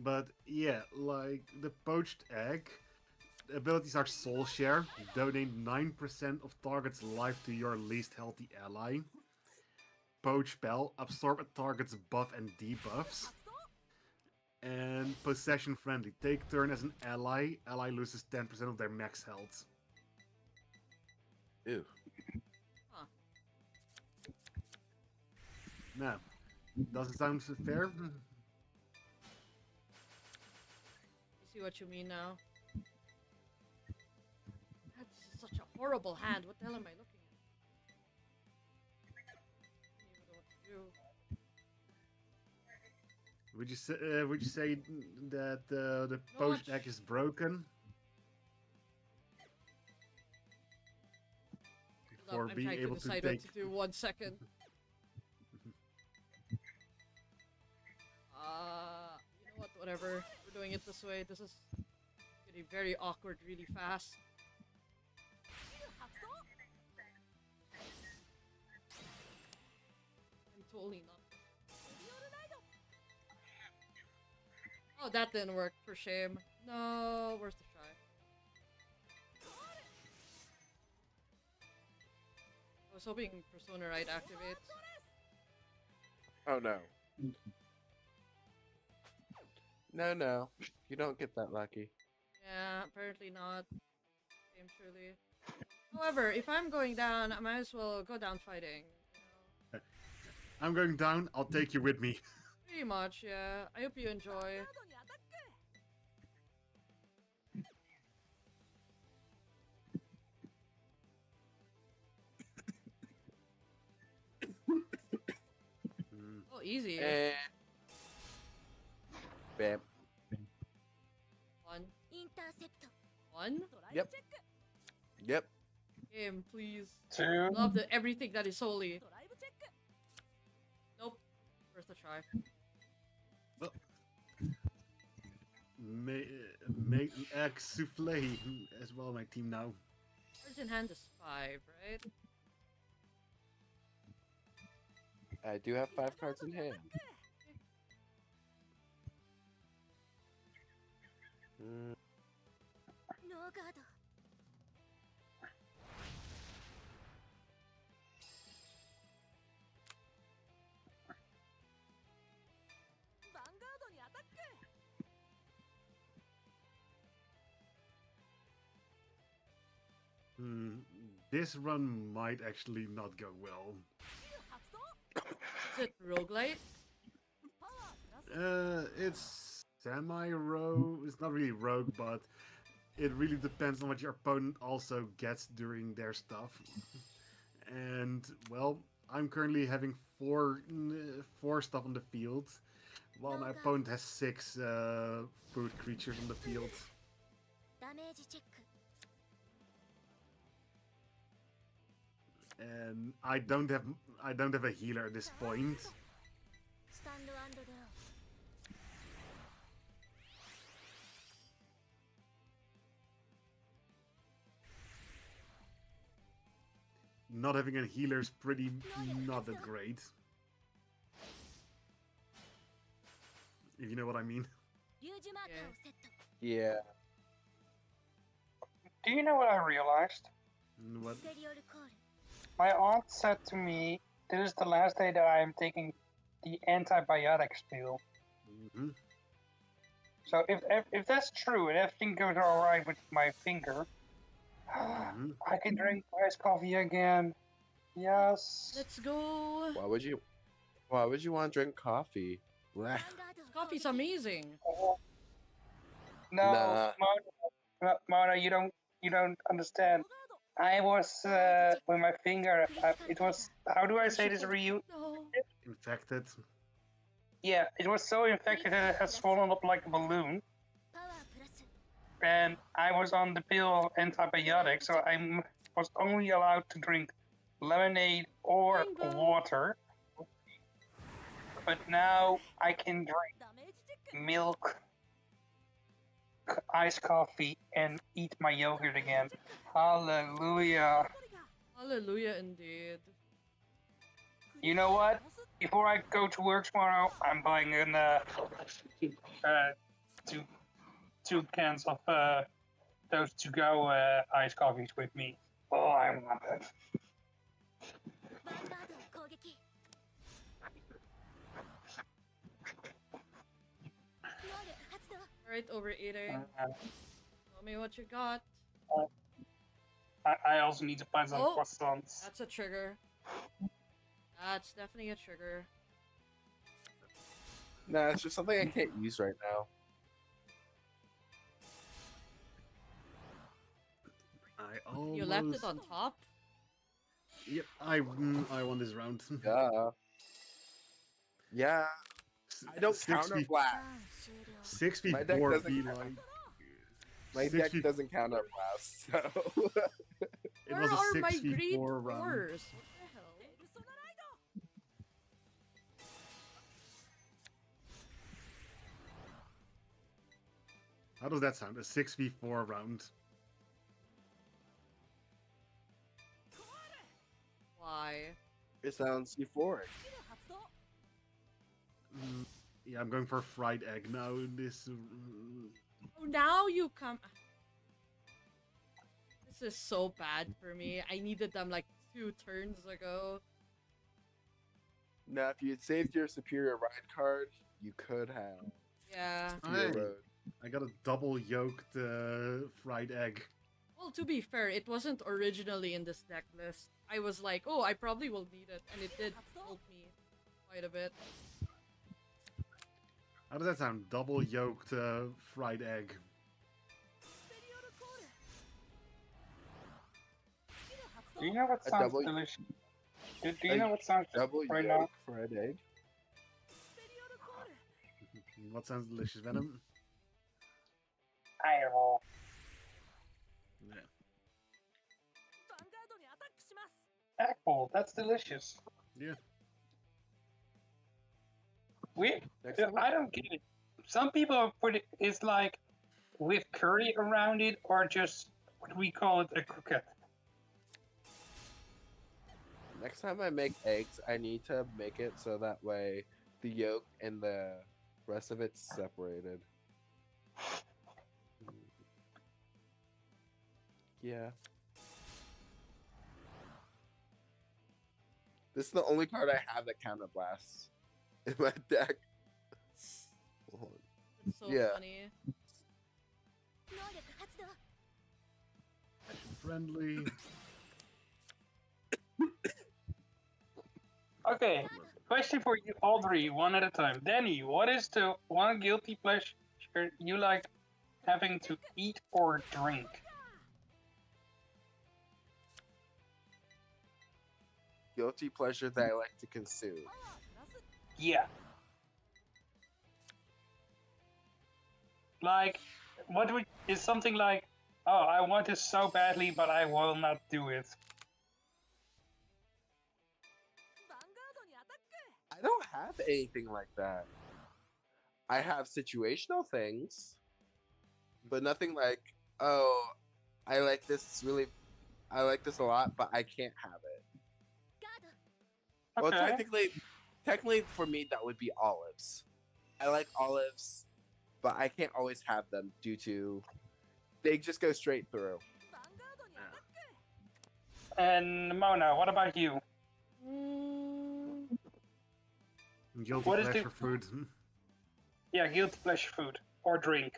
But yeah, like the poached egg, the abilities are Soul Share, donate 9% of target's life to your least healthy ally. Poach Spell, absorb a target's buff and debuffs. And Possession Friendly, take turn as an ally, ally loses 10% of their max health. Ew. Huh. Now, doesn't sound fair? You see what you mean now? That's such a horrible hand. What the hell am I looking at? I don't even know what to do. Would you say that the No, poached it's- egg is broken? Hold For up, I'm being trying able to to decide take. what to do. 1 second. You know what? Whatever. We're doing it this way. This is getting very awkward really fast. スキル発動 I'm totally not. ミオルライド Oh, that didn't work. For shame. No, worth a try. I was hoping Persona Right activates. Oh no. No. You don't get that lucky. Yeah, apparently not. Shame, truly. However, if I'm going down, I might as well go down fighting. You know? I'm going down, I'll take you with me. Pretty much, yeah. I hope you enjoy. ガードにアタック Oh, easy. And bam. 1. インターセプト 1? ドライブ Yep. チェック Yep. Game, please. 2. Love everything that is holy. ドライブチェック Nope. Worth a try. Make an egg souffle as well, my team now. Cards in hand is 5, right? I do have 5 cards in hand. Mm, ノーガード ヴァンガードにアタック This run might actually not go well. スキル発動 Is it roguelite? パワープラス It's semi-rogue. It's not really rogue, but it really depends on what your opponent also gets during their stuff. And well, I'm currently having four stuff on the field, while my opponent has 6 food creatures on the field. ダメージチェック And I don't have a healer at this point. スタンドアンドドロー Not having a healer is pretty not that great. If you know what I mean. リュージュマーカーをセット yeah. Do you know what I realized? What? ステリオルコール My aunt said to me, this is the last day that I am taking the antibiotics pill. Hmm. So if that's true and everything goes all right with my finger, Hmm. I can drink iced coffee again. Yes. Let's go. Why would you? Why would you want to drink coffee? Blech. Coffee's amazing. No, Nah. Mona, you don't understand. I was with my finger. It was, how do I say this, Ryu? No. Infected. Yeah, it was so infected that it had swollen up like a balloon. And I was on the pill of antibiotics, so was only allowed to drink lemonade or Rainbow. water. But now I can drink milk, iced coffee, and eat my yogurt again. Hallelujah. Hallelujah, indeed. You know what? Before I go to work tomorrow, I'm buying two cans of those to-go iced coffees with me. Oh, I want that. Alright, overeating. Tell me what you got. I also need to find some Oh. croissants. That's a trigger. That's definitely a trigger. Nah, it's just something I can't use right now. I almost. You left it on top? Yep, I won this round. Yeah. Yeah. I don't counter blast. 6v4 My deck doesn't be count. like. My 6v deck doesn't counter blast, so. It Where was a are my green 6v4 round. fours? What the hell? How does that sound? A 6v4 round. Why? It sounds euphoric. Yeah, I'm going for fried egg now. This. Oh, now you come. This is so bad for me. I needed them like 2 turns ago. Now, if you had saved your superior ride card, you could have. Yeah. Superior Hey. road. I got a double yolked fried egg. Well, to be fair, it wasn't originally in this deck list. I was like, oh, I probably will need it, and it did help me quite a bit. How does that sound? Double yolked fried egg. Do you know what A sounds double- delicious? Do you know what sounds Double right yolk now? fried egg. What sounds delicious, Venom? Fireball. Yeah. Apple, that's delicious. Yeah. Next level. I don't get it. Some people put it, it's like with curry around it, or just what we call it, a croquette. Next time I make eggs, I need to make it so that way the yolk and the rest of it's separated. Yeah. This is the only card I have that counterblasts in my deck. Hold on. It's so Yeah. funny. Friendly. Okay, question for you all three, one at a time. Danny, what is the one guilty pleasure you like having to eat or drink? Guilty pleasure that I like to consume. Yeah. Like, what would is something like, oh, I want this so badly, but I will not do it. I don't have anything like that. I have situational things, but nothing like, oh, I like this a lot, but I can't have it. Well, Okay. technically for me that would be olives. I like olives, but I can't always have them due to they just go straight through. And Mona, what about you? Guilty What is the- pleasure food. Yeah, guilty pleasure food or drink.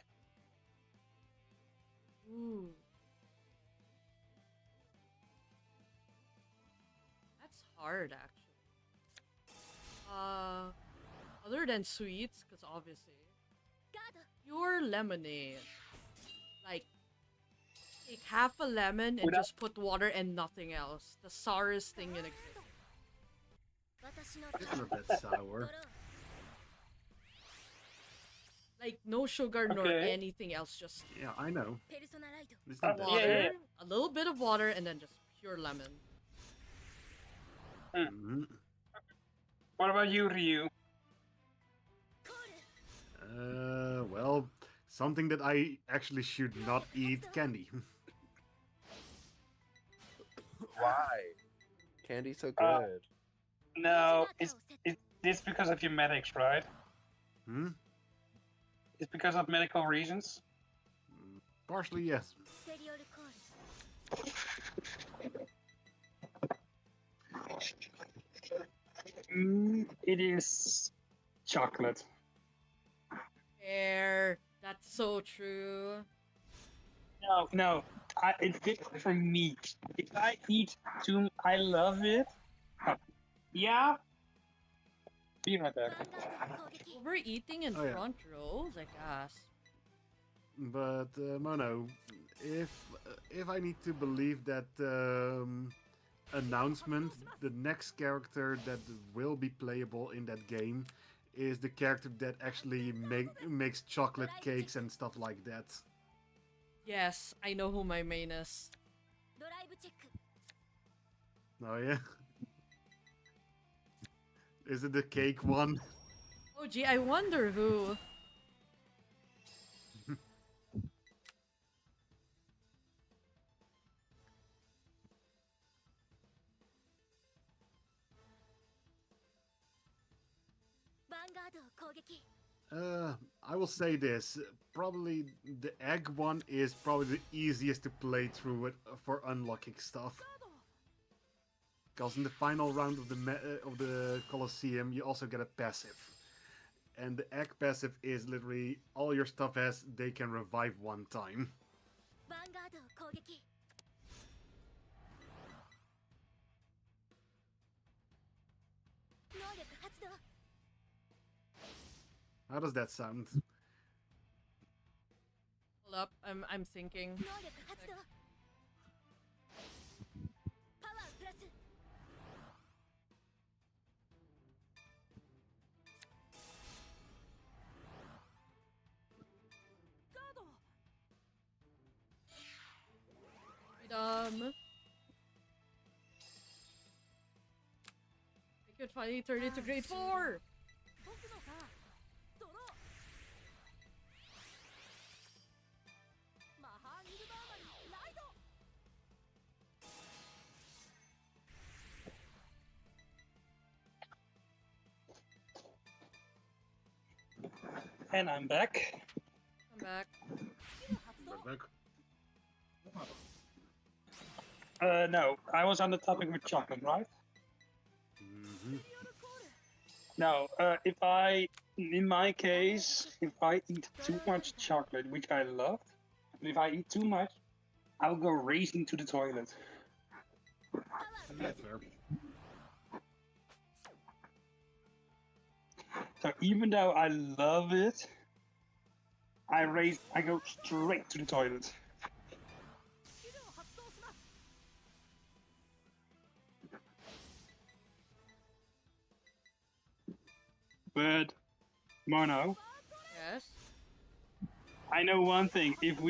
Ooh. That's hard, actually. Other than sweets, because obviously, pure lemonade. Like, take half a lemon and Without- just put water and nothing else. The sourest thing in existence. It's not that sour. Like, no sugar nor Okay. anything else, just Yeah, I know. It's Uh, not that water, yeah, yeah. a little bit of water, and then just pure lemon. Mhm. What about you, Ryu? Well, something that I actually should not eat, candy. Why? Candy's so Uh, good. No, it's because of your medics, right? Hmm? It's because of medical reasons. Partially, yes. It is chocolate. Air. That's so true. No, it's different from me. If I eat too, I love it. Yeah, be right back. Overeating in Oh, yeah. front rows, I guess. But Mono, if I need to believe that announcement, the next character that will be playable in that game is the character that actually makes chocolate cakes and stuff like that. Yes, I know who my main is. Oh yeah. Is it the cake one? Oh gee, I wonder who. I will say this. Probably the egg one is probably the easiest to play through it for unlocking stuff. Because in the final round of the Colosseum, you also get a passive. And the egg passive is literally all your stuff has, they can revive one time. How does that sound? Hold up, I'm thinking. Freedom. I could finally turn it to grade 4. And I'm back. I'm back. Back. No, I was on the topic with chocolate, right? Mhm. No, in my case, if I eat too much chocolate, which I love, if I eat too much, I'll go racing to the toilet. That's fair. So even though I love it, I go straight to the toilet. But Mono, Yes. I know one thing. If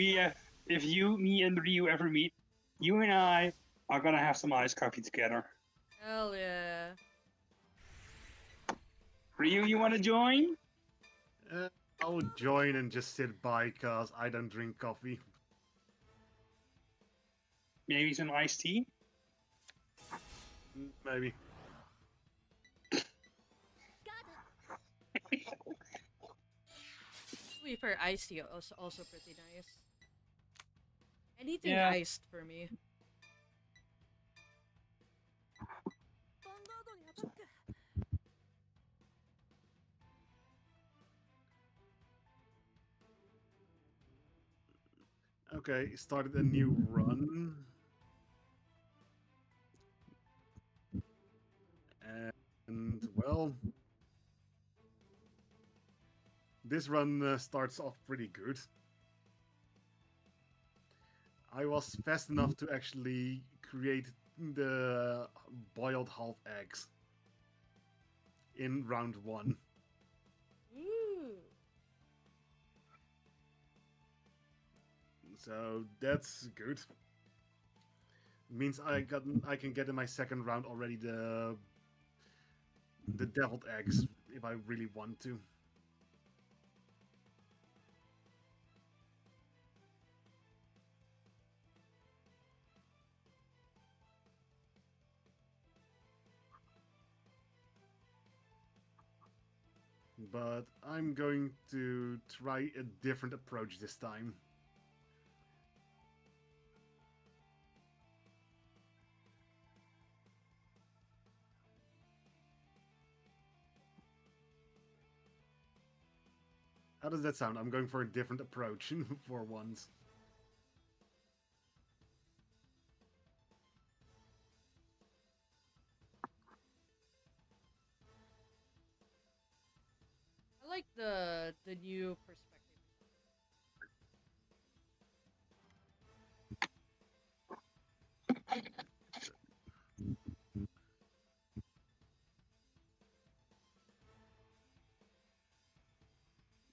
you, me, and Ryu ever meet, you and I are gonna have some iced coffee together. Hell yeah. Ryu, you wanna join? I'll join and just sit by cause I don't drink coffee. Maybe some iced tea? Maybe. To be fair, iced tea also pretty nice. Anything Yeah. iced for me. Okay, started a new run. And, well, this run starts off pretty good. I was fast enough to actually create the boiled half eggs in round 1. Ooh. So that's good. Means I can get in my second round already the deviled eggs if I really want to. But I'm going to try a different approach this time. How does that sound? I'm going for a different approach for once. I like the new perspective.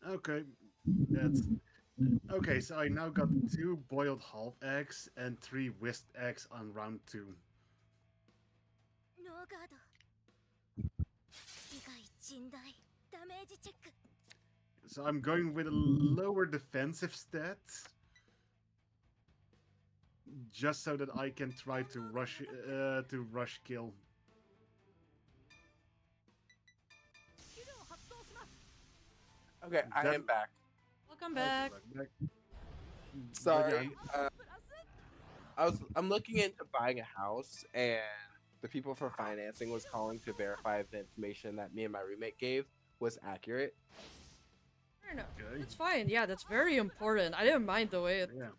Okay, that's okay. So I now got 2 boiled half eggs and 3 whisked eggs on round 2. ノーガード以外甚大ダメージチェック So I'm going with a lower defensive stat, just so that I can try to rush kill. スキルを発動します Okay, I That- am back. Welcome back. Back. Sorry. I'm looking into buying a house, and the people for financing was calling to verify if the information that me and my roommate gave was accurate. Fair enough. Okay. It's fine. Yeah, that's very important. I didn't mind the way it. Yeah.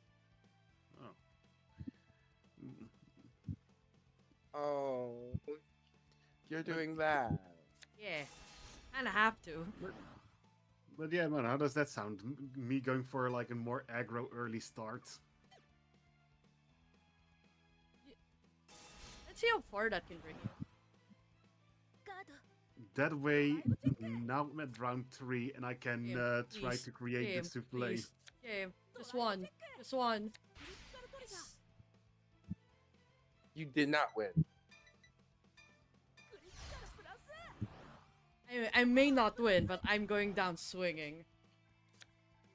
Oh. Oh, you're doing that. Yeah, kind of have to. But yeah, man, how does that sound? Me going for like a more aggro early start. Let's see how far that can bring you. ガード That way, now I'm at round 3 and I can Game, try please. to create Game, the souffle. please. Game. Just one. Just one. Yes. You did not win. クリティカルプラス I may not win, but I'm going down swinging.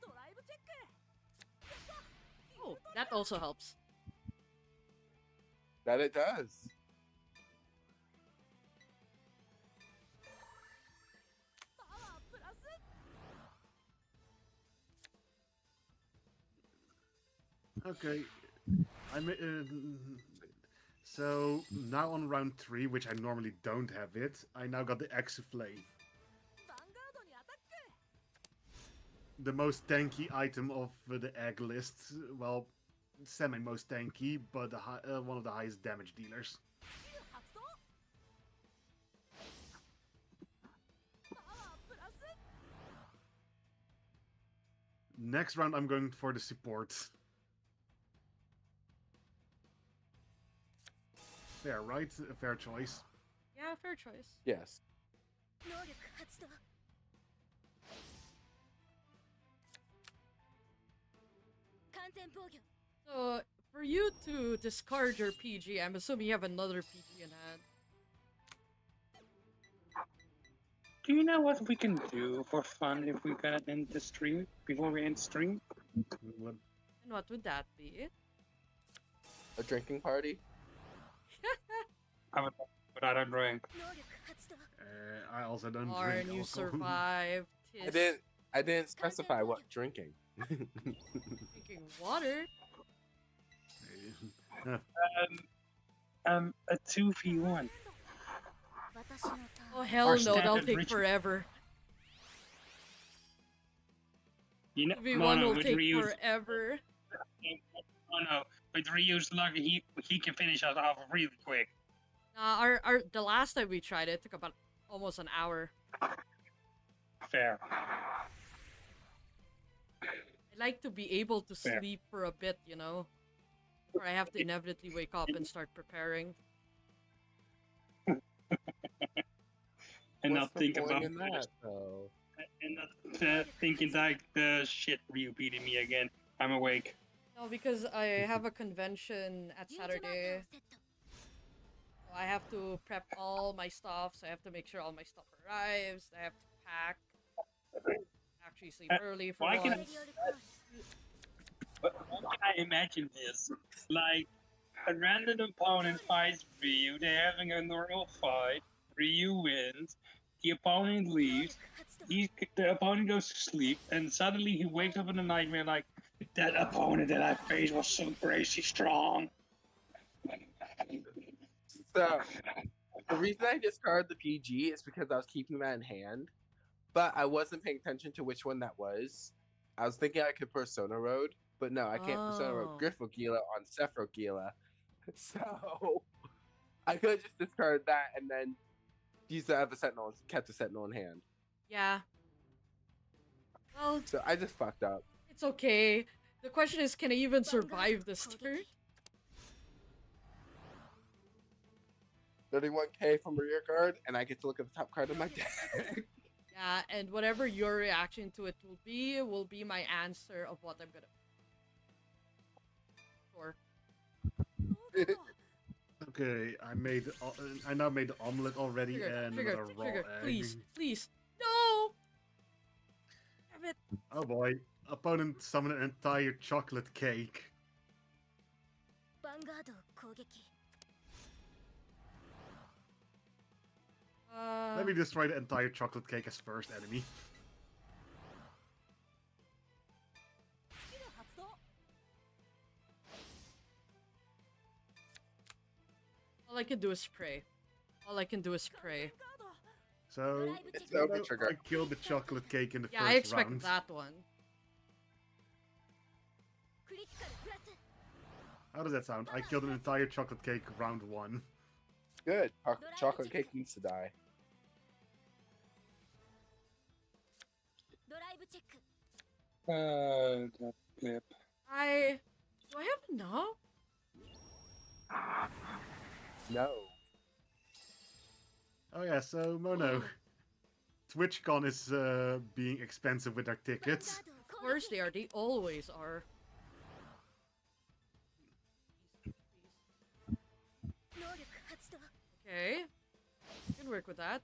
ドライブチェック Oh, that also helps. That it does. パワープラス Okay. So now on round 3, which I normally don't have it, I now got the egg souffle. ヴァンガードにアタック The most tanky item of the egg list. Well, semi-most tanky, but one of the highest damage dealers. スキル発動パワープラス Next round, I'm going for the support. Fair, right? A fair choice. Yeah, fair choice. Yes. 能力発動完全防御 So, for you to discard your PG, I'm assuming you have another PG in hand. Do you know what we can do for fun if we gotta end the stream before we end the stream? What? And what would that be? A drinking party? I would, but I don't drink. 能力発動 I also don't Arn, drink you alcohol. survived. I didn't specify what drinking. Drinking water. A 2v1. 私のターン Oh hell Our no, that'll standard take ritual. forever. You know, V1 Mona, will would take Ryu, forever. Oh no, with Ryu's luck, he can finish us off really quick. The last time we tried it took about almost an hour. Fair. I like to be able to Fair. sleep for a bit, you know, before I have to inevitably wake up and start preparing. And What's not the think point about in that, though? and not thinking like the shit Ryu beating me again. I'm awake. No, because I have a convention at リーチマーカーを Saturday. セット So I have to prep all my stuff. So I have to make sure all my stuff arrives. I have to pack. Actually sleep early for why can I- once. エリオルコール But I imagine this. Like, a random opponent fights Ryu, they're having a normal fight, Ryu wins, the opponent 能 leaves, 力発動 the opponent goes to sleep, and suddenly he wakes up in a nightmare like, that opponent that I faced was so crazy strong. So, the reason I discarded the PG is because I was keeping that in hand, but I wasn't paying attention to which one that was. I was thinking I could Persona Road, but no, I can't Persona Oh. Road Griffogila on Sephrogila. So, I could have just discarded that and then used the other Sentinel, kept the Sentinel in hand. Yeah. Well, So, I just fucked up. it's okay. The question is, can I even survive this turn? 31k from a rear guard, and I get to look at the top card of my deck. Yeah, and whatever your reaction to it will be my answer of what I'm gonna. Sure. Okay, I now made the omelet already and Trigger, another raw trigger, egg. please, please, no! Damn it. Oh boy, opponent summoned an entire chocolate cake. ヴァンガードを攻撃 Let me destroy the entire chocolate cake as first enemy. スキル発動 All I can do is pray. All I can do is pray. ガード So, It's you over, know, trigger. I killed the chocolate cake in the Yeah, first I expect round. that one. クリティカルプラス How does that sound? I killed an entire chocolate cake round 1. Good. Chocolate cake needs to die. ドライブチェック That clip. Do I have enough? No. Oh yeah, so Mono. TwitchCon is being expensive with their ヴァンガ tickets. ードを Of 攻 course 撃 they are. They always are. 能力発動 Okay. I can work with that.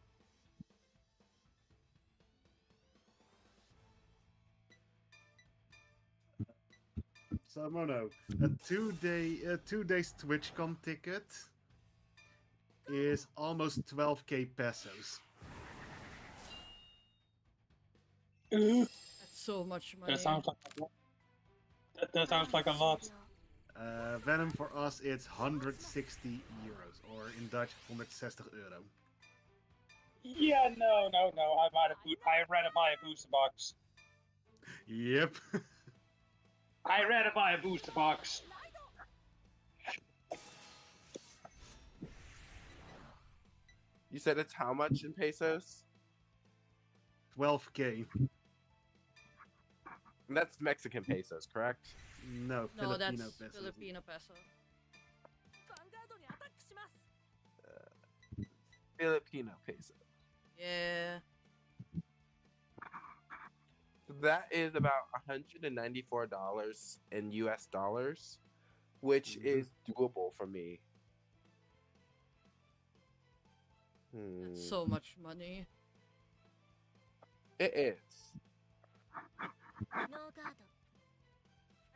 So Mono, a 2 days TwitchCon ticket is almost 12k pesos. That's so much money. That sounds like a lot. That sounds like a lot. Venom for us it's 160 euros, or in Dutch 160 euro. Yeah, no. I'd rather buy a booster box. Yep. I'd rather buy a booster box. You said it's how much in pesos? 12k. And that's Mexican pesos, correct? No, No, Filipino that's pesos. Filipino peso. ヴァンガードにアタックします Filipino peso. Yeah. So that is about $194 in US dollars, which Mhm. is doable for me. That's so much money. It is. ノーガード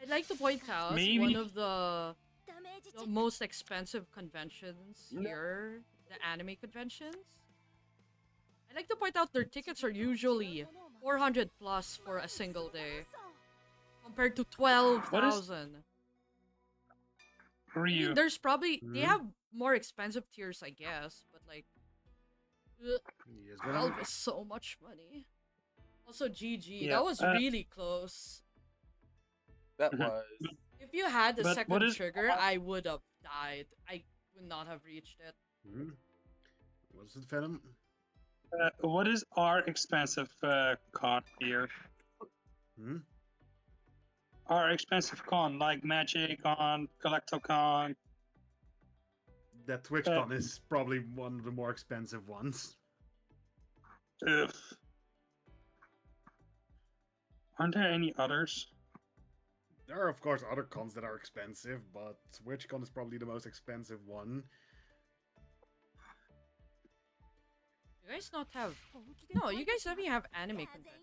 I'd like to point out Maybe- one of the ダメージチェ the ック most expensive conventions No. here, the anime conventions. I'd like to point out their tickets are usually 400 plus for a single day, compared to 12,000. I mean, Ryu. there's probably they Mhm. have more expensive tiers, I guess, but like, Yes, 12 Venom. is so much money. Also, GG, Yeah, that was really close. That Mhm. was. If you had the But second what is trigger, I would have died. I would not have reached it. Hmm? What's it, Venom? what is our expensive con here? Hmm? Our expensive con, like Magic Con, Galactocon. That TwitchCon is probably one of the more expensive ones. Ugh. Aren't there any others? There are, of course, other cons that are expensive, but TwitchCon is probably the most expensive one. You guys not have... No, you guys don't even have anime conventions.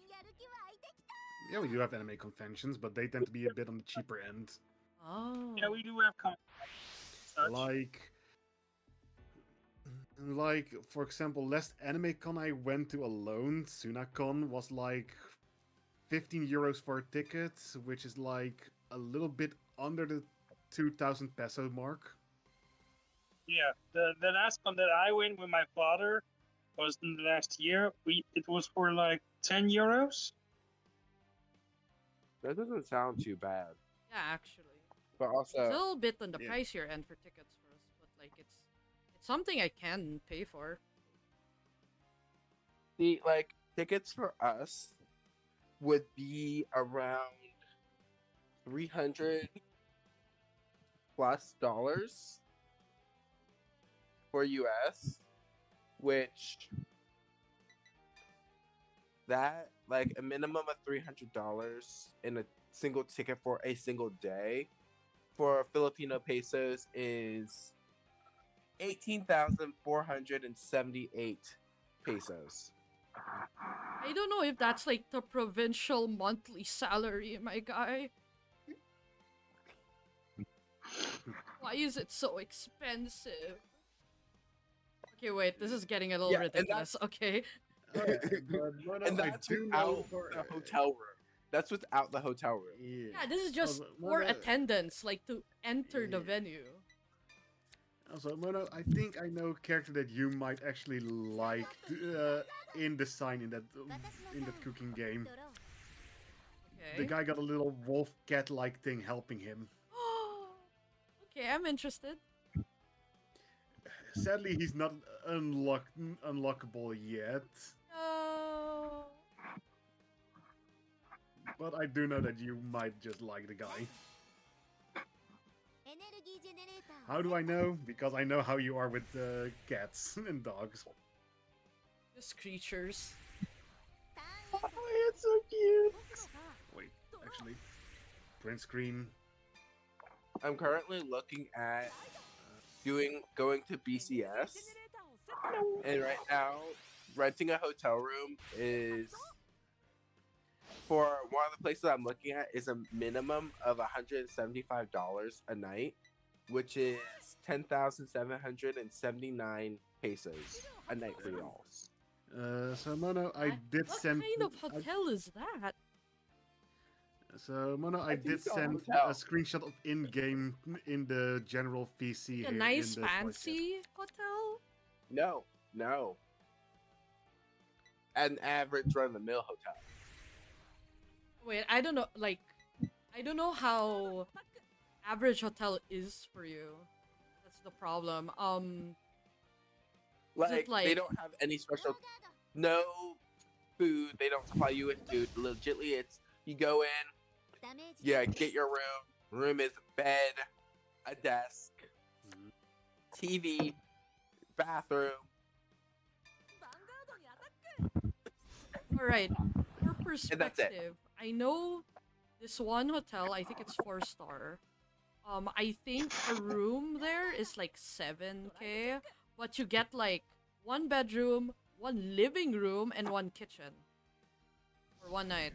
Yeah, we do have anime conventions, but they tend to be a bit on the cheaper end. Oh. Yeah, we do have such. Like, for example, last anime con I went to alone, Sunacon, was like 15 euros for a ticket, which is like a little bit under the 2,000 peso mark. Yeah, the last one that I went with my father was in the last year. It was for like 10 euros. That doesn't sound too bad. Yeah, actually. But It's a also, little bit on the Yeah. pricier end for tickets for us, but like it's something I can pay for. the like tickets for us would be around $300 plus for US, which that like a minimum of $300 in a single ticket for a single day for Filipino pesos is 18,478 pesos. I don't know if that's like the provincial monthly salary, my guy. Why is it so expensive? Okay, wait, this is getting a little Yeah, and ridiculous. Okay. And that's without the hotel room. That's without the hotel room. Yeah, this is just for attendance, like to enter the venue. Also, Mono, I think I know a character that you might actually like in the sign in that cooking game. Okay. The guy got a little wolf cat like thing helping him. Okay, I'm interested. Sadly, he's not unlockable yet. No. But I do know that you might just like the guy. How do I know? Because I know how you are with cats and dogs. Just creatures. Oh, it's so cute. Wait, actually, print screen. I'm currently looking at going to BCS, and right now renting a hotel room is for one of the places I'm looking at is a minimum of $175 a night, which is 10,779 pesos a night for y'all. So Mono, I did What send. kind of hotel is that? So Mono, I did it's a send hotel. a screenshot of in-game in the general VC A here. nice in the Slack chat. fancy hotel? No. An average run-of-the-mill hotel. Wait, I don't know, like, I don't know how average hotel is for you. That's the problem. Like, like- they don't have any special, no food. They don't supply you with food. Legitly, it's you go in, yeah, get your room. Room is a bed, a desk, TV, bathroom. Alright, for And that's it. perspective, I know this one hotel, I think it's 4-star. I think a room there is like 7K, but you get like 1 bedroom, 1 living room, and 1 kitchen. For 1 night.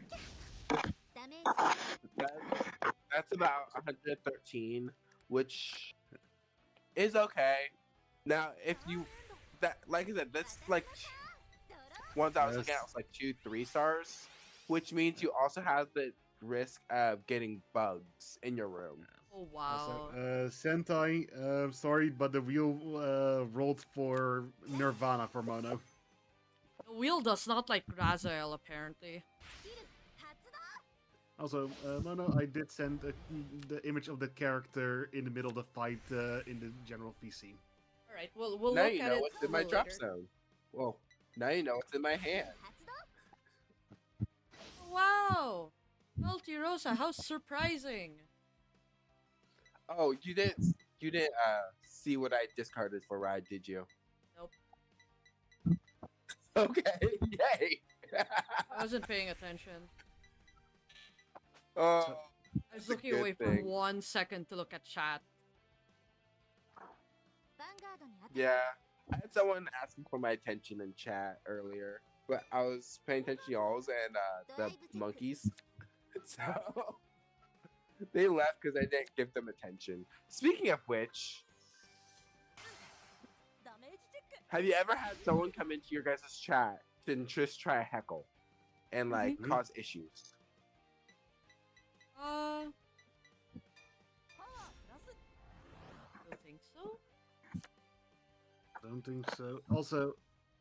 That's about 113, which is okay. Now, if you like I said, that's like ones I was looking at was like 2-3 stars, which means you also have the risk of getting bugs in your room. Oh wow. Sentai, sorry, but the wheel rolled for Nirvana for Mono. The wheel does not like Raziel, apparently. Also, Mono, I did send the image of the character in the middle of the fight in the general VC. All right, we'll Now look you at know it what's a in my little drop later. zone. Well, now you know what's in my hand. Wow, Multi Rosa, how surprising! Oh, you didn't see what I discarded for ride, did you? Nope, Okay, yay. I wasn't paying attention. Oh, I was that's a looking good away for thing. 1 second to look at chat. Yeah, I had someone asking for my attention in chat earlier, but I was paying attention to y'all's and the monkeys, so they left because I didn't give them attention. Speaking of which, have you ever had someone come into your guys' chat and just try to heckle and like Mhm. cause issues? Don't think so. Don't think so. Also,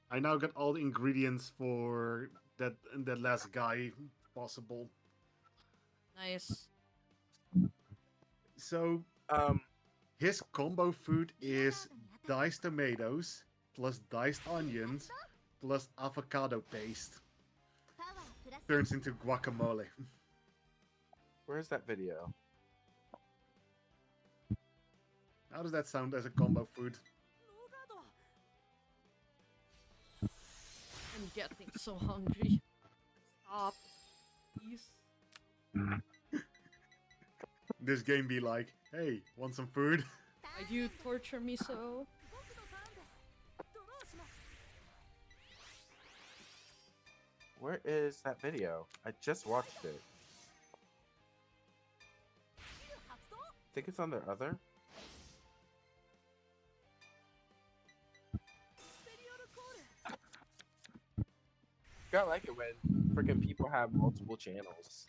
I now got all the ingredients for that last guy possible. Nice. So Um, his combo food is diced tomatoes plus diced onions plus avocado paste. Turns into guacamole. where's that video? How does that sound as a combo food? I'm getting so hungry. Stop. Please. This game be like, hey, want some food? Why do you torture me so? Where is that video? I just watched it. I think it's on their other. I like it when freaking people have multiple channels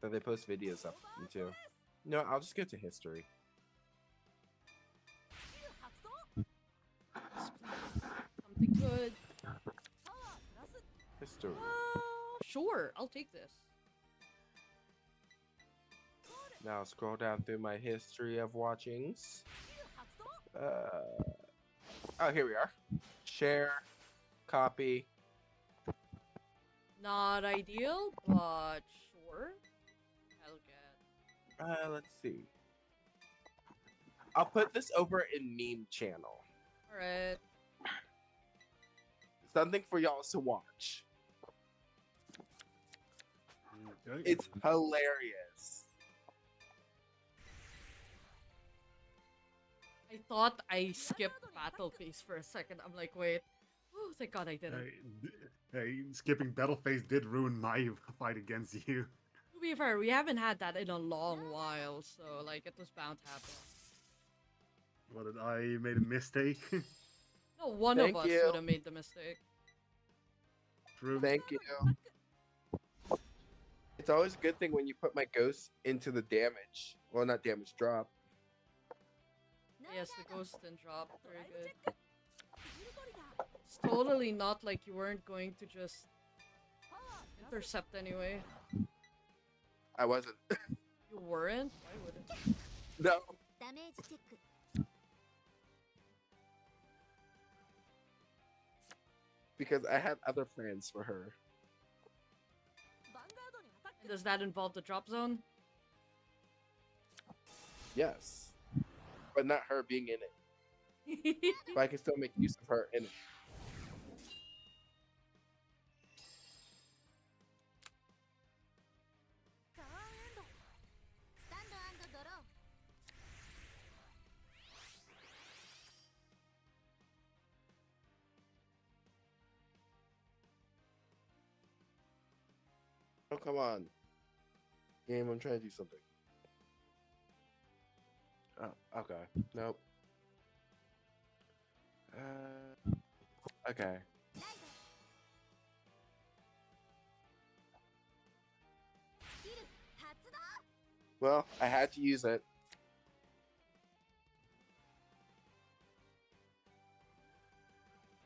that they post videos up into. No, I'll just go to history. Something good. History. Sure, I'll take this. Now scroll down through my history of watchings. Oh, here we are. Share, copy. Not ideal, but sure. I'll get. Let's see. I'll put this over in meme channel. Alright. Something for y'all to watch. Okay. It's hilarious. I thought I skipped battle phase for a second. I'm like, wait. Oh, thank God I didn't. Hey, skipping battle phase did ruin my fight against you. To be fair, we haven't had that in a long while, so like it was bound to happen. What did I made a mistake? No, one Thank of us you. would have made the mistake. True. Thank you. It's always a good thing when you put my ghost into the damage. Well, not damage drop. Yes, the ghost didn't drop. Very good. It's totally not like you weren't going to just intercept anyway. I wasn't. You weren't? Why wouldn't? No. Because I had other plans for her. And does that involve the drop zone? Yes. But not her being in it. But I can still make use of her in it. Oh, come on. Game, I'm trying to do something. Oh, okay. Nope. Okay. Well, I had to use it.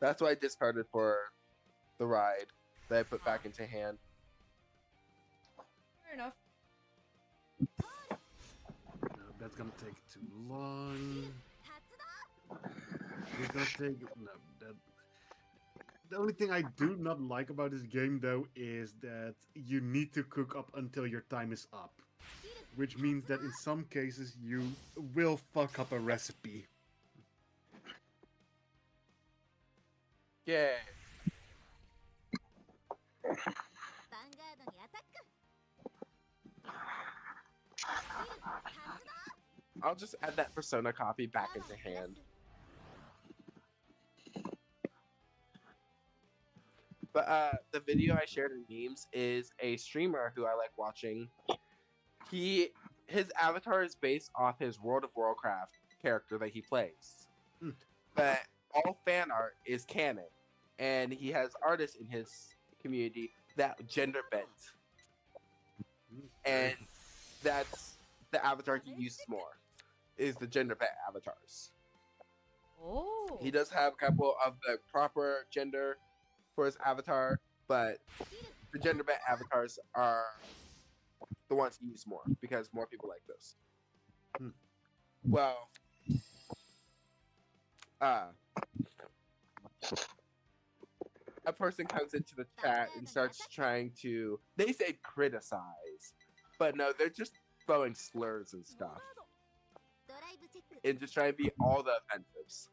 That's why I discarded for the ride that I put back into hand. Fair enough. That's gonna take too long. It's gonna take no. That the only thing I do not like about this game though is that you need to cook up until your time is up, which means that in some cases you will fuck up a recipe. Yeah. ヴァンガードにアタック。スキル発動。 I'll just add that Persona copy back into hand. But the video I shared in memes is a streamer who I like watching. His avatar is based off his World of Warcraft character that he plays. But all fan art is canon. And he has artists in his community that gender bent. And that's the avatar he uses more, is the gender bent avatars. Oh. He does have a couple of the proper gender for his avatar, but the gender bent avatars are the ones he uses more because more people like those. Well, a person comes into the chat and starts trying to, they say criticize, but no, they're just throwing slurs and stuff. ドライブチェック。 And just trying to be all the offensives.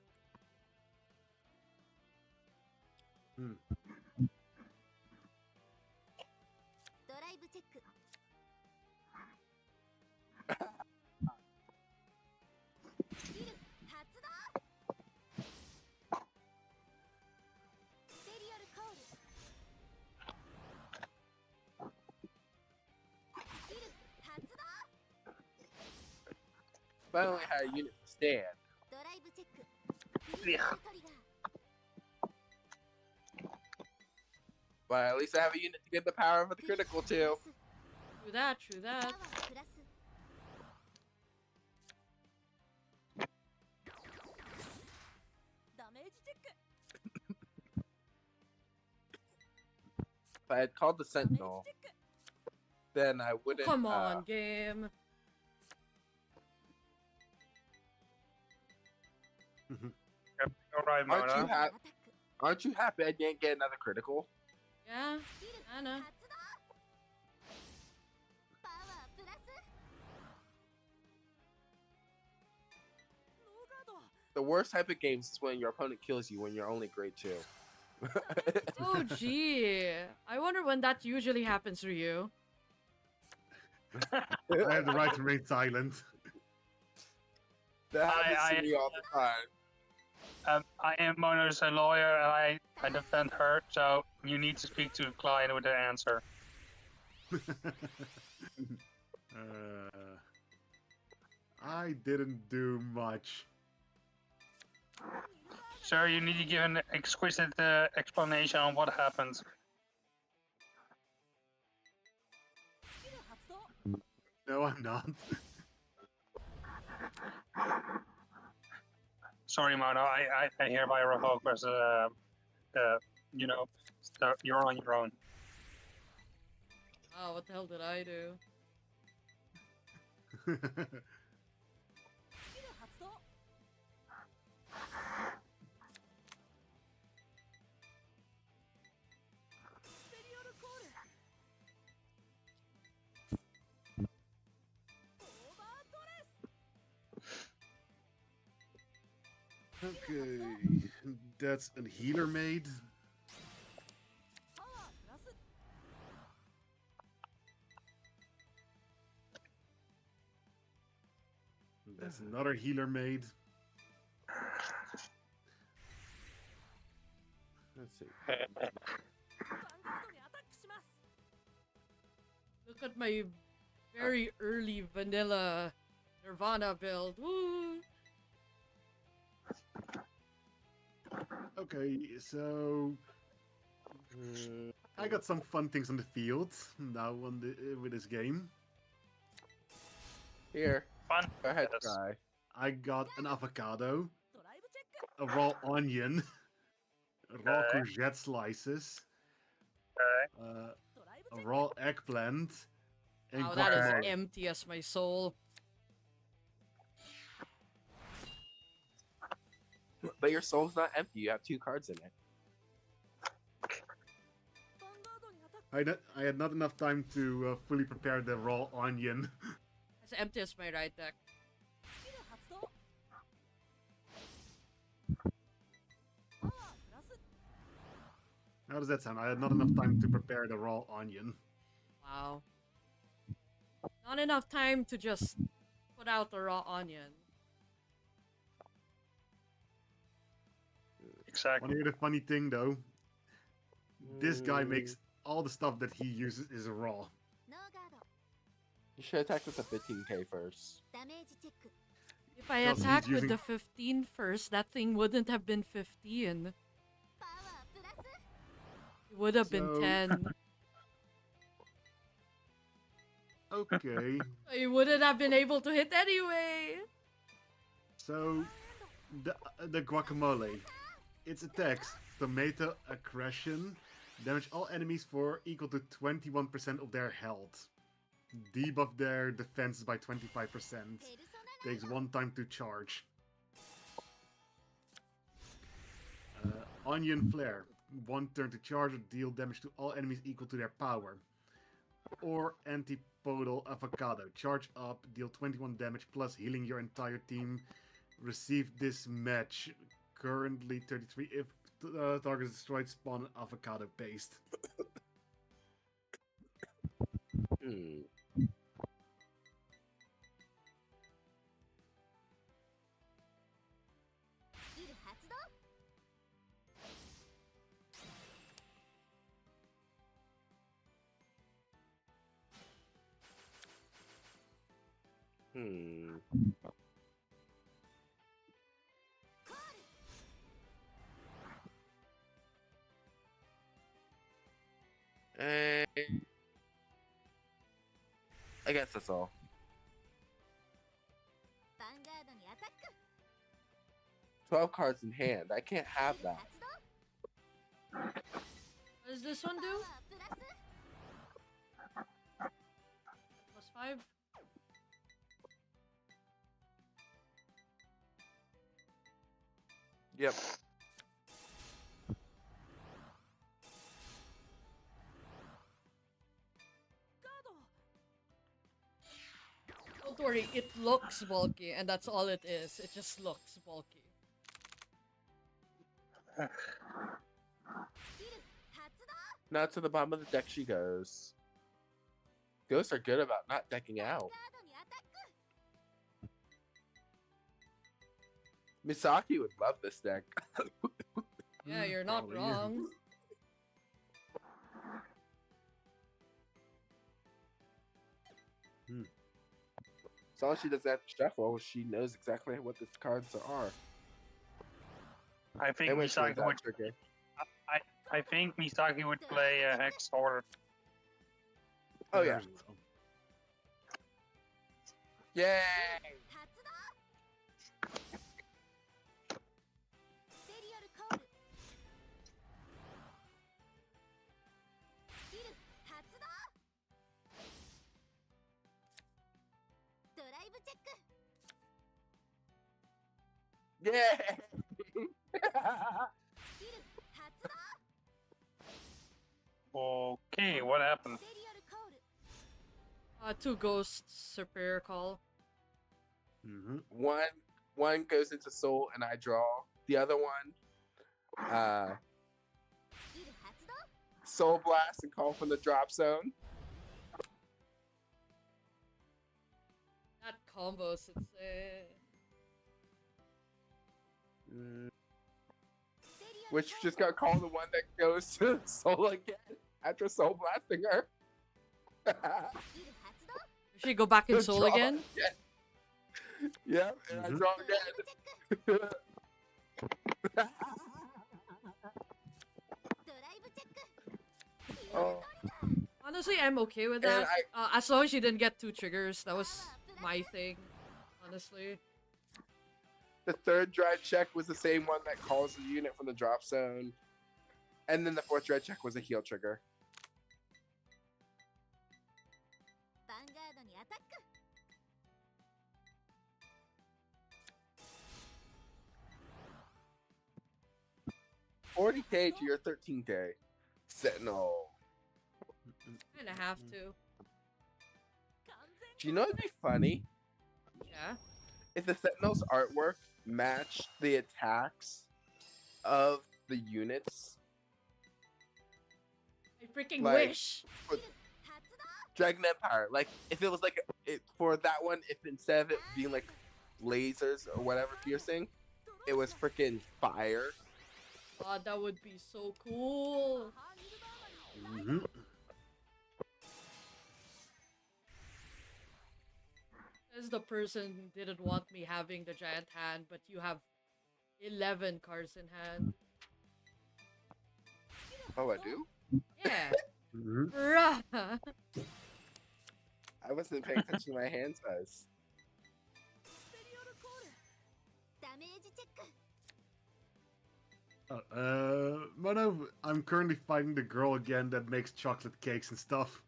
ドライブチェック。スキル発動。ステリアルコール。スキル発動。 If I only had a unit to stand. ドライブチェック。フリートリガー。 But at least I have a unit to get the power of the critical too. True that, true パワ that. ープラス。ダメージチェック。 If I had called the ダメージ Sentinel, チェック。 then I wouldn't. Come on, game. All right, Aren't you, Mona. ha- アタック。 aren't you happy I didn't get another critical? Yeah, スキル Anna. 発動。パワープラス。ノーガード。 The worst type of games is when your opponent kills you when you're only grade 2. Oh, gee. I wonder when that usually happens to you. I have the right to remain silent. That happens I- to me all the time. I am Mona's a lawyer, and I defend her, so you need to speak to the client with the answer. I didn't do much. Sir, you need to give an exquisite explanation on what happened. スキル発動。 No, I'm not. Sorry, Mona. I hereby revoke as you know, so you're on your own. Oh, what the hell did I do? スキル発動。ステリアルコール。オーバードレス。 Okay, that's a healer maid. パワープラス。 That's another healer maid. Let's see. ヴァンガードにアタックします。 Look at my very early vanilla Nirvana build. Woo! Okay, so I got some fun things on the field now with this game. Here, Fun. go ahead, Yes. try. I got an avocado, ドライブチェック。 a raw onion, raw Okay. courgette slices, Okay. ドライブチェ a ック。 raw eggplant, and Wow, that is guacamole. empty as my soul. But your soul's not empty. You have 2 cards in it. ヴァンガードにアタック I had not enough time to fully prepare the raw onion. As empty as my right deck. スキル発動パワープラス How does that sound? I had not enough time to prepare the raw onion. Wow. Not enough time to just put out the raw onion. Want Exactly. to hear the funny thing though? This guy makes all the stuff that he uses is raw. ノーガード You should attack with the 15k first. ダメージチェック If I Because he's attacked with using- the 15 first, that thing wouldn't have been 15. パワープラス It would have been So- 10. Okay, I wouldn't have been able to hit anyway. so the guacamole. Its attacks: tomato aggression, damage all enemies for equal to 21% of their health. Debuff their defense by 25%. ペルソナ Takes 1 time to charge. Onion Flare. 1 turn to charge or deal damage to all enemies equal to their power. Or Antipodal Avocado. Charge up, deal 21 damage plus healing your entire team. Receive this match. Currently 33. If target is destroyed, spawn an avocado paste. Hmm. スキル発動 Hmm. Eh, I guess that's all. ヴァンガードにアタック 12 cards in hand. I can't have スキル that. 発動 What does this one パ do? ワープラス +5? Yep. Don't worry, it looks bulky, and that's all it is. It just looks bulky. スキル発動 Now to the bottom of the deck she goes. Ghosts are good about not decking ヴァンガー out. ドにアタック Misaki would love this deck. Yeah, you're not Probably, wrong. As long as she doesn't have to shuffle, she knows exactly what the cards are. I think And when she Misaki wins would. that trigger. I think Misaki would play a Hex Order. Oh yeah. Yay! 発動ステリアルコールスキル発動ドライブチェック Yay! スキル発動 Okay, what happened? ステリアルコール Two ghosts, superior call. Mm-hmm. one goes into soul and I draw. The other one, スキル発動 soul blast and call from the drop zone. That combo, sensei. Which just got called the one that goes to soul again after soul blasting her. スキル発動 Does she go back in Good soul draw. again? Yeah, and I Mhm. draw ドライブチェック again. ドライブチェック Oh. Honestly, I'm okay with And that. As long as she didn't get 2 triggers, that was my thing. Honestly. The third drive check was the same one that calls the unit from the drop zone. And then the fourth dread check was a heal trigger. ヴァンガードにアタック Yay! 40k to your 13k. Sentinel. Kinda have to. Do you know what'd be funny? Yeah. If the Sentinel's artwork matched the attacks of the units, I freaking Like- wish. Dragon Empire, like if it was like for that one, if instead of it being like lasers or whatever piercing, it was freaking fire. God, that would be so cool. Mhm. As the person who didn't want me having the giant hand, but you have 11 cards in hand. Oh, I do? Yeah. Mhm. Bruh. I wasn't paying attention to my hand size. ダメージチェック Mono, I'm currently fighting the girl again that makes chocolate cakes and stuff.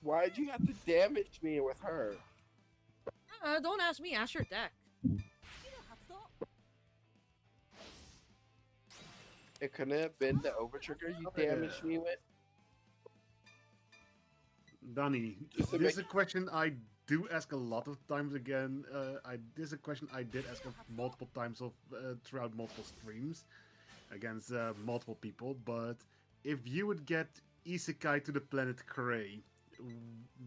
Why'd you have to damage me with her? Don't ask me, ask your deck. It couldn't have been the overtrigger you damaged me with. Donnie, Just to this is a make- question I do ask a lot of times again. This is a question I did ask multiple times throughout multiple streams against multiple people. But if you would get isekai to the planet Kray,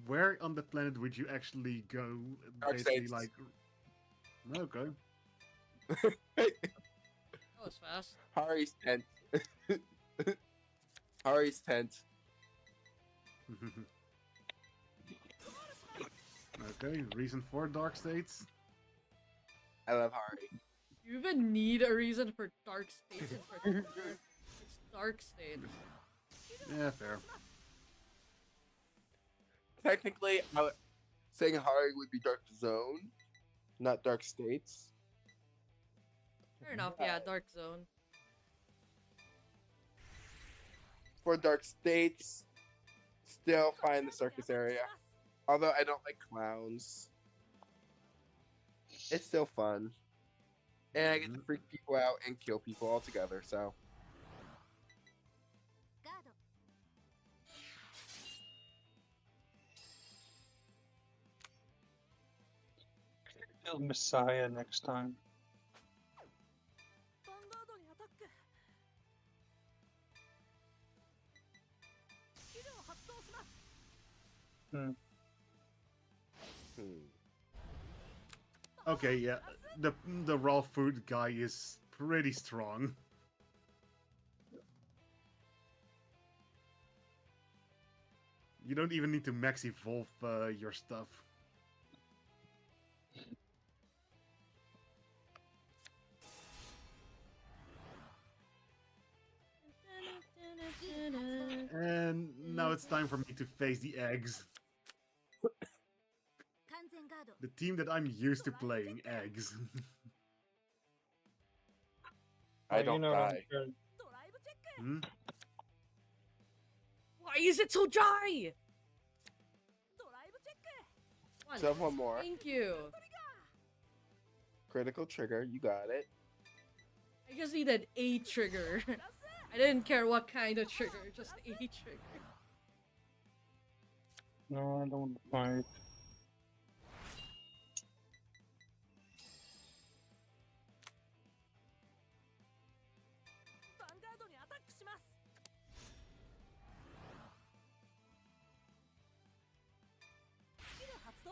where on the planet would you actually go? Dark Basically, States. like, okay. That was fast. Hari's tent. Hari's tent. Okay, reason for Dark States. I love Hari. You even need a reason for Dark States in particular. It's Dark States. Yeah, fair. Technically, saying Hari would be Dark Zone, not Dark States. Fair enough, yeah, Dark Zone. For Dark States, still find the circus area. Although I don't like clowns. It's still fun. And I get to freak people out and kill people all together, so. ガード Build Messiah next time. ヴァンガードにアタックスキルを発動します Hmm. Okay, yeah. The raw food guy is pretty strong. You don't even need to max evolve your stuff. And now it's time for me to face the eggs. 完全ガード The team that I'm used to playing, eggs. I Oh, don't you know, die. ドライブチェック Hmm? Why is it so dry? ドライブチェック One. So one more. Thank you. Critical trigger, you got it. I just needed a trigger. I didn't care what kind of trigger, just a trigger. No, I don't fight. ヴァンガードにアタックしますスキル発動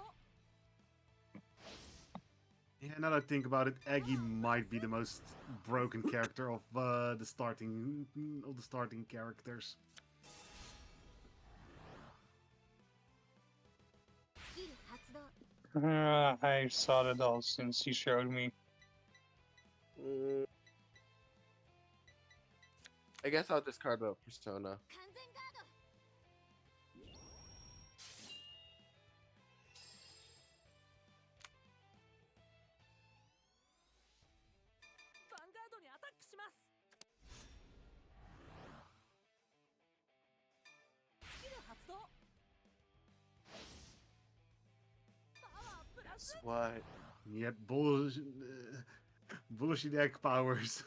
Yeah, now that I think about it, Aggie might be the most broken character of the starting characters. スキル発動 I saw that all since you showed me. I guess I'll discard a persona. 完全ガード ヴァンガードにアタックしますスキル発動パワープラス That's what? Yep, bullshit egg powers.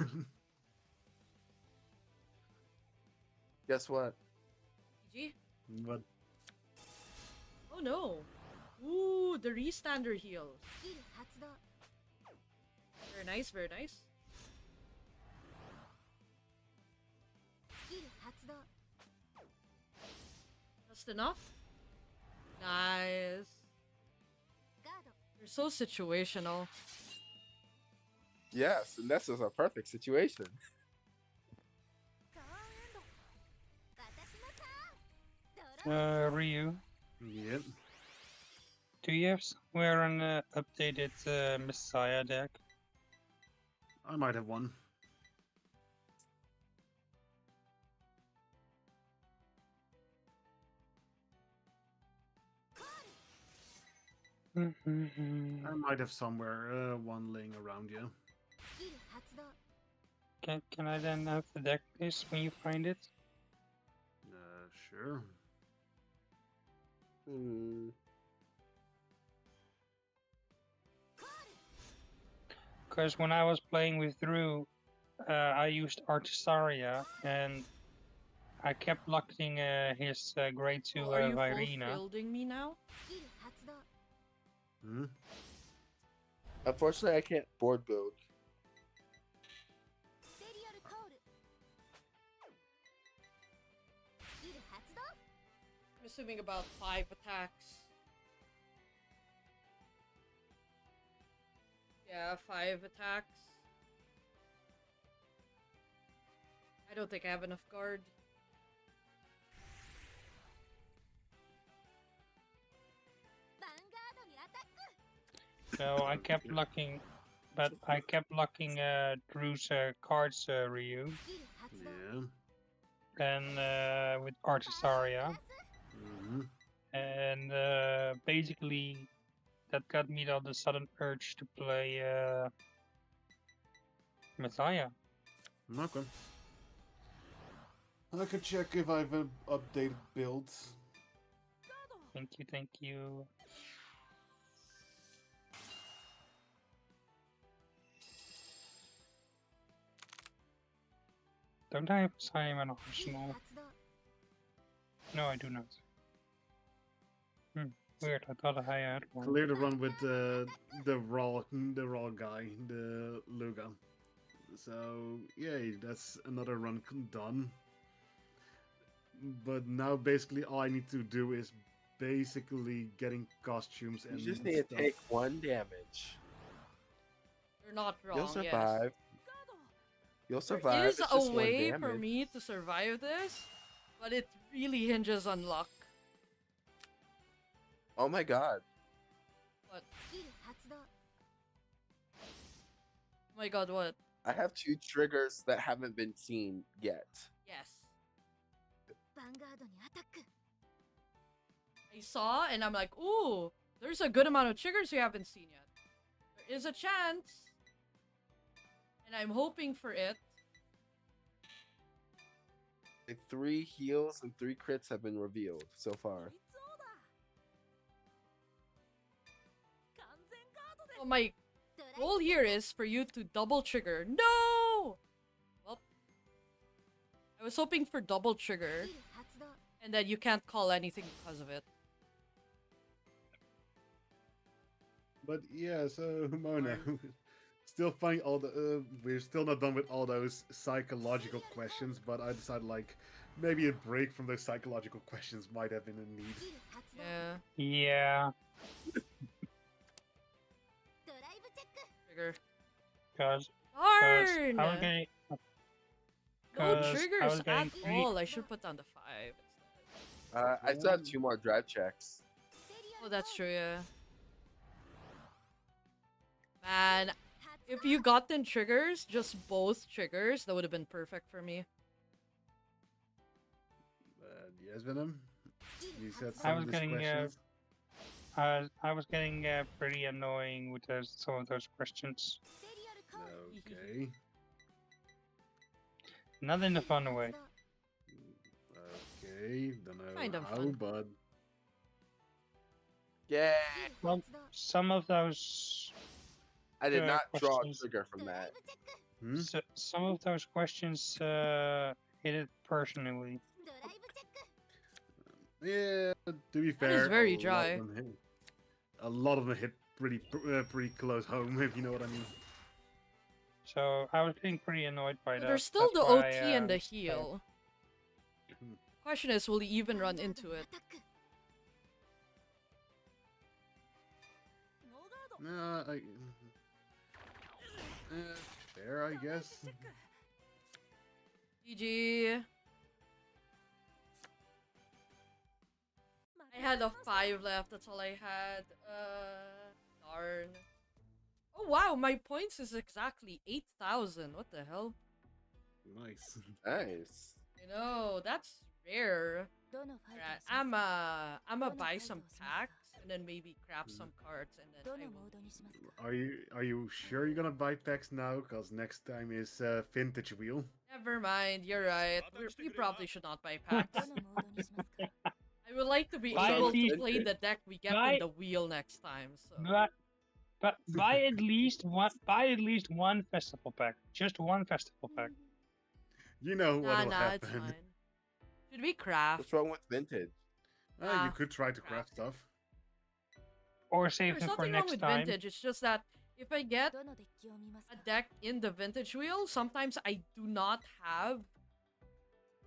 Guess what? GG. But Oh no. Ooh, the restander heals. スキル発動 Very nice, very nice. スキル発動 Just enough. Nice. ガード You're so situational. Yes, and this is a perfect situation. ターンエンド私のターンドロー Ryu, yep. do you have somewhere an updated Messiah deck? I might have one. I might have somewhere one laying around, yeah. スキル発動 Can I then have the deck, please, when you find it? Sure. Hmm. Because when I was playing with Drew, I used Artisaria, and I kept locking his grade 2 Oh, are you Virina. fulfilling me now? スキル発動 Hmm? Unfortunately, I can't board build. ステリアルコールスキル発動 I'm assuming about 5 attacks. Yeah, 5 attacks. I don't think I have enough guard. ヴァンガードにアタック So I kept locking, but I kept locking Drew's cards, Ryu, スキル発動 Yeah. and with Artisaria, Hmm. and basically that got me on the sudden urge to play Messiah. Okay. I could check if I've updated builds. Thank you, thank you. Don't I have Simon スキル Arsenal? 発動 No, I do not. Weird, I thought I had one. Clear the run with the raw guy, the Luga. So yay, that's another run done. But now basically all I need to do is basically getting costumes and You just need to stuff. take 1 damage. You're not wrong. You'll survive. You'll Yes. survive. There is It's a just 1 way for damage. me to survive this, but it really hinges on luck. Oh my god. スキル発動 Oh my god, what? I have 2 triggers that haven't been seen yet. Yes. ヴァンガードにアタック I saw and I'm like, ooh, there's a good amount of triggers we haven't seen yet. There is a chance. And I'm hoping for it. Like 3 heals and 3 crits have been revealed so far. そうだ完全ガードです So my ドライ goal here is for you to double trigger. No! Well, I was hoping for double ス trigger キル発動 and then you can't call anything because of it. But yeah, so Mona, still finding all the. We're still not done with all those psychological questions, but I decided like maybe a break from those psychological questions might have been in need. スキル発動 Yeah, Yeah, ドライブチェック trigger. because Darn! I was getting. No 'cause I triggers was at getting all. I should put down the 5 instead. I still have 2 more drive checks. ステリアル Oh, コー that's ル true, yeah. Man, 発 if 動 you gotten triggers, just both triggers, that would have been perfect for me. Yes, Venom. スキル You 発 said 動 some was of these getting, questions. I was getting pretty annoying with some of those questions. ステリアルコール Okay. Not in a スキル fun 発 way. 動 Okay. Don't know Kind of how, fun. but Yeah. スキル発動 Some of those, I did not draw a questions. trigger from ドライ that. ブチェック hmm? some of those questions hit it personally. ドドライブチェック。 Yeah, to be That fair, is very a lot dry. of them hit, a lot of them hit pretty close home, if you know what I mean. So I was getting pretty annoyed by So that. there's still That's the why, OT and the it's, heal. Hmm. Question is, will he even run into it? ノーガード。 I, fair, I guess. GG. I had a 5 left, that's all I had. Darn. Oh wow, my points is exactly 8,000. What the hell? Nice. Nice. I know, that's rare. どのファイトを Alright, しますか？ I'ma buy some packs and then maybe craft some cards and then ど I のモ will. ードにしますか？ Are you sure you're gonna buy packs now? Cause next time is vintage wheel. Never mind, you're right. We probably should not buy packs. どのモードにしますか？ I would like to be Buy able at least- to play the deck we get buy- in the wheel next time. So but buy at least one festival pack. Just one festival pack. You know what will nah, it's happen. fine. Should we craft? What's wrong with vintage? You could try to craft stuff. Or save There's them for nothing wrong next with time. vintage. It's just that if I get どのデッキを見ます a か？ deck in the vintage wheel, sometimes I do not have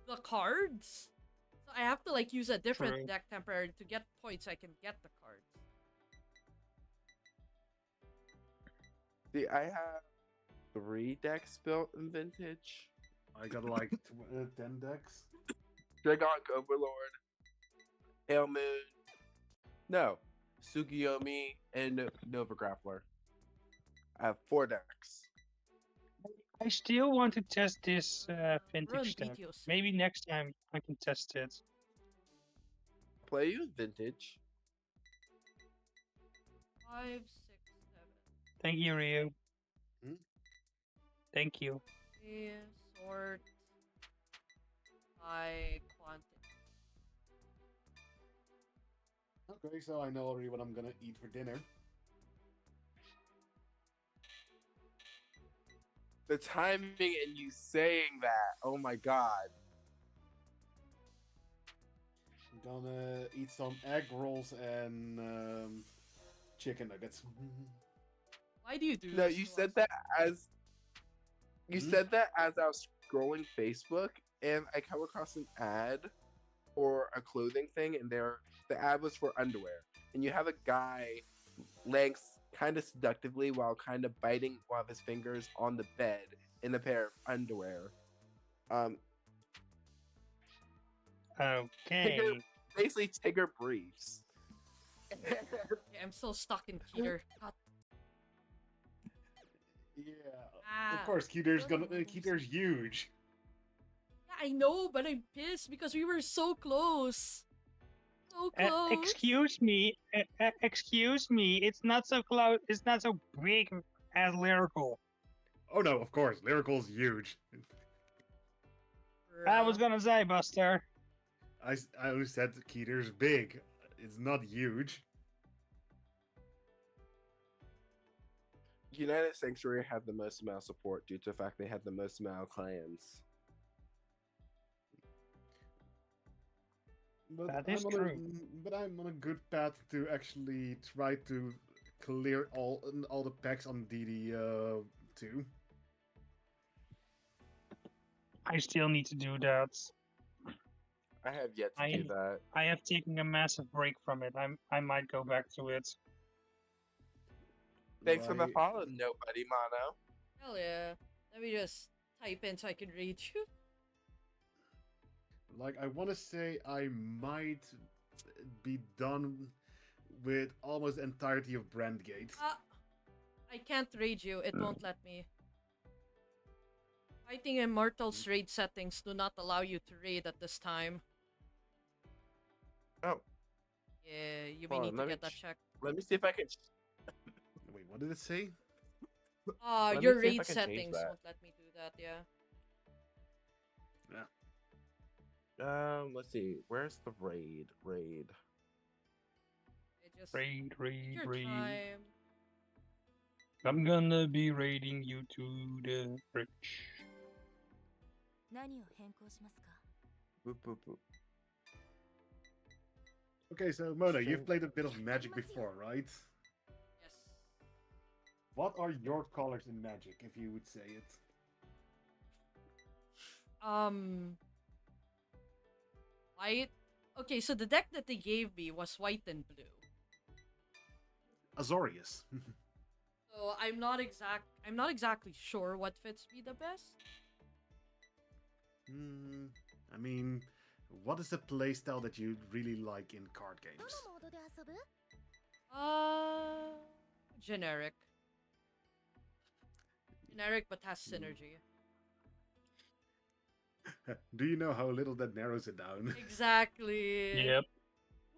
the cards. So I have to like use a different True. deck temporarily to get points. I can get the cards. See, I have 3 decks built in vintage. I got like 10 decks. Dragonic Overlord, Hail Moon, no, Sugiyomi, and Nova Grappler. I have 4 decks. I still want to test this We're on vintage deck. BTOs. Maybe next time I can test it. Play you vintage. 5, 6, 7. Thank you, Ryu. Hmm? Thank you. Sort by quantity. Okay, so I know already what I'm gonna eat for dinner. The timing and you saying that, oh my god. I'm gonna eat some egg rolls and chicken nuggets. Why do you do No, this you to said us? that as you Hmm? said that as I was scrolling Facebook and I come across an ad or a clothing thing and the ad was for underwear. And you have a guy laying kind of seductively while kind of biting one of his fingers on the bed in a pair of underwear. Okay. Basically Tigger briefs. Okay, I'm still stuck in Peter. God. Yeah, Ah. of course, Keter's huge. Yeah, I know, but I'm pissed because we were so close. So close. Excuse me. Excuse me. It's not so close. It's not so big as lyrical. Oh no, of course, Lyrical's huge. I was Bruh. gonna say, Buster. I only said Keter's big. It's not huge. United Sanctuary had the most amount of support due to the fact they had the most amount of clans. But That is I'm true. But I'm on a good path to actually try to clear all the packs on DD2. I still need to do that. I have yet to do that. I have taken a massive break from it. I might go back to it. Thanks for the Like- follow, nobody, Mono. Hell yeah. Let me just type in so I can read you. Like, I want to say I might be done with almost the entirety of Brandgate. I can't raid you. It won't let me. Fighting Immortals raid settings do not allow you to raid at this time. Oh, Yeah, you may Hold on, need to let me get that ch- checked. let me see if I can. Wait, what did it say? Let me Your see if I raid can change settings that. won't let me do that, yeah. Let's see. Where's the raid? Raid. I just Raid, take raid, your raid. time. I'm gonna be raiding you to the bridge. 何を変更しますか？ Boop, boop, boop. Okay, so Mona, you've Sure. played a bit of Magic before, right? Yes. What are your colors in Magic, if you would say it? White. Okay, so the deck that they gave me was white and blue. Azorius. So I'm not exactly sure what fits me the best. I mean, what is a playstyle that you really like in card ど games? のモードで遊ぶ Generic. Generic but has synergy. Do you know how little that narrows it down? Exactly. Yep.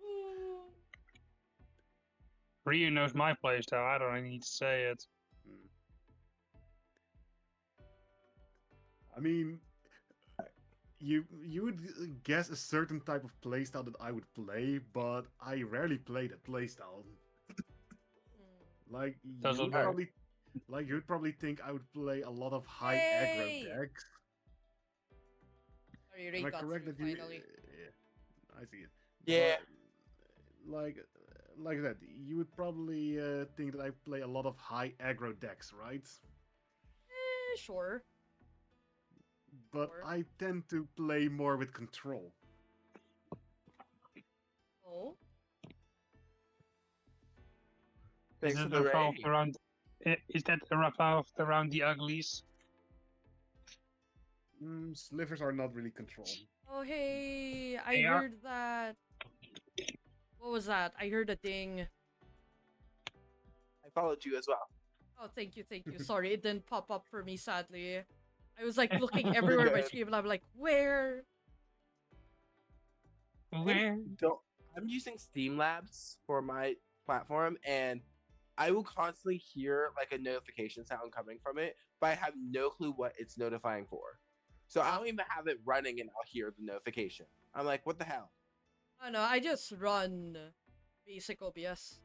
Woo. Ryu knows my playstyle. I don't need to say it. Hmm. I mean, you would guess a certain type of playstyle that I would play, but I rarely play that playstyle. Like Does you would it- probably, like you'd probably think I would play a lot of high Yay! aggro decks. Sorry, Am Ray I got correct through that you? finally. Yeah, I see it. Yeah. But, like that, you would probably think that I play a lot of high aggro decks, right? Sure. But Sure. I tend to play more with control. Oh. Thanks Is for it the revolved rating. around? Is that revolved around the uglies? Slivers are not really control. Oh hey, I They are- heard that. What was that? I heard a ding. I followed you as well. Oh, thank you, thank you. Sorry, it didn't pop up for me, sadly. I was like looking everywhere in my Good. screen, and I'm like, where? Where? I'm using Steam Labs for my platform, and I will constantly hear like a notification sound coming from it, but I have no clue what it's notifying for. So I don't even have it running, and I'll hear the notification. I'm like, what the hell? Oh no, I just run basic OBS.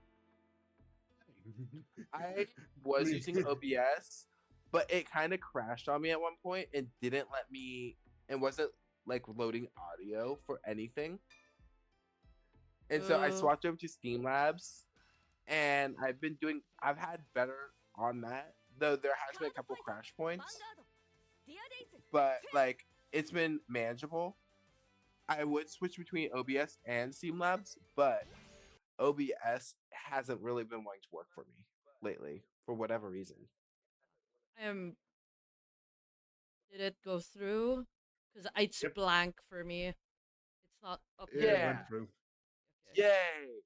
I was Really? using OBS, but it kind of crashed on me at one point and didn't let me, and wasn't like loading audio for anything. And so I swapped over to Steam Labs, and I've had better on that, though there has been a couple crash points, Vanguard EX but like it's been manageable. I would switch between OBS and Steam Labs, but OBS hasn't really been wanting to work for me lately for whatever reason. Did it go through? Because it's Yep. blank for me. It's not up Yeah, there. it Yeah. went through. Okay. Yay!